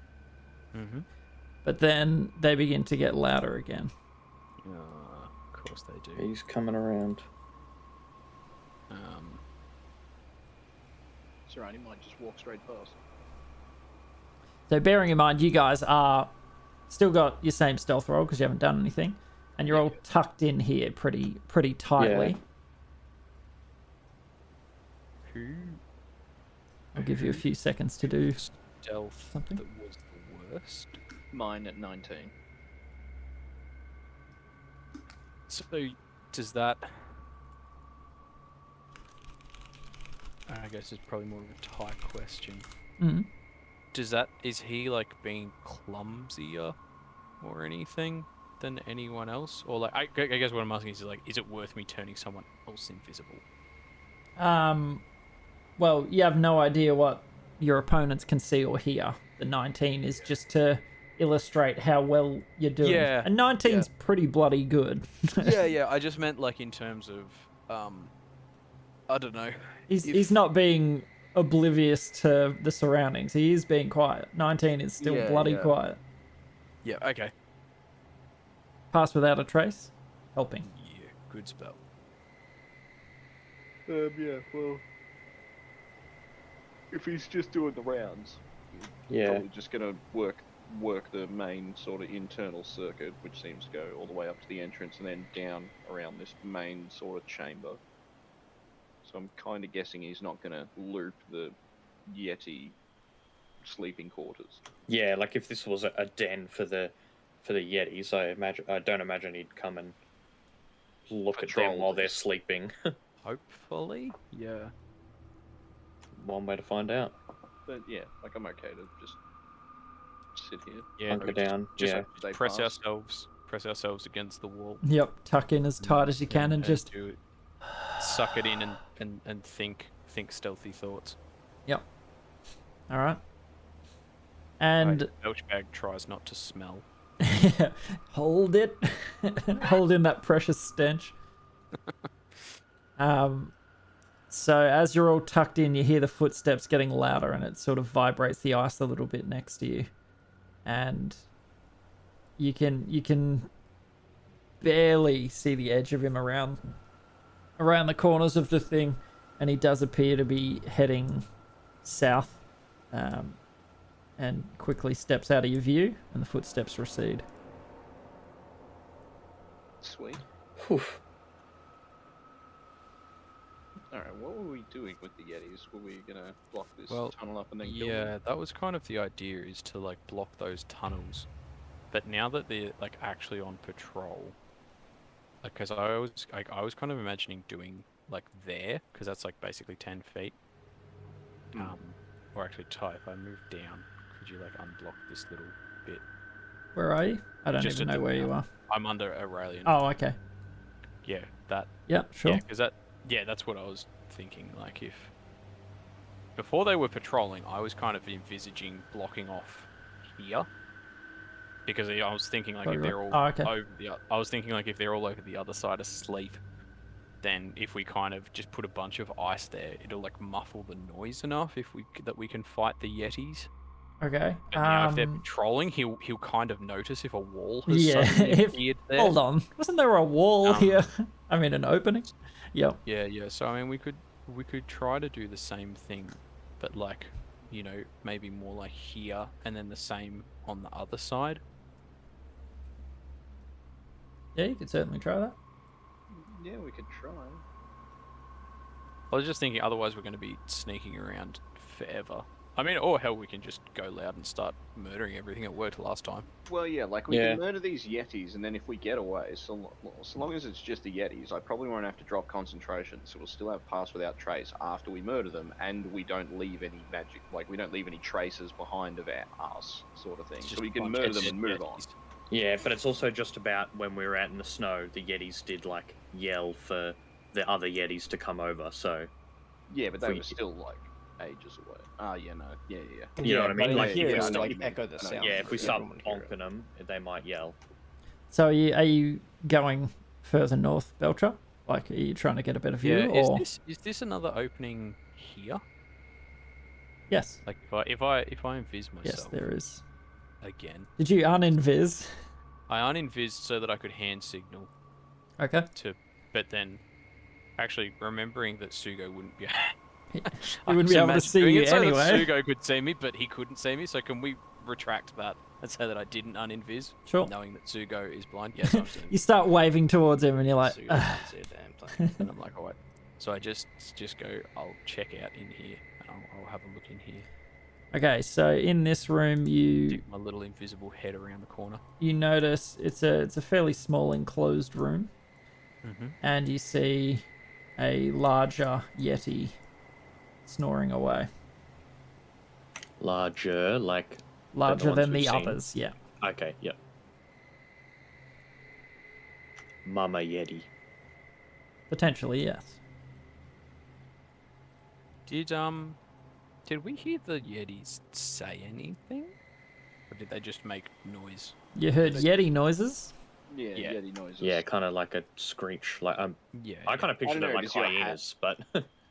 S5: Mm-hmm.
S1: But then they begin to get louder again.
S5: Of course they do.
S10: He's coming around.
S3: steps around, he might just walk straight past.
S1: So bearing in mind, you guys are still got your same stealth roll because you haven't done anything, and you're all tucked in here pretty tightly. I'll give you a few seconds to do
S5: Stealth
S1: something.
S5: that was the worst.
S3: Mine at 19.
S5: So does that? I guess it's probably more of a Ty question.
S1: Mm-hmm.
S5: Is he like being clumsier or anything than anyone else? Or like, I guess what I'm asking is like, is it worth me turning someone else invisible?
S1: Well, you have no idea what your opponents can see or hear. The 19 is just to illustrate how well you're doing.
S5: Yeah.
S1: And 19's pretty bloody good.
S5: yeah. I just meant like in terms of, I don't know.
S1: He's not being oblivious to the surroundings. He is being quiet. 19 is still bloody quiet.
S5: Yeah. Okay.
S1: Pass without a trace. Helping.
S5: Yeah. Good spell.
S3: Yeah, well, if he's just doing the rounds,
S2: Yeah.
S3: probably just gonna work the main sort of internal circuit, which seems to go all the way up to the entrance and then down around this main sort of chamber. So I'm kind of guessing he's not gonna loop the Yeti sleeping quarters.
S2: Yeah, like if this was a den for the Yetis, I don't imagine he'd come and look at them while they're sleeping.
S5: Hopefully. Yeah.
S2: One way to find out.
S3: But yeah, like I'm okay to just sit here.
S5: Yeah.
S2: Hunker down.
S5: Just
S3: They
S5: press
S3: pass.
S5: ourselves against the wall.
S1: Yep, tuck in as tight as you can and just...
S5: do it. Suck it in and think stealthy thoughts.
S1: Yep. Alright. And...
S5: Belchbag tries not to smell.
S1: Hold it. Hold in that precious stench. So as you're all tucked in, you hear the footsteps getting louder and it sort of vibrates the ice a little bit next to you. And you can barely see the edge of him around the corners of the thing, and he does appear to be heading south, and quickly steps out of your view, and the footsteps recede.
S3: Sweet.
S2: Whew.
S3: Alright, what were we doing with the Yetis? Were we gonna block this
S5: Well,
S3: tunnel up and then kill
S5: yeah,
S3: them?
S5: that was kind of the idea, is to like block those tunnels. But now that they're like actually on patrol, like, because I was kind of imagining doing like there, because that's like basically 10 feet. Or actually, Ty, if I move down, could you like unblock this little bit?
S1: Where are you? I don't
S5: Just
S1: even
S5: at
S1: know
S5: the-
S1: where you are.
S5: I'm under Aurelian.
S1: Oh, okay.
S5: Yeah, that.
S1: Yeah, sure.
S5: Yeah, because that's what I was thinking. Like, if before they were patrolling, I was kind of envisaging blocking off here, because I was thinking like
S1: Right,
S5: if
S1: right.
S5: they're all
S1: Oh, okay.
S5: over the, I was thinking like if they're all over the other side asleep, then if we kind of just put a bunch of ice there, it'll like muffle the noise enough that we can fight the Yetis.
S1: Okay.
S5: But now if they're patrolling, he'll kind of notice if a wall has
S1: Yeah,
S5: suddenly appeared there.
S1: Hold on. Wasn't there a wall here? I mean, an opening? Yep.
S5: Yeah. So I mean, we could try to do the same thing, but like, you know, maybe more like here, and then the same on the other side.
S1: Yeah, you could certainly try that.
S3: Yeah, we could try.
S5: I was just thinking, otherwise we're going to be sneaking around forever. I mean, or hell, we can just go loud and start murdering everything. It worked last time.
S3: Well, yeah, like we
S2: Yeah.
S3: can murder these Yetis, and then if we get away, so long as it's just the Yetis, I probably won't have to drop concentration, so we'll still have pass without trace after we murder them, and we don't leave any magic, like we don't leave any traces behind of us, sort of thing.
S5: It's
S3: So
S5: just
S3: we
S5: a
S3: can
S5: bunch
S3: murder
S5: of
S3: them and move
S5: Yetis.
S3: on.
S2: Yeah, but it's also just about when we were out in the snow, the Yetis did like yell for the other Yetis to come over. So
S3: Yeah, but they
S2: We-
S3: were still like ages away. Yeah, no, yeah.
S2: you know what I mean?
S4: but
S2: Like,
S4: here
S3: yeah,
S4: it's
S3: I know
S4: like
S3: what you mean.
S4: echo the
S3: I know.
S4: sound.
S2: yeah, if we
S4: for
S2: start
S4: everyone to hear it.
S2: bonking them, they might yell.
S1: So are you going further north, Belcher? Like, are you trying to get a better view?
S5: Yeah.
S1: or...
S5: Is this another opening here?
S1: Yes.
S5: Like if I invis
S1: Yes,
S5: myself
S1: there is.
S5: again,
S1: Did you uninvis?
S5: I uninvis so that I could hand signal
S1: Okay.
S5: to, but then actually remembering that Sugo wouldn't be
S1: wouldn't be able to see you
S5: so
S1: anyway.
S5: that Sugo could see me, but he couldn't see me. So can we retract that and say that I didn't uninvis,
S1: Sure.
S5: knowing that Sugo is blind? Yes, I'm seeing.
S1: You start waving towards him, and you're like,
S7: So you can't see a damn thing.
S5: And I'm like, alright. So I just go. I'll check out in here, and I'll have a look in here.
S1: okay. So in this room, you
S5: Stick my little invisible head around the corner.
S1: notice it's a fairly small enclosed room,
S5: Mm-hmm.
S1: and you see a larger yeti snoring away,
S2: Larger, like
S1: larger
S2: ones
S1: than
S2: we've
S1: the
S2: seen.
S1: others. Yeah.
S2: okay, yep. Mama Yeti.
S1: Potentially, yes.
S5: Did we hear the Yetis say anything? Or did they just make noise?
S1: You heard yeti noises.
S3: Yeah,
S5: Yeah.
S3: Yeti noises.
S2: Yeah, kind of like a screech. Like
S5: Yeah.
S2: I kind of pictured
S3: know,
S2: it like
S3: does your hat-
S2: hyenas, but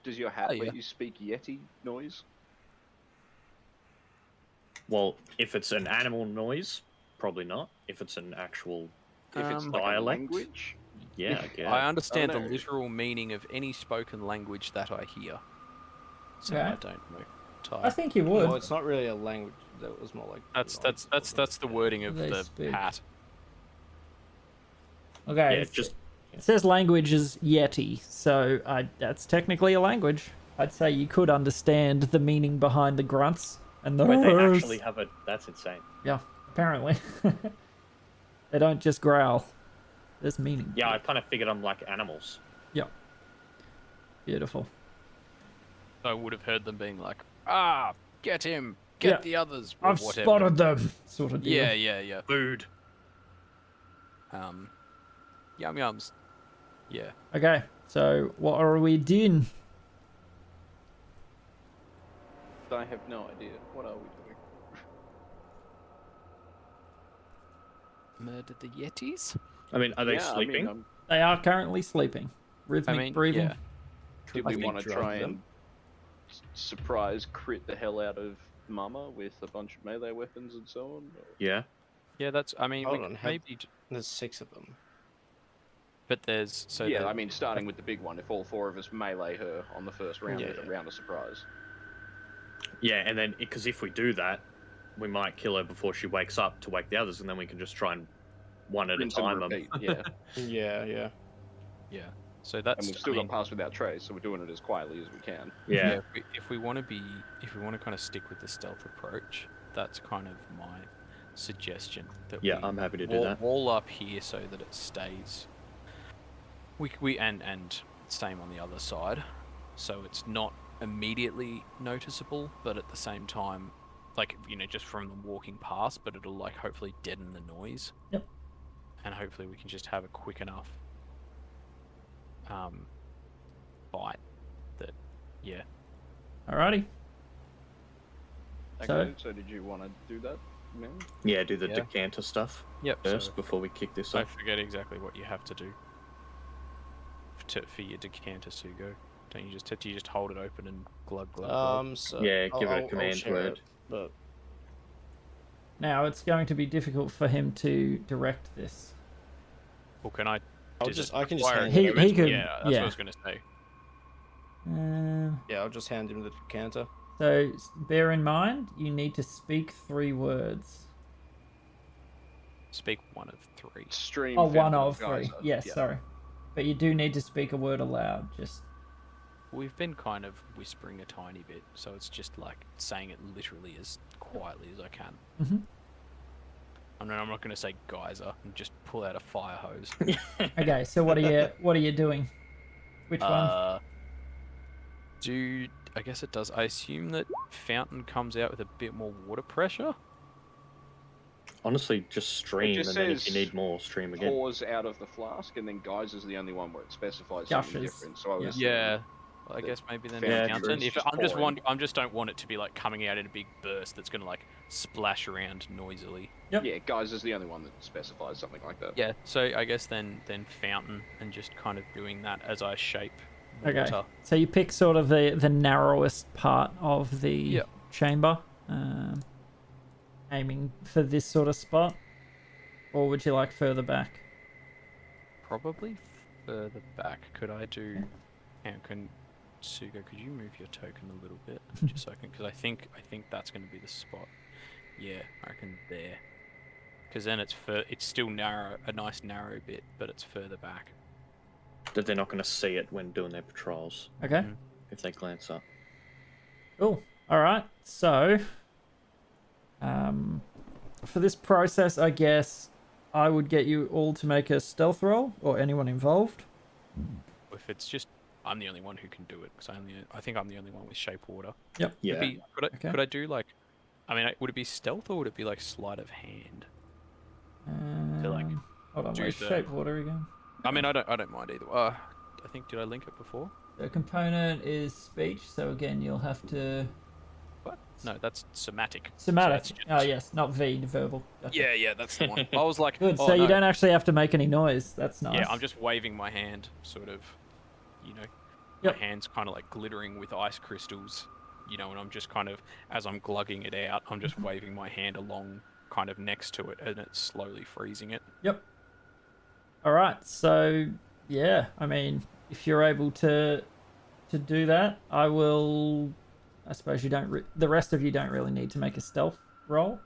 S3: Does your hat
S5: Oh, yeah.
S3: let you speak Yeti noise?
S2: well, if it's an animal noise, probably not. If it's an actual,
S3: If it's like a
S2: dialect?
S3: language?
S2: yeah, I guess.
S5: I understand the
S3: no.
S5: literal meaning of any spoken language that I hear. So
S1: Okay.
S5: I don't know.
S1: I think you would.
S7: Well, it's not really a language. That was more like.
S5: That's the wording of
S1: They
S5: the
S1: speak.
S5: hat.
S1: Okay.
S2: Yeah, just
S1: It says language is Yeti, so that's technically a language. I'd say you could understand the meaning behind the grunts and the.
S2: wait, they actually have a. That's insane.
S1: Yeah, apparently. They don't just growl. There's meaning.
S2: Yeah, I kind of figured I'm like animals.
S1: Yeah. Beautiful.
S5: I would have heard them being like, "Ah, get him, get
S1: Yeah.
S5: the others." Or
S1: I've
S5: whatever.
S1: spotted them, sort of deal.
S5: Yeah.
S2: Food.
S5: Yum yums. Yeah.
S1: Okay, so what are we doing?
S3: I have no idea. What are we doing?
S5: Murdered the Yetis?
S2: I mean, are they
S3: Yeah,
S2: sleeping?
S3: I mean,
S1: They are currently sleeping. Rhythmic breathing.
S5: yeah.
S3: did
S7: I
S3: we
S7: think
S3: want to
S7: drug
S3: try
S7: them.
S3: and surprise crit the hell out of Mama with a bunch of melee weapons and so on? Or-
S2: Yeah.
S5: Yeah, that's. I mean,
S7: Hold
S5: we
S7: on,
S5: could
S7: have-
S5: maybe.
S7: There's 6 of them.
S5: But there's so
S3: yeah,
S5: there-
S3: I mean, starting with the big one, if all 4 of us melee her on the first round,
S7: Yeah,
S3: it's a
S7: yeah.
S3: round of surprise.
S2: Yeah, and then because if we do that, we might kill her before she wakes up to wake the others, and then we can just try and one at a
S3: Rinse and
S2: time.
S3: repeat, yeah.
S7: Yeah.
S5: yeah. So that's.
S3: And we've still
S5: I mean,
S3: got pass without trace, so we're doing it as quietly as we can.
S2: Yeah.
S5: if we want to kind of stick with the stealth approach, that's kind of my suggestion. That
S2: Yeah,
S5: we
S2: I'm happy to do that.
S5: wall up here so that it stays. We and same on the other side, so it's not immediately noticeable, but at the same time, like just from them walking past, but it'll like hopefully deaden the noise.
S1: Yep.
S5: And hopefully we can just have a quick enough bite that
S1: Alrighty. So-
S3: Okay, so did you want to do that, man?
S2: Yeah, do the
S5: Yeah.
S2: decanter stuff
S5: Yep.
S2: first
S5: So
S2: before we kick this
S5: I
S2: off.
S5: forget exactly what you have to do for your decanter, Sugo. Don't you just do you just hold it open and glug glug glug?
S7: So
S2: Yeah, give it a
S7: I'll
S2: command
S7: share
S2: word.
S7: it, but
S1: Now it's going to be difficult for him to direct this.
S5: Or can I?
S7: I'll
S5: does
S7: just
S5: it
S7: I can just
S5: require
S7: hand
S1: He-
S7: him.
S1: he could-
S5: Yeah, that's what I was gonna say.
S7: Yeah, I'll just hand him the decanter.
S1: So bear in mind, you need to speak 3 words.
S5: Speak one of 3.
S3: Stream.
S1: Oh, one
S3: Fountain
S1: of 3.
S3: Geyser.
S1: Yes,
S3: Yeah.
S1: sorry. But you do need to speak a word aloud. Just
S5: We've been kind of whispering a tiny bit, so it's just like saying it literally as quietly as I can.
S1: Mhm.
S5: I mean, I'm not gonna say geyser and just pull out a fire hose.
S1: okay. So what are you doing? Which one?
S5: I guess it does. I assume that fountain comes out with a bit more water pressure.
S2: Honestly, just stream,
S3: just
S2: and then if you
S3: says
S2: need more, stream again.
S3: Pours out of the flask, and then Geyser's the only one where it specifies something
S1: Gushes.
S3: different. So I
S1: Yeah.
S3: was
S5: Yeah. Well, I
S3: the
S5: guess maybe then
S3: fountain
S5: fountain.
S3: is
S5: If
S3: just
S5: I'm just
S3: pouring.
S5: I just don't want it to be like coming out in a big burst that's gonna like splash around noisily.
S1: Yep.
S3: Yeah, Geyser's the only one that specifies something like that.
S5: Yeah. So I guess then fountain and just kind of doing that as I shape water.
S1: Okay. So you pick sort of the narrowest part of the
S5: Yep.
S1: chamber, aiming for this sort of spot, or would you like further back?
S5: Probably further back. Could I do? Can Sugo, could you move your token a little bit, just so I can? Because I think that's going to be the spot. Yeah, I reckon there. Because then it's still narrow, a nice narrow bit, but it's further back.
S2: That they're not going to see it when doing their patrols
S1: Okay.
S2: if they glance up.
S1: Cool. All right. So, for this process, I guess I would get you all to make a stealth roll, or anyone involved.
S5: If it's just, I'm the only one who can do it, because I think I'm the only one with shape water.
S1: Yep.
S2: Yeah.
S5: Could I do like, I mean, would it be stealth or would it be like sleight of hand? like,
S1: Hold on,
S5: do
S1: where's
S5: the-
S1: shape water again?
S5: I mean, I don't mind either. I think, did I link it before?
S1: The component is speech, so again, you'll have to.
S5: What? No, that's somatic.
S1: Somatic.
S5: So that's
S1: Oh, yes, not V, verbal. Gotcha.
S5: Yeah, that's the one. I was like,
S1: Good,
S5: oh,
S1: so you
S5: no.
S1: don't actually have to make any noise. That's nice.
S5: Yeah, I'm just waving my hand, sort of, you know,
S1: Yep.
S5: my hand's kind of like glittering with ice crystals, you know, and I'm just kind of, as I'm glugging it out, I'm just waving my hand along kind of next to it, and it's slowly freezing it.
S1: Yep. All right, so yeah, I mean, if you're able to do that, I will. I suppose you don't. The rest of you don't really need to make a stealth roll.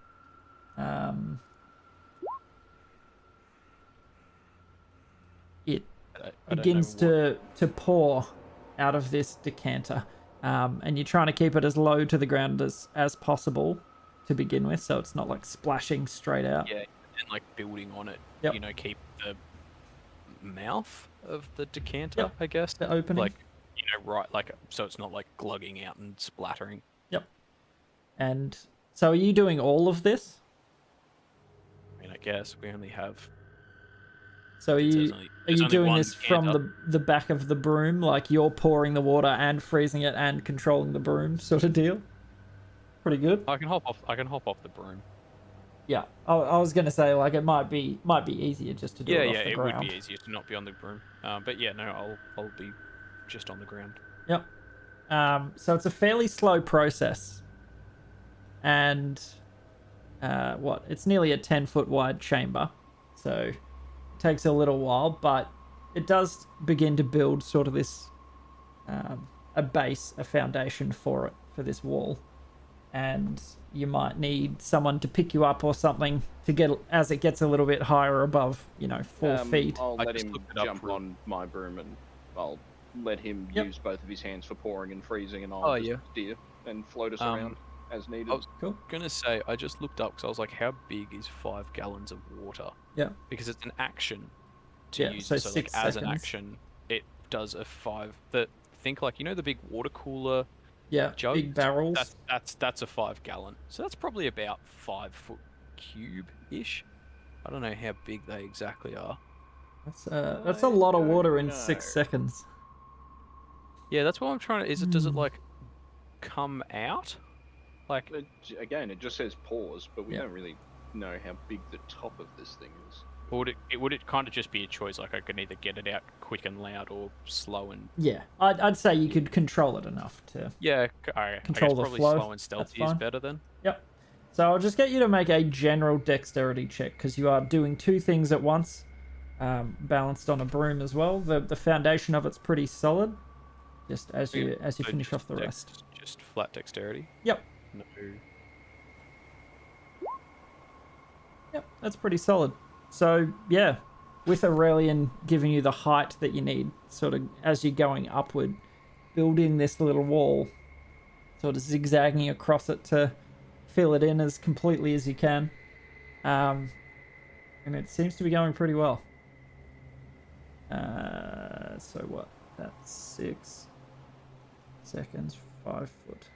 S1: It
S5: I don't
S1: begins
S5: know
S1: to pour out of this decanter, and you're trying to keep it as low to the ground as possible to begin with, so it's not like splashing straight out.
S5: Yeah, and like building on it,
S1: Yep.
S5: you know, keep the mouth of the decanter,
S1: Yep.
S5: I guess.
S1: The opening.
S5: Like, you know, right, like, so it's not like glugging out and splattering.
S1: Yep. And so are you doing all of this?
S5: I mean, I guess we only have.
S1: So are
S5: it says
S1: you
S5: only-
S1: are
S5: there's
S1: you
S5: only
S1: doing
S5: one
S1: this from
S5: decanter.
S1: the back of the broom, like you're pouring the water and freezing it and controlling the broom sort of deal? Pretty good.
S5: I can hop off the broom.
S1: Yeah, I was gonna say like it might be easier just to do
S5: Yeah,
S1: it off
S5: yeah,
S1: the
S5: it
S1: ground.
S5: would be easier to not be on the broom. But yeah, no, I'll be just on the ground.
S1: Yep. So it's a fairly slow process, and it's nearly a 10-foot wide chamber, so it takes a little while, but it does begin to build sort of this a base, a foundation for this wall, and you might need someone to pick you up or something to get as it gets a little bit higher above, 4 feet.
S3: I'll
S5: I
S3: let
S5: just
S3: him
S5: looked it up
S3: jump
S5: real-
S3: on my broom and I'll let him
S1: Yep.
S3: use both of his hands for pouring and freezing, and I'll
S5: Oh,
S3: just
S5: yeah.
S3: steer and float us
S5: Um,
S3: around as needed.
S5: I was
S1: Cool.
S5: gonna say, I just looked up because I was like, how big is 5 gallons of water?
S1: Yeah.
S5: Because it's an action to
S1: Yeah,
S5: use
S1: so
S5: it. So like
S1: 6
S5: as an
S1: seconds.
S5: action, it does a 5. Think like, you know, the big water cooler
S1: Yeah,
S5: jugs?
S1: big barrels.
S5: That's a 5 gallon. So that's probably about 5 foot cube ish. I don't know how big they exactly are.
S1: That's a lot of
S3: don't
S1: water in
S3: know.
S1: 6 seconds.
S5: Yeah, that's what I'm trying to. Does it
S1: Hmm.
S5: like come out? Like,
S3: Again, it just says pause, but we
S1: Yeah.
S3: don't really know how big the top of this thing is.
S5: or would it kind of just be a choice? Like I could either get it out quick and loud or slow and.
S1: Yeah, I'd say you could control it enough to.
S5: Yeah, I
S1: Control
S5: guess
S1: the
S5: probably
S1: flow,
S5: slow and stealthy
S1: that's
S5: is
S1: fine.
S5: better then.
S1: Yep. So I'll just get you to make a general dexterity check because you are doing 2 things at once, balanced on a broom as well. The foundation of it's pretty solid. Just as you
S5: So
S1: finish
S5: just
S1: off the rest.
S5: Just flat dexterity.
S1: Yep.
S5: No.
S1: Yep, that's pretty solid. So yeah, with Aurelian giving you the height that you need, sort of as you're going upward, building this little wall, sort of zigzagging across it to fill it in as completely as you can, and it seems to be going pretty well. So what? That's 6 seconds, 5 foot.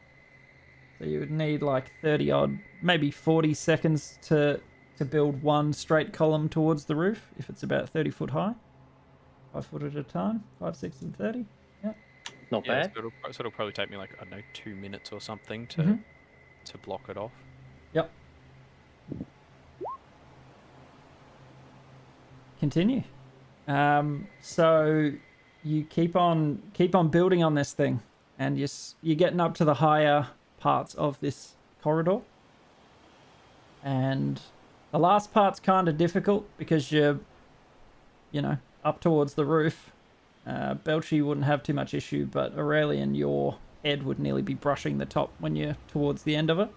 S1: So you would need like 30 odd, maybe 40 seconds to build one straight column towards the roof if it's about 30 foot high. 5 foot at a time, 5, 6, and 30. Yeah.
S2: Not
S5: Yeah,
S2: bad.
S5: so it'll probably take me like, I don't know, 2 minutes or something to
S1: Mhm.
S5: to block it off.
S1: Yep. Continue. So you keep on building on this thing, and you're getting up to the higher parts of this corridor. And the last part's kind of difficult because you're up towards the roof, Belchy wouldn't have too much issue, but Aurelian, your head would nearly be brushing the top when you're towards the end of it.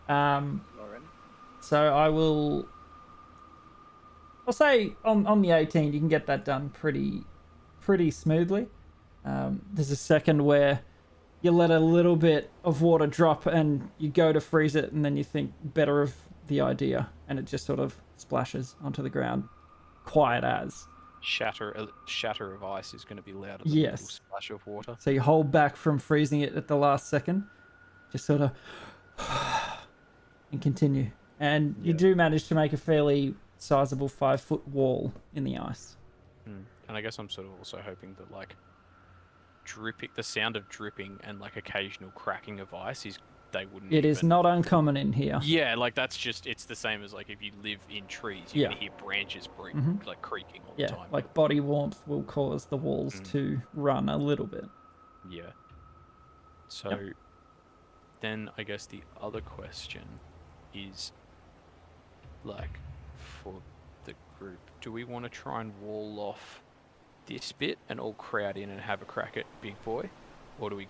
S3: Alright.
S1: So I'll say on the 18 you can get that done pretty smoothly. There's a second where you let a little bit of water drop and you go to freeze it, and then you think better of the idea, and it just sort of splashes onto the ground, quiet as.
S5: Shatter of ice is going to be louder than a
S1: Yes.
S5: little splash of water.
S1: So you hold back from freezing it at the last second, just sort of, and continue. And you do manage to make a fairly sizable 5-foot wall in the ice.
S5: And I guess I'm sort of also hoping that like the sound of dripping and like occasional cracking of ice
S1: It is not uncommon in here.
S5: Yeah, like it's the same as like if you live in trees, you're gonna hear branches like creaking all the time.
S1: Like body warmth will cause the walls to run a little bit.
S5: Yeah. So then I guess the other question is like for the group, do we want to try and wall off this bit and all crowd in and have a crack at Big Boy, or do we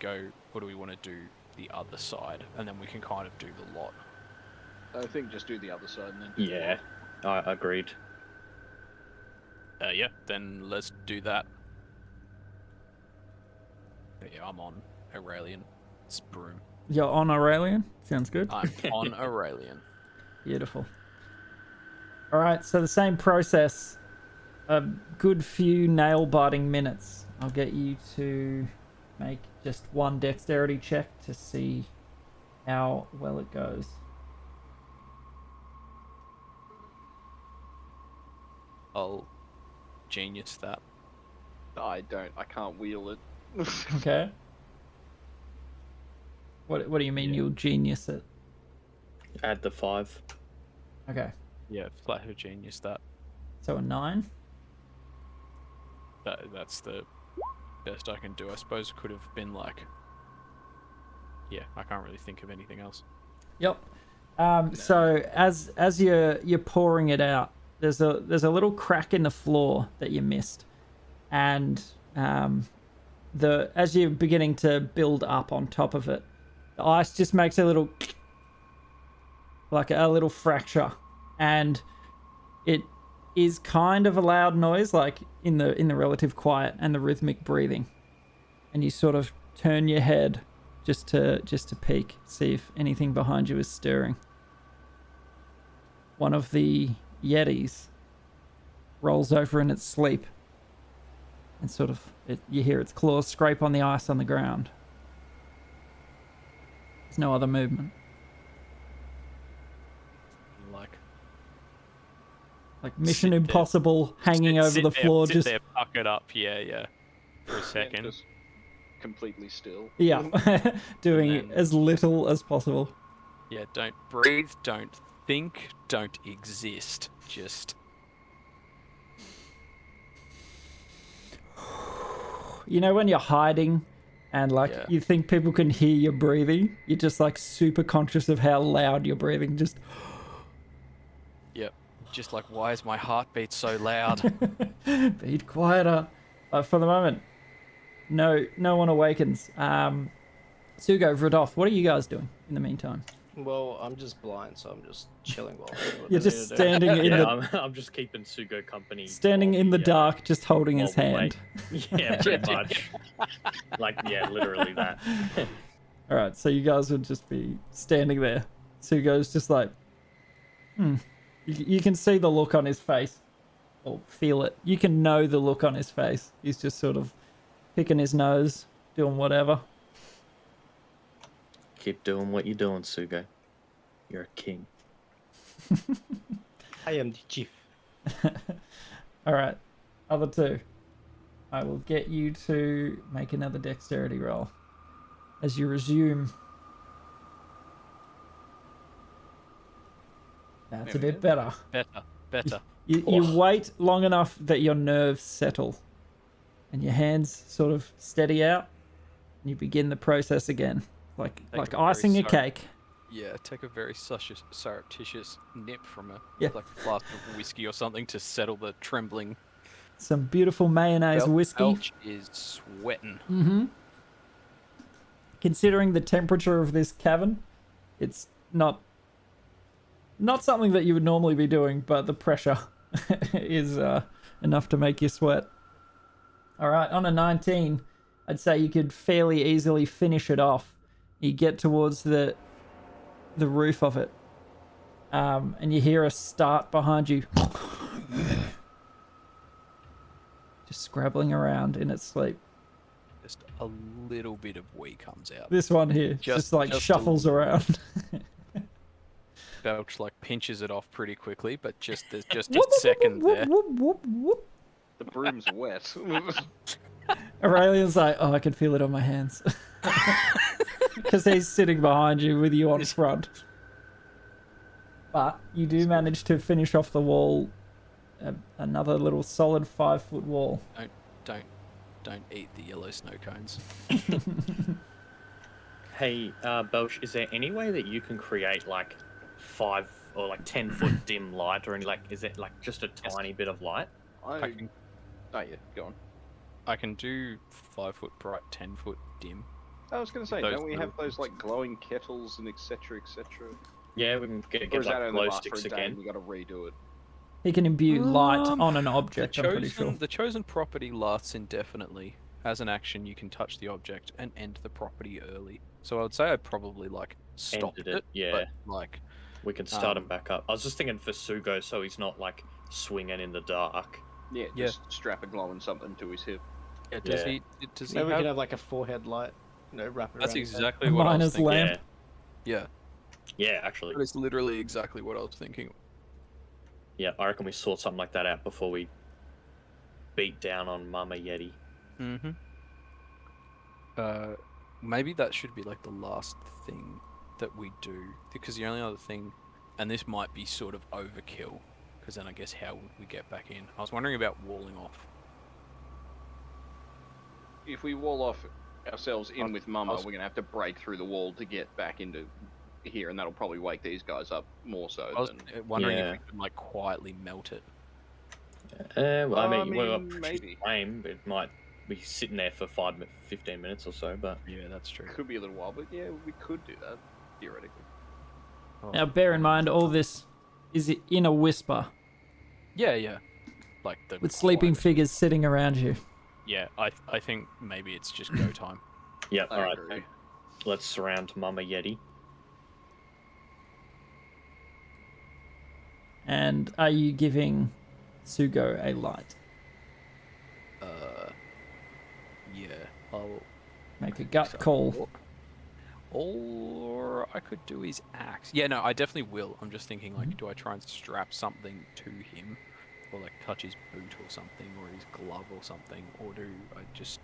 S5: want to do the other side and then we can kind of do the lot?
S3: I think just do the other side and then do the
S2: Yeah, I agreed.
S5: Yeah, then let's do that. Yeah, I'm on Aurelian's broom.
S1: You're on Aurelian? Sounds good.
S5: I'm on Aurelian.
S1: Beautiful. All right, so the same process, a good few nail-biting minutes. I'll get you to make just one dexterity check to see how well it goes.
S5: I'll genius that.
S3: I can't wheel it.
S1: Okay. What do you mean you'll genius it?
S2: Add the 5.
S1: Okay.
S5: Yeah, flat her genius that.
S1: So a 9?
S5: That's the best I can do. I suppose it could have been like... Yeah, I can't really think of anything else.
S1: Yep. So as you're pouring it out, there's a little crack in the floor that you missed, and as you're beginning to build up on top of it, the ice just makes a little fracture, and it is kind of a loud noise, like in the relative quiet and the rhythmic breathing, and you sort of turn your head just to peek, see if anything behind you is stirring. One of the Yetis rolls over in its sleep, and sort of you hear its claws scrape on the ice on the ground. There's no other movement. Like Mission Impossible hanging over the floor,
S5: sit
S1: just
S5: there, puckered up, yeah, for a second.
S3: Just completely still.
S1: yeah, doing as little as possible.
S5: Yeah, don't breathe, don't think, don't exist. Just
S1: You know when you're hiding and you think people can hear your breathing, you're just like super conscious of how loud you're breathing. Just
S5: just like, why is my heartbeat so loud?
S1: beat quieter. For the moment, no one awakens. Sugo, Vradoth, what are you guys doing in the meantime?
S7: Well, I'm just blind, so I'm just chilling while
S1: You're just standing in the
S2: I'm just keeping Sugo company.
S1: standing in the dark, just holding his
S2: while we
S1: hand.
S2: wait. Yeah, pretty much. Literally that.
S1: All right, so you guys would just be standing there. Sugo's just like, You can see the look on his face, or feel it. You can know the look on his face. He's just sort of picking his nose, doing whatever.
S2: Keep doing what you're doing, Sugo. You're a king.
S4: I am the chief.
S1: All right, other two. I will get you to make another dexterity roll as you resume. That's a bit better.
S5: Better.
S1: You wait long enough that your nerves settle and your hands sort of steady out, and you begin the process again, like icing a cake.
S5: Yeah, take a very surreptitious nip from a flask of whiskey or something to settle the trembling
S1: Some beautiful mayonnaise whiskey.
S5: Belch is sweating.
S1: Mm-hmm. Considering the temperature of this cavern, it's not something that you would normally be doing, but the pressure is enough to make you sweat. All right, on a 19, I'd say you could fairly easily finish it off. You get towards the roof of it, and you hear a start behind you. Just scrabbling around in its sleep.
S5: Just a little bit of wee comes out.
S1: This one here just like shuffles around.
S5: Belch like pinches it off pretty quickly, but there's just a second there.
S3: The broom's wet.
S1: Aurelian's like, oh, I can feel it on my hands. Because he's sitting behind you with you on front. But you do manage to finish off the wall, another little solid 5-foot wall.
S5: Don't eat the yellow snow cones.
S2: Hey, Belch, is there any way that you can create like 5 or like 10-foot dim light, or any is it like just a tiny bit of light?
S3: Oh yeah, go on.
S5: I can do 5-foot bright, 10-foot dim.
S3: I was going to say, don't we have those like glowing kettles and etc.
S2: Yeah, we can get
S3: Or is that
S2: like
S3: only
S2: glow
S3: last for a
S2: sticks
S3: day
S2: again.
S3: and we got to redo it?
S1: He can imbue light on an object, I'm pretty sure.
S5: The chosen property lasts indefinitely. As an action, you can touch the object and end the property early. So I would say I probably like stopped
S2: Ended it, yeah.
S5: But like
S2: We can start him back up. I was just thinking for Sugo, so he's not like swinging in the dark.
S3: Yeah, just strap a glowing something to his hip.
S5: yeah, does he
S4: Maybe we
S5: have...
S4: could have like a forehead light, wrap it
S5: That's
S4: around his head.
S5: exactly what I was
S1: Miner's
S5: thinking.
S1: lamp.
S5: Yeah,
S2: Yeah, actually.
S5: that is literally exactly what I was thinking.
S2: Yeah, I reckon we sort something like that out before we beat down on Mama Yeti.
S5: Mm-hmm. Maybe that should be like the last thing that we do, because the only other thing, and this might be sort of overkill, because then I guess how would we get back in? I was wondering about walling off.
S3: If we wall off ourselves in with Mama, we're going to have to break through the wall to get back into here, and that'll probably wake these guys up more so
S5: I was
S3: than...
S5: wondering
S2: Yeah.
S5: if we could like quietly melt it.
S2: Well, I mean, we'll
S3: maybe.
S2: produce flame. It might be sitting there for 15 minutes or so, but
S5: Yeah, that's true.
S3: Could be a little while, but yeah, we could do that, theoretically.
S1: Now, bear in mind, all this is in a whisper,
S5: Yeah. Like the
S1: with sleeping
S5: quiet-
S1: figures sitting around you.
S5: Yeah, I think maybe it's just go time.
S2: yeah.
S3: I
S2: All right,
S3: agree.
S2: let's surround Mama Yeti.
S1: And are you giving Sugo a light?
S5: Yeah, I'll
S1: Make a gut call.
S5: Or I could do his axe. Yeah, no, I definitely will. I'm just thinking, like, do I try and strap something to him? Or, like, touch his boot or something, or his glove or something? Or do I just...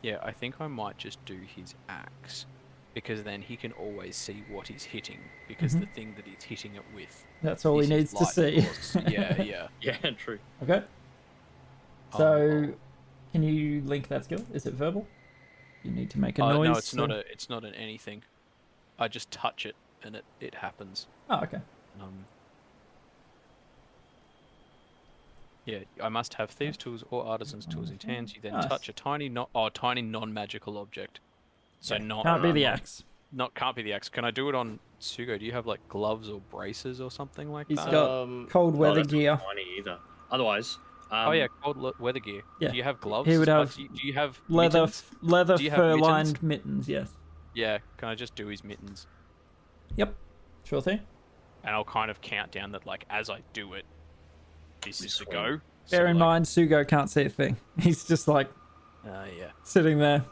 S5: Yeah, I think I might just do his axe. Because then he can always see what he's hitting. Because the thing that he's hitting it with...
S1: That's all he
S5: is his
S1: needs to
S5: light
S1: see.
S5: source. Yeah.
S2: Yeah, true.
S1: Okay. So, can you link that skill? Is it verbal? You need to make a noise.
S5: No, it's
S1: so-
S5: not it's not an anything. I just touch it and it happens.
S1: Oh, okay.
S5: Yeah, I must have thieves' tools or artisans' tools in hands. You then
S1: Nice.
S5: touch a tiny non-magical object. So
S1: Okay.
S5: not
S1: Can't be the axe.
S5: Can't be the axe. Can I do it on Sugo? Do you have like gloves or braces or something like
S1: He's
S5: that?
S1: got cold
S2: Oh,
S1: weather
S2: that's not
S1: gear.
S2: tiny either. Otherwise,
S5: Oh yeah, cold weather gear.
S1: Yeah.
S5: Do you have gloves?
S1: He would have
S5: do you have
S1: Leather,
S5: mittens?
S1: leather
S5: Do you have
S1: fur-lined mittens. Yes.
S5: Yeah. Can I just do his mittens?
S1: Yep. Sure thing.
S5: And I'll kind of count down that like as I do it, this is the
S2: swing.
S5: go.
S1: Bear in
S5: like,
S1: mind, Sugo can't see a thing. He's just like
S5: Yeah.
S1: sitting there.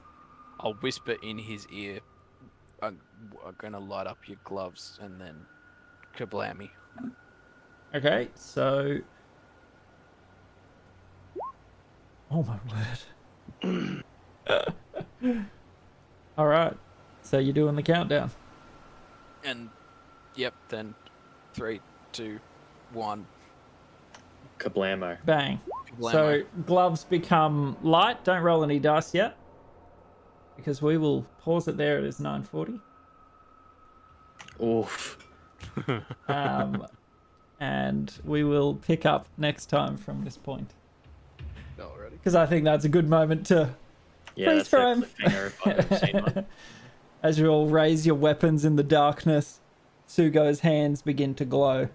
S5: I'll whisper in his ear, I'm gonna light up your gloves, and then kablammy.
S1: Okay, so. Oh my word. All right. So you're doing the countdown.
S5: And, yep, then 3, 2, 1.
S2: kablamo.
S1: Bang.
S5: Kablamo.
S1: So gloves become light. Don't roll any dice yet. Because we will pause it there. It is 9:40.
S2: Oof.
S1: and we will pick up next time from this point.
S3: Alrighty.
S1: Because I think that's a good moment to
S2: Yeah,
S1: freeze
S2: that's
S1: frame.
S2: a cliffhanger if I've ever seen one.
S1: As you all raise your weapons in the darkness, Sugo's hands begin to glow.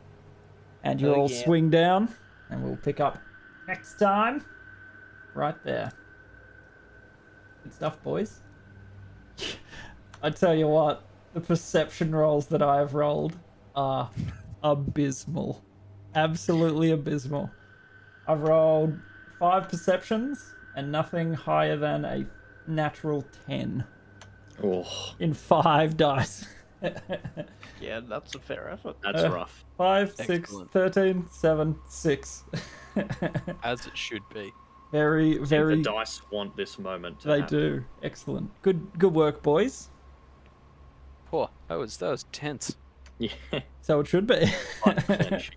S1: And you
S7: Oh,
S1: all
S7: yeah.
S1: swing down, and we'll pick up next time. Right there. Good stuff, boys. I tell you what, the perception rolls that I have rolled are abysmal. Absolutely abysmal. I've rolled 5 perceptions and nothing higher than a natural 10
S2: Oh,
S1: in 5 dice.
S5: Yeah, that's a fair effort.
S2: that's rough.
S1: 5, 6,
S5: Excellent.
S1: 13, 7, 6.
S5: As it should be.
S1: Very,
S2: I think
S1: very.
S2: the dice want this moment to
S1: They
S2: happen.
S1: do. Excellent. Good work, boys.
S5: Poor. That was tense.
S2: Yeah,
S1: So it should be.
S2: blood clenching.